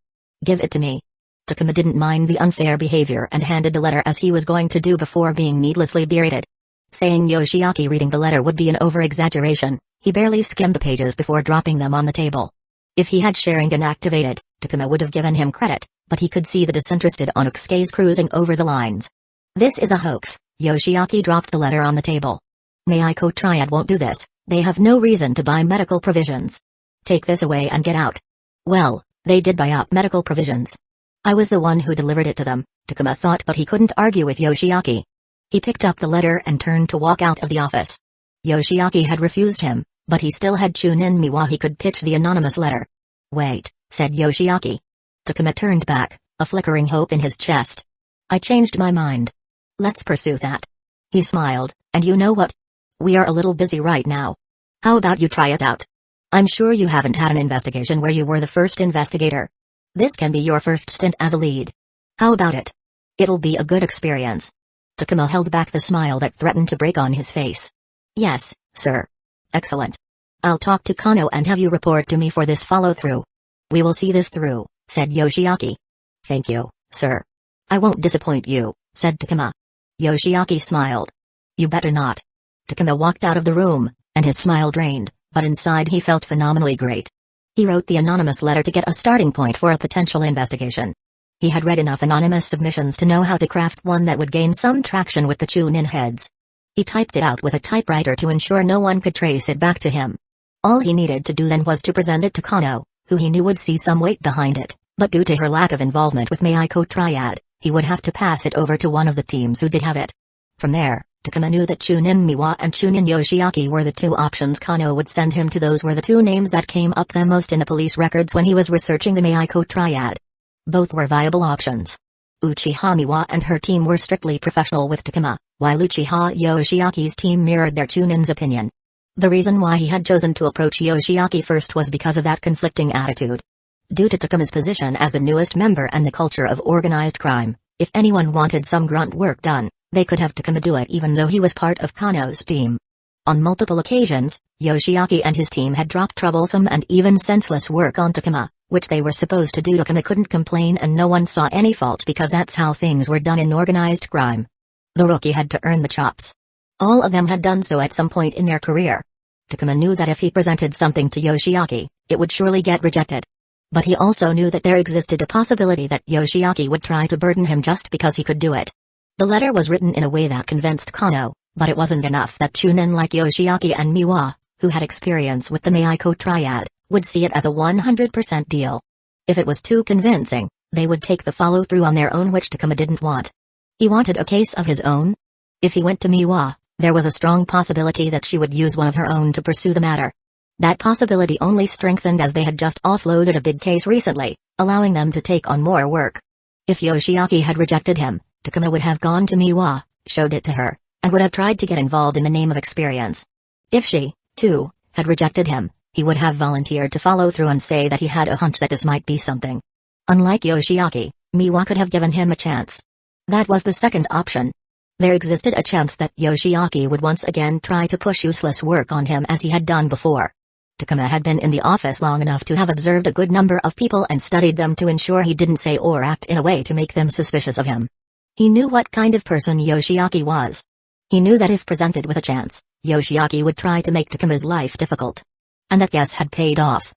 "Give it to me." Takuma didn't mind the unfair behavior and handed the letter as he was going to do before being needlessly berated. Saying Yoshiaki reading the letter would be an over-exaggeration, he barely skimmed the pages before dropping them on the table. If he had Sharingan activated, Takuma would have given him credit, but he could see the disinterested Onyx gaze cruising over the lines. "This is a hoax." Yoshiaki dropped the letter on the table. "Meiko Triad won't do this, they have no reason to buy medical provisions. Take this away and get out." "Well, they did buy up medical provisions. I was the one who delivered it to them," Takuma thought, but he couldn't argue with Yoshiaki. He picked up the letter and turned to walk out of the office. Yoshiaki had refused him, but he still had Chunin Miwa he could pitch the anonymous letter. "Wait," said Yoshiaki. Takuma turned back, a flickering hope in his chest. "I changed my mind. Let's pursue that." He smiled, "And you know what? We are a little busy right now. How about you try it out? I'm sure you haven't had an investigation where you were the first investigator. This can be your first stint as a lead. How about it? It'll be a good experience." Takuma held back the smile that threatened to break on his face. "Yes, sir." "Excellent. I'll talk to Kano and have you report to me for this follow-through." "We will see this through," said Yoshiaki. "Thank you, sir." "I won't disappoint you," said Takuma. Yoshiaki smiled. "You better not." Takuma walked out of the room, and his smile drained, but inside he felt phenomenally great. He wrote the anonymous letter to get a starting point for a potential investigation. He had read enough anonymous submissions to know how to craft one that would gain some traction with the Chunin heads. He typed it out with a typewriter to ensure no one could trace it back to him. All he needed to do then was to present it to Kano, who he knew would see some weight behind it, but due to her lack of involvement with Meiko Triad, he would have to pass it over to one of the teams who did have it. From there, Takuma knew that Chunin Miwa and Chunin Yoshiaki were the two options Kano would send him to. Those were the two names that came up the most in the police records when he was researching the Meiko Triad. Both were viable options. Uchiha Miwa and her team were strictly professional with Takuma, while Uchiha Yoshiaki's team mirrored their Chunin's opinion. The reason why he had chosen to approach Yoshiaki first was because of that conflicting attitude. Due to Takuma's position as the newest member and the culture of organized crime, if anyone wanted some grunt work done, they could have Takuma do it even though he was part of Kano's team. On multiple occasions, Yoshiaki and his team had dropped troublesome and even senseless work on Takuma, which they were supposed to do. Takuma couldn't complain and no one saw any fault because that's how things were done in organized crime. The rookie had to earn the chops. All of them had done so at some point in their career. Takuma knew that if he presented something to Yoshiaki, it would surely get rejected. But he also knew that there existed a possibility that Yoshiaki would try to burden him just because he could do it. The letter was written in a way that convinced Kano, but it wasn't enough that Chunin like Yoshiaki and Miwa, who had experience with the Meiko Triad, would see it as a 100% deal. If it was too convincing, they would take the follow-through on their own, which Takuma didn't want. He wanted a case of his own. If he went to Miwa, there was a strong possibility that she would use one of her own to pursue the matter. That possibility only strengthened as they had just offloaded a big case recently, allowing them to take on more work. If Yoshiaki had rejected him, Takuma would have gone to Miwa, showed it to her, and would have tried to get involved in the name of experience. If she, too, had rejected him, he would have volunteered to follow through and say that he had a hunch that this might be something. Unlike Yoshiaki, Miwa could have given him a chance. That was the second option. There existed a chance that Yoshiaki would once again try to push useless work on him as he had done before. Takuma had been in the office long enough to have observed a good number of people and studied them to ensure he didn't say or act in a way to make them suspicious of him. He knew what kind of person Yoshiaki was. He knew that if presented with a chance, Yoshiaki would try to make Takuma's life difficult. And that guess had paid off.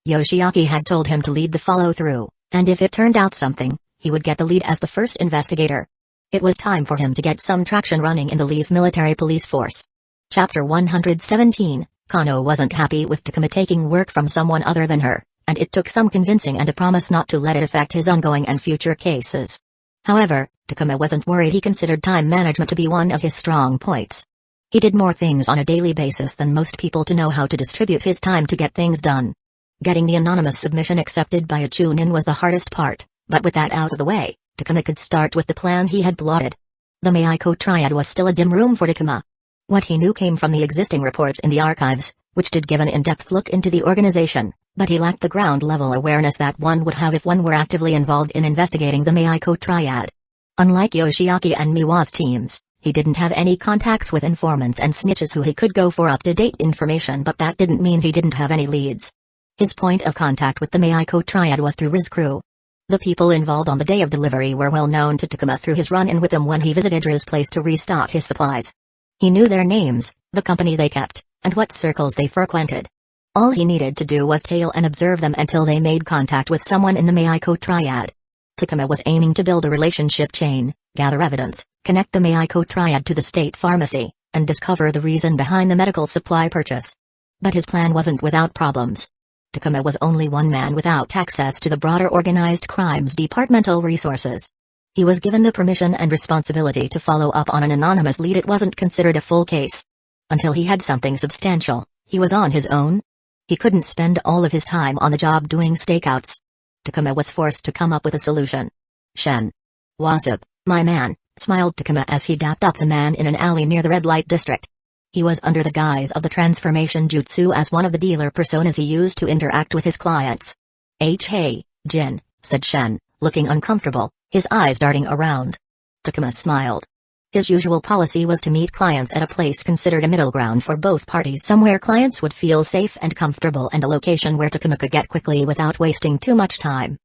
Yoshiaki had told him to lead the follow-through, and if it turned out something, he would get the lead as the first investigator. It was time for him to get some traction running in the Leaf military police force. Chapter 117, Kano wasn't happy with Takuma taking work from someone other than her, and it took some convincing and a promise not to let it affect his ongoing and future cases. However, Takuma wasn't worried. He considered time management to be one of his strong points. He did more things on a daily basis than most people to know how to distribute his time to get things done. Getting the anonymous submission accepted by a Chunin was the hardest part, but with that out of the way, Takuma could start with the plan he had plotted. The Meiko Triad was still a dim room for Takuma. What he knew came from the existing reports in the archives, which did give an in-depth look into the organization, but he lacked the ground-level awareness that one would have if one were actively involved in investigating the Meiko Triad. Unlike Yoshiaki and Miwa's teams, he didn't have any contacts with informants and snitches who he could go for up-to-date information, but that didn't mean he didn't have any leads. His point of contact with the Meiko Triad was through Rizcrew. The people involved on the day of delivery were well known to Takuma through his run-in with them when he visited Riz's place to restock his supplies. He knew their names, the company they kept, and what circles they frequented. All he needed to do was tail and observe them until they made contact with someone in the Meiko Triad. Takuma was aiming to build a relationship chain, gather evidence, connect the Meiko Triad to the state pharmacy, and discover the reason behind the medical supply purchase. But his plan wasn't without problems. Takuma was only one man without access to the broader organized crimes departmental resources. He was given the permission and responsibility to follow up on an anonymous lead. It wasn't considered a full case. Until he had something substantial, he was on his own. He couldn't spend all of his time on the job doing stakeouts. Takuma was forced to come up with a solution. Shen. "What's up, my man?" smiled Takuma as he dapped up the man in an alley near the red light district. He was under the guise of the transformation jutsu as one of the dealer personas he used to interact with his clients. Hey, Jin," said Shen, looking uncomfortable, his eyes darting around. Takuma smiled. His usual policy was to meet clients at a place considered a middle ground for both parties, somewhere clients would feel safe and comfortable, and a location where Takuma could get quickly without wasting too much time.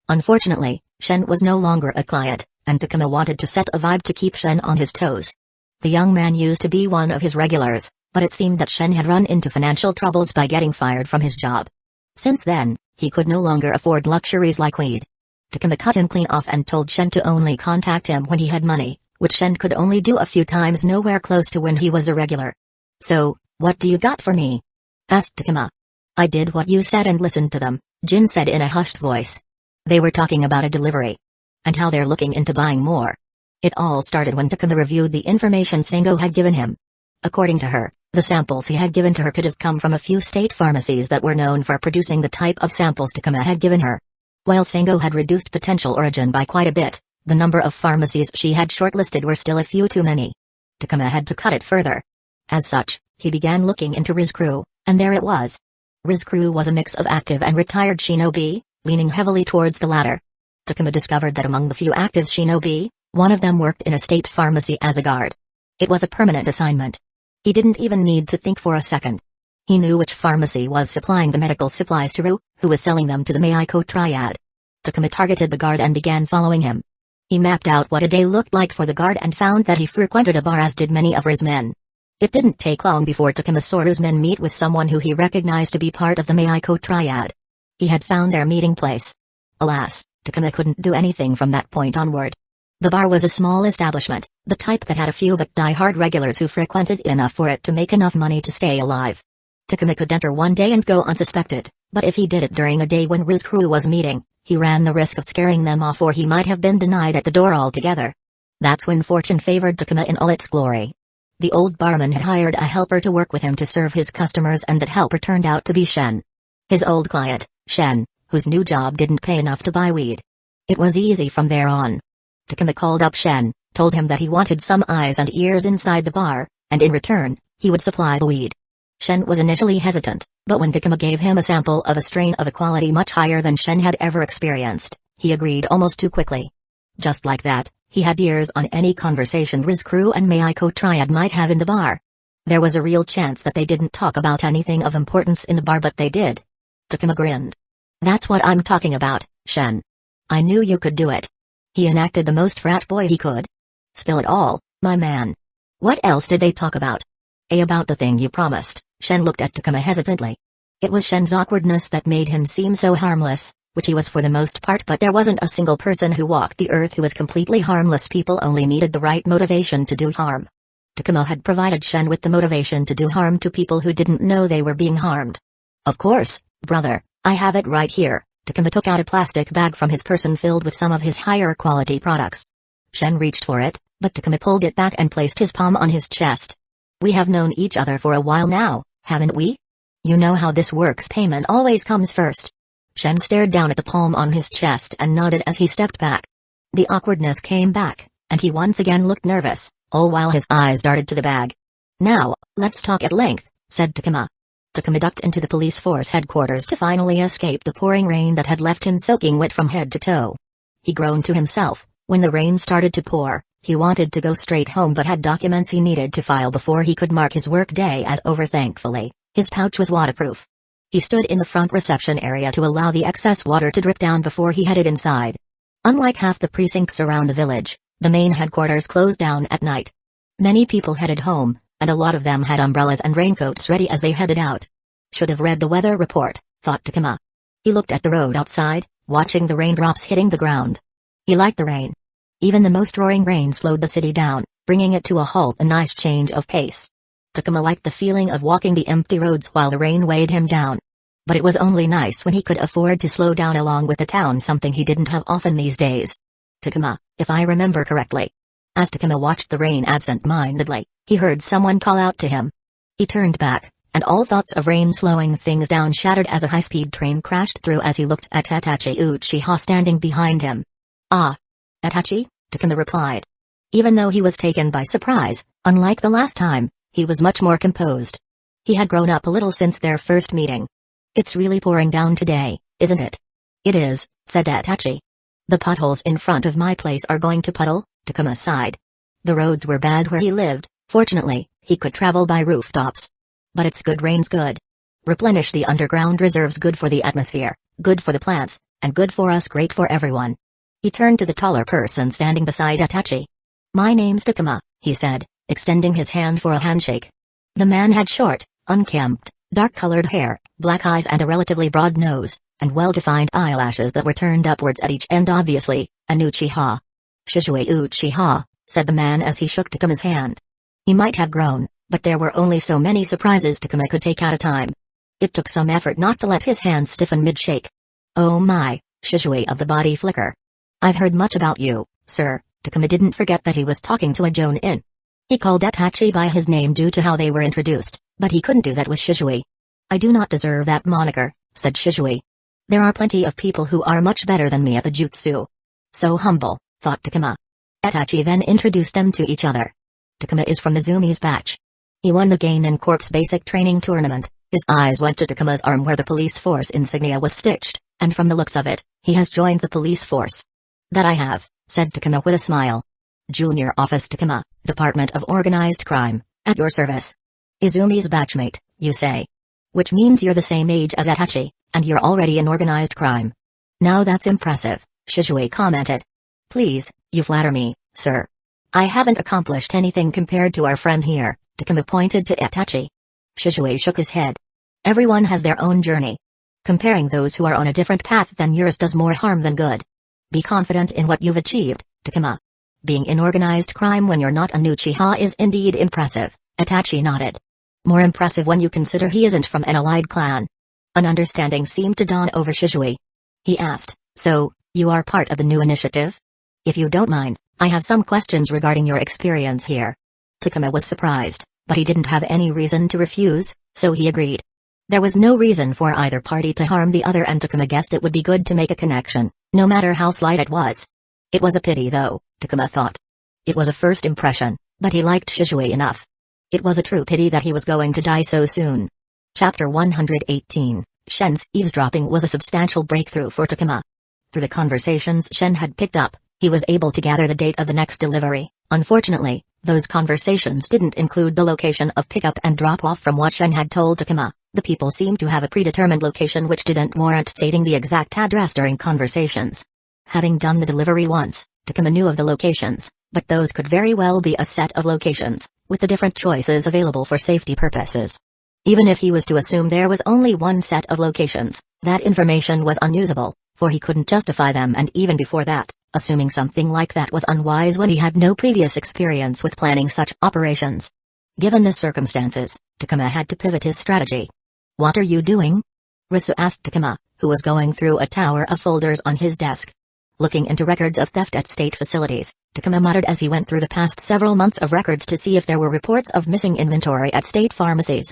Unfortunately, Shen was no longer a client, and Takuma wanted to set a vibe to keep Shen on his toes. The young man used to be one of his regulars, but it seemed that Shen had run into financial troubles by getting fired from his job. Since then, he could no longer afford luxuries like weed. Takuma cut him clean off and told Shen to only contact him when he had money, which Shen could only do a few times, nowhere close to when he was a regular. "So, what do you got for me?" asked Takuma. "I did what you said and listened to them," Jin said in a hushed voice. They were talking about a delivery. And how they're looking into buying more. It all started when Takuma reviewed the information Sango had given him. According to her, the samples he had given to her could have come from a few state pharmacies that were known for producing the type of samples Takuma had given her. While Sango had reduced potential origin by quite a bit, the number of pharmacies she had shortlisted were still a few too many. Takuma had to cut it further. As such, he began looking into Rizcrew, and there it was. Rizcrew was a mix of active and retired shinobi, leaning heavily towards the latter. Takuma discovered that among the few active shinobi, one of them worked in a state pharmacy as a guard. It was a permanent assignment. He didn't even need to think for a second. He knew which pharmacy was supplying the medical supplies to Ru, who was selling them to the Meiko Triad. Takuma targeted the guard and began following him. He mapped out what a day looked like for the guard and found that he frequented a bar, as did many of Ru's men. It didn't take long before Takuma saw Ru's men meet with someone who he recognized to be part of the Meiko Triad. He had found their meeting place. Alas, Takuma couldn't do anything from that point onward. The bar was a small establishment, the type that had a few but die-hard regulars who frequented enough for it to make enough money to stay alive. Takuma could enter one day and go unsuspected, but if he did it during a day when Rizcrew was meeting, he ran the risk of scaring them off, or he might have been denied at the door altogether. That's when fortune favored Takuma in all its glory. The old barman had hired a helper to work with him to serve his customers, and that helper turned out to be Shen. His old client, Shen, whose new job didn't pay enough to buy weed. It was easy from there on. Takuma called up Shen, told him that he wanted some eyes and ears inside the bar, and in return, he would supply the weed. Shen was initially hesitant, but when Takuma gave him a sample of a strain of a quality much higher than Shen had ever experienced, he agreed almost too quickly. Just like that, he had ears on any conversation Rizcrew and Meiko Triad might have in the bar. There was a real chance that they didn't talk about anything of importance in the bar, but they did. Takuma grinned. "That's what I'm talking about, Shen. I knew you could do it." He enacted the most frat boy he could. "Spill it all, my man. What else did they talk about?" About the thing you promised." Shen looked at Takuma hesitantly. It was Shen's awkwardness that made him seem so harmless, which he was for the most part, but there wasn't a single person who walked the earth who was completely harmless. People only needed the right motivation to do harm. Takuma had provided Shen with the motivation to do harm to people who didn't know they were being harmed. Of course, brother, I have it right here. Takuma took out a plastic bag from his person filled with some of his higher quality products. Shen reached for it, but Takuma pulled it back and placed his palm on his chest. We have known each other for a while now, haven't we? You know how this works, payment always comes first. Shen stared down at the palm on his chest and nodded as he stepped back. The awkwardness came back, and he once again looked nervous, all while his eyes darted to the bag. Now, let's talk at length, said Takuma. Takuma ducked into the police force headquarters to finally escape the pouring rain that had left him soaking wet from head to toe. He groaned to himself. When the rain started to pour, he wanted to go straight home but had documents he needed to file before he could mark his work day as over. Thankfully, his pouch was waterproof. He stood in the front reception area to allow the excess water to drip down before he headed inside. Unlike half the precincts around the village, the main headquarters closed down at night. Many people headed home, and a lot of them had umbrellas and raincoats ready as they headed out. Should have read the weather report, thought Takuma. He looked at the road outside, watching the raindrops hitting the ground. He liked the rain. Even the most roaring rain slowed the city down, bringing it to a halt, a nice change of pace. Takuma liked the feeling of walking the empty roads while the rain weighed him down. But it was only nice when he could afford to slow down along with the town, something he didn't have often these days. Takuma, if I remember correctly. As Takuma watched the rain absent-mindedly, he heard someone call out to him. He turned back, and all thoughts of rain slowing things down shattered as a high-speed train crashed through as he looked at Itachi Uchiha standing behind him. Ah. Itachi? Takuma replied. Even though he was taken by surprise, unlike the last time, he was much more composed. He had grown up a little since their first meeting. It's really pouring down today, isn't it? It is, said Itachi. The potholes in front of my place are going to puddle, Takuma sighed. The roads were bad where he lived. Fortunately, he could travel by rooftops. But it's good, rain's good. Replenish the underground reserves, good for the atmosphere, good for the plants, and good for us, great for everyone. He turned to the taller person standing beside Itachi. My name's Takuma, he said, extending his hand for a handshake. The man had short, unkempt, dark-colored hair, black eyes and a relatively broad nose, and well-defined eyelashes that were turned upwards at each end, obviously, an Uchiha. Shizue Uchiha, said the man as he shook Takuma's hand. He might have grown, but there were only so many surprises Takuma could take at a time. It took some effort not to let his hand stiffen mid-shake. Oh my, Shizue of the body flicker. I've heard much about you, sir. Takuma didn't forget that he was talking to a Jonin. He called Itachi by his name due to how they were introduced, but he couldn't do that with Shizue. I do not deserve that moniker, said Shizue. There are plenty of people who are much better than me at the jutsu. So humble, thought Takuma. Itachi then introduced them to each other. Takuma is from Izumi's batch. He won the Genin Corps basic training tournament. His eyes went to Takuma's arm where the police force insignia was stitched, and from the looks of it, he has joined the police force. That I have, said Takuma with a smile. Junior Office Takuma, Department of Organized Crime, at your service. Izumi's batchmate, you say. Which means you're the same age as Itachi, and you're already in organized crime. Now that's impressive, Shizue commented. Please, you flatter me, sir. I haven't accomplished anything compared to our friend here, Takuma pointed to Itachi. Shizue shook his head. Everyone has their own journey. Comparing those who are on a different path than yours does more harm than good. Be confident in what you've achieved, Takuma. Being in organized crime when you're not an Uchiha is indeed impressive, Itachi nodded. More impressive when you consider he isn't from an allied clan. An understanding seemed to dawn over Shizue. He asked, so, you are part of the new initiative? If you don't mind, I have some questions regarding your experience here. Takuma was surprised, but he didn't have any reason to refuse, so he agreed. There was no reason for either party to harm the other, and Takuma guessed it would be good to make a connection, no matter how slight it was. It was a pity though, Takuma thought. It was a first impression, but he liked Shizue enough. It was a true pity that he was going to die so soon. Chapter 118, Shen's eavesdropping was a substantial breakthrough for Takuma. Through the conversations Shen had picked up, he was able to gather the date of the next delivery. Unfortunately, those conversations didn't include the location of pickup and drop-off. From what Shen had told Takuma, the people seemed to have a predetermined location which didn't warrant stating the exact address during conversations. Having done the delivery once, Takuma knew of the locations, but those could very well be a set of locations, with the different choices available for safety purposes. Even if he was to assume there was only one set of locations, that information was unusable, for he couldn't justify them, and even before that, assuming something like that was unwise when he had no previous experience with planning such operations. Given the circumstances, Takuma had to pivot his strategy. "What are you doing?" Risu asked Takuma, who was going through a tower of folders on his desk. Looking into records of theft at state facilities, Takuma muttered as he went through the past several months of records to see if there were reports of missing inventory at state pharmacies.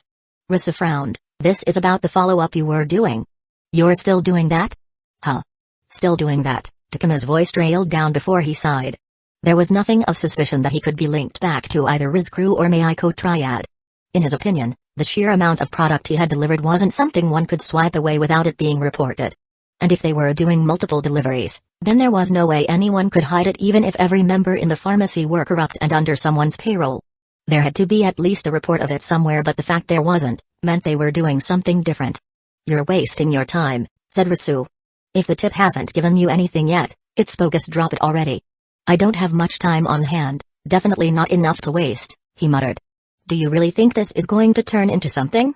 Risu frowned. "This is about the follow-up you were doing. You're still doing that?" "Huh? Still doing that?" Takuma's voice trailed down before he sighed. There was nothing of suspicion that he could be linked back to either Rizcrew or Meiko Triad. In his opinion, the sheer amount of product he had delivered wasn't something one could swipe away without it being reported. And if they were doing multiple deliveries, then there was no way anyone could hide it even if every member in the pharmacy were corrupt and under someone's payroll. There had to be at least a report of it somewhere, but the fact there wasn't, meant they were doing something different. "You're wasting your time," said Risu. "If the tip hasn't given you anything yet, it's bogus, drop it already." "I don't have much time on hand, definitely not enough to waste," he muttered. "Do you really think this is going to turn into something?"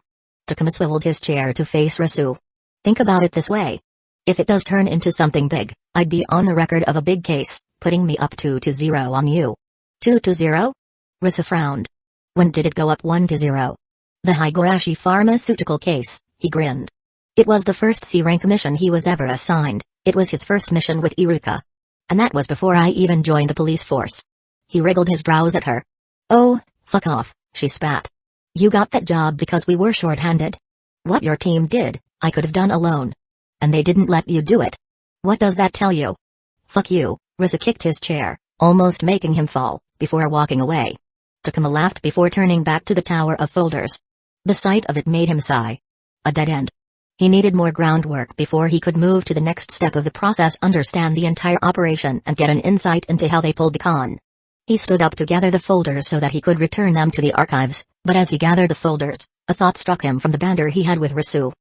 Takuma swiveled his chair to face Risu. "Think about it this way. If it does turn into something big, I'd be on the record of a big case, putting me up 2-0 on you." 2-0? Risu frowned. "When did it go up 1-0? "The Higurashi pharmaceutical case," he grinned. "It was the first C-rank mission he was ever assigned. It was his first mission with Iruka. And that was before I even joined the police force." He wriggled his brows at her. "Oh, fuck off," she spat. "You got that job because we were short-handed. What your team did, I could have done alone. And they didn't let you do it. What does that tell you?" "Fuck you," Risu kicked his chair, almost making him fall, before walking away. Takuma laughed before turning back to the tower of folders. The sight of it made him sigh. A dead end. He needed more groundwork before he could move to the next step of the process, understand the entire operation and get an insight into how they pulled the con. He stood up to gather the folders so that he could return them to the archives, but as he gathered the folders, a thought struck him from the banter he had with Risu.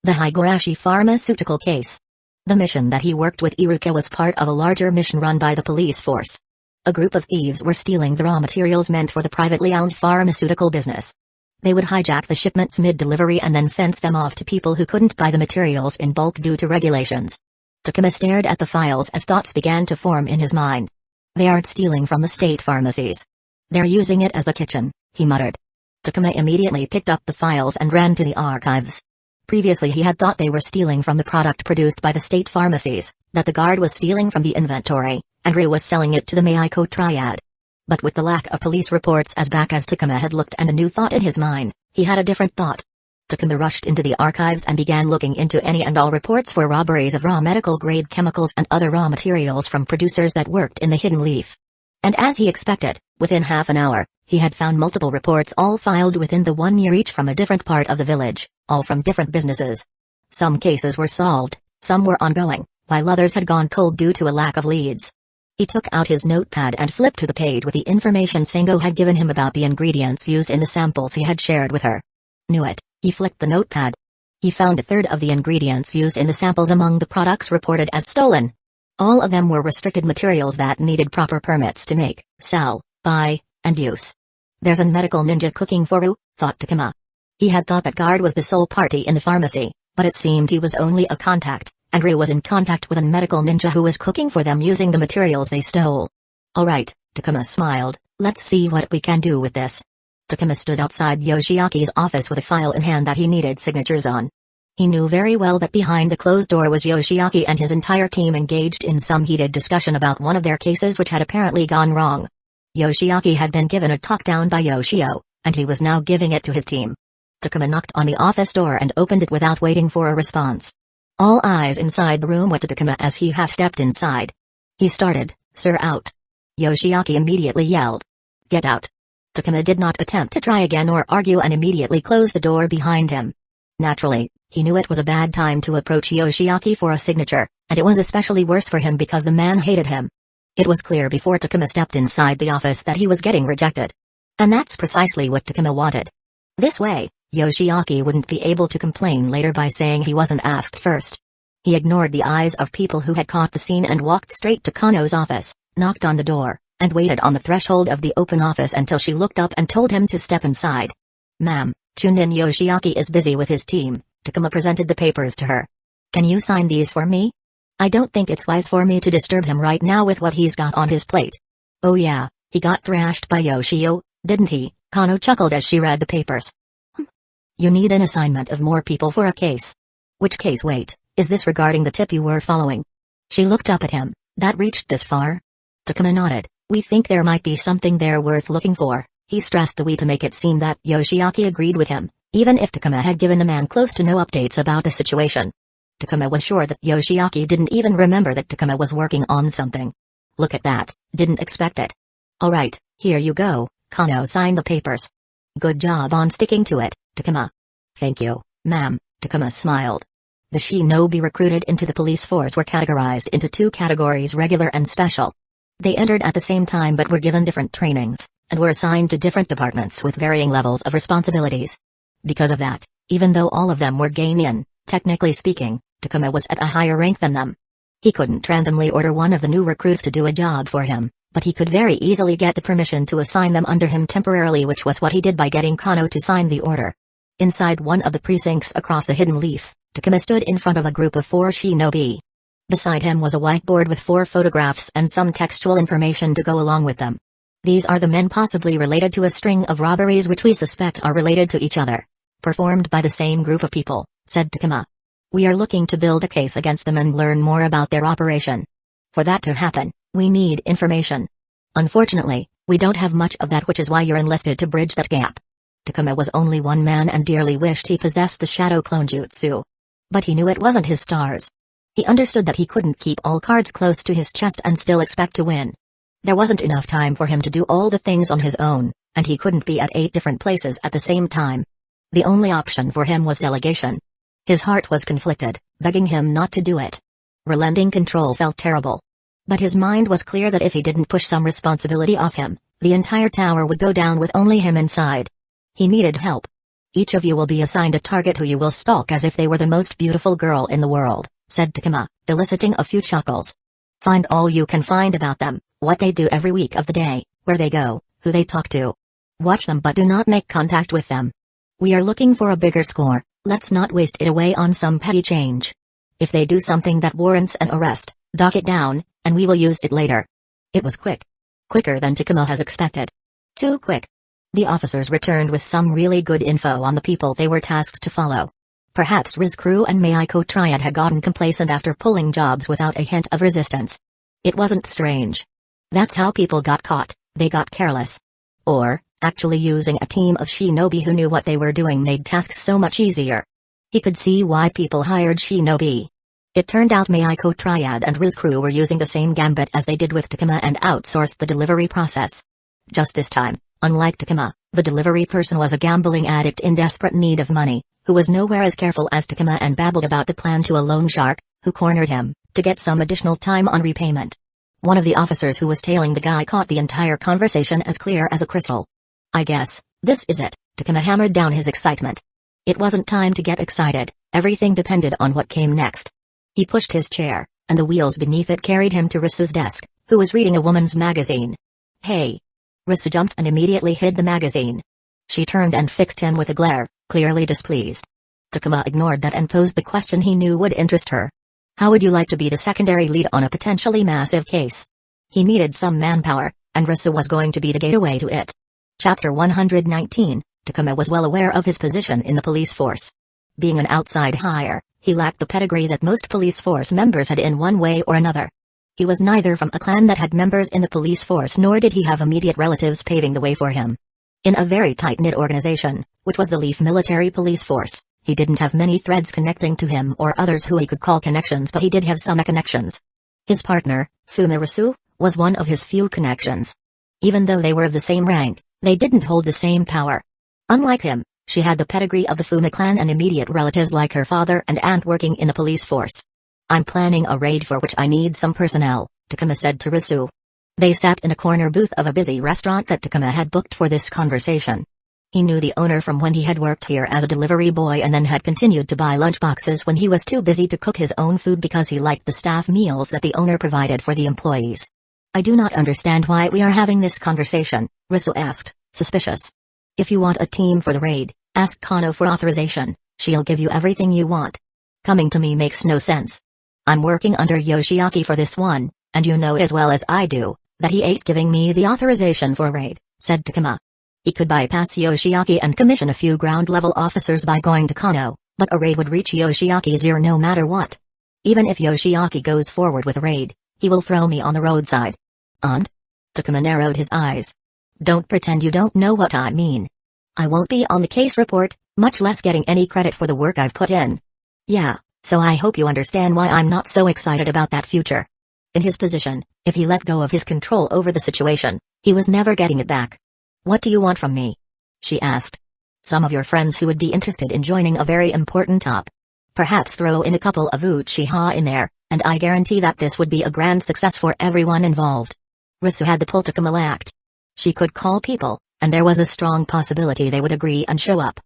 The Higurashi pharmaceutical case. The mission that he worked with Iruka was part of a larger mission run by the police force. A group of thieves were stealing the raw materials meant for the privately owned pharmaceutical business. They would hijack the shipments mid-delivery and then fence them off to people who couldn't buy the materials in bulk due to regulations. Takuma stared at the files as thoughts began to form in his mind. "They aren't stealing from the state pharmacies. They're using it as a kitchen," he muttered. Takuma immediately picked up the files and ran to the archives. Previously he had thought they were stealing from the product produced by the state pharmacies, that the guard was stealing from the inventory, and Ryu was selling it to the Meiko Triad. But with the lack of police reports as back as Takuma had looked and a new thought in his mind, he had a different thought. Takuma rushed into the archives and began looking into any and all reports for robberies of raw medical-grade chemicals and other raw materials from producers that worked in the Hidden Leaf. And as he expected, within half an hour, he had found multiple reports all filed within the 1 year each from a different part of the village, all from different businesses. Some cases were solved, some were ongoing, while others had gone cold due to a lack of leads. He took out his notepad and flipped to the page with the information Sango had given him about the ingredients used in the samples he had shared with her. Knew it, he flicked the notepad. He found a third of the ingredients used in the samples among the products reported as stolen. All of them were restricted materials that needed proper permits to make, sell, buy, and use. "There's a medical ninja cooking for Ryu," thought Takuma. He had thought that guard was the sole party in the pharmacy, but it seemed he was only a contact, and Ryu was in contact with a medical ninja who was cooking for them using the materials they stole. "Alright," Takuma smiled, "let's see what we can do with this." Takuma stood outside Yoshiaki's office with a file in hand that he needed signatures on. He knew very well that behind the closed door was Yoshiaki and his entire team engaged in some heated discussion about one of their cases which had apparently gone wrong. Yoshiaki had been given a talk down by Yoshio, and he was now giving it to his team. Takuma knocked on the office door and opened it without waiting for a response. All eyes inside the room went to Takuma as he half-stepped inside. He started, "Sir, out." Yoshiaki immediately yelled, "Get out." Takuma did not attempt to try again or argue and immediately closed the door behind him. Naturally, he knew it was a bad time to approach Yoshiaki for a signature, and it was especially worse for him because the man hated him. It was clear before Takuma stepped inside the office that he was getting rejected. And that's precisely what Takuma wanted. This way, Yoshiaki wouldn't be able to complain later by saying he wasn't asked first. He ignored the eyes of people who had caught the scene and walked straight to Kano's office, knocked on the door, and waited on the threshold of the open office until she looked up and told him to step inside. "Ma'am, Chunin Yoshiaki is busy with his team." Takuma presented the papers to her. "Can you sign these for me?" I don't think it's wise for me to disturb him right now with what he's got on his plate. Oh yeah, he got thrashed by Yoshio, didn't he? Kano chuckled as she read the papers. You need an assignment of more people for a case. Which case? Wait, is this regarding the tip you were following? She looked up at him. That reached this far? Takuma nodded. We think there might be something there worth looking for. He stressed the we to make it seem that Yoshiaki agreed with him, even if Takuma had given the man close to no updates about the situation. Takuma was sure that Yoshiaki didn't even remember that Takuma was working on something. Look at that, didn't expect it. Alright, here you go. Kano signed the papers. Good job on sticking to it, Takuma. Thank you, ma'am, Takuma smiled. The shinobi recruited into the police force were categorized into two categories: regular and special. They entered at the same time but were given different trainings, and were assigned to different departments with varying levels of responsibilities. Because of that, even though all of them were geinin, technically speaking, Takuma was at a higher rank than them. He couldn't randomly order one of the new recruits to do a job for him, but he could very easily get the permission to assign them under him temporarily, which was what he did by getting Kano to sign the order. Inside one of the precincts across the hidden leaf, Takuma stood in front of a group of 4 shinobi. Beside him was a whiteboard with 4 photographs and some textual information to go along with them. These are the men possibly related to a string of robberies which we suspect are related to each other. Performed by the same group of people, said Takuma. We are looking to build a case against them and learn more about their operation. For that to happen, we need information. Unfortunately, we don't have much of that, which is why you're enlisted to bridge that gap. Takuma was only one man and dearly wished he possessed the shadow clone jutsu. But he knew it wasn't his stars. He understood that he couldn't keep all cards close to his chest and still expect to win. There wasn't enough time for him to do all the things on his own, and he couldn't be at 8 different places at the same time. The only option for him was delegation. His heart was conflicted, begging him not to do it. Relenting control felt terrible. But his mind was clear that if he didn't push some responsibility off him, the entire tower would go down with only him inside. He needed help. Each of you will be assigned a target who you will stalk as if they were the most beautiful girl in the world, said Takuma, eliciting a few chuckles. Find all you can find about them, what they do every week of the day, where they go, who they talk to. Watch them but do not make contact with them. We are looking for a bigger score, let's not waste it away on some petty change. If they do something that warrants an arrest, dock it down, and we will use it later. It was quick. Quicker than Takuma has expected. Too quick. The officers returned with some really good info on the people they were tasked to follow. Perhaps Rizuru and Meiko Triad had gotten complacent after pulling jobs without a hint of resistance. It wasn't strange. That's how people got caught, they got careless. Or, actually using a team of shinobi who knew what they were doing made tasks so much easier. He could see why people hired shinobi. It turned out Meiko Triad and Rizuru were using the same gambit as they did with Takuma and outsourced the delivery process. Just this time, unlike Takuma, the delivery person was a gambling addict in desperate need of money, who was nowhere as careful as Takuma and babbled about the plan to a loan shark, who cornered him, to get some additional time on repayment. One of the officers who was tailing the guy caught the entire conversation as clear as a crystal. I guess, this is it, Takuma hammered down his excitement. It wasn't time to get excited, everything depended on what came next. He pushed his chair, and the wheels beneath it carried him to Risu's desk, who was reading a woman's magazine. Hey! Risu jumped and immediately hid the magazine. She turned and fixed him with a glare, clearly displeased. Takuma ignored that and posed the question he knew would interest her. How would you like to be the secondary lead on a potentially massive case? He needed some manpower, and Risu was going to be the gateway to it. Chapter 119, Takuma was well aware of his position in the police force. Being an outside hire, he lacked the pedigree that most police force members had in one way or another. He was neither from a clan that had members in the police force nor did he have immediate relatives paving the way for him. In a very tight-knit organization, which was the Leaf Military Police Force, he didn't have many threads connecting to him or others who he could call connections, but he did have some connections. His partner, Fumirisu, was one of his few connections. Even though they were of the same rank, they didn't hold the same power. Unlike him, she had the pedigree of the Fuma clan and immediate relatives like her father and aunt working in the police force. I'm planning a raid for which I need some personnel, Takuma said to Risu. They sat in a corner booth of a busy restaurant that Takuma had booked for this conversation. He knew the owner from when he had worked here as a delivery boy and then had continued to buy lunchboxes when he was too busy to cook his own food because he liked the staff meals that the owner provided for the employees. I do not understand why we are having this conversation, Risu asked, suspicious. If you want a team for the raid, ask Kano for authorization, she'll give you everything you want. Coming to me makes no sense. I'm working under Yoshiaki for this one, and you know as well as I do, that he ain't giving me the authorization for a raid, said Takuma. He could bypass Yoshiaki and commission a few ground-level officers by going to Kano, but a raid would reach Yoshiaki's ear no matter what. Even if Yoshiaki goes forward with a raid, he will throw me on the roadside. And? Takuma narrowed his eyes. Don't pretend you don't know what I mean. I won't be on the case report, much less getting any credit for the work I've put in. Yeah, so I hope you understand why I'm not so excited about that future. In his position, if he let go of his control over the situation, he was never getting it back. What do you want from me? She asked. Some of your friends who would be interested in joining a very important top. Perhaps throw in a couple of Uchiha in there, and I guarantee that this would be a grand success for everyone involved. Risu had the pull to Takuma act. She could call people, and there was a strong possibility they would agree and show up.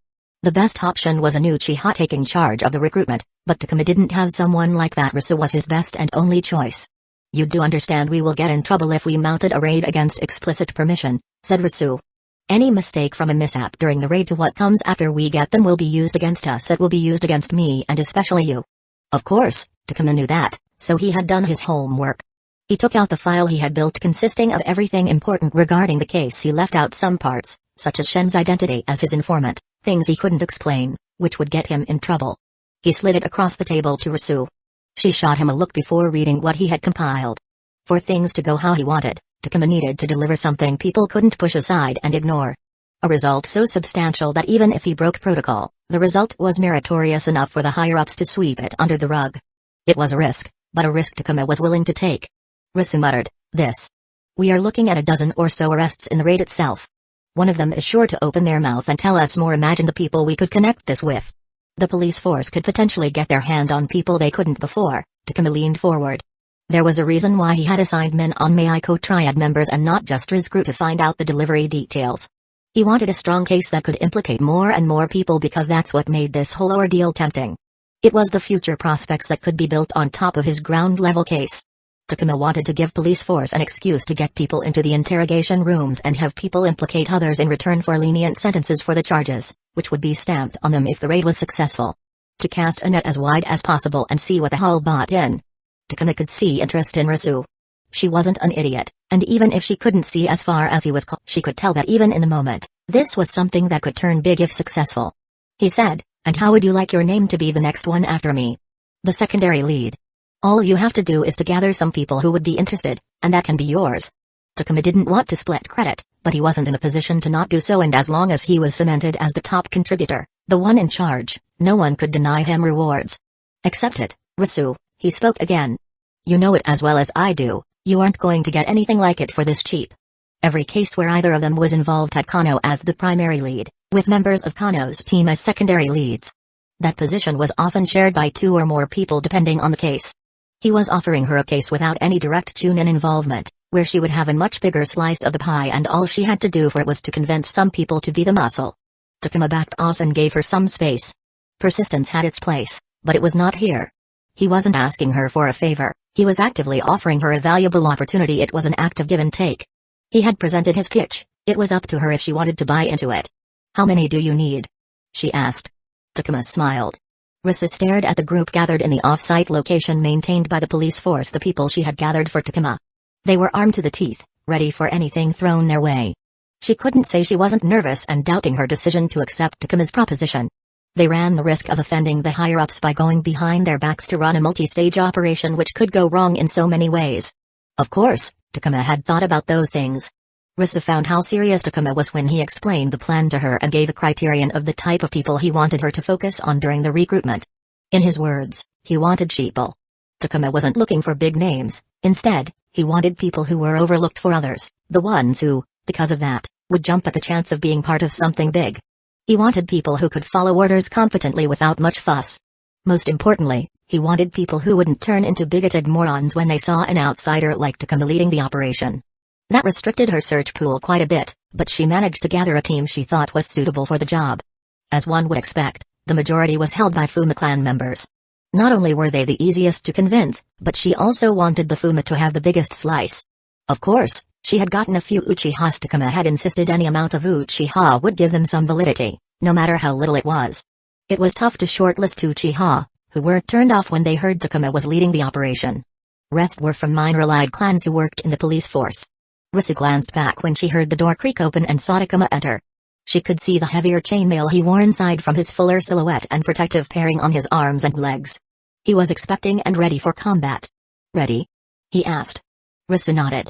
The best option was an Uchiha taking charge of the recruitment, but Takuma didn't have someone like that. Risu was his best and only choice. You do understand we will get in trouble if we mounted a raid against explicit permission, said Risu. Any mistake from a mishap during the raid to what comes after we get them will be used against us. It will be used against me and especially you. Of course, Takuma knew that, so he had done his homework. He took out the file he had built consisting of everything important regarding the case. He left out some parts, such as Shen's identity as his informant, things he couldn't explain, which would get him in trouble. He slid it across the table to Risu. She shot him a look before reading what he had compiled. For things to go how he wanted, Takuma needed to deliver something people couldn't push aside and ignore. A result so substantial that even if he broke protocol, the result was meritorious enough for the higher-ups to sweep it under the rug. It was a risk, but a risk Takuma was willing to take. Risu muttered, "This. We are looking at a dozen or so arrests in the raid itself. One of them is sure to open their mouth and tell us more. Imagine the people we could connect this with. The police force could potentially get their hand on people they couldn't before." Takuma leaned forward. There was a reason why he had assigned men on Meiko Triad members and not just Rizuru to find out the delivery details. He wanted a strong case that could implicate more and more people because that's what made this whole ordeal tempting. It was the future prospects that could be built on top of his ground-level case. Takuma wanted to give police force an excuse to get people into the interrogation rooms and have people implicate others in return for lenient sentences for the charges, which would be stamped on them if the raid was successful. To cast a net as wide as possible and see what the hell bought in. Takuma could see interest in Risu. She wasn't an idiot, and even if she couldn't see as far as he was, she could tell that even in the moment, this was something that could turn big if successful. He said, "And how would you like your name to be the next one after me?" "The secondary lead. All you have to do is to gather some people who would be interested, and that can be yours." Takuma didn't want to split credit, but he wasn't in a position to not do so, and as long as he was cemented as the top contributor, the one in charge, no one could deny him rewards. "Accept it, Risu," he spoke again. "You know it as well as I do, you aren't going to get anything like it for this cheap." Every case where either of them was involved had Kano as the primary lead, with members of Kano's team as secondary leads. That position was often shared by two or more people depending on the case. He was offering her a case without any direct Chunin involvement, where she would have a much bigger slice of the pie and all she had to do for it was to convince some people to be the muscle. Takuma backed off and gave her some space. Persistence had its place, but it was not here. He wasn't asking her for a favor, he was actively offering her a valuable opportunity. It was an act of give and take. He had presented his pitch, it was up to her if she wanted to buy into it. "How many do you need?" she asked. Takuma smiled. Risu stared at the group gathered in the off-site location maintained by the police force, the people she had gathered for Takuma. They were armed to the teeth, ready for anything thrown their way. She couldn't say she wasn't nervous and doubting her decision to accept Takuma's proposition. They ran the risk of offending the higher-ups by going behind their backs to run a multi-stage operation which could go wrong in so many ways. Of course, Takuma had thought about those things. Risu found how serious Takuma was when he explained the plan to her and gave a criterion of the type of people he wanted her to focus on during the recruitment. In his words, he wanted sheeple. Takuma wasn't looking for big names, instead, he wanted people who were overlooked for others, the ones who, because of that, would jump at the chance of being part of something big. He wanted people who could follow orders competently without much fuss. Most importantly, he wanted people who wouldn't turn into bigoted morons when they saw an outsider like Takuma leading the operation. That restricted her search pool quite a bit, but she managed to gather a team she thought was suitable for the job. As one would expect, the majority was held by Fuma clan members. Not only were they the easiest to convince, but she also wanted the Fuma to have the biggest slice. Of course, she had gotten a few Uchihas. Takuma had insisted any amount of Uchiha would give them some validity, no matter how little it was. It was tough to shortlist Uchiha, who weren't turned off when they heard Takuma was leading the operation. Rest were from minor allied clans who worked in the police force. Risa glanced back when she heard the door creak open and saw Takuma enter. She could see the heavier chainmail he wore inside from his fuller silhouette and protective pairing on his arms and legs. He was expecting and ready for combat. "Ready?" he asked. Risa nodded.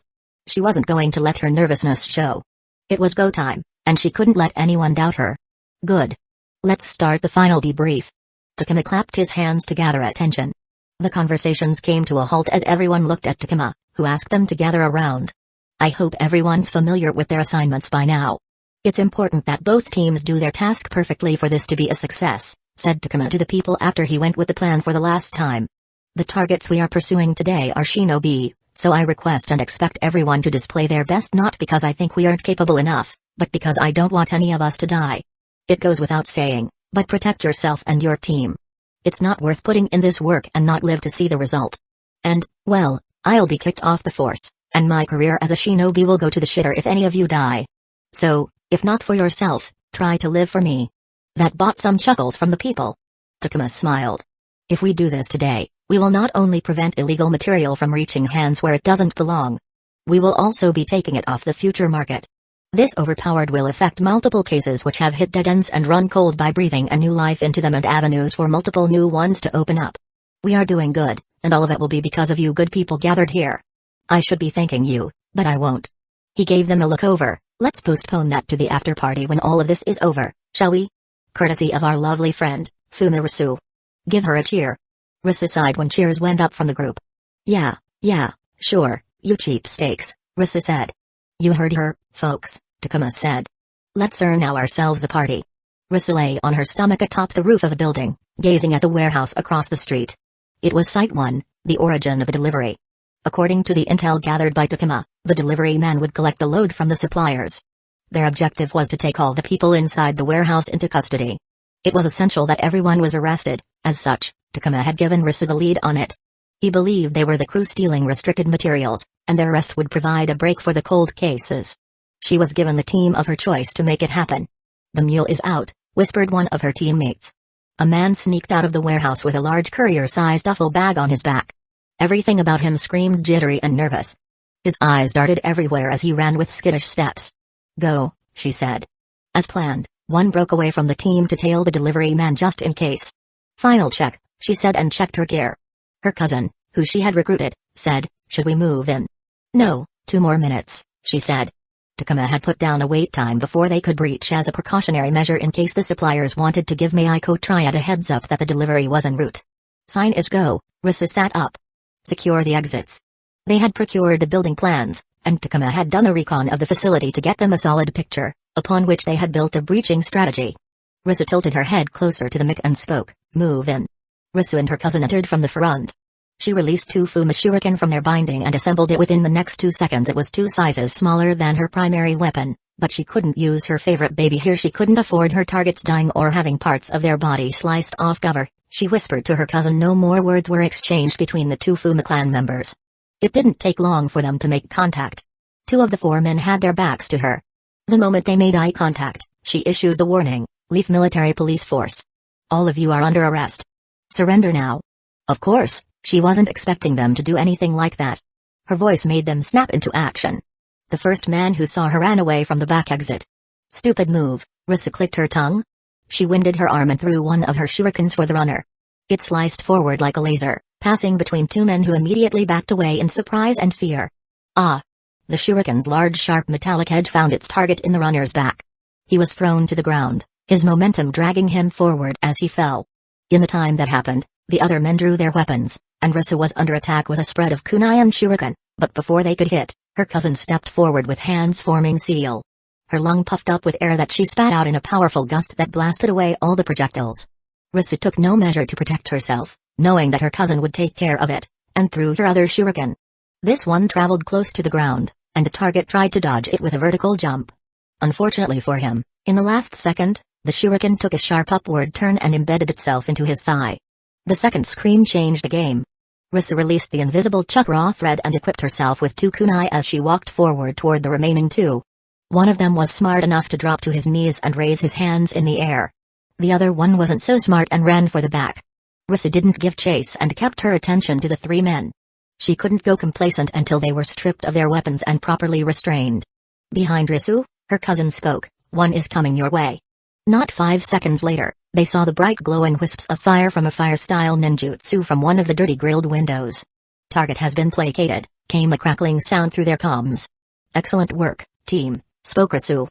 She wasn't going to let her nervousness show. It was go time, and she couldn't let anyone doubt her. "Good. Let's start the final debrief." Takuma clapped his hands to gather attention. The conversations came to a halt as everyone looked at Takuma, who asked them to gather around. "I hope everyone's familiar with their assignments by now. It's important that both teams do their task perfectly for this to be a success," said Takuma to the people after he went with the plan for the last time. "The targets we are pursuing today are shinobi, so I request and expect everyone to display their best, not because I think we aren't capable enough, but because I don't want any of us to die. It goes without saying, but protect yourself and your team. It's not worth putting in this work and not live to see the result. And, well, I'll be kicked off the force, and my career as a shinobi will go to the shitter if any of you die. So, if not for yourself, try to live for me." That brought some chuckles from the people. Takuma smiled. "If we do this today, we will not only prevent illegal material from reaching hands where it doesn't belong. We will also be taking it off the future market. This overpowered will affect multiple cases which have hit dead ends and run cold by breathing a new life into them and avenues for multiple new ones to open up. We are doing good, and all of it will be because of you good people gathered here. I should be thanking you, but I won't." He gave them a look over. "Let's postpone that to the after party when all of this is over, shall we? Courtesy of our lovely friend, Fumarisu. Give her a cheer." Risa sighed when cheers went up from the group. Yeah, sure, you cheapskates," Risa said. "You heard her, folks," Takuma said. "Let's earn ourselves a party." Risa lay on her stomach atop the roof of a building, gazing at the warehouse across the street. It was Site 1, the origin of the delivery. According to the intel gathered by Takuma, the delivery man would collect the load from the suppliers. Their objective was to take all the people inside the warehouse into custody. It was essential that everyone was arrested. As such, Takuma had given Risa the lead on it. He believed they were the crew stealing restricted materials, and their arrest would provide a break for the cold cases. She was given the team of her choice to make it happen. "The mule is out," whispered one of her teammates. A man sneaked out of the warehouse with a large courier-sized duffel bag on his back. Everything about him screamed jittery and nervous. His eyes darted everywhere as he ran with skittish steps. "Go," she said. As planned, one broke away from the team to tail the delivery man just in case. "Final check," she said and checked her gear. Her cousin, who she had recruited, said, "Should we move in?" "No, 2 more minutes," she said. Takuma had put down a wait time before they could breach as a precautionary measure in case the suppliers wanted to give Meiko Triad a heads up that the delivery was en route. "Sign is go," Risa sat up. "Secure the exits." They had procured the building plans, and Takuma had done a recon of the facility to get them a solid picture, upon which they had built a breaching strategy. Risa tilted her head closer to the mic and spoke, "Move in." Risa and her cousin entered from the front. She released 2 Fuma shuriken from their binding and assembled it within the next 2 seconds. It was 2 sizes smaller than her primary weapon, but she couldn't use her favorite baby here. She couldn't afford her targets dying or having parts of their body sliced off. "Cover," she whispered to her cousin. No more words were exchanged between the 2 Fuma clan members. It didn't take long for them to make contact. 2 of the 4 men had their backs to her. The moment they made eye contact, she issued the warning, "Leave military police force. All of you are under arrest. Surrender now." Of course, she wasn't expecting them to do anything like that. Her voice made them snap into action. The first man who saw her ran away from the back exit. "Stupid move," Risa clicked her tongue. She winded her arm and threw one of her shurikens for the runner. It sliced forward like a laser, passing between 2 men who immediately backed away in surprise and fear. Ah! The shuriken's large sharp metallic edge found its target in the runner's back. He was thrown to the ground, his momentum dragging him forward as he fell. In the time that happened, the other men drew their weapons, and Risa was under attack with a spread of kunai and shuriken, but before they could hit, her cousin stepped forward with hands forming seal. Her lung puffed up with air that she spat out in a powerful gust that blasted away all the projectiles. Risa took no measure to protect herself, knowing that her cousin would take care of it, and threw her other shuriken. This one traveled close to the ground, and the target tried to dodge it with a vertical jump. Unfortunately for him, in the last second, the shuriken took a sharp upward turn and embedded itself into his thigh. The second scream changed the game. Risa released the invisible chakra thread and equipped herself with 2 kunai as she walked forward toward the remaining 2. One of them was smart enough to drop to his knees and raise his hands in the air. The other one wasn't so smart and ran for the back. Risa didn't give chase and kept her attention to the three men. She couldn't go complacent until they were stripped of their weapons and properly restrained. Behind Risu, her cousin spoke, "One is coming your way." Not 5 seconds later, they saw the bright glowing wisps of fire from a fire-style ninjutsu from one of the dirty grilled windows. "Target has been placated," came a crackling sound through their comms. "Excellent work, team," spoke Risu.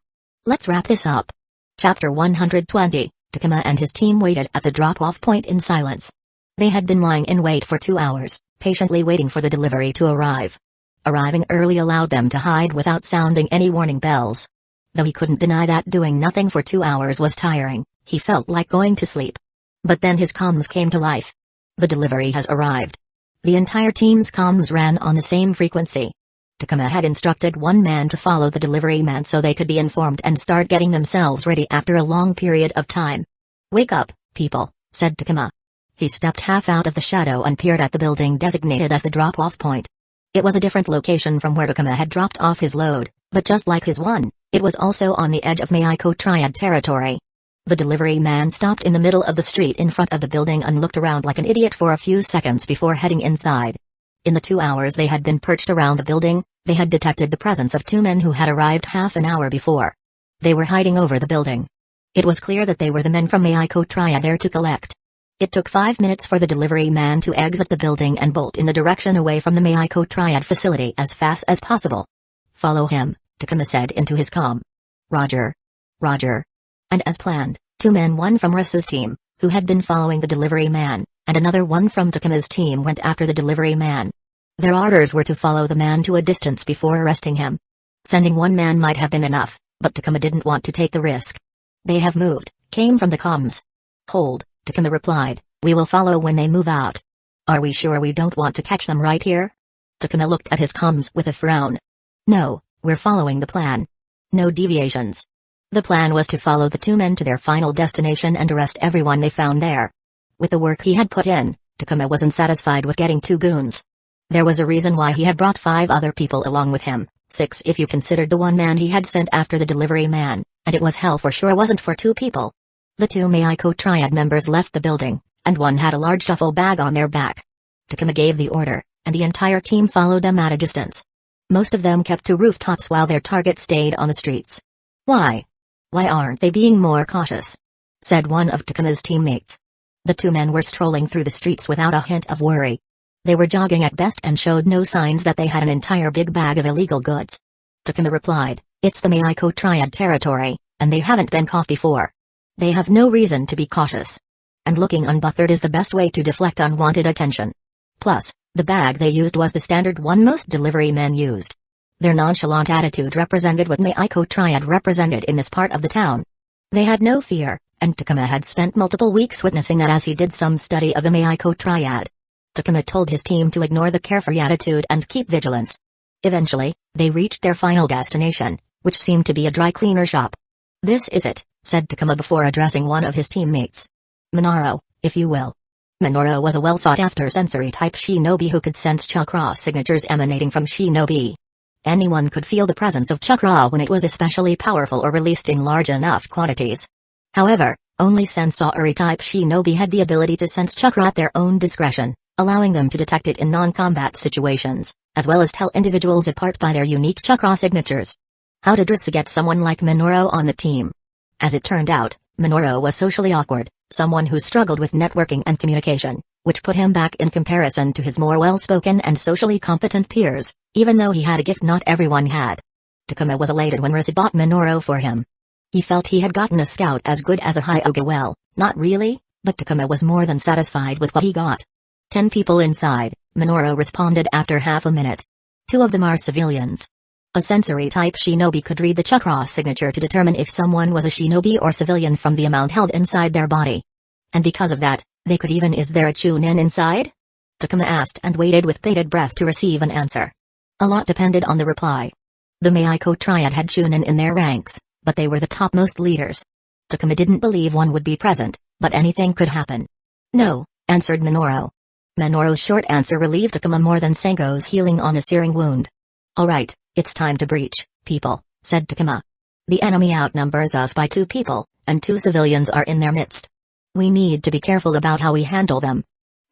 "Let's wrap this up." Chapter 120, Takuma and his team waited at the drop-off point in silence. They had been lying in wait for 2 hours, patiently waiting for the delivery to arrive. Arriving early allowed them to hide without sounding any warning bells. Though he couldn't deny that doing nothing for 2 hours was tiring, he felt like going to sleep. But then his comms came to life. "The delivery has arrived." The entire team's comms ran on the same frequency. Takuma had instructed one man to follow the delivery man so they could be informed and start getting themselves ready after a long period of time. "Wake up, people," said Takuma. He stepped half out of the shadow and peered at the building designated as the drop-off point. It was a different location from where Takuma had dropped off his load, but just like his one, it was also on the edge of Hueco Triad territory. The delivery man stopped in the middle of the street in front of the building and looked around like an idiot for a few seconds before heading inside. In the 2 hours they had been perched around the building, they had detected the presence of 2 men who had arrived half an hour before. They were hiding over the building. It was clear that they were the men from Hueco Triad there to collect. It took 5 minutes for the delivery man to exit the building and bolt in the direction away from the Hueco Triad facility as fast as possible. "Follow him," Takuma said into his comm. "Roger. Roger." And as planned, 2 men, one from Risu's team, who had been following the delivery man, and another one from Takuma's team went after the delivery man. Their orders were to follow the man to a distance before arresting him. Sending one man might have been enough, but Takuma didn't want to take the risk. "They have moved," came from the comms. "Hold," Takuma replied, "we will follow when they move out." "Are we sure we don't want to catch them right here?" Takuma looked at his comms with a frown. "No, we're following the plan. No deviations." The plan was to follow the 2 men to their final destination and arrest everyone they found there. With the work he had put in, Takuma wasn't satisfied with getting 2 goons. There was a reason why he had brought 5 other people along with him, 6 if you considered the one man he had sent after the delivery man, and it was hell for sure wasn't for 2 people. The 2 Hueco Triad members left the building, and one had a large duffel bag on their back. Takuma gave the order, and the entire team followed them at a distance. Most of them kept to rooftops while their target stayed on the streets. "Why? Why aren't they being more cautious?" said one of Takuma's teammates. The 2 men were strolling through the streets without a hint of worry. They were jogging at best and showed no signs that they had an entire big bag of illegal goods. Takuma replied, "It's the Hueco Triad territory, and they haven't been caught before. They have no reason to be cautious. And looking unbothered is the best way to deflect unwanted attention. Plus, the bag they used was the standard one most delivery men used." Their nonchalant attitude represented what Hueco Triad represented in this part of the town. They had no fear, and Takuma had spent multiple weeks witnessing that as he did some study of the Hueco Triad. Takuma told his team to ignore the carefree attitude and keep vigilance. Eventually, they reached their final destination, which seemed to be a dry cleaner shop. "This is it," said Takuma before addressing one of his teammates. "Minoru, if you will." Minoru was a well-sought-after sensory-type shinobi who could sense chakra signatures emanating from shinobi. Anyone could feel the presence of chakra when it was especially powerful or released in large enough quantities. However, only sensory-type shinobi had the ability to sense chakra at their own discretion, allowing them to detect it in non-combat situations, as well as tell individuals apart by their unique chakra signatures. How did Risa get someone like Minoru on the team? As it turned out, Minoru was socially awkward, someone who struggled with networking and communication, which put him back in comparison to his more well-spoken and socially competent peers, even though he had a gift not everyone had. Takuma was elated when Risa bought Minoru for him. He felt he had gotten a scout as good as a Hyuga. Well, not really, but Takuma was more than satisfied with what he got. 10 people inside, Minoru responded after half a minute. 2 of them are civilians. A sensory-type shinobi could read the chakra signature to determine if someone was a shinobi or civilian from the amount held inside their body. And because of that, they could even "Is there a chunin inside?" Takuma asked and waited with bated breath to receive an answer. A lot depended on the reply. The Hueco Triad had chunin in their ranks, but they were the topmost leaders. Takuma didn't believe one would be present, but anything could happen. "No," answered Minoru. Minoru's short answer relieved Takuma more than Sengo's healing on a searing wound. "All right, it's time to breach, people," said Takuma. "The enemy outnumbers us by 2 people, and 2 civilians are in their midst. We need to be careful about how we handle them.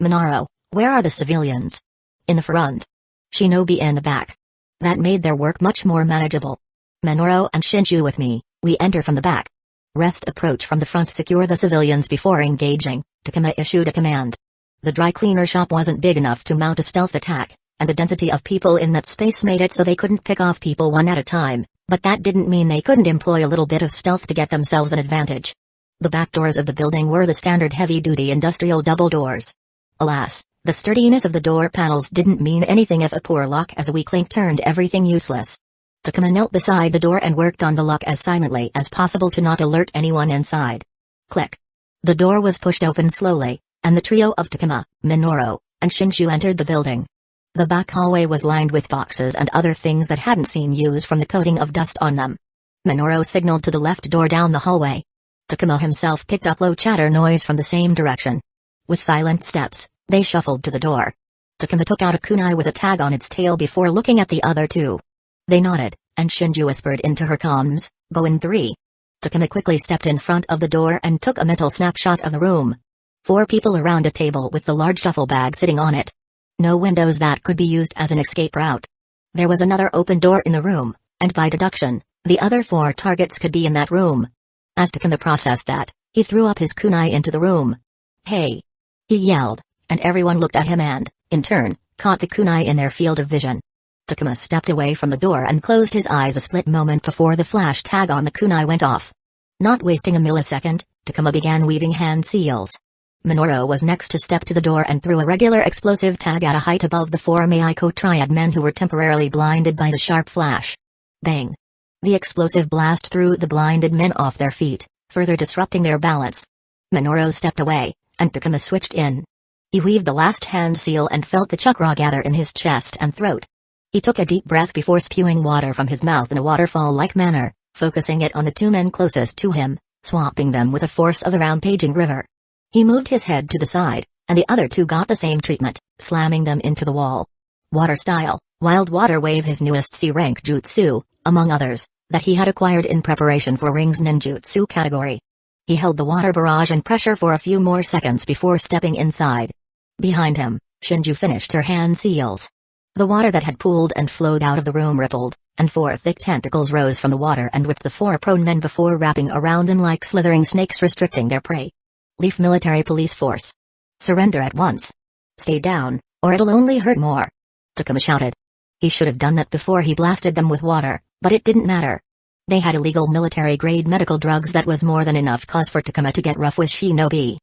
Minoru, where are the civilians? In the front. Shinobi in the back. That made their work much more manageable. Minoru and Shinju with me, we enter from the back. Rest approach from the front, secure the civilians before engaging, Takuma issued a command. The dry cleaner shop wasn't big enough to mount a stealth attack, and the density of people in that space made it so they couldn't pick off people one at a time, but that didn't mean they couldn't employ a little bit of stealth to get themselves an advantage. The back doors of the building were the standard heavy-duty industrial double doors. Alas, the sturdiness of the door panels didn't mean anything if a poor lock as a weak link turned everything useless. Takuma knelt beside the door and worked on the lock as silently as possible to not alert anyone inside. Click. The door was pushed open slowly, and the trio of Takuma, Minoru, and Shinju entered the building. The back hallway was lined with boxes and other things that hadn't seen use from the coating of dust on them. Minoru signaled to the left door down the hallway. Takuma himself picked up low chatter noise from the same direction. With silent steps, they shuffled to the door. Takuma took out a kunai with a tag on its tail before looking at the other two. They nodded, and Shinju whispered into her comms, "Go in 3." Takuma quickly stepped in front of the door and took a mental snapshot of the room. 4 people around a table with the large duffel bag sitting on it. No windows that could be used as an escape route. There was another open door in the room, and by deduction, the other 4 targets could be in that room. As Takuma processed that, he threw up his kunai into the room. "Hey!" he yelled, and everyone looked at him and, in turn, caught the kunai in their field of vision. Takuma stepped away from the door and closed his eyes a split moment before the flash tag on the kunai went off. Not wasting a millisecond, Takuma began weaving hand seals. Minoru was next to step to the door and threw a regular explosive tag at a height above the 4 Meiko triad men who were temporarily blinded by the sharp flash. Bang! The explosive blast threw the blinded men off their feet, further disrupting their balance. Minoru stepped away, and Takuma switched in. He weaved the last hand seal and felt the chakra gather in his chest and throat. He took a deep breath before spewing water from his mouth in a waterfall-like manner, focusing it on the 2 men closest to him, swamping them with the force of a rampaging river. He moved his head to the side, and the other 2 got the same treatment, slamming them into the wall. Water style, Wild Water Wave, his newest C-rank jutsu, among others, that he had acquired in preparation for Ring's ninjutsu category. He held the water barrage and pressure for a few more seconds before stepping inside. Behind him, Shinju finished her hand seals. The water that had pooled and flowed out of the room rippled, and 4 thick tentacles rose from the water and whipped the 4 prone men before wrapping around them like slithering snakes, restricting their prey. Leaf Military Police Force. Surrender at once. Stay down, or it'll only hurt more. Takuma shouted. He should have done that before he blasted them with water, but it didn't matter. They had illegal military-grade medical drugs that was more than enough cause for Takuma to get rough with Shinobi.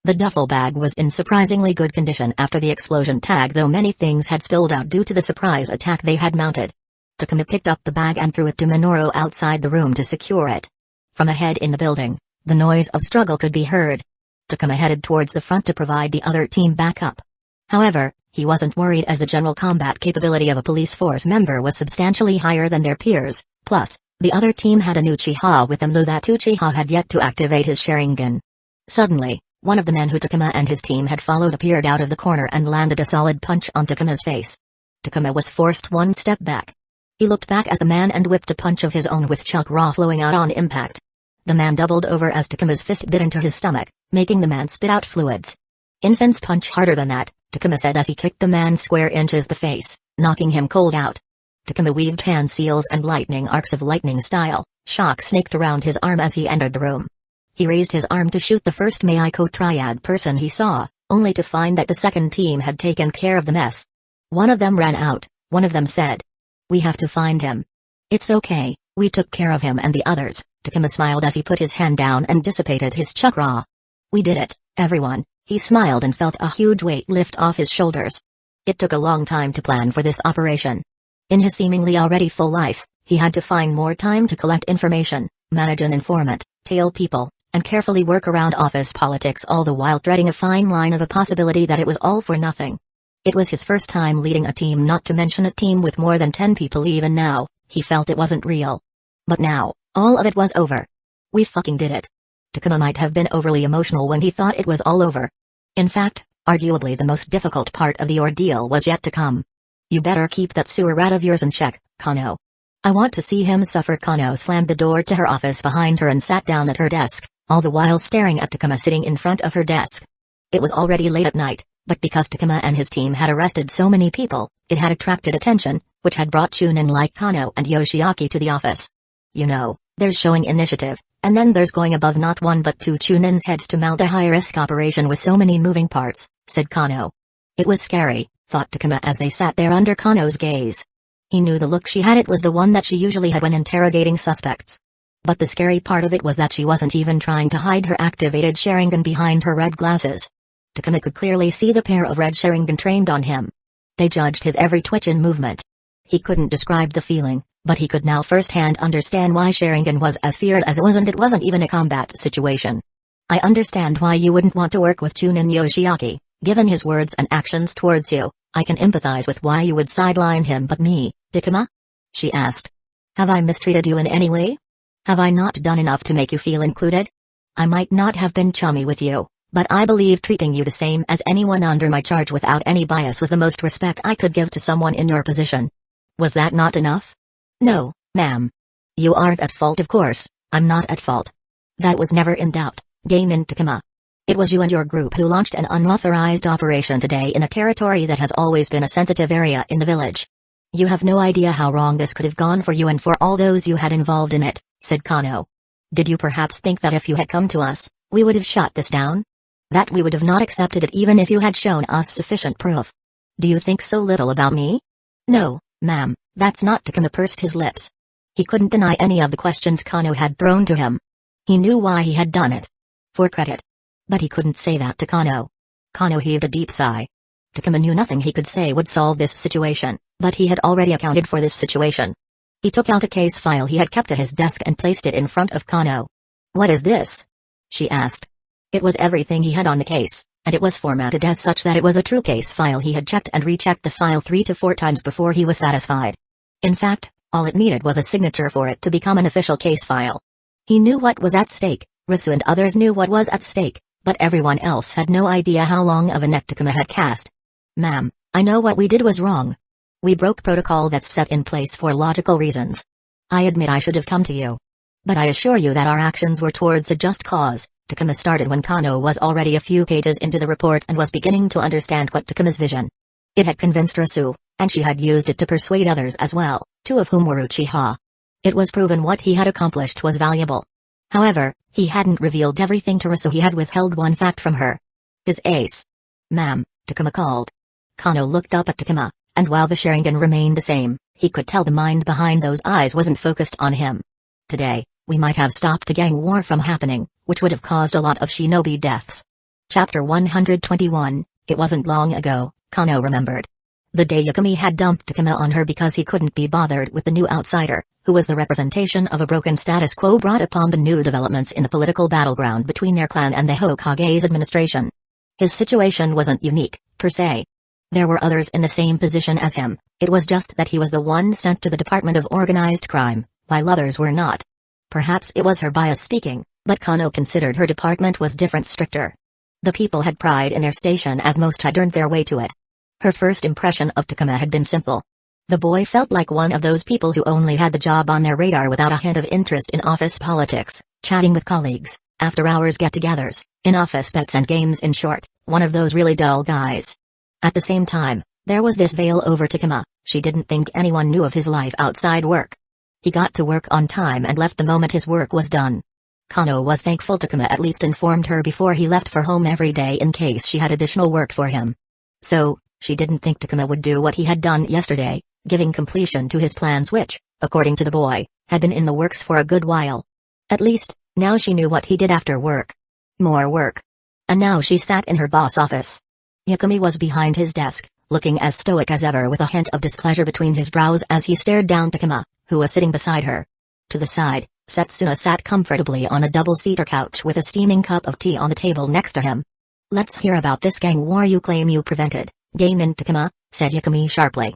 The duffel bag was in surprisingly good condition after the explosion tag, though many things had spilled out due to the surprise attack they had mounted. Takuma picked up the bag and threw it to Minoru outside the room to secure it. From ahead in the building, the noise of struggle could be heard. Takuma headed towards the front to provide the other team backup. However, he wasn't worried as the general combat capability of a police force member was substantially higher than their peers, plus, the other team had an Uchiha with them, though that Uchiha had yet to activate his Sharingan. Suddenly, one of the men who Takuma and his team had followed appeared out of the corner and landed a solid punch on Takuma's face. Takuma was forced one step back. He looked back at the man and whipped a punch of his own with chakra flowing out on impact. The man doubled over as Takuma's fist bit into his stomach, making the man spit out fluids. "Infants punch harder than that," Takuma said as he kicked the man square inches the face, knocking him cold out. Takuma weaved hand seals and lightning arcs of lightning style, shock snaked around his arm as he entered the room. He raised his arm to shoot the first Meiko triad person he saw, only to find that the second team had taken care of the mess. One of them ran out, one of them said. "We have to find him." "It's okay, we took care of him and the others," Takuma smiled as he put his hand down and dissipated his chakra. "We did it, everyone," he smiled and felt a huge weight lift off his shoulders. It took a long time to plan for this operation. In his seemingly already full life, he had to find more time to collect information, manage an informant, tail people, and carefully work around office politics, all the while treading a fine line of a possibility that it was all for nothing. It was his first time leading a team, not to mention a team with more than 10 people. Even now, he felt it wasn't real. But now, all of it was over. "We fucking did it." Takuma might have been overly emotional when he thought it was all over. In fact, arguably the most difficult part of the ordeal was yet to come. "You better keep that sewer rat of yours in check, Kano. I want to see him suffer." Kano slammed the door to her office behind her and sat down at her desk, all the while staring at Takuma sitting in front of her desk. It was already late at night, but because Takuma and his team had arrested so many people, it had attracted attention, which had brought Chunin like Kano and Yoshiaki to the office. You know, there's showing initiative, and then there's going above not one but two Chunin's heads to mount a high-risk operation with so many moving parts, said Kano. It was scary, thought Takuma as they sat there under Kano's gaze. He knew the look she had, it was the one that she usually had when interrogating suspects. But the scary part of it was that she wasn't even trying to hide her activated Sharingan behind her red glasses. Takuma could clearly see the pair of red Sharingan trained on him. They judged his every twitch and movement. He couldn't describe the feeling, but he could now firsthand understand why Sharingan was as feared as it wasn't even a combat situation. I understand why you wouldn't want to work with Chunin Yoshiaki, given his words and actions towards you. I can empathize with why you would sideline him, but me, Takuma? She asked. Have I mistreated you in any way? Have I not done enough to make you feel included? I might not have been chummy with you, but I believe treating you the same as anyone under my charge without any bias was the most respect I could give to someone in your position. Was that not enough? No, ma'am. You aren't at fault, of course. I'm not at fault. That was never in doubt, Gainin Takuma. It was you and your group who launched an unauthorized operation today in a territory that has always been a sensitive area in the village. You have no idea how wrong this could have gone for you and for all those you had involved in it, said Kano. Did you perhaps think that if you had come to us, we would have shot this down? That we would have not accepted it even if you had shown us sufficient proof? Do you think so little about me? No, ma'am, that's not. Takuma pursed his lips. He couldn't deny any of the questions Kano had thrown to him. He knew why he had done it. For credit. But he couldn't say that to Kano. Kano heaved a deep sigh. Takuma knew nothing he could say would solve this situation, but he had already accounted for this situation. He took out a case file he had kept at his desk and placed it in front of Kano. What is this? She asked. It was everything he had on the case, and it was formatted as such that it was a true case file. He had checked and rechecked the file 3 to 4 times before he was satisfied. In fact, all it needed was a signature for it to become an official case file. He knew what was at stake, Risu and others knew what was at stake, but everyone else had no idea how long of a net Takuma had cast. Ma'am, I know what we did was wrong. We broke protocol that's set in place for logical reasons. I admit I should have come to you. But I assure you that our actions were towards a just cause. Takuma started when Kano was already a few pages into the report and was beginning to understand what Takuma's vision. It had convinced Risu, and she had used it to persuade others as well, 2 of whom were Uchiha. It was proven what he had accomplished was valuable. However, he hadn't revealed everything to Risu. He had withheld one fact from her. His ace. Ma'am, Takuma called. Kano looked up at Takuma, and while the Sharingan remained the same, he could tell the mind behind those eyes wasn't focused on him. Today, we might have stopped a gang war from happening, which would have caused a lot of shinobi deaths. Chapter 121, It wasn't long ago, Kano remembered. The day Yakumi had dumped Takuma on her because he couldn't be bothered with the new outsider, who was the representation of a broken status quo brought upon the new developments in the political battleground between their clan and the Hokage's administration. His situation wasn't unique, per se. There were others in the same position as him, it was just that he was the one sent to the Department of Organized Crime, while others were not. Perhaps it was her bias speaking, but Kano considered her department was different, stricter. The people had pride in their station as most had earned their way to it. Her first impression of Takuma had been simple. The boy felt like one of those people who only had the job on their radar without a hint of interest in office politics, chatting with colleagues, after-hours get-togethers, in-office bets and games. In short, one of those really dull guys. At the same time, there was this veil over Takuma. She didn't think anyone knew of his life outside work. He got to work on time and left the moment his work was done. Kano was thankful Takuma at least informed her before he left for home every day in case she had additional work for him. So, she didn't think Takuma would do what he had done yesterday, giving completion to his plans which, according to the boy, had been in the works for a good while. At least, now she knew what he did after work. More work. And now she sat in her boss' office. Yakumi was behind his desk, looking as stoic as ever with a hint of displeasure between his brows as he stared down Takuma, who was sitting beside her. To the side, Setsuna sat comfortably on a double-seater couch with a steaming cup of tea on the table next to him. Let's hear about this gang war you claim you prevented, Gainin Takuma, said Yakumi sharply.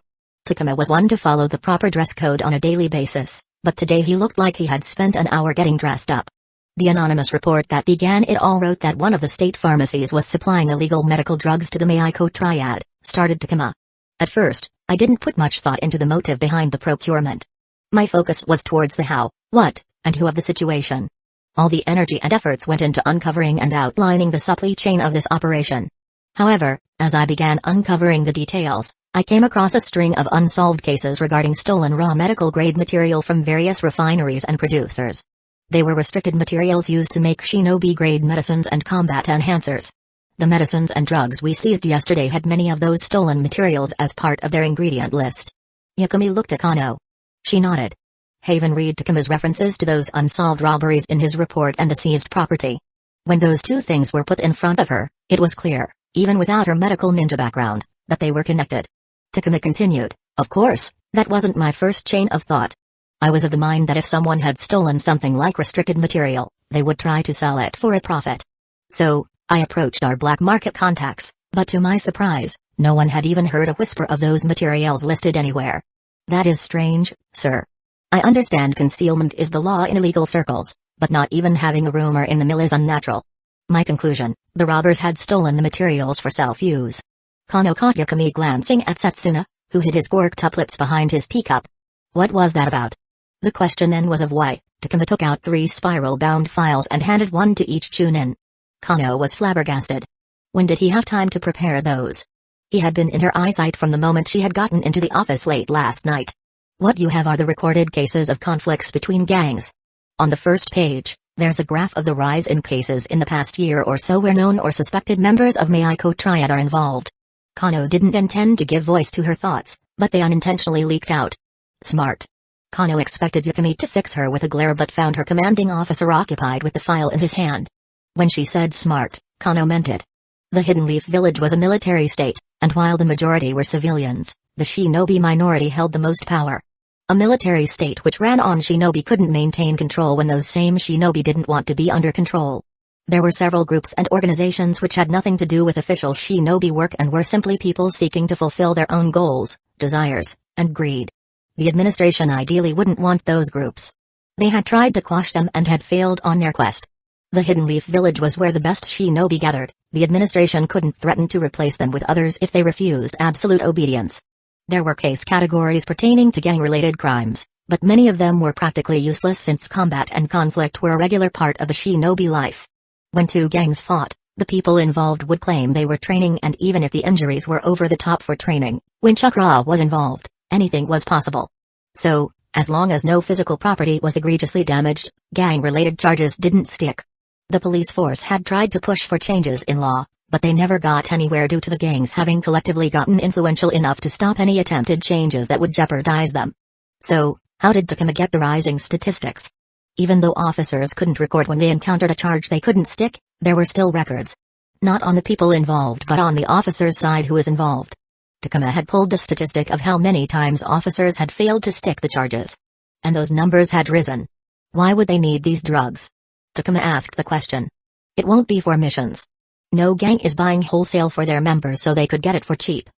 Takuma was one to follow the proper dress code on a daily basis, but today he looked like he had spent an hour getting dressed up. The anonymous report that began it all wrote that one of the state pharmacies was supplying illegal medical drugs to the Meiko triad, started Takuma. At first, I didn't put much thought into the motive behind the procurement. My focus was towards the how, what, and who of the situation. All the energy and efforts went into uncovering and outlining the supply chain of this operation. However, as I began uncovering the details, I came across a string of unsolved cases regarding stolen raw medical-grade material from various refineries and producers. They were restricted materials used to make shinobi-grade medicines and combat enhancers. The medicines and drugs we seized yesterday had many of those stolen materials as part of their ingredient list. Yakumi looked at Kano. She nodded. Haven read Takuma's references to those unsolved robberies in his report and the seized property. When those two things were put in front of her, it was clear, even without her medical ninja background, that they were connected. Takuma continued, "Of course, that wasn't my first chain of thought. I was of the mind that if someone had stolen something like restricted material, they would try to sell it for a profit. So, I approached our black market contacts, but to my surprise, no one had even heard a whisper of those materials listed anywhere. That is strange, sir. I understand concealment is the law in illegal circles, but not even having a rumor in the mill is unnatural. My conclusion, the robbers had stolen the materials for self-use." Kano caught Yakumi glancing at Setsuna, who hid his corked-up lips behind his teacup. What was that about? The question then was of why. Takuma took out 3 spiral-bound files and handed one to each Chunin. Kano was flabbergasted. When did he have time to prepare those? He had been in her eyesight from the moment she had gotten into the office late last night. What you have are the recorded cases of conflicts between gangs. On the first page, there's a graph of the rise in cases in the past year or so where known or suspected members of Meiko Triad are involved. Kano didn't intend to give voice to her thoughts, but they unintentionally leaked out. Smart. Kano expected Yakumi to fix her with a glare but found her commanding officer occupied with the file in his hand. When she said smart, Kano meant it. The Hidden Leaf Village was a military state, and while the majority were civilians, the shinobi minority held the most power. A military state which ran on shinobi couldn't maintain control when those same shinobi didn't want to be under control. There were several groups and organizations which had nothing to do with official shinobi work and were simply people seeking to fulfill their own goals, desires, and greed. The administration ideally wouldn't want those groups. They had tried to quash them and had failed on their quest. The Hidden Leaf Village was where the best shinobi gathered. The administration couldn't threaten to replace them with others if they refused absolute obedience. There were case categories pertaining to gang-related crimes, but many of them were practically useless since combat and conflict were a regular part of the shinobi life. When two gangs fought, the people involved would claim they were training, and even if the injuries were over the top for training, when chakra was involved, anything was possible. So, as long as no physical property was egregiously damaged, gang-related charges didn't stick. The police force had tried to push for changes in law, but they never got anywhere due to the gangs having collectively gotten influential enough to stop any attempted changes that would jeopardize them. So, how did Takuma get the rising statistics? Even though officers couldn't record when they encountered a charge they couldn't stick, there were still records. Not on the people involved but on the officer's side who was involved. Takuma had pulled the statistic of how many times officers had failed to stick the charges. And those numbers had risen. Why would they need these drugs? Takuma asked the question. It won't be for missions. No gang is buying wholesale for their members so they could get it for cheap.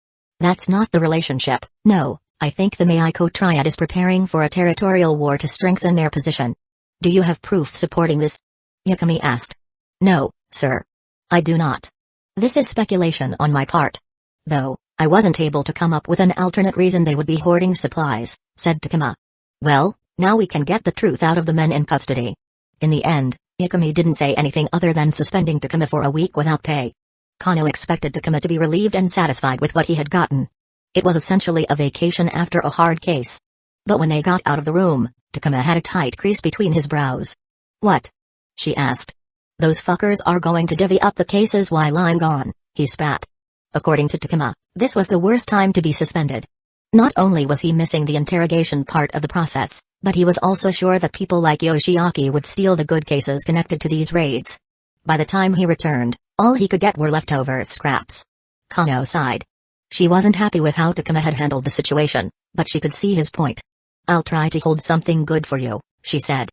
That's not the relationship. No, I think the Meiko Triad is preparing for a territorial war to strengthen their position. Do you have proof supporting this? Yakumi asked. No, sir. I do not. This is speculation on my part. Though, I wasn't able to come up with an alternate reason they would be hoarding supplies, said Takuma. Well, now we can get the truth out of the men in custody. In the end, Yakumi didn't say anything other than suspending Takuma for a week without pay. Kano expected Takuma to be relieved and satisfied with what he had gotten. It was essentially a vacation after a hard case. But when they got out of the room, Takuma had a tight crease between his brows. What? She asked. Those fuckers are going to divvy up the cases while I'm gone, he spat. According to Takuma, this was the worst time to be suspended. Not only was he missing the interrogation part of the process, but he was also sure that people like Yoshiaki would steal the good cases connected to these raids. By the time he returned, all he could get were leftover scraps. Kano sighed. She wasn't happy with how Takuma had handled the situation, but she could see his point. I'll try to hold something good for you, she said.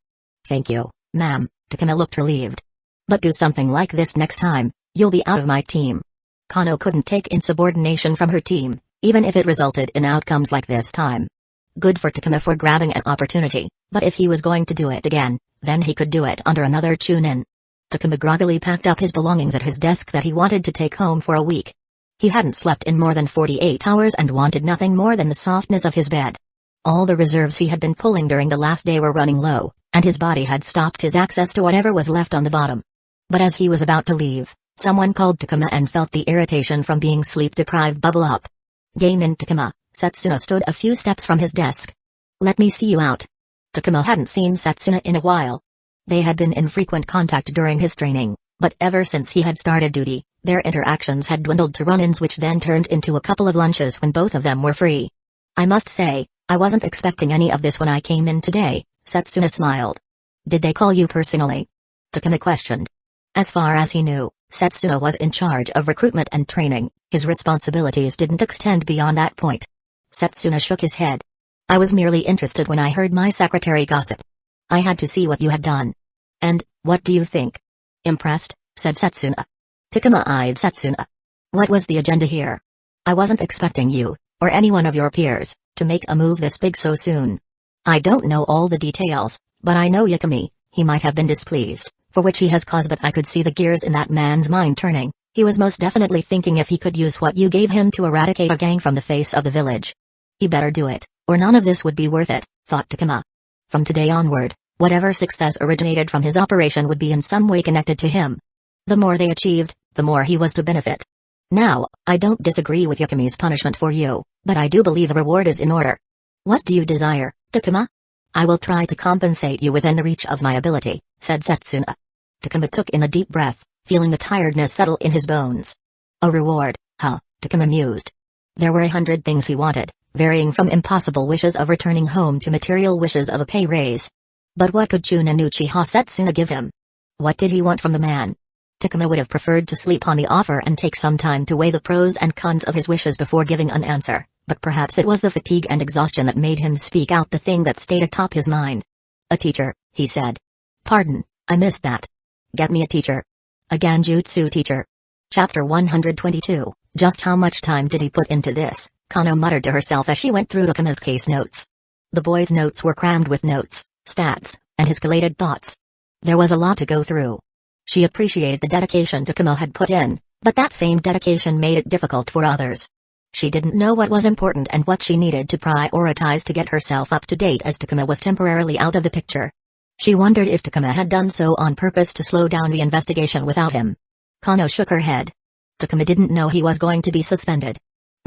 Thank you, ma'am, Takuma looked relieved. But do something like this next time, you'll be out of my team. Kano couldn't take insubordination from her team, even if it resulted in outcomes like this time. Good for Takuma for grabbing an opportunity, but if he was going to do it again, then he could do it under another Chunin. Takuma groggily packed up his belongings at his desk that he wanted to take home for a week. He hadn't slept in more than 48 hours and wanted nothing more than the softness of his bed. All the reserves he had been pulling during the last day were running low, and his body had stopped his access to whatever was left on the bottom. But as he was about to leave, someone called Takuma and felt the irritation from being sleep-deprived bubble up. Gainin Takuma, Setsuna stood a few steps from his desk. "Let me see you out." Takuma hadn't seen Setsuna in a while. They had been in frequent contact during his training, but ever since he had started duty, their interactions had dwindled to run-ins which then turned into a couple of lunches when both of them were free. "I must say, I wasn't expecting any of this when I came in today," Setsuna smiled. "Did they call you personally?" Takuma questioned. As far as he knew, Setsuna was in charge of recruitment and training. His responsibilities didn't extend beyond that point. Setsuna shook his head. "I was merely interested when I heard my secretary gossip. I had to see what you had done." "And, what do you think?" "Impressed," said Setsuna. Takuma eyed Setsuna. "What was the agenda here? I wasn't expecting you, or any one of your peers, to make a move this big so soon. I don't know all the details, but I know Yakumi. He might have been displeased, for which he has cause, but I could see the gears in that man's mind turning. He was most definitely thinking if he could use what you gave him to eradicate a gang from the face of the village. He better do it, or none of this would be worth it," thought Takuma. From today onward, whatever success originated from his operation would be in some way connected to him. The more they achieved, the more he was to benefit. "Now, I don't disagree with Yakumi's punishment for you, but I do believe a reward is in order." "What do you desire, Takuma?" "I will try to compensate you within the reach of my ability," said Setsuna. Takuma took in a deep breath, feeling the tiredness settle in his bones. "A reward, huh?" Takuma mused. There were 100 things he wanted, varying from impossible wishes of returning home to material wishes of a pay raise. But what could Chunin Uchiha Setsuna give him? What did he want from the man? Takuma would have preferred to sleep on the offer and take some time to weigh the pros and cons of his wishes before giving an answer, but perhaps it was the fatigue and exhaustion that made him speak out the thing that stayed atop his mind. "A teacher," he said. "Pardon, I missed that." "Get me a teacher. A Genjutsu teacher." Chapter 122, Just how much time did he put into this? Kano muttered to herself as she went through Takuma's case notes. The boy's notes were crammed with notes, stats, and his collated thoughts. There was a lot to go through. She appreciated the dedication Takuma had put in, but that same dedication made it difficult for others. She didn't know what was important and what she needed to prioritize to get herself up to date as Takuma was temporarily out of the picture. She wondered if Takuma had done so on purpose to slow down the investigation without him. Kano shook her head. Takuma didn't know he was going to be suspended.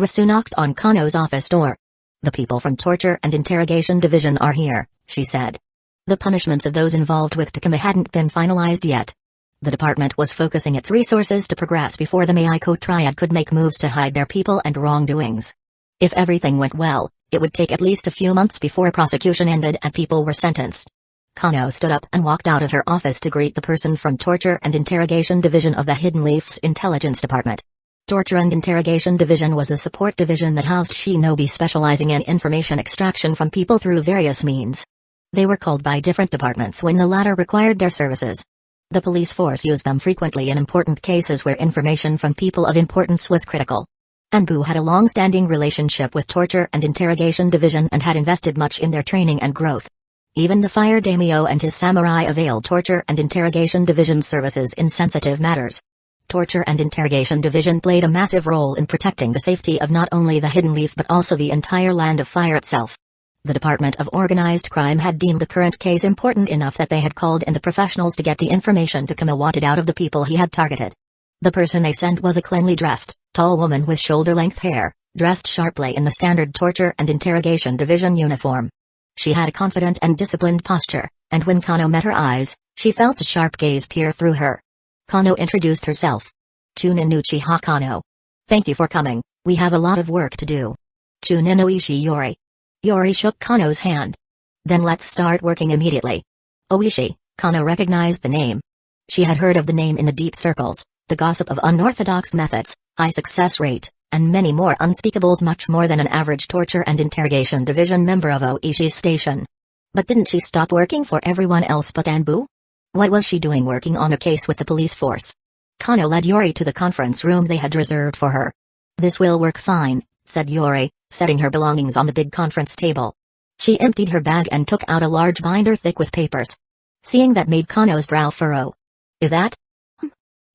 Risu knocked on Kano's office door. "The people from Torture and Interrogation Division are here," she said. The punishments of those involved with Takuma hadn't been finalized yet. The department was focusing its resources to progress before the Meiko Triad could make moves to hide their people and wrongdoings. If everything went well, it would take at least a few months before prosecution ended and people were sentenced. Kano stood up and walked out of her office to greet the person from Torture and Interrogation Division of the Hidden Leaf's Intelligence Department. Torture and Interrogation Division was a support division that housed shinobi specializing in information extraction from people through various means. They were called by different departments when the latter required their services. The police force used them frequently in important cases where information from people of importance was critical. Anbu had a long-standing relationship with Torture and Interrogation Division and had invested much in their training and growth. Even the Fire Daimyo and his samurai availed Torture and Interrogation Division services in sensitive matters. Torture and Interrogation Division played a massive role in protecting the safety of not only the Hidden Leaf but also the entire Land of Fire itself. The Department of Organized Crime had deemed the current case important enough that they had called in the professionals to get the information Takuma wanted out of the people he had targeted. The person they sent was a cleanly dressed, tall woman with shoulder-length hair, dressed sharply in the standard Torture and Interrogation Division uniform. She had a confident and disciplined posture, and when Kano met her eyes, she felt a sharp gaze peer through her. Kano introduced herself. "Chunin Uchiha Kano. Thank you for coming, we have a lot of work to do." "Chunin Oishi Yori." Yori shook Kano's hand. "Then let's start working immediately." Oishi, Kano recognized the name. She had heard of the name in the deep circles, the gossip of unorthodox methods, high success rate, and many more unspeakables, much more than an average Torture and Interrogation Division member of Oishi's station. But didn't she stop working for everyone else but Anbu? What was she doing working on a case with the police force? Kano led Yori to the conference room they had reserved for her. "This will work fine," said Yori, setting her belongings on the big conference table. She emptied her bag and took out a large binder thick with papers. Seeing that made Kano's brow furrow. "Is that?"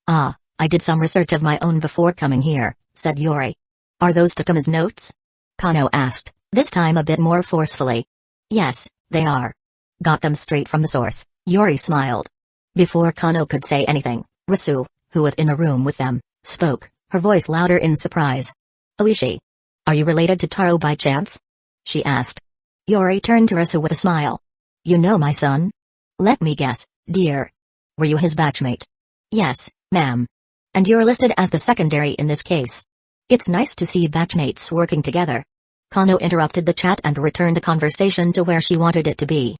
"Ah, I did some research of my own before coming here," said Yori. "Are those Takuma's notes?" Kano asked, This time a bit more forcefully. Yes, they are. Got them straight from the source, Yuri smiled. Before Kano could say anything, Rasu, who was in a room with them, spoke, her voice louder in surprise. Oishi. Are you related to Taro by chance? She asked. Yuri turned to Rasu with a smile. You know my son? Let me guess, dear. Were you his batchmate? Yes, ma'am. And you're listed as the secondary in this case. It's nice to see batchmates working together. Kano interrupted the chat and returned the conversation to where she wanted it to be.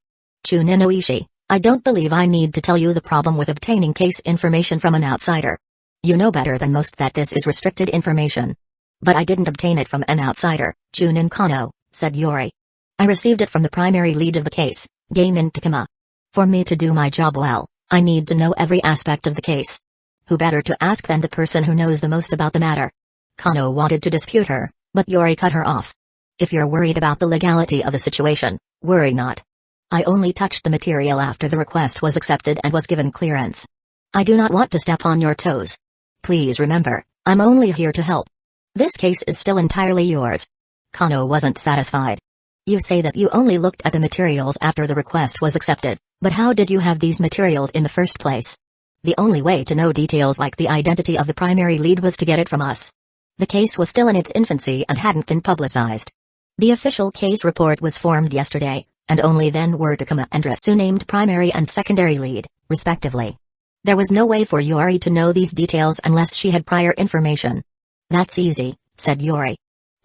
Chunin Oishi, I don't believe I need to tell you the problem with obtaining case information from an outsider. You know better than most that this is restricted information. But I didn't obtain it from an outsider, Chunin Kano, said Yuri. I received it from the primary lead of the case, Geinin Takuma. For me to do my job well, I need to know every aspect of the case. Who better to ask than the person who knows the most about the matter? Kano wanted to dispute her, but Yuri cut her off. If you're worried about the legality of the situation, worry not. I only touched the material after the request was accepted and was given clearance. I do not want to step on your toes. Please remember, I'm only here to help. This case is still entirely yours. Kano wasn't satisfied. You say that you only looked at the materials after the request was accepted, but how did you have these materials in the first place? The only way to know details like the identity of the primary lead was to get it from us. The case was still in its infancy and hadn't been publicized. The official case report was formed yesterday, and only then were Takuma and Rasu named primary and secondary lead, respectively. There was no way for Yuri to know these details unless she had prior information. That's easy, said Yuri.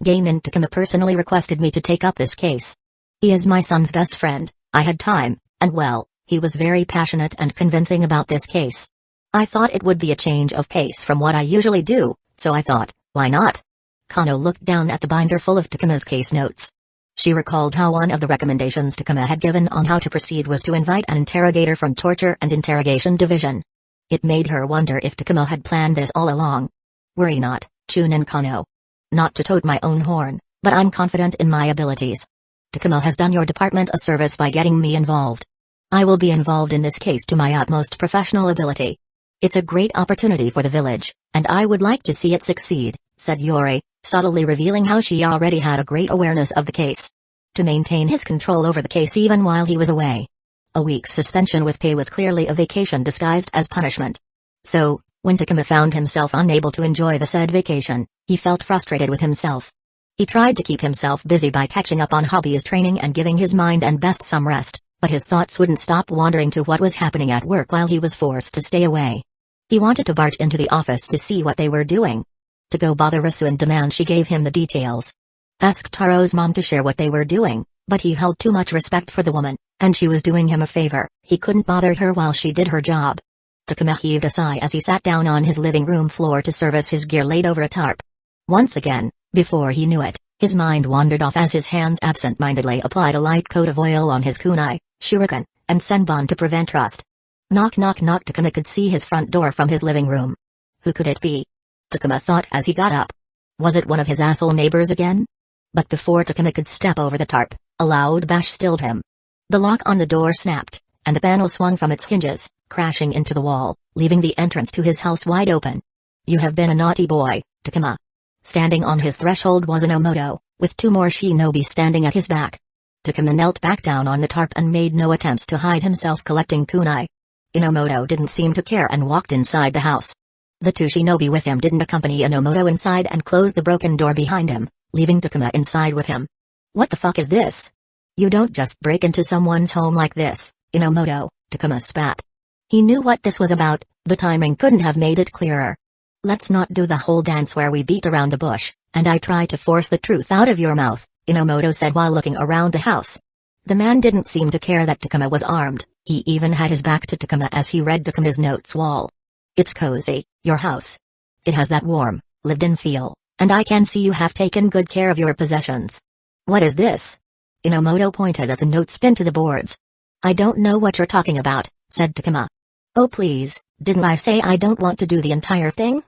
Geinin Takuma personally requested me to take up this case. He is my son's best friend, I had time, and well, he was very passionate and convincing about this case. I thought it would be a change of pace from what I usually do, so I thought, why not? Kano looked down at the binder full of Takuma's case notes. She recalled how one of the recommendations Takuma had given on how to proceed was to invite an interrogator from Torture and Interrogation Division. It made her wonder if Takuma had planned this all along. Worry not, Chunin Kano. Not to toot my own horn, but I'm confident in my abilities. Takuma has done your department a service by getting me involved. I will be involved in this case to my utmost professional ability. It's a great opportunity for the village, and I would like to see it succeed, said Yuri, subtly revealing how she already had a great awareness of the case. To maintain his control over the case even while he was away. A week's suspension with pay was clearly a vacation disguised as punishment. So, when Takuma found himself unable to enjoy the said vacation, he felt frustrated with himself. He tried to keep himself busy by catching up on hobbies, training and giving his mind and best some rest, but his thoughts wouldn't stop wandering to what was happening at work while he was forced to stay away. He wanted to barge into the office to see what they were doing. To go bother Rasu and demand she gave him the details. Asked Taro's mom to share what they were doing, but he held too much respect for the woman, and she was doing him a favor. He couldn't bother her while she did her job. Takuma heaved a sigh as he sat down on his living room floor to service his gear laid over a tarp. Once again, before he knew it, his mind wandered off as his hands absent-mindedly applied a light coat of oil on his kunai, shuriken, and senbon to prevent rust. Knock knock knock. Takuma could see his front door from his living room. Who could it be? Takuma thought as he got up. Was it one of his asshole neighbors again? But before Takuma could step over the tarp, a loud bash stilled him. The lock on the door snapped, and the panel swung from its hinges, crashing into the wall, leaving the entrance to his house wide open. You have been a naughty boy, Takuma. Standing on his threshold was Inomoto, with two more shinobi standing at his back. Takuma knelt back down on the tarp and made no attempts to hide himself collecting kunai. Inomoto didn't seem to care and walked inside the house. The two shinobi with him didn't accompany Inomoto inside and closed the broken door behind him, leaving Takuma inside with him. What the fuck is this? You don't just break into someone's home like this, Inomoto, Takuma spat. He knew what this was about, the timing couldn't have made it clearer. Let's not do the whole dance where we beat around the bush, and I try to force the truth out of your mouth, Inomoto said while looking around the house. The man didn't seem to care that Takuma was armed, he even had his back to Takuma as he read Takuma's notes wall. It's cozy, your house. It has that warm, lived-in feel, and I can see you have taken good care of your possessions. What is this? Inomoto pointed at the notes pinned to the boards. I don't know what you're talking about, said Takuma. Oh please, didn't I say I don't want to do the entire thing?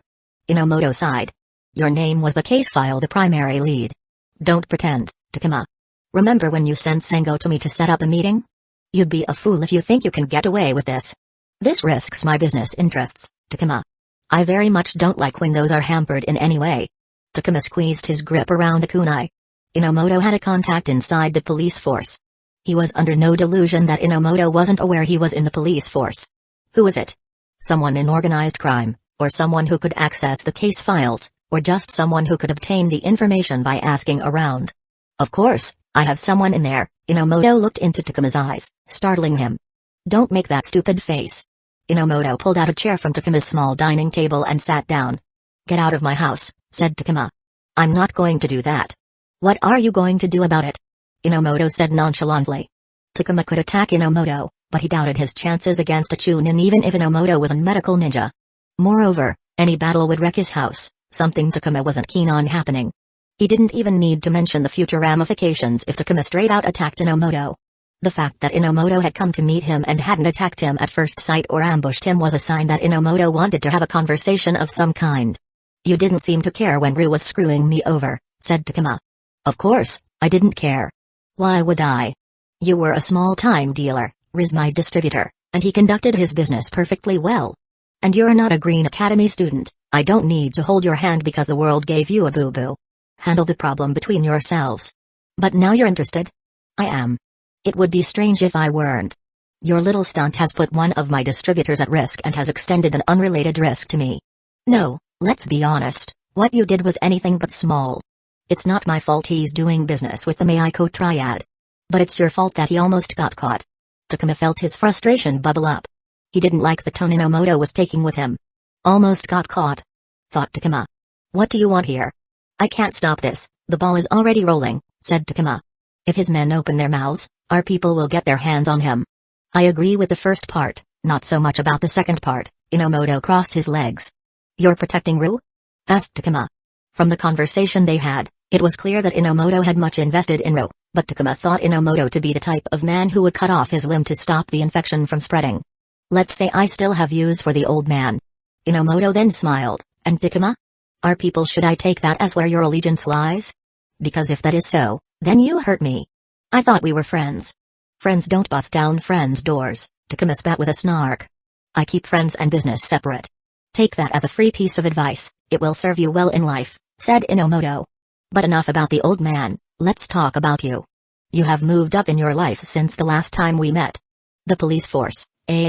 Inomoto sighed. Your name was the case file, the primary lead. Don't pretend, Takuma. Remember when you sent Sengo to me to set up a meeting? You'd be a fool if you think you can get away with this. This risks my business interests, Takuma. I very much don't like when those are hampered in any way. Takuma squeezed his grip around the kunai. Inomoto had a contact inside the police force. He was under no delusion that Inomoto wasn't aware he was in the police force. Who was it? Someone in organized crime, or someone who could access the case files, or just someone who could obtain the information by asking around? Of course, I have someone in there. Inomoto looked into Takuma's eyes, startling him. Don't make that stupid face. Inomoto pulled out a chair from Takuma's small dining table and sat down. Get out of my house, said Takuma. I'm not going to do that. What are you going to do about it? Inomoto said nonchalantly. Takuma could attack Inomoto, but he doubted his chances against a Chunin even if Inomoto was a medical ninja. Moreover, any battle would wreck his house, something Takuma wasn't keen on happening. He didn't even need to mention the future ramifications if Takuma straight out attacked Inomoto. The fact that Inomoto had come to meet him and hadn't attacked him at first sight or ambushed him was a sign that Inomoto wanted to have a conversation of some kind. You didn't seem to care when Ru was screwing me over, said Takuma. Of course, I didn't care. Why would I? You were a small-time dealer, Ru's my distributor, and he conducted his business perfectly well. And you're not a Green Academy student. I don't need to hold your hand because the world gave you a boo-boo. Handle the problem between yourselves. But now you're interested? I am. It would be strange if I weren't. Your little stunt has put one of my distributors at risk and has extended an unrelated risk to me. No, let's be honest, what you did was anything but small. It's not my fault he's doing business with the Meiko Triad. But it's your fault that he almost got caught. Takuma felt his frustration bubble up. He didn't like the tone Inomoto was taking with him. Almost got caught, thought Takuma. What do you want here? I can't stop this, the ball is already rolling, said Takuma. If his men open their mouths, our people will get their hands on him. I agree with the first part, not so much about the second part. Inomoto crossed his legs. You're protecting Ru? Asked Takuma. From the conversation they had, it was clear that Inomoto had much invested in Ru, but Takuma thought Inomoto to be the type of man who would cut off his limb to stop the infection from spreading. Let's say I still have use for the old man. Inomoto then smiled, and Takuma? Our people, should I take that as where your allegiance lies? Because if that is so, then you hurt me. I thought we were friends. Friends don't bust down friends' doors, Takuma spat with a snark. I keep friends and business separate. Take that as a free piece of advice, it will serve you well in life, said Inomoto. But enough about the old man, let's talk about you. You have moved up in your life since the last time we met. The police force,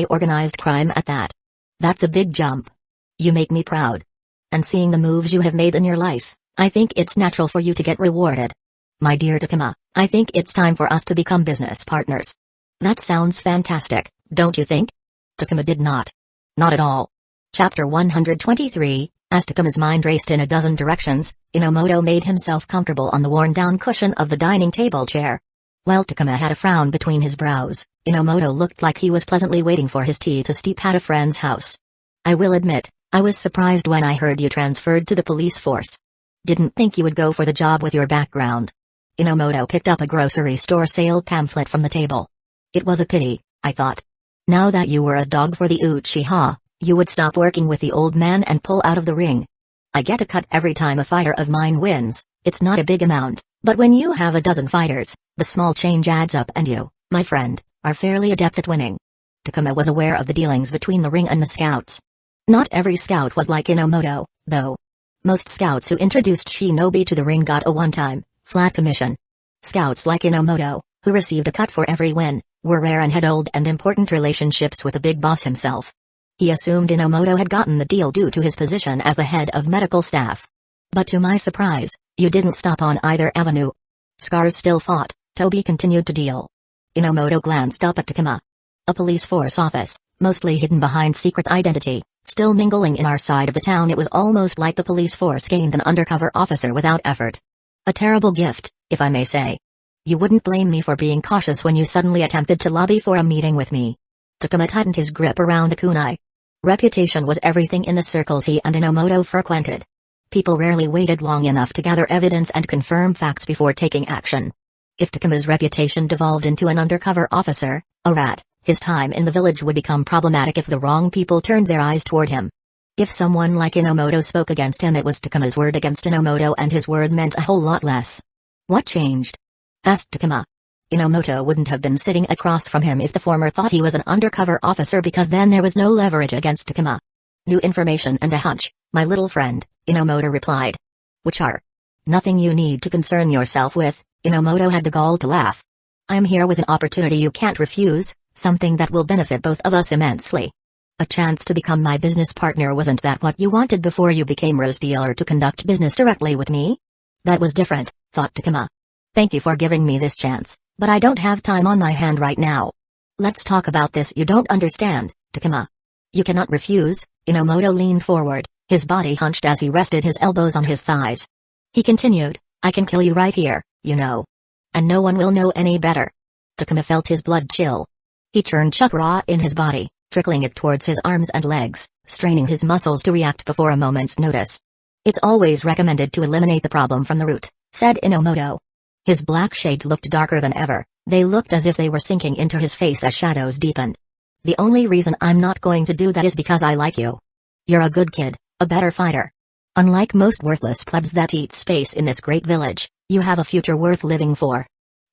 organized crime at that. That's a big jump. You make me proud. And seeing the moves you have made in your life, I think it's natural for you to get rewarded. My dear Takuma, I think it's time for us to become business partners. That sounds fantastic, don't you think? Takuma did not. Not at all. Chapter 123, as Takuma's mind raced in a dozen directions, Inomoto made himself comfortable on the worn-down cushion of the dining table chair. While Takuma had a frown between his brows, Inomoto looked like he was pleasantly waiting for his tea to steep at a friend's house. I will admit, I was surprised when I heard you transferred to the police force. Didn't think you would go for the job with your background. Inomoto picked up a grocery store sale pamphlet from the table. It was a pity, I thought. Now that you were a dog for the Uchiha, you would stop working with the old man and pull out of the ring. I get a cut every time a fighter of mine wins. It's not a big amount, but when you have a dozen fighters, the small change adds up and you, my friend, are fairly adept at winning. Takuma was aware of the dealings between the ring and the scouts. Not every scout was like Inomoto, though. Most scouts who introduced shinobi to the ring got a one-time, flat commission. Scouts like Inomoto, who received a cut for every win, were rare and had old and important relationships with the big boss himself. He assumed Inomoto had gotten the deal due to his position as the head of medical staff. But to my surprise, you didn't stop on either avenue. Scars still fought, Toby continued to deal. Inomoto glanced up at Takuma. A police force office, mostly hidden behind secret identity, still mingling in our side of the town. It was almost like the police force gained an undercover officer without effort. A terrible gift, if I may say. You wouldn't blame me for being cautious when you suddenly attempted to lobby for a meeting with me. Takuma tightened his grip around the kunai. Reputation was everything in the circles he and Inomoto frequented. People rarely waited long enough to gather evidence and confirm facts before taking action. If Takuma's reputation devolved into an undercover officer, a rat, his time in the village would become problematic if the wrong people turned their eyes toward him. If someone like Inomoto spoke against him, it was Takuma's word against Inomoto, and his word meant a whole lot less. What changed? Asked Takuma. Inomoto wouldn't have been sitting across from him if the former thought he was an undercover officer, because then there was no leverage against Takuma. New information and a hunch, my little friend, Inomoto replied. Which are? Nothing you need to concern yourself with, Inomoto had the gall to laugh. I'm here with an opportunity you can't refuse, something that will benefit both of us immensely. A chance to become my business partner. Wasn't that what you wanted before you became rose dealer, to conduct business directly with me? That was different, thought Takuma. Thank you for giving me this chance, but I don't have time on my hand right now. Let's talk about this. You don't understand, Takuma. You cannot refuse. Inomoto leaned forward, his body hunched as he rested his elbows on his thighs. He continued, I can kill you right here, you know. And no one will know any better. Takuma felt his blood chill. He churned chakra in his body, trickling it towards his arms and legs, straining his muscles to react before a moment's notice. It's always recommended to eliminate the problem from the root, said Inomoto. His black shades looked darker than ever, they looked as if they were sinking into his face as shadows deepened. The only reason I'm not going to do that is because I like you. You're a good kid, a better fighter. Unlike most worthless plebs that eat space in this great village, you have a future worth living for.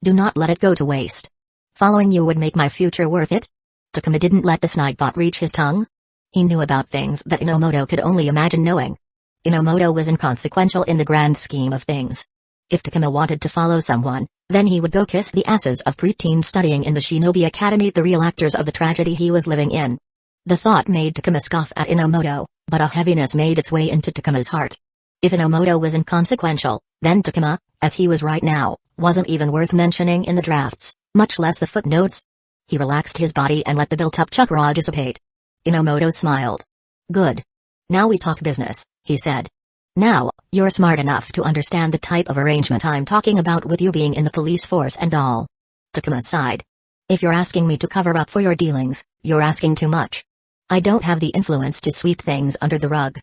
Do not let it go to waste. Following you would make my future worth it? Takuma didn't let the snide thought reach his tongue. He knew about things that Inomoto could only imagine knowing. Inomoto was inconsequential in the grand scheme of things. If Takuma wanted to follow someone, then he would go kiss the asses of preteens studying in the Shinobi Academy, the real actors of the tragedy he was living in. The thought made Takuma scoff at Inomoto, but a heaviness made its way into Takuma's heart. If Inomoto was inconsequential, then Takuma, as he was right now, wasn't even worth mentioning in the drafts, much less the footnotes. He relaxed his body and let the built-up chakra dissipate. Inomoto smiled. Good. Now we talk business, he said. Now, you're smart enough to understand the type of arrangement I'm talking about, with you being in the police force and all. Takuma sighed. If you're asking me to cover up for your dealings, you're asking too much. I don't have the influence to sweep things under the rug.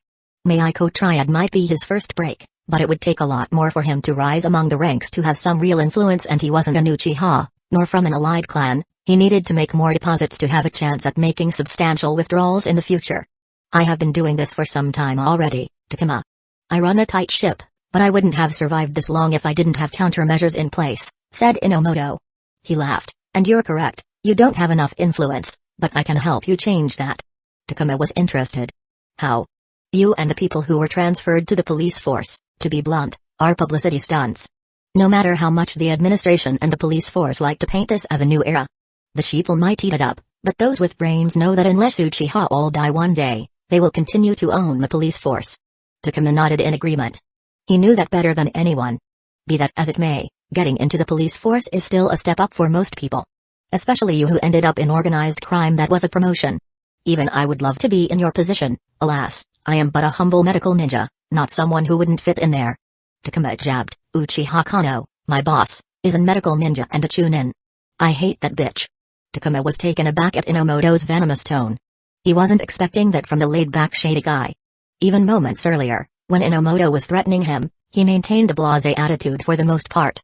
Meiko Triad might be his first break, but it would take a lot more for him to rise among the ranks to have some real influence, and he wasn't an Uchiha, nor from an allied clan. He needed to make more deposits to have a chance at making substantial withdrawals in the future. I have been doing this for some time already, Takuma. I run a tight ship, but I wouldn't have survived this long if I didn't have countermeasures in place, said Inomoto. He laughed, and you're correct, you don't have enough influence, but I can help you change that. Takuma was interested. How? You and the people who were transferred to the police force, to be blunt, are publicity stunts. No matter how much the administration and the police force like to paint this as a new era. The sheeple might eat it up, but those with brains know that unless Uchiha all die one day, they will continue to own the police force. Takuma nodded in agreement. He knew that better than anyone. Be that as it may, getting into the police force is still a step up for most people. Especially you who ended up in organized crime. That was a promotion. Even I would love to be in your position. Alas, I am but a humble medical ninja, not someone who wouldn't fit in there. Takuma jabbed. Uchiha Kano, my boss, is a medical ninja and a chunin. I hate that bitch. Takuma was taken aback at Inomoto's venomous tone. He wasn't expecting that from the laid-back shady guy. Even moments earlier, when Inomoto was threatening him, he maintained a blasé attitude for the most part.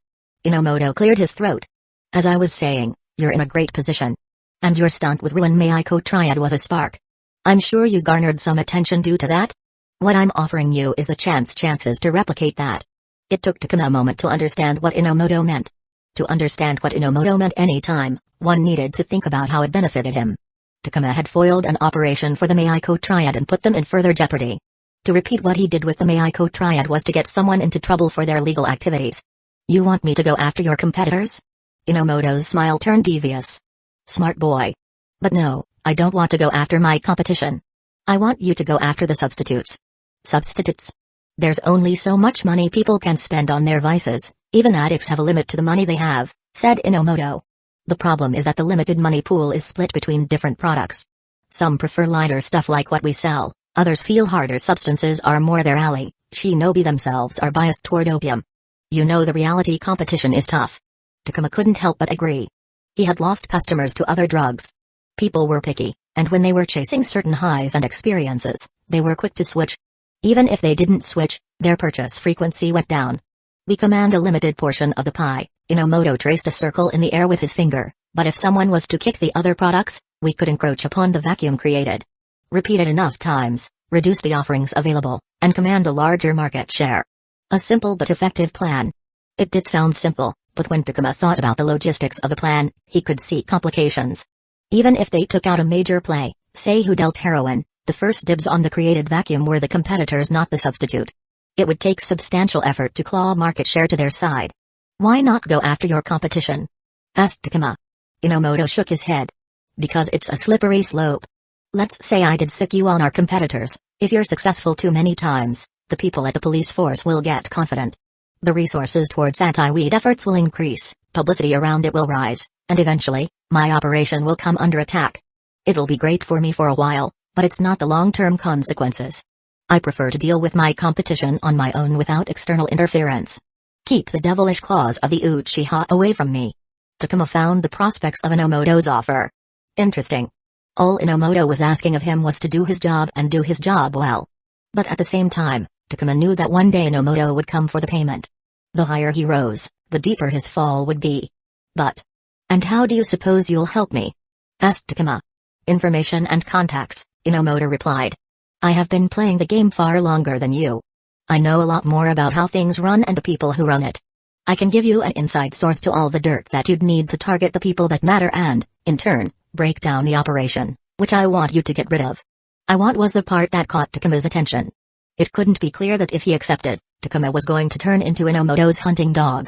Inomoto cleared his throat. As I was saying, you're in a great position. And your stunt with Ruin Meiko Triad was a spark. I'm sure you garnered some attention due to that. What I'm offering you is the chances to replicate that. It took Takuma a moment to understand what Inomoto meant. To understand what Inomoto meant any time, one needed to think about how it benefited him. Takuma had foiled an operation for the Meiko Triad and put them in further jeopardy. To repeat what he did with the Meiko Triad was to get someone into trouble for their legal activities. You want me to go after your competitors? Inomoto's smile turned devious. Smart boy. But no, I don't want to go after my competition. I want you to go after the substitutes. Substitutes? There's only so much money people can spend on their vices, even addicts have a limit to the money they have, said Inomoto. The problem is that the limited money pool is split between different products. Some prefer lighter stuff like what we sell, others feel harder substances are more their alley. Shinobi themselves are biased toward opium. You know the reality competition is tough. Takuma couldn't help but agree. He had lost customers to other drugs. People were picky, and when they were chasing certain highs and experiences, they were quick to switch. Even if they didn't switch, their purchase frequency went down. We command a limited portion of the pie. Inomoto traced a circle in the air with his finger, but if someone was to kick the other products, we could encroach upon the vacuum created. Repeat it enough times, reduce the offerings available, and command a larger market share. A simple but effective plan. It did sound simple, but when Takuma thought about the logistics of the plan, he could see complications. Even if they took out a major play, say who dealt heroin, the first dibs on the created vacuum were the competitors, not the substitute. It would take substantial effort to claw market share to their side. Why not go after your competition? Asked Takuma. Inomoto shook his head. Because it's a slippery slope. Let's say I did sick you on our competitors. If you're successful too many times, the people at the police force will get confident. The resources towards anti-weed efforts will increase, publicity around it will rise, and eventually, my operation will come under attack. It'll be great for me for a while, but it's not the long-term consequences. I prefer to deal with my competition on my own without external interference. Keep the devilish claws of the Uchiha away from me. Takuma found the prospects of Inomoto's offer interesting. All Inomoto was asking of him was to do his job and do his job well. But at the same time, Takuma knew that one day Inomoto would come for the payment. The higher he rose, the deeper his fall would be. But, and how do you suppose you'll help me? Asked Takuma. Information and contacts, Inomoto replied. I have been playing the game far longer than you. I know a lot more about how things run and the people who run it. I can give you an inside source to all the dirt that you'd need to target the people that matter and, in turn, break down the operation, which I want you to get rid of. I want was the part that caught Takuma's attention. It couldn't be clear that if he accepted, Takuma was going to turn into Inomoto's hunting dog.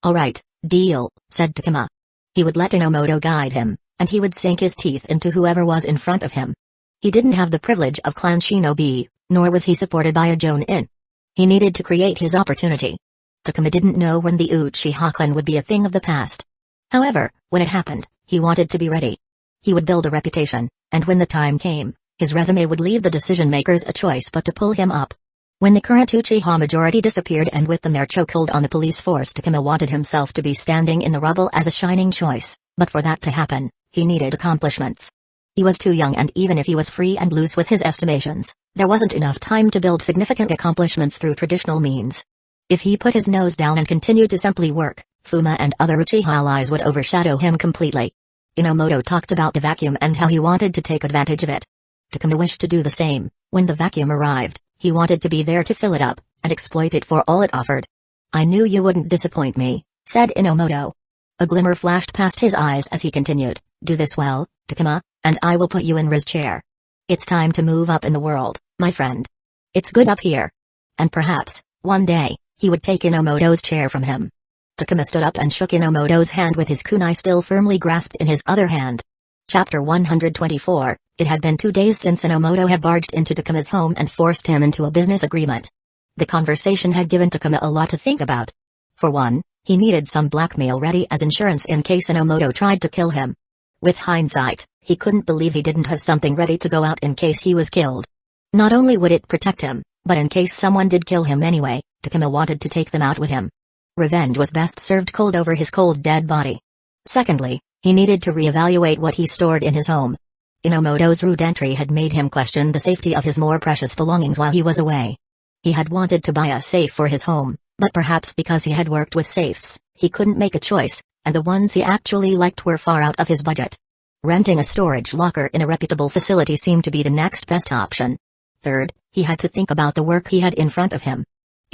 Alright, deal, said Takuma. He would let Inomoto guide him, and he would sink his teeth into whoever was in front of him. He didn't have the privilege of clan shinobi, nor was he supported by a jonin. He needed to create his opportunity. Takuma didn't know when the Uchiha clan would be a thing of the past. However, when it happened, he wanted to be ready. He would build a reputation, and when the time came, his resume would leave the decision-makers a choice but to pull him up. When the current Uchiha majority disappeared and with them their chokehold on the police force, Takuma wanted himself to be standing in the rubble as a shining choice, but for that to happen, he needed accomplishments. He was too young, and even if he was free and loose with his estimations, there wasn't enough time to build significant accomplishments through traditional means. If he put his nose down and continued to simply work, Fuma and other Uchiha allies would overshadow him completely. Inomoto talked about the vacuum and how he wanted to take advantage of it. Takuma wished to do the same. When the vacuum arrived, he wanted to be there to fill it up, and exploit it for all it offered. I knew you wouldn't disappoint me, said Inomoto. A glimmer flashed past his eyes as he continued, do this well, Takuma, and I will put you in Riz chair. It's time to move up in the world, my friend. It's good up here. And perhaps, one day, he would take Inomoto's chair from him. Takuma stood up and shook Inomoto's hand with his kunai still firmly grasped in his other hand. Chapter 124, It had been 2 days since Inomoto had barged into Takuma's home and forced him into a business agreement. The conversation had given Takuma a lot to think about. For one, he needed some blackmail ready as insurance in case Inomoto tried to kill him. With hindsight, he couldn't believe he didn't have something ready to go out in case he was killed. Not only would it protect him, but in case someone did kill him anyway, Takuma wanted to take them out with him. Revenge was best served cold over his cold dead body. Secondly, he needed to reevaluate what he stored in his home. Inomoto's rude entry had made him question the safety of his more precious belongings while he was away. He had wanted to buy a safe for his home, but perhaps because he had worked with safes, he couldn't make a choice, and the ones he actually liked were far out of his budget. Renting a storage locker in a reputable facility seemed to be the next best option. Third, he had to think about the work he had in front of him.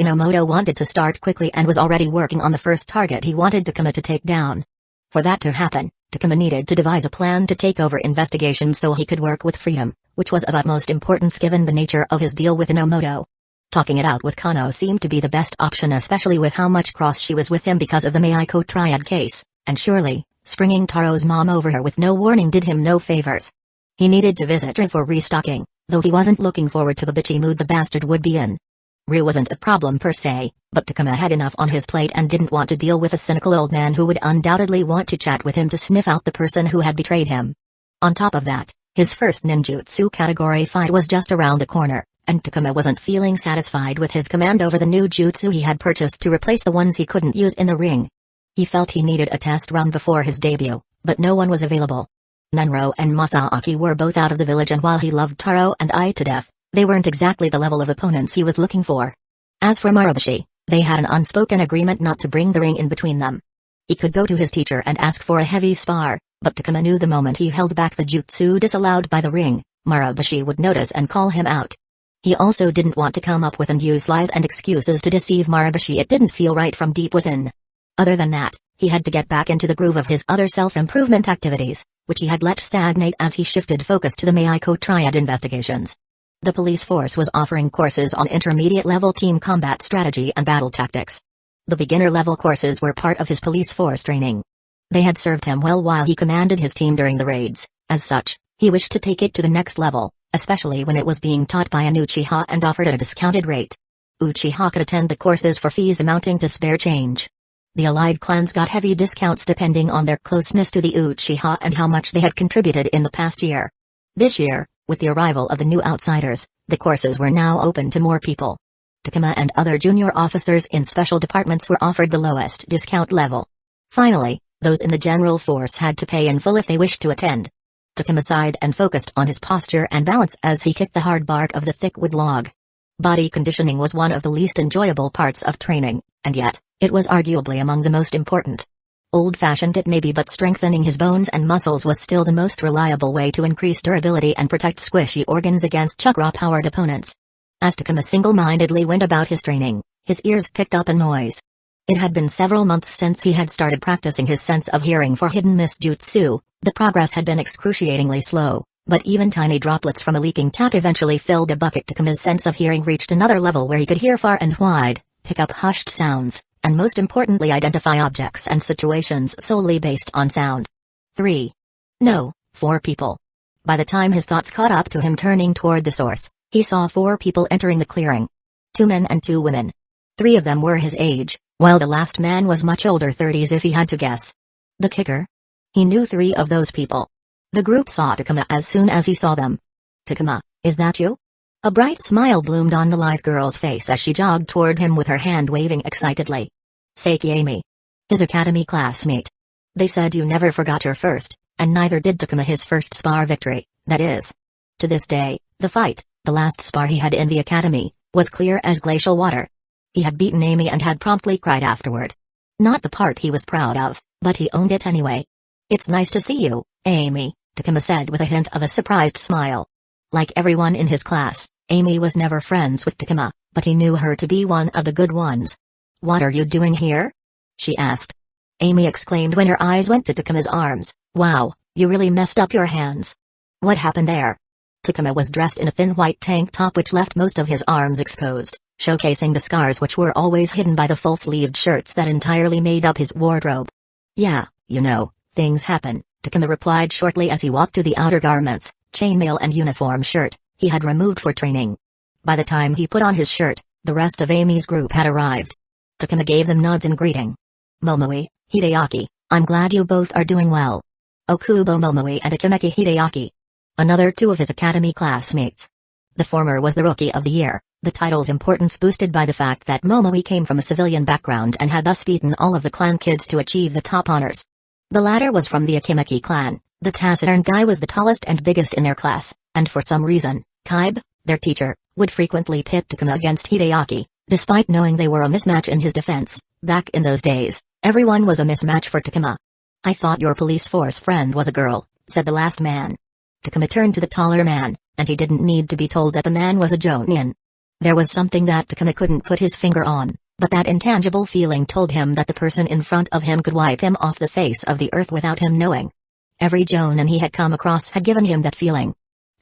Inomoto wanted to start quickly and was already working on the first target he wanted Takuma to take down. For that to happen, Takuma needed to devise a plan to take over investigations so he could work with freedom, which was of utmost importance given the nature of his deal with Inomoto. Talking it out with Kano seemed to be the best option, especially with how much cross she was with him because of the Meiko triad case, and surely, springing Taro's mom over her with no warning did him no favors. He needed to visit Ru for restocking, though he wasn't looking forward to the bitchy mood the bastard would be in. Ru wasn't a problem per se, but Takuma had enough on his plate and didn't want to deal with a cynical old man who would undoubtedly want to chat with him to sniff out the person who had betrayed him. On top of that, his first ninjutsu category fight was just around the corner, and Takuma wasn't feeling satisfied with his command over the new jutsu he had purchased to replace the ones he couldn't use in the ring. He felt he needed a test run before his debut, but no one was available. Nenro and Masaaki were both out of the village, and while he loved Taro and Ai to death, they weren't exactly the level of opponents he was looking for. As for Maraboshi, they had an unspoken agreement not to bring the ring in between them. He could go to his teacher and ask for a heavy spar, but Takuma knew the moment he held back the jutsu disallowed by the ring, Maraboshi would notice and call him out. He also didn't want to come up with and use lies and excuses to deceive Maraboshi. It didn't feel right from deep within. Other than that, he had to get back into the groove of his other self-improvement activities, which he had let stagnate as he shifted focus to the Meiko triad investigations. The police force was offering courses on intermediate-level team combat strategy and battle tactics. The beginner-level courses were part of his police force training. They had served him well while he commanded his team during the raids. As such, he wished to take it to the next level, especially when it was being taught by an Uchiha and offered at a discounted rate. Uchiha could attend the courses for fees amounting to spare change. The allied clans got heavy discounts depending on their closeness to the Uchiha and how much they had contributed in the past year. This year, with the arrival of the new outsiders, the courses were now open to more people. Takuma and other junior officers in special departments were offered the lowest discount level. Finally, those in the general force had to pay in full if they wished to attend. Takuma sighed and focused on his posture and balance as he kicked the hard bark of the thick wood log. Body conditioning was one of the least enjoyable parts of training, and yet, it was arguably among the most important. Old-fashioned it may be, but strengthening his bones and muscles was still the most reliable way to increase durability and protect squishy organs against chakra-powered opponents. As Takuma single-mindedly went about his training, his ears picked up a noise. It had been several months since he had started practicing his sense of hearing for hidden mist jutsu. The progress had been excruciatingly slow, but even tiny droplets from a leaking tap eventually filled a bucket. Takuma's sense of hearing reached another level where he could hear far and wide, pick up hushed sounds, and most importantly identify objects and situations solely based on sound. 4 people. By the time his thoughts caught up to him turning toward the source, he saw 4 people entering the clearing. 2 men and 2 women. 3 of them were his age, while the last man was much older, 30s if he had to guess. The kicker? He knew 3 of those people. The group saw Takuma as soon as he saw them. "Takuma, is that you?" A bright smile bloomed on the lithe girl's face as she jogged toward him with her hand waving excitedly. "Seiki Amy. His academy classmate. They said you never forgot your first, and neither did Takuma his first spar victory, that is. To this day, the fight, the last spar he had in the academy, was clear as glacial water. He had beaten Amy and had promptly cried afterward. Not the part he was proud of, but he owned it anyway. "It's nice to see you, Amy," Takuma said with a hint of a surprised smile. Like everyone in his class, Amy was never friends with Takuma, but he knew her to be one of the good ones. "What are you doing here?" she asked. Amy exclaimed when her eyes went to Takuma's arms. "Wow, you really messed up your hands. What happened there?" Takuma was dressed in a thin white tank top which left most of his arms exposed, showcasing the scars which were always hidden by the full-sleeved shirts that entirely made up his wardrobe. "Yeah, you know, things happen," Takuma replied shortly as he walked to the outer garments, chainmail and uniform shirt, he had removed for training. By the time he put on his shirt, the rest of Amy's group had arrived. Takuma gave them nods in greeting. "Momoe, Hideaki, I'm glad you both are doing well. Okubo Momoe and Akimeki Hideaki." Another 2 of his academy classmates. The former was the Rookie of the Year, the title's importance boosted by the fact that Momoe came from a civilian background and had thus beaten all of the clan kids to achieve the top honors. The latter was from the Akimeki clan. The taciturn guy was the tallest and biggest in their class, and for some reason, Kaibe, their teacher, would frequently pit Takuma against Hideaki, despite knowing they were a mismatch in his defense. Back in those days, everyone was a mismatch for Takuma. "I thought your police force friend was a girl," said the last man. Takuma turned to the taller man, and he didn't need to be told that the man was a Jonin. There was something that Takuma couldn't put his finger on, but that intangible feeling told him that the person in front of him could wipe him off the face of the earth without him knowing. Every Jonin he had come across had given him that feeling.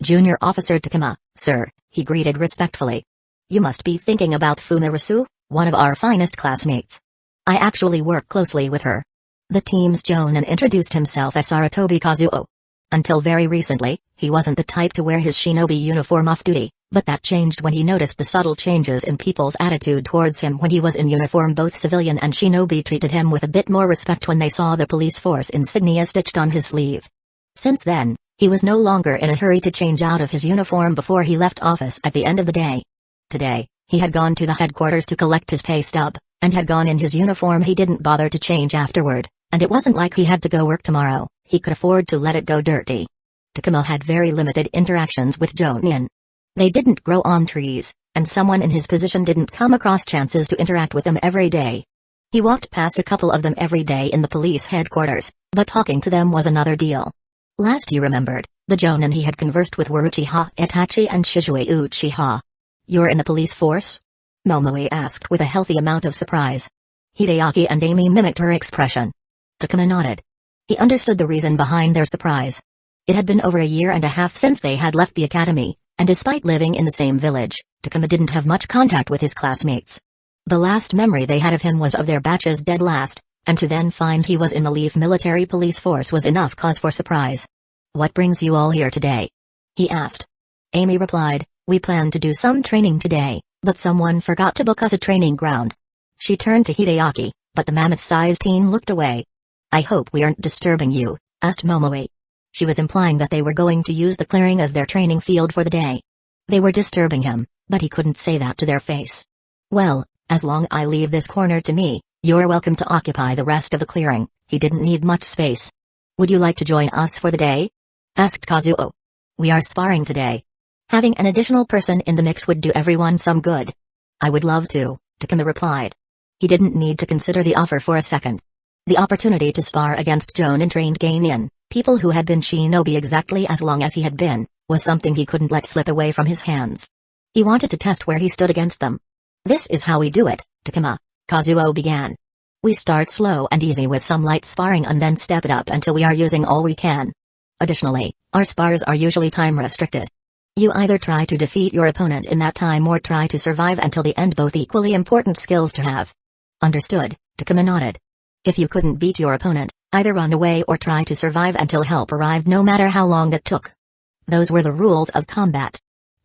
"Junior Officer Takuma, sir," he greeted respectfully. "You must be thinking about Fumarasu, one of our finest classmates. I actually work closely with her." The team's Jonin introduced himself as Saratobi Kazuo. Until very recently, he wasn't the type to wear his shinobi uniform off duty, but that changed when he noticed the subtle changes in people's attitude towards him when he was in uniform. Both civilian and shinobi treated him with a bit more respect when they saw the police force insignia stitched on his sleeve. Since then, he was no longer in a hurry to change out of his uniform before he left office at the end of the day. Today, he had gone to the headquarters to collect his pay stub, and had gone in his uniform. He didn't bother to change afterward, and it wasn't like he had to go work tomorrow. He could afford to let it go dirty. Takuma had very limited interactions with Jonin. They didn't grow on trees, and someone in his position didn't come across chances to interact with them every day. He walked past a couple of them every day in the police headquarters, but talking to them was another deal. Last he remembered, the Jonin he had conversed with were Uchiha Itachi and Shizue Uchiha. "You're in the police force?" Momoe asked with a healthy amount of surprise. Hideaki and Amy mimicked her expression. Takuma nodded. He understood the reason behind their surprise. It had been over a year and a half since they had left the academy, And despite living in the same village, Takuma didn't have much contact with his classmates. The last memory they had of him was of their batch's dead last, and to then find he was in the Leaf military police force was enough cause for surprise. "What brings you all here today?" he asked. Amy replied, "We planned to do some training today, but someone forgot to book us a training ground." She turned to Hideaki, but the mammoth-sized teen looked away. "I hope we aren't disturbing you," asked Momoe. She was implying that they were going to use the clearing as their training field for the day. They were disturbing him, but he couldn't say that to their face. "Well, as long I leave this corner to me, you're welcome to occupy the rest of the clearing." He didn't need much space. "Would you like to join us for the day?" asked Kazuo. "We are sparring today. Having an additional person in the mix would do everyone some good." "I would love to," Takuma replied. He didn't need to consider the offer for a second. The opportunity to spar against Jonin-trained Genin, people who had been shinobi exactly as long as he had been, was something he couldn't let slip away from his hands. He wanted to test where he stood against them. "This is how we do it, Takuma," Kazuo began. "We start slow and easy with some light sparring and then step it up until we are using all we can. Additionally, our spars are usually time-restricted. You either try to defeat your opponent in that time or try to survive until the end, both equally important skills to have." "Understood," Takuma nodded. "If you couldn't beat your opponent, either run away or try to survive until help arrived, no matter how long that took. Those were the rules of combat."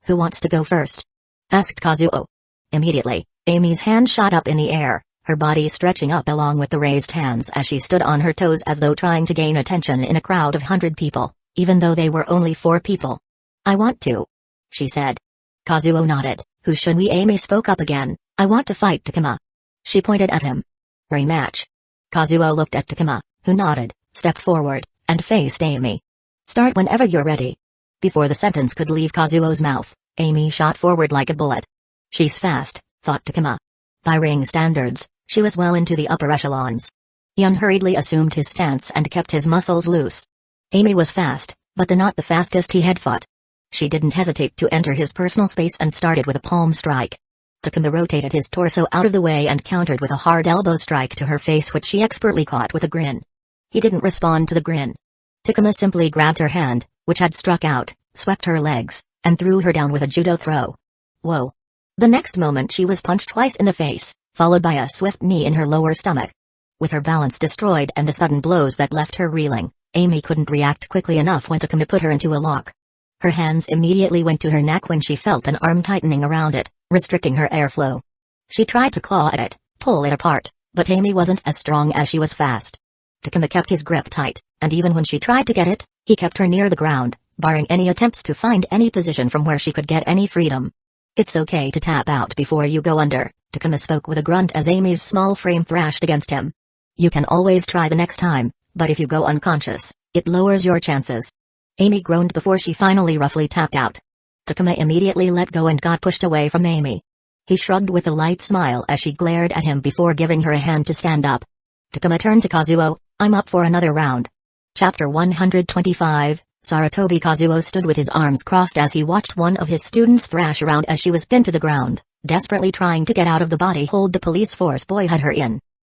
"Who wants to go first?" asked Kazuo. Immediately, Amy's hand shot up in the air, her body stretching up along with the raised hands as she stood on her toes as though trying to gain attention in a crowd of 100 people, even though they were only 4 people. "I want to," she said. Kazuo nodded. "Who should we?" Amy spoke up again. "I want to fight Takuma." She pointed at him. "Rematch." Kazuo looked at Takuma, who nodded, stepped forward, and faced Amy. "Start whenever you're ready." Before the sentence could leave Kazuo's mouth, Amy shot forward like a bullet. She's fast, thought Takuma. By ring standards, she was well into the upper echelons. He unhurriedly assumed his stance and kept his muscles loose. Amy was fast, but not the fastest he had fought. She didn't hesitate to enter his personal space and started with a palm strike. Takuma rotated his torso out of the way and countered with a hard elbow strike to her face, which she expertly caught with a grin. He didn't respond to the grin. Takuma simply grabbed her hand, which had struck out, swept her legs, and threw her down with a judo throw. Whoa. The next moment she was punched twice in the face, followed by a swift knee in her lower stomach. With her balance destroyed and the sudden blows that left her reeling, Amy couldn't react quickly enough when Takuma put her into a lock. Her hands immediately went to her neck when she felt an arm tightening around it, restricting her airflow. She tried to claw at it, pull it apart, but Amy wasn't as strong as she was fast. Takuma kept his grip tight, and even when she tried to get it, he kept her near the ground, barring any attempts to find any position from where she could get any freedom. "It's okay to tap out before you go under," Takuma spoke with a grunt as Amy's small frame thrashed against him. "You can always try the next time, but if you go unconscious, it lowers your chances." Amy groaned before she finally roughly tapped out. Takuma immediately let go and got pushed away from Amy. He shrugged with a light smile as she glared at him before giving her a hand to stand up. Takuma turned to Kazuo. "I'm up for another round." Chapter 125, Sarutobi. Kazuo stood with his arms crossed as he watched one of his students thrash around as she was pinned to the ground, desperately trying to get out of the body hold the police force boy had her in.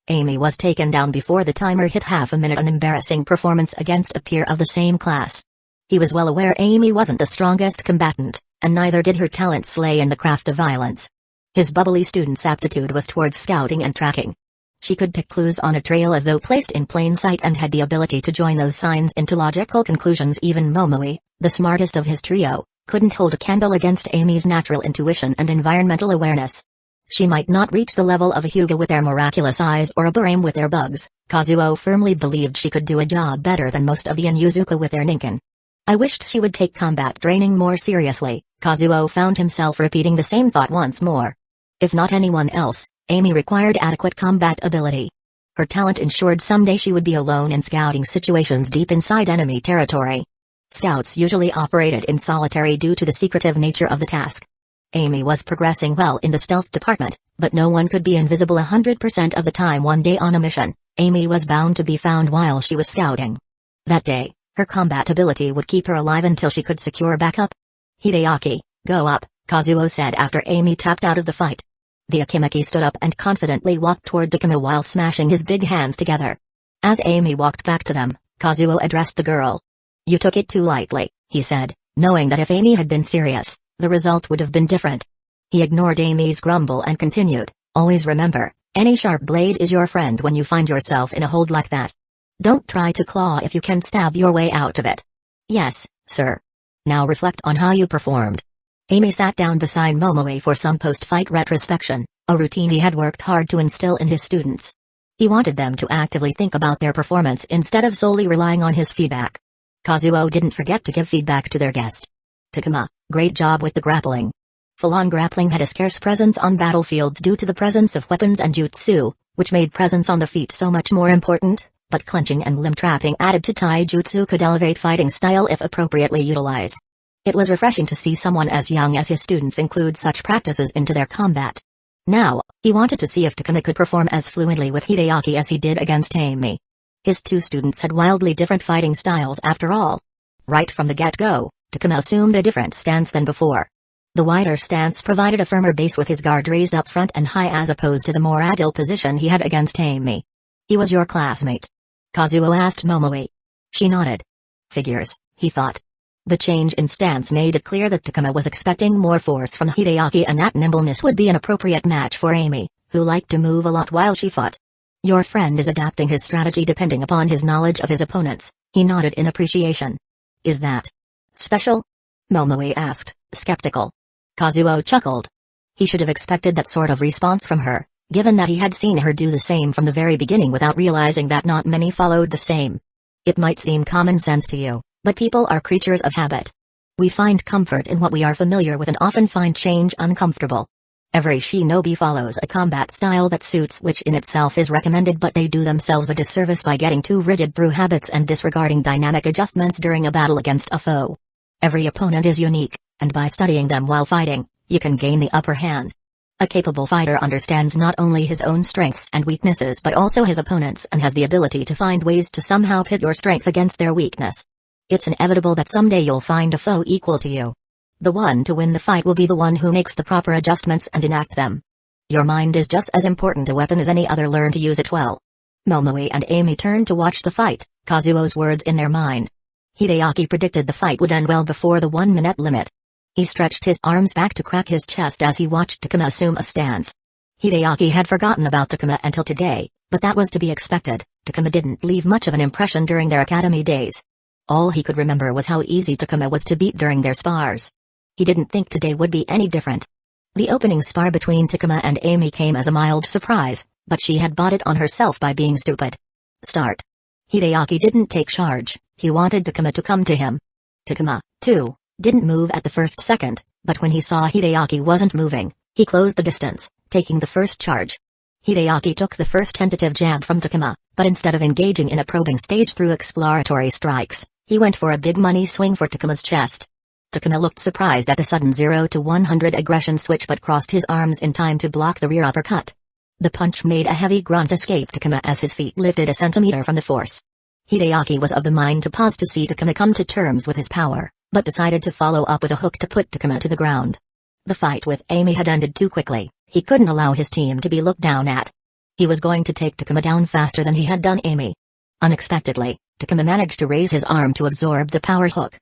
Amy was taken down before the timer hit half a minute, an embarrassing performance against a peer of the same class. He was well aware Amy wasn't the strongest combatant, and neither did her talent slay in the craft of violence. His bubbly student's aptitude was towards scouting and tracking. She could pick clues on a trail as though placed in plain sight and had the ability to join those signs into logical conclusions. Even Momoe, the smartest of his trio, couldn't hold a candle against Amy's natural intuition and environmental awareness. She might not reach the level of a Hueco with their miraculous eyes or a Burame with their bugs. Kazuo firmly believed she could do a job better than most of the Inuzuka with their Ninken. I wished she would take combat training more seriously. Kazuo found himself repeating the same thought once more. If not anyone else, Amy required adequate combat ability. Her talent ensured someday she would be alone in scouting situations deep inside enemy territory. Scouts usually operated in solitary due to the secretive nature of the task. Amy was progressing well in the stealth department, but no one could be invisible 100% of the time. One day on a mission, Amy was bound to be found while she was scouting. That day, her combat ability would keep her alive until she could secure backup. "Hideaki, go up," Kazuo said after Amy tapped out of the fight. The Akimeki stood up and confidently walked toward Takuma while smashing his big hands together. As Amy walked back to them, Kazuo addressed the girl. "You took it too lightly," he said, knowing that if Amy had been serious, the result would have been different. He ignored Amy's grumble and continued, "Always remember, any sharp blade is your friend when you find yourself in a hold like that. Don't try to claw if you can stab your way out of it." "Yes, sir. Now reflect on how you performed." Amy sat down beside Momoe for some post-fight retrospection, a routine he had worked hard to instill in his students. He wanted them to actively think about their performance instead of solely relying on his feedback. Kazuo didn't forget to give feedback to their guest. "Takuma, great job with the grappling." Full-on grappling had a scarce presence on battlefields due to the presence of weapons and jutsu, which made presence on the feet so much more important, but clenching and limb trapping added to taijutsu could elevate fighting style if appropriately utilized. It was refreshing to see someone as young as his students include such practices into their combat. Now, he wanted to see if Takuma could perform as fluently with Hideaki as he did against Amy. His two students had wildly different fighting styles after all. Right from the get-go, Takuma assumed a different stance than before. The wider stance provided a firmer base with his guard raised up front and high as opposed to the more agile position he had against Amy. "He was your classmate?" Kazuo asked Momoe. She nodded. Figures, he thought. The change in stance made it clear that Takuma was expecting more force from Hideaki and that nimbleness would be an appropriate match for Amy, who liked to move a lot while she fought. "Your friend is adapting his strategy depending upon his knowledge of his opponents," he nodded in appreciation. "Is that special?" Momoe asked, skeptical. Kazuo chuckled. He should have expected that sort of response from her, given that he had seen her do the same from the very beginning without realizing that not many followed the same. "It might seem common sense to you, but people are creatures of habit. We find comfort in what we are familiar with and often find change uncomfortable. Every shinobi follows a combat style that suits which in itself is recommended, but they do themselves a disservice by getting too rigid through habits and disregarding dynamic adjustments during a battle against a foe. Every opponent is unique, and by studying them while fighting, you can gain the upper hand. A capable fighter understands not only his own strengths and weaknesses but also his opponent's and has the ability to find ways to somehow pit your strength against their weakness. It's inevitable that someday you'll find a foe equal to you. The one to win the fight will be the one who makes the proper adjustments and enact them. Your mind is just as important a weapon as any other. Learn to use it well." Momoe and Amy turned to watch the fight, Kazuo's words in their mind. Hideaki predicted the fight would end well before the 1-minute limit. He stretched his arms back to crack his chest as he watched Takuma assume a stance. Hideaki had forgotten about Takuma until today, but that was to be expected. Takuma didn't leave much of an impression during their academy days. All he could remember was how easy Takuma was to beat during their spars. He didn't think today would be any different. The opening spar between Takuma and Amy came as a mild surprise, but she had bought it on herself by being stupid. Start. Hideaki didn't take charge, he wanted Takuma to come to him. Takuma, too, didn't move at the first second, but when he saw Hideaki wasn't moving, he closed the distance, taking the first charge. Hideaki took the first tentative jab from Takuma, but instead of engaging in a probing stage through exploratory strikes, he went for a big money swing for Takuma's chest. Takuma looked surprised at the sudden 0 to 100 aggression switch but crossed his arms in time to block the rear uppercut. The punch made a heavy grunt escape Takuma as his feet lifted a centimeter from the force. Hideaki was of the mind to pause to see Takuma come to terms with his power, but decided to follow up with a hook to put Takuma to the ground. The fight with Amy had ended too quickly, he couldn't allow his team to be looked down at. He was going to take Takuma down faster than he had done Amy. Unexpectedly, Takuma managed to raise his arm to absorb the power hook.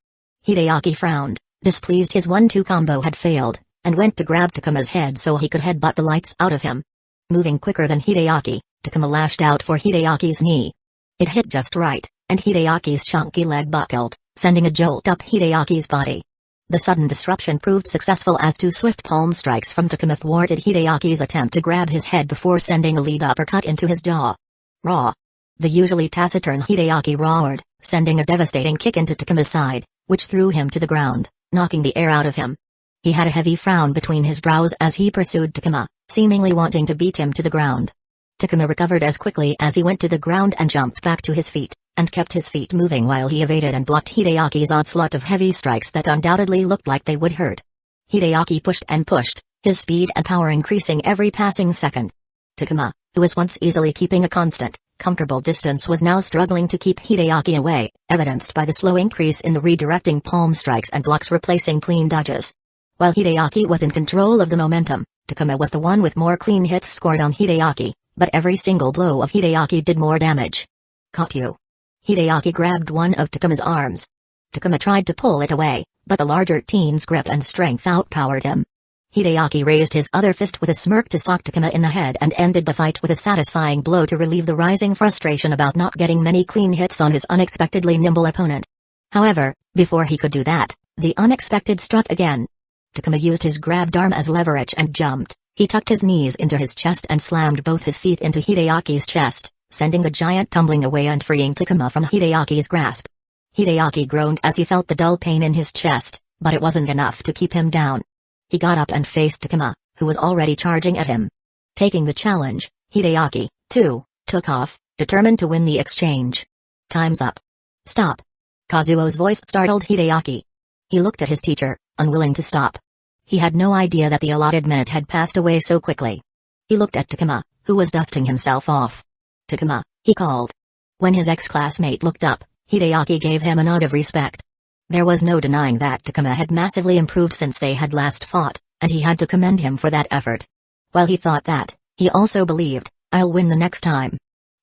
Hideaki frowned, displeased his 1-2 combo had failed, and went to grab Takuma's head so he could headbutt the lights out of him. Moving quicker than Hideaki, Takuma lashed out for Hideaki's knee. It hit just right, and Hideaki's chunky leg buckled, sending a jolt up Hideaki's body. The sudden disruption proved successful as 2 swift palm strikes from Takuma thwarted Hideaki's attempt to grab his head before sending a lead uppercut into his jaw. Raw. The usually taciturn Hideaki roared, sending a devastating kick into Takuma's side, which threw him to the ground, knocking the air out of him. He had a heavy frown between his brows as he pursued Takuma, seemingly wanting to beat him to the ground. Takuma recovered as quickly as he went to the ground and jumped back to his feet, and kept his feet moving while he evaded and blocked Hideaki's onslaught of heavy strikes that undoubtedly looked like they would hurt. Hideaki pushed and pushed, his speed and power increasing every passing second. Takuma, who was once easily keeping a constant, comfortable distance, was now struggling to keep Hideaki away, evidenced by the slow increase in the redirecting palm strikes and blocks replacing clean dodges. While Hideaki was in control of the momentum, Takuma was the one with more clean hits scored on Hideaki, but every single blow of Hideaki did more damage. Caught you. Hideaki grabbed one of Takuma's arms. Takuma tried to pull it away, but the larger teen's grip and strength outpowered him. Hideaki raised his other fist with a smirk to sock Takuma in the head and ended the fight with a satisfying blow to relieve the rising frustration about not getting many clean hits on his unexpectedly nimble opponent. However, before he could do that, the unexpected struck again. Takuma used his grabbed arm as leverage and jumped. He tucked his knees into his chest and slammed both his feet into Hideaki's chest, sending the giant tumbling away and freeing Takuma from Hideaki's grasp. Hideaki groaned as he felt the dull pain in his chest, but it wasn't enough to keep him down. He got up and faced Takuma, who was already charging at him. Taking the challenge, Hideaki, too, took off, determined to win the exchange. Time's up. Stop. Kazuo's voice startled Hideaki. He looked at his teacher, unwilling to stop. He had no idea that the allotted minute had passed away so quickly. He looked at Takuma, who was dusting himself off. Takuma, he called. When his ex-classmate looked up, Hideaki gave him a nod of respect. There was no denying that Takuma had massively improved since they had last fought, and he had to commend him for that effort. While he thought that, he also believed, I'll win the next time.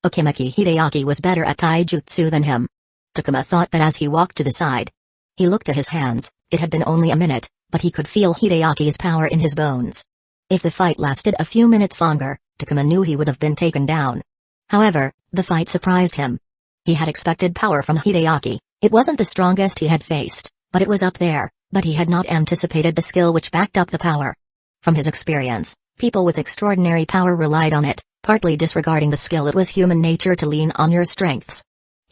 Okimaki Hideaki was better at taijutsu than him. Takuma thought that as he walked to the side. He looked at his hands. It had been only a minute, but he could feel Hideaki's power in his bones. If the fight lasted a few minutes longer, Takuma knew he would have been taken down. However, the fight surprised him. He had expected power from Hideaki. It wasn't the strongest he had faced, but it was up there, but he had not anticipated the skill which backed up the power. From his experience, people with extraordinary power relied on it, partly disregarding the skill. It was human nature to lean on your strengths.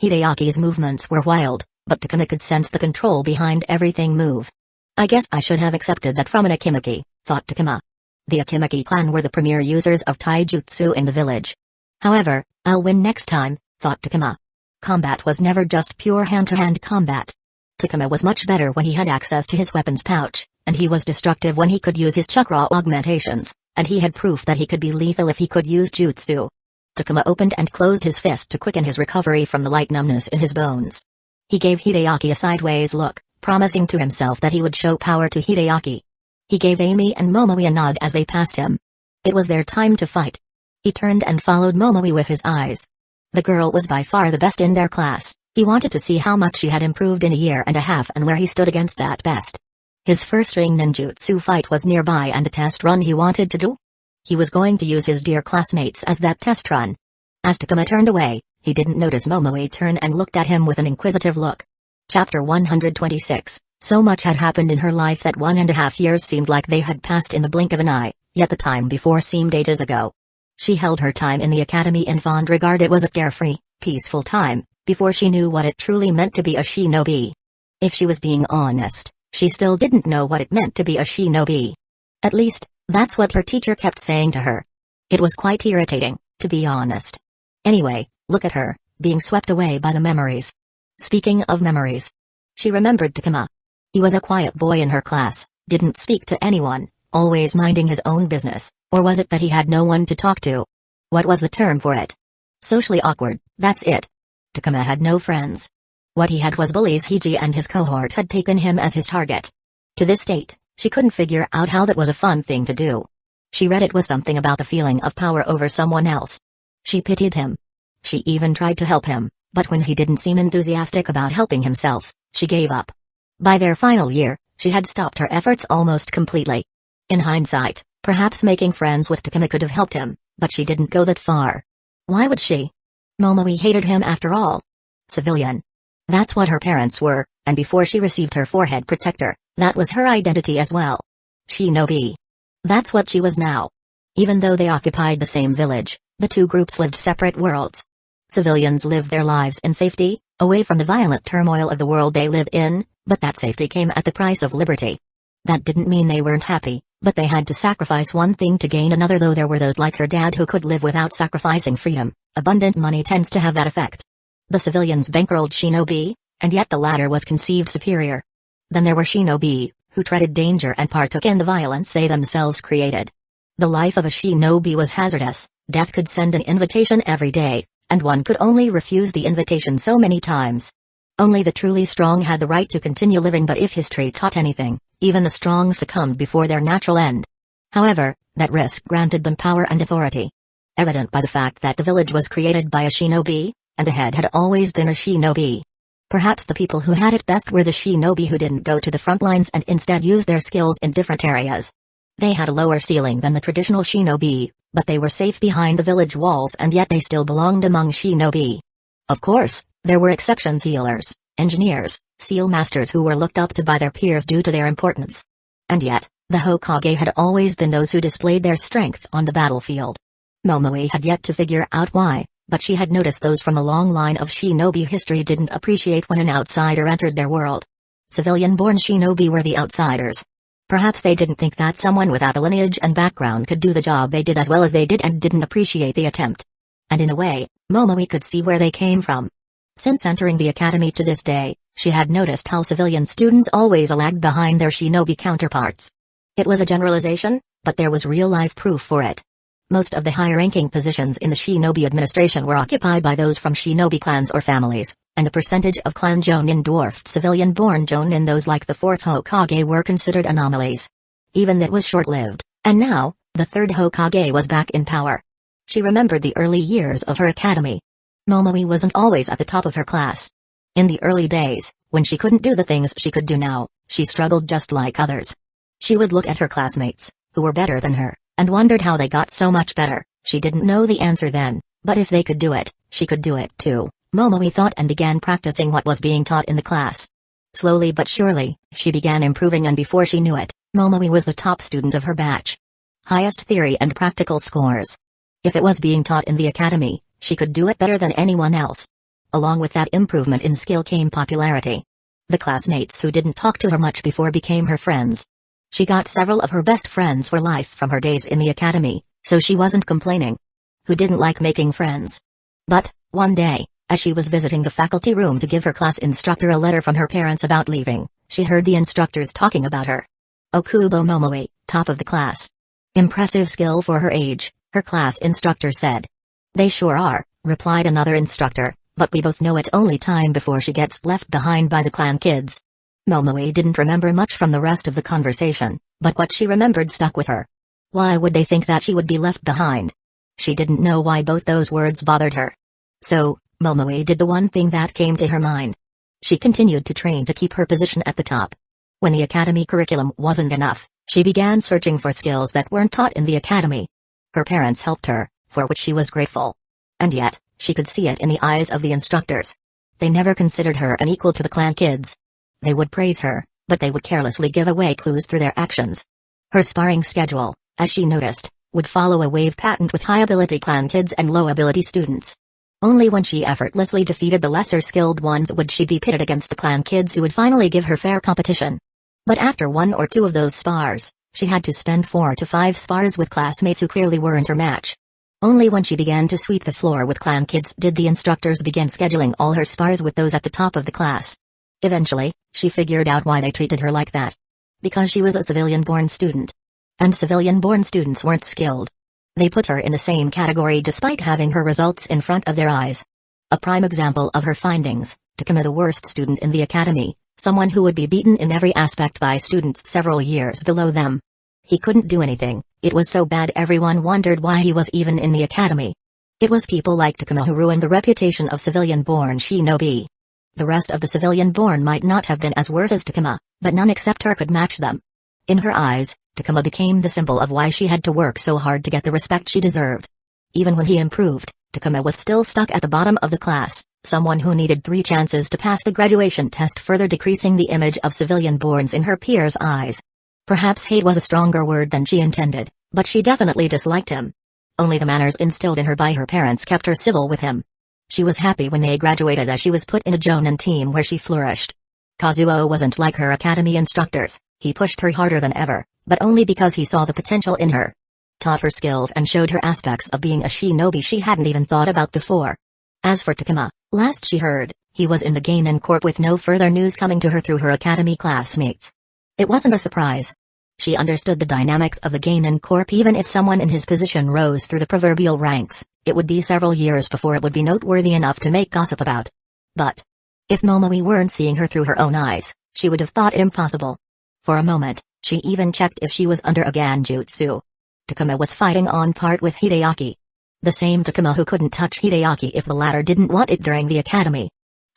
Hideaki's movements were wild, but Takuma could sense the control behind everything move. I guess I should have accepted that from an Akimaki, thought Takuma. The Akimaki clan were the premier users of taijutsu in the village. However, I'll win next time, thought Takuma. Combat was never just pure hand-to-hand combat. Takuma was much better when he had access to his weapons pouch, and he was destructive when he could use his chakra augmentations, and he had proof that he could be lethal if he could use jutsu. Takuma opened and closed his fist to quicken his recovery from the light numbness in his bones. He gave Hideaki a sideways look, promising to himself that he would show power to Hideaki. He gave Amy and Momoe a nod as they passed him. It was their time to fight. He turned and followed Momoe with his eyes. The girl was by far the best in their class. He wanted to see how much she had improved in a year and a half and where he stood against that best. His first ring ninjutsu fight was nearby and the test run he wanted to do? He was going to use his dear classmates as that test run. As Takuma turned away, he didn't notice Momoe turn and looked at him with an inquisitive look. Chapter 126. So much had happened in her life that 1.5 years seemed like they had passed in the blink of an eye, yet the time before seemed ages ago. She held her time in the academy in fond regard. It was a carefree, peaceful time, before she knew what it truly meant to be a shinobi. If she was being honest, she still didn't know what it meant to be a shinobi. At least, that's what her teacher kept saying to her. It was quite irritating, to be honest. Anyway, look at her, being swept away by the memories. Speaking of memories, she remembered Takuma. He was a quiet boy in her class, didn't speak to anyone, always minding his own business, or was it that he had no one to talk to? What was the term for it? Socially awkward, that's it. Takuma had no friends. What he had was bullies. Hiji and his cohort had taken him as his target. To this date, she couldn't figure out how that was a fun thing to do. She read it was something about the feeling of power over someone else. She pitied him. She even tried to help him, but when he didn't seem enthusiastic about helping himself, she gave up. By their final year, she had stopped her efforts almost completely. In hindsight, perhaps making friends with Takuma could have helped him, but she didn't go that far. Why would she? Momoe hated him after all. Civilian. That's what her parents were, and before she received her forehead protector, that was her identity as well. Shinobi. That's what she was now. Even though they occupied the same village, the two groups lived separate worlds. Civilians lived their lives in safety, away from the violent turmoil of the world they live in, but that safety came at the price of liberty. That didn't mean they weren't happy, but they had to sacrifice one thing to gain another. Though there were those like her dad who could live without sacrificing freedom, abundant money tends to have that effect. The civilians bankrolled shinobi, and yet the latter was conceived superior. Then there were shinobi, who treaded danger and partook in the violence they themselves created. The life of a shinobi was hazardous. Death could send an invitation every day, and one could only refuse the invitation so many times. Only the truly strong had the right to continue living, but if history taught anything, even the strong succumbed before their natural end. However, that risk granted them power and authority. Evident by the fact that the village was created by a shinobi, and the head had always been a shinobi. Perhaps the people who had it best were the shinobi who didn't go to the front lines and instead used their skills in different areas. They had a lower ceiling than the traditional shinobi, but they were safe behind the village walls and yet they still belonged among shinobi. Of course, there were exceptions: healers, engineers, seal masters who were looked up to by their peers due to their importance. And yet, the Hokage had always been those who displayed their strength on the battlefield. Momoe had yet to figure out why, but she had noticed those from a long line of shinobi history didn't appreciate when an outsider entered their world. Civilian-born shinobi were the outsiders. Perhaps they didn't think that someone without a lineage and background could do the job they did as well as they did and didn't appreciate the attempt. And in a way, Momoe could see where they came from. Since entering the academy to this day, she had noticed how civilian students always lagged behind their shinobi counterparts. It was a generalization, but there was real-life proof for it. Most of the higher-ranking positions in the shinobi administration were occupied by those from shinobi clans or families, and the percentage of clan jonin dwarfed civilian-born jonin. Those like the fourth Hokage were considered anomalies. Even that was short-lived, and now, the third Hokage was back in power. She remembered the early years of her academy. Momoe wasn't always at the top of her class. In the early days, when she couldn't do the things she could do now, she struggled just like others. She would look at her classmates, who were better than her, and wondered how they got so much better. She didn't know the answer then, but if they could do it, she could do it too, Momoe thought, and began practicing what was being taught in the class. Slowly but surely, she began improving, and before she knew it, Momoe was the top student of her batch. Highest theory and practical scores. If it was being taught in the academy, she could do it better than anyone else. Along with that improvement in skill came popularity. The classmates who didn't talk to her much before became her friends. She got several of her best friends for life from her days in the academy, so she wasn't complaining. Who didn't like making friends? But, one day, as she was visiting the faculty room to give her class instructor a letter from her parents about leaving, she heard the instructors talking about her. Okubo Momoe, top of the class. Impressive skill for her age, her class instructor said. They sure are, replied another instructor, but we both know it's only time before she gets left behind by the clan kids. Momoe didn't remember much from the rest of the conversation, but what she remembered stuck with her. Why would they think that she would be left behind? She didn't know why both those words bothered her. So, Momoe did the one thing that came to her mind. She continued to train to keep her position at the top. When the academy curriculum wasn't enough, she began searching for skills that weren't taught in the academy. Her parents helped her, for which she was grateful. And yet, she could see it in the eyes of the instructors. They never considered her an equal to the clan kids. They would praise her, but they would carelessly give away clues through their actions. Her sparring schedule, as she noticed, would follow a wave pattern with high-ability clan kids and low-ability students. Only when she effortlessly defeated the lesser-skilled ones would she be pitted against the clan kids who would finally give her fair competition. But after one or two of those spars, she had to spend 4 to 5 spars with classmates who clearly weren't her match. Only when she began to sweep the floor with clan kids did the instructors begin scheduling all her spars with those at the top of the class. Eventually, she figured out why they treated her like that. Because she was a civilian-born student. And civilian-born students weren't skilled. They put her in the same category despite having her results in front of their eyes. A prime example of her findings, Takuma, the worst student in the academy, someone who would be beaten in every aspect by students several years below them. He couldn't do anything, it was so bad everyone wondered why he was even in the academy. It was people like Takuma who ruined the reputation of civilian-born shinobi. The rest of the civilian-born might not have been as worse as Takuma, but none except her could match them. In her eyes, Takuma became the symbol of why she had to work so hard to get the respect she deserved. Even when he improved, Takuma was still stuck at the bottom of the class, someone who needed 3 chances to pass the graduation test, further decreasing the image of civilian-borns in her peers' eyes. Perhaps hate was a stronger word than she intended, but she definitely disliked him. Only the manners instilled in her by her parents kept her civil with him. She was happy when they graduated, as she was put in a Jonin team where she flourished. Kazuo wasn't like her academy instructors, he pushed her harder than ever, but only because he saw the potential in her. Taught her skills and showed her aspects of being a shinobi she hadn't even thought about before. As for Takuma, last she heard, he was in the Genin Corp with no further news coming to her through her academy classmates. It wasn't a surprise. She understood the dynamics of the Genin Corp. Even if someone in his position rose through the proverbial ranks, it would be several years before it would be noteworthy enough to make gossip about. But if Momoe weren't seeing her through her own eyes, she would have thought impossible. For a moment, she even checked if she was under a Genjutsu. Takuma was fighting on part with Hideaki. The same Takuma who couldn't touch Hideaki if the latter didn't want it during the academy.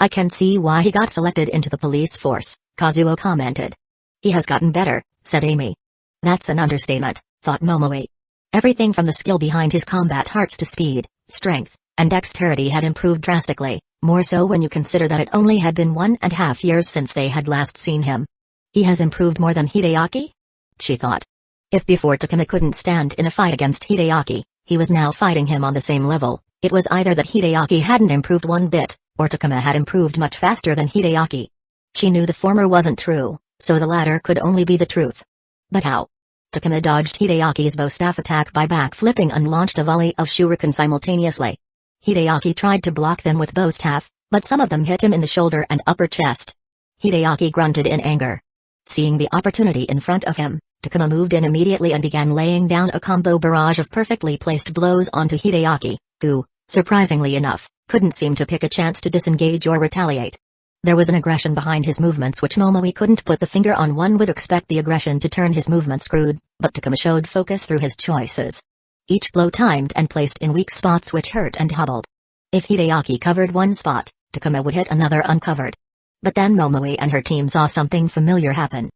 I can see why he got selected into the police force, Kazuo commented. He has gotten better, said Amy. That's an understatement, thought Momoe. Everything from the skill behind his combat arts to speed, strength, and dexterity had improved drastically, more so when you consider that it only had been 1.5 years since they had last seen him. He has improved more than Hideaki? She thought. If before Takuma couldn't stand in a fight against Hideaki, he was now fighting him on the same level, it was either that Hideaki hadn't improved one bit, or Takuma had improved much faster than Hideaki. She knew the former wasn't true, so the latter could only be the truth. But how? Takuma dodged Hideaki's bow staff attack by backflipping and launched a volley of shuriken simultaneously. Hideaki tried to block them with bow staff, but some of them hit him in the shoulder and upper chest. Hideaki grunted in anger. Seeing the opportunity in front of him, Takuma moved in immediately and began laying down a combo barrage of perfectly placed blows onto Hideaki, who, surprisingly enough, couldn't seem to pick a chance to disengage or retaliate. There was an aggression behind his movements which Momoe couldn't put the finger on. One would expect the aggression to turn his movements crude, but Takuma showed focus through his choices. Each blow timed and placed in weak spots which hurt and hobbled. If Hideaki covered one spot, Takuma would hit another uncovered. But then Momoe and her team saw something familiar happen.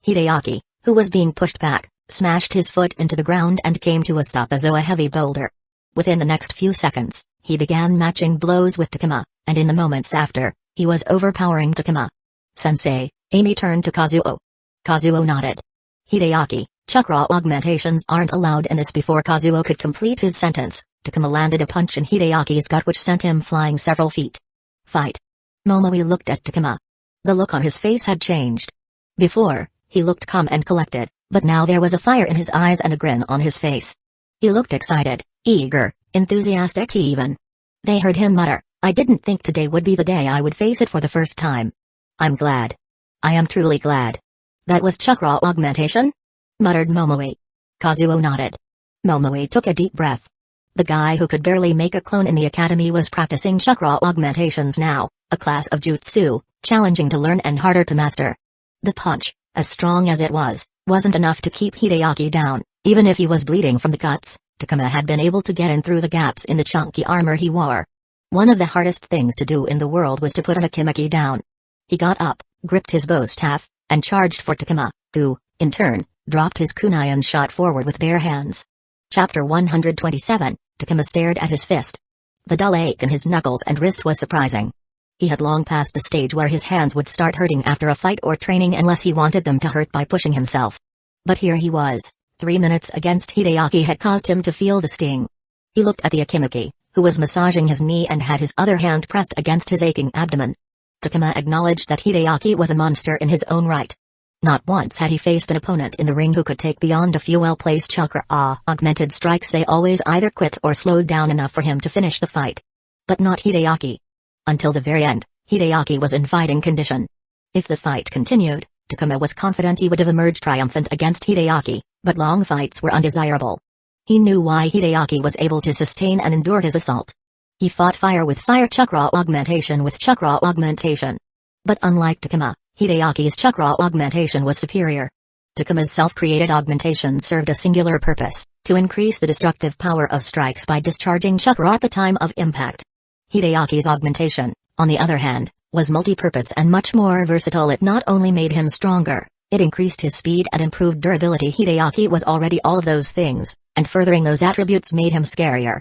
Hideaki, who was being pushed back, smashed his foot into the ground and came to a stop as though a heavy boulder. Within the next few seconds, he began matching blows with Takuma, and in the moments after, he was overpowering Takuma. Sensei, Amy turned to Kazuo. Kazuo nodded. Hideaki, chakra augmentations aren't allowed in this. Before Kazuo could complete his sentence, Takuma landed a punch in Hideaki's gut which sent him flying several feet. Fight. Momoe looked at Takuma. The look on his face had changed. Before, he looked calm and collected, but now there was a fire in his eyes and a grin on his face. He looked excited, eager, enthusiastic even. They heard him mutter, I didn't think today would be the day I would face it for the first time. I'm glad. I am truly glad. That was chakra augmentation? Muttered Momoe. Kazuo nodded. Momoe took a deep breath. The guy who could barely make a clone in the academy was practicing chakra augmentations now, a class of jutsu, challenging to learn and harder to master. The punch, as strong as it was, wasn't enough to keep Hideaki down, even if he was bleeding from the cuts. Takuma had been able to get in through the gaps in the chunky armor he wore. One of the hardest things to do in the world was to put an Akimaki down. He got up, gripped his bow staff, and charged for Takuma, who, in turn, dropped his kunai and shot forward with bare hands. Chapter 127, Takuma stared at his fist. The dull ache in his knuckles and wrist was surprising. He had long passed the stage where his hands would start hurting after a fight or training unless he wanted them to hurt by pushing himself. But here he was, 3 minutes against Hideaki had caused him to feel the sting. He looked at the Akimaki, who was massaging his knee and had his other hand pressed against his aching abdomen. Takuma acknowledged that Hideaki was a monster in his own right. Not once had he faced an opponent in the ring who could take beyond a few well-placed chakra augmented strikes. They always either quit or slowed down enough for him to finish the fight. But not Hideaki. Until the very end, Hideaki was in fighting condition. If the fight continued, Takuma was confident he would have emerged triumphant against Hideaki, but long fights were undesirable. He knew why Hideaki was able to sustain and endure his assault. He fought fire with fire, chakra augmentation with chakra augmentation. But unlike Takuma, Hideaki's chakra augmentation was superior. Takuma's self-created augmentation served a singular purpose, to increase the destructive power of strikes by discharging chakra at the time of impact. Hideaki's augmentation, on the other hand, was multi-purpose and much more versatile. It not only made him stronger, it increased his speed and improved durability. Hideaki was already all of those things, and furthering those attributes made him scarier.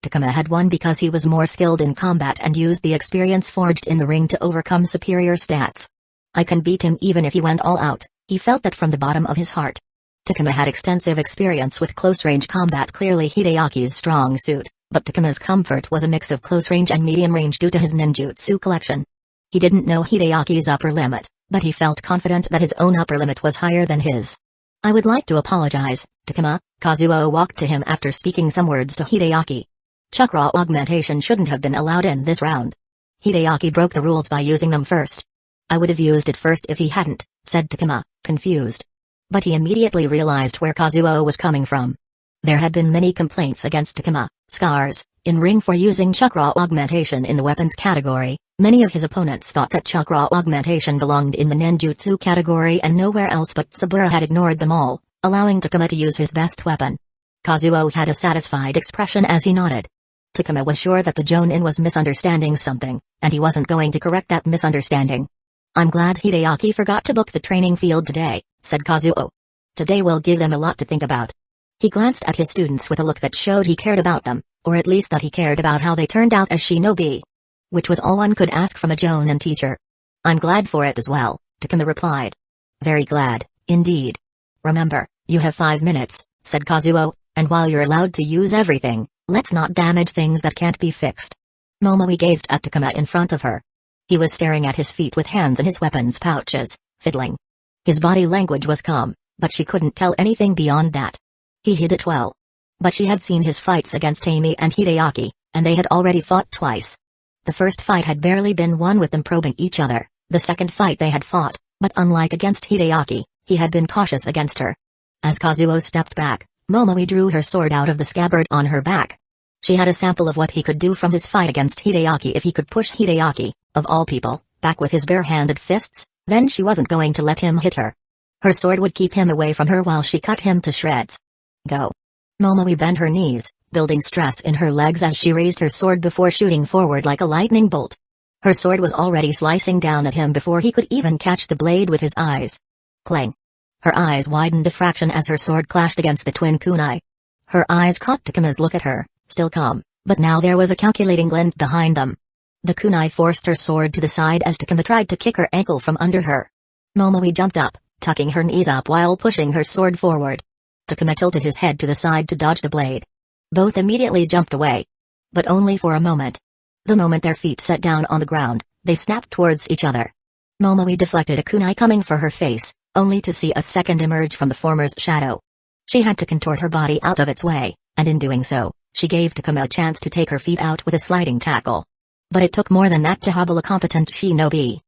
Takuma had won because he was more skilled in combat and used the experience forged in the ring to overcome superior stats. I can beat him even if he went all out, he felt that from the bottom of his heart. Takuma had extensive experience with close-range combat, clearly Hideaki's strong suit, but Takuma's comfort was a mix of close-range and medium-range due to his ninjutsu collection. He didn't know Hideaki's upper limit, but he felt confident that his own upper limit was higher than his. I would like to apologize, Takuma. Kazuo walked to him after speaking some words to Hideaki. Chakra augmentation shouldn't have been allowed in this round. Hideaki broke the rules by using them first. I would have used it first if he hadn't, said Takuma, confused. But he immediately realized where Kazuo was coming from. There had been many complaints against Takuma, scars, in ring for using chakra augmentation in the weapons category. Many of his opponents thought that chakra augmentation belonged in the ninjutsu category and nowhere else, but Saburo had ignored them all, allowing Takuma to use his best weapon. Kazuo had a satisfied expression as he nodded. Takuma was sure that the Jonin was misunderstanding something, and he wasn't going to correct that misunderstanding. "I'm glad Hideaki forgot to book the training field today," said Kazuo. "Today will give them a lot to think about." He glanced at his students with a look that showed he cared about them, or at least that he cared about how they turned out as shinobi. Which was all one could ask from a Jonin teacher. "I'm glad for it as well," Takuma replied. "Very glad, indeed." "Remember, you have 5 minutes," said Kazuo, "and while you're allowed to use everything, let's not damage things that can't be fixed." Momoi gazed at Takuma in front of her. He was staring at his feet with hands in his weapons pouches, fiddling. His body language was calm, but she couldn't tell anything beyond that. He hid it well. But she had seen his fights against Amy and Hideaki, and they had already fought twice. The first fight had barely been won with them probing each other, the second fight they had fought, but unlike against Hideaki, he had been cautious against her. As Kazuo stepped back, Momoi drew her sword out of the scabbard on her back. She had a sample of what he could do from his fight against Hideaki if he could push Hideaki, of all people, back with his bare-handed fists, then she wasn't going to let him hit her. Her sword would keep him away from her while she cut him to shreds. "Go." Momoi bent her knees, building stress in her legs as she raised her sword before shooting forward like a lightning bolt. Her sword was already slicing down at him before he could even catch the blade with his eyes. Clang. Her eyes widened a fraction as her sword clashed against the twin kunai. Her eyes caught Takuma's look at her, still calm, but now there was a calculating glint behind them. The kunai forced her sword to the side as Takuma tried to kick her ankle from under her. Momoi jumped up, tucking her knees up while pushing her sword forward. Takuma tilted his head to the side to dodge the blade. Both immediately jumped away. But only for a moment. The moment their feet set down on the ground, they snapped towards each other. Momoi deflected a kunai coming for her face, only to see a second emerge from the former's shadow. She had to contort her body out of its way, and in doing so, she gave Takuma a chance to take her feet out with a sliding tackle. But it took more than that to hobble a competent shinobi.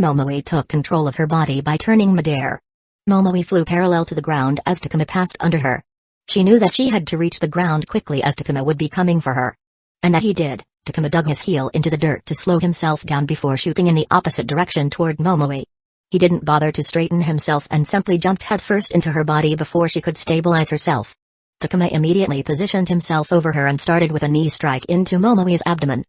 Momoi took control of her body by turning midair. Momoi flew parallel to the ground as Takuma passed under her. She knew that she had to reach the ground quickly as Takuma would be coming for her. And that he did. Takuma dug his heel into the dirt to slow himself down before shooting in the opposite direction toward Momoi. He didn't bother to straighten himself and simply jumped headfirst into her body before she could stabilize herself. Takuma immediately positioned himself over her and started with a knee strike into Momoi's abdomen.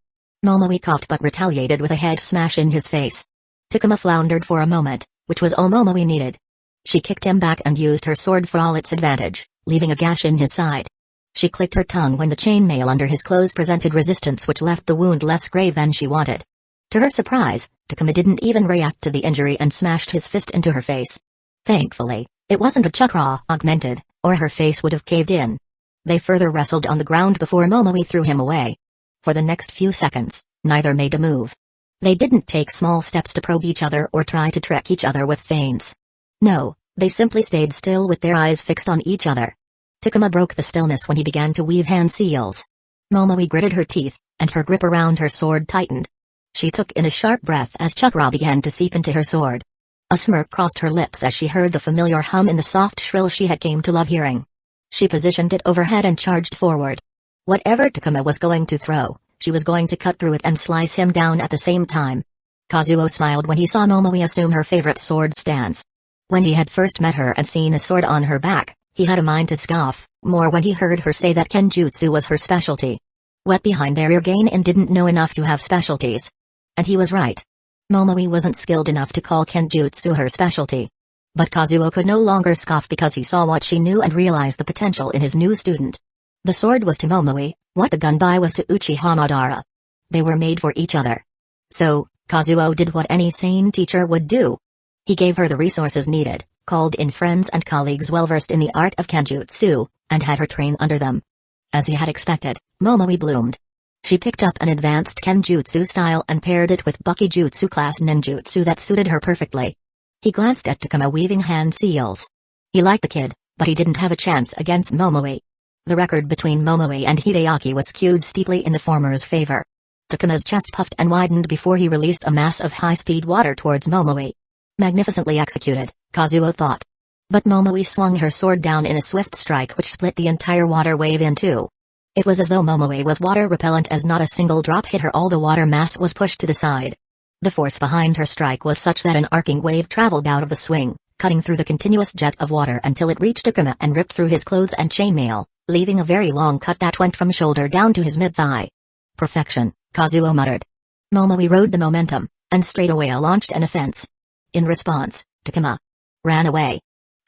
Momoi coughed but retaliated with a head smash in his face. Takuma floundered for a moment, which was all Momoi needed. She kicked him back and used her sword for all its advantage, leaving a gash in his side. She clicked her tongue when the chainmail under his clothes presented resistance which left the wound less grave than she wanted. To her surprise, Takuma didn't even react to the injury and smashed his fist into her face. Thankfully, it wasn't a chakra augmented, or her face would have caved in. They further wrestled on the ground before Momoi threw him away. For the next few seconds, neither made a move. They didn't take small steps to probe each other or try to trick each other with feints. No, they simply stayed still with their eyes fixed on each other. Takuma broke the stillness when he began to weave hand seals. Momoi gritted her teeth, and her grip around her sword tightened. She took in a sharp breath as chakra began to seep into her sword. A smirk crossed her lips as she heard the familiar hum in the soft shrill she had come to love hearing. She positioned it overhead and charged forward. Whatever Takuma was going to throw, she was going to cut through it and slice him down at the same time. Kazuo smiled when he saw Momoi assume her favorite sword stance. When he had first met her and seen a sword on her back, he had a mind to scoff, more when he heard her say that kenjutsu was her specialty. Wet behind their ear Gainin didn't know enough to have specialties. And he was right. Momoi wasn't skilled enough to call kenjutsu her specialty. But Kazuo could no longer scoff because he saw what she knew and realized the potential in his new student. The sword was to Momoi, what the gunbai was to Uchiha Madara. They were made for each other. So, Kazuo did what any sane teacher would do. He gave her the resources needed, called in friends and colleagues well-versed in the art of kenjutsu, and had her train under them. As he had expected, Momoi bloomed. She picked up an advanced kenjutsu style and paired it with Bukijutsu class ninjutsu that suited her perfectly. He glanced at Takuma weaving hand seals. He liked the kid, but he didn't have a chance against Momoi. The record between Momoi and Hideaki was skewed steeply in the former's favor. Takuma's chest puffed and widened before he released a mass of high-speed water towards Momoi. Magnificently executed, Kazuo thought. But Momoi swung her sword down in a swift strike which split the entire water wave in two. It was as though Momoi was water repellent as not a single drop hit her. All the water mass was pushed to the side. The force behind her strike was such that an arcing wave traveled out of the swing, cutting through the continuous jet of water until it reached Takuma and ripped through his clothes and chainmail, leaving a very long cut that went from shoulder down to his mid-thigh. Perfection, Kazuo muttered. Momoe rode the momentum, and straightaway launched an offense. In response, Takuma ran away.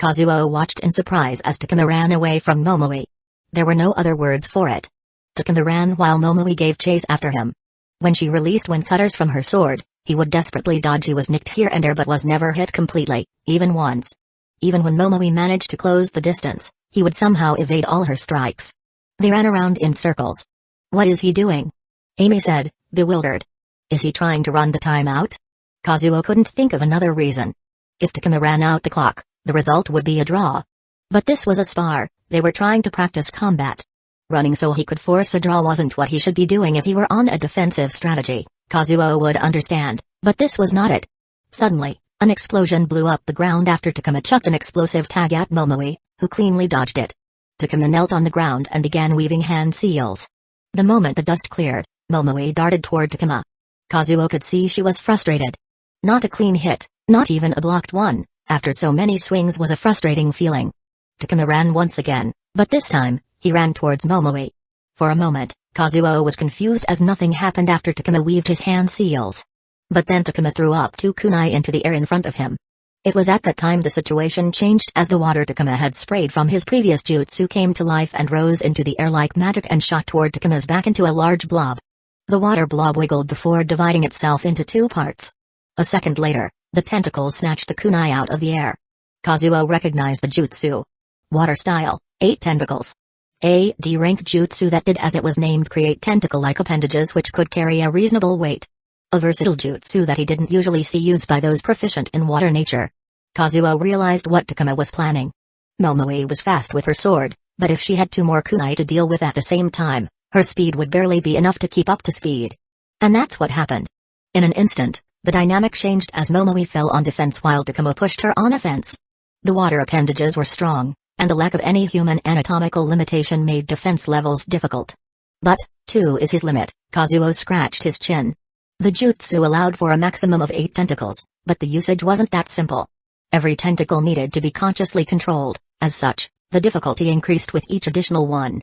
Kazuo watched in surprise as Takuma ran away from Momoe. There were no other words for it. Takuma ran while Momoe gave chase after him. When she released wind cutters from her sword, he would desperately dodge. He was nicked here and there but was never hit completely, even once. Even when Momoe managed to close the distance, he would somehow evade all her strikes. They ran around in circles. What is he doing? Amy said, bewildered. Is he trying to run the time out? Kazuo couldn't think of another reason. If Takuma ran out the clock, the result would be a draw. But this was a spar, they were trying to practice combat. Running so he could force a draw wasn't what he should be doing. If he were on a defensive strategy, Kazuo would understand, but this was not it. Suddenly, an explosion blew up the ground after Takuma chucked an explosive tag at Momoe, who cleanly dodged it. Takuma knelt on the ground and began weaving hand seals. The moment the dust cleared, Momoe darted toward Takuma. Kazuo could see she was frustrated. Not a clean hit, not even a blocked one, after so many swings was a frustrating feeling. Takuma ran once again, but this time, he ran towards Momoe. For a moment, Kazuo was confused as nothing happened after Takuma weaved his hand seals. But then Takuma threw up two kunai into the air in front of him. It was at that time the situation changed as the water Takuma had sprayed from his previous jutsu came to life and rose into the air like magic and shot toward Takuma's back into a large blob. The water blob wiggled before dividing itself into two parts. A second later, the tentacles snatched the kunai out of the air. Kazuo recognized the jutsu. Water style, 8 tentacles. A D-rank jutsu that did as it was named, create tentacle-like appendages which could carry a reasonable weight. A versatile jutsu that he didn't usually see used by those proficient in water nature. Kazuo realized what Takuma was planning. Momoe was fast with her sword, but if she had 2 more kunai to deal with at the same time, her speed would barely be enough to keep up to speed. And that's what happened. In an instant, the dynamic changed as Momoe fell on defense while Takuma pushed her on offense. The water appendages were strong, and the lack of any human anatomical limitation made defense levels difficult. But, 2 is his limit, Kazuo scratched his chin. The jutsu allowed for a maximum of 8 tentacles, but the usage wasn't that simple. Every tentacle needed to be consciously controlled, as such, the difficulty increased with each additional one.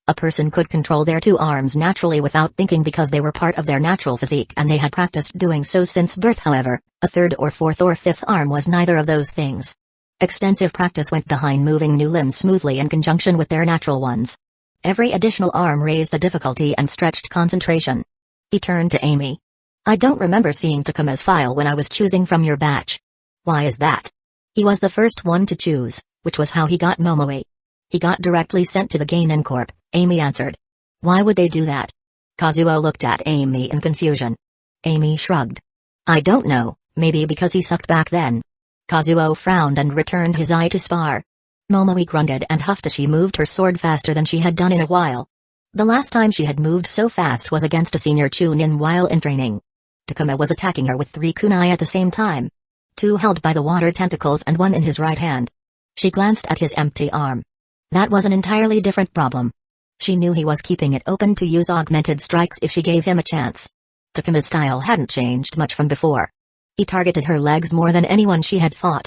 A person could control their 2 arms naturally without thinking because they were part of their natural physique and they had practiced doing so since birth. However, a 3rd or 4th or 5th arm was neither of those things. Extensive practice went behind moving new limbs smoothly in conjunction with their natural ones. Every additional arm raised the difficulty and stretched concentration. He turned to Amy. I don't remember seeing Takuma's file when I was choosing from your batch. Why is that? He was the first one to choose, which was how he got Momoe. He got directly sent to the Genin Corp, Amy answered. Why would they do that? Kazuo looked at Amy in confusion. Amy shrugged. I don't know, maybe because he sucked back then. Kazuo frowned and returned his eye to spar. Momoe grunted and huffed as she moved her sword faster than she had done in a while. The last time she had moved so fast was against a senior Chunin while in training. Takuma was attacking her with 3 kunai at the same time. 2 held by the water tentacles and 1 in his right hand. She glanced at his empty arm. That was an entirely different problem. She knew he was keeping it open to use augmented strikes if she gave him a chance. Takuma's style hadn't changed much from before. He targeted her legs more than anyone she had fought.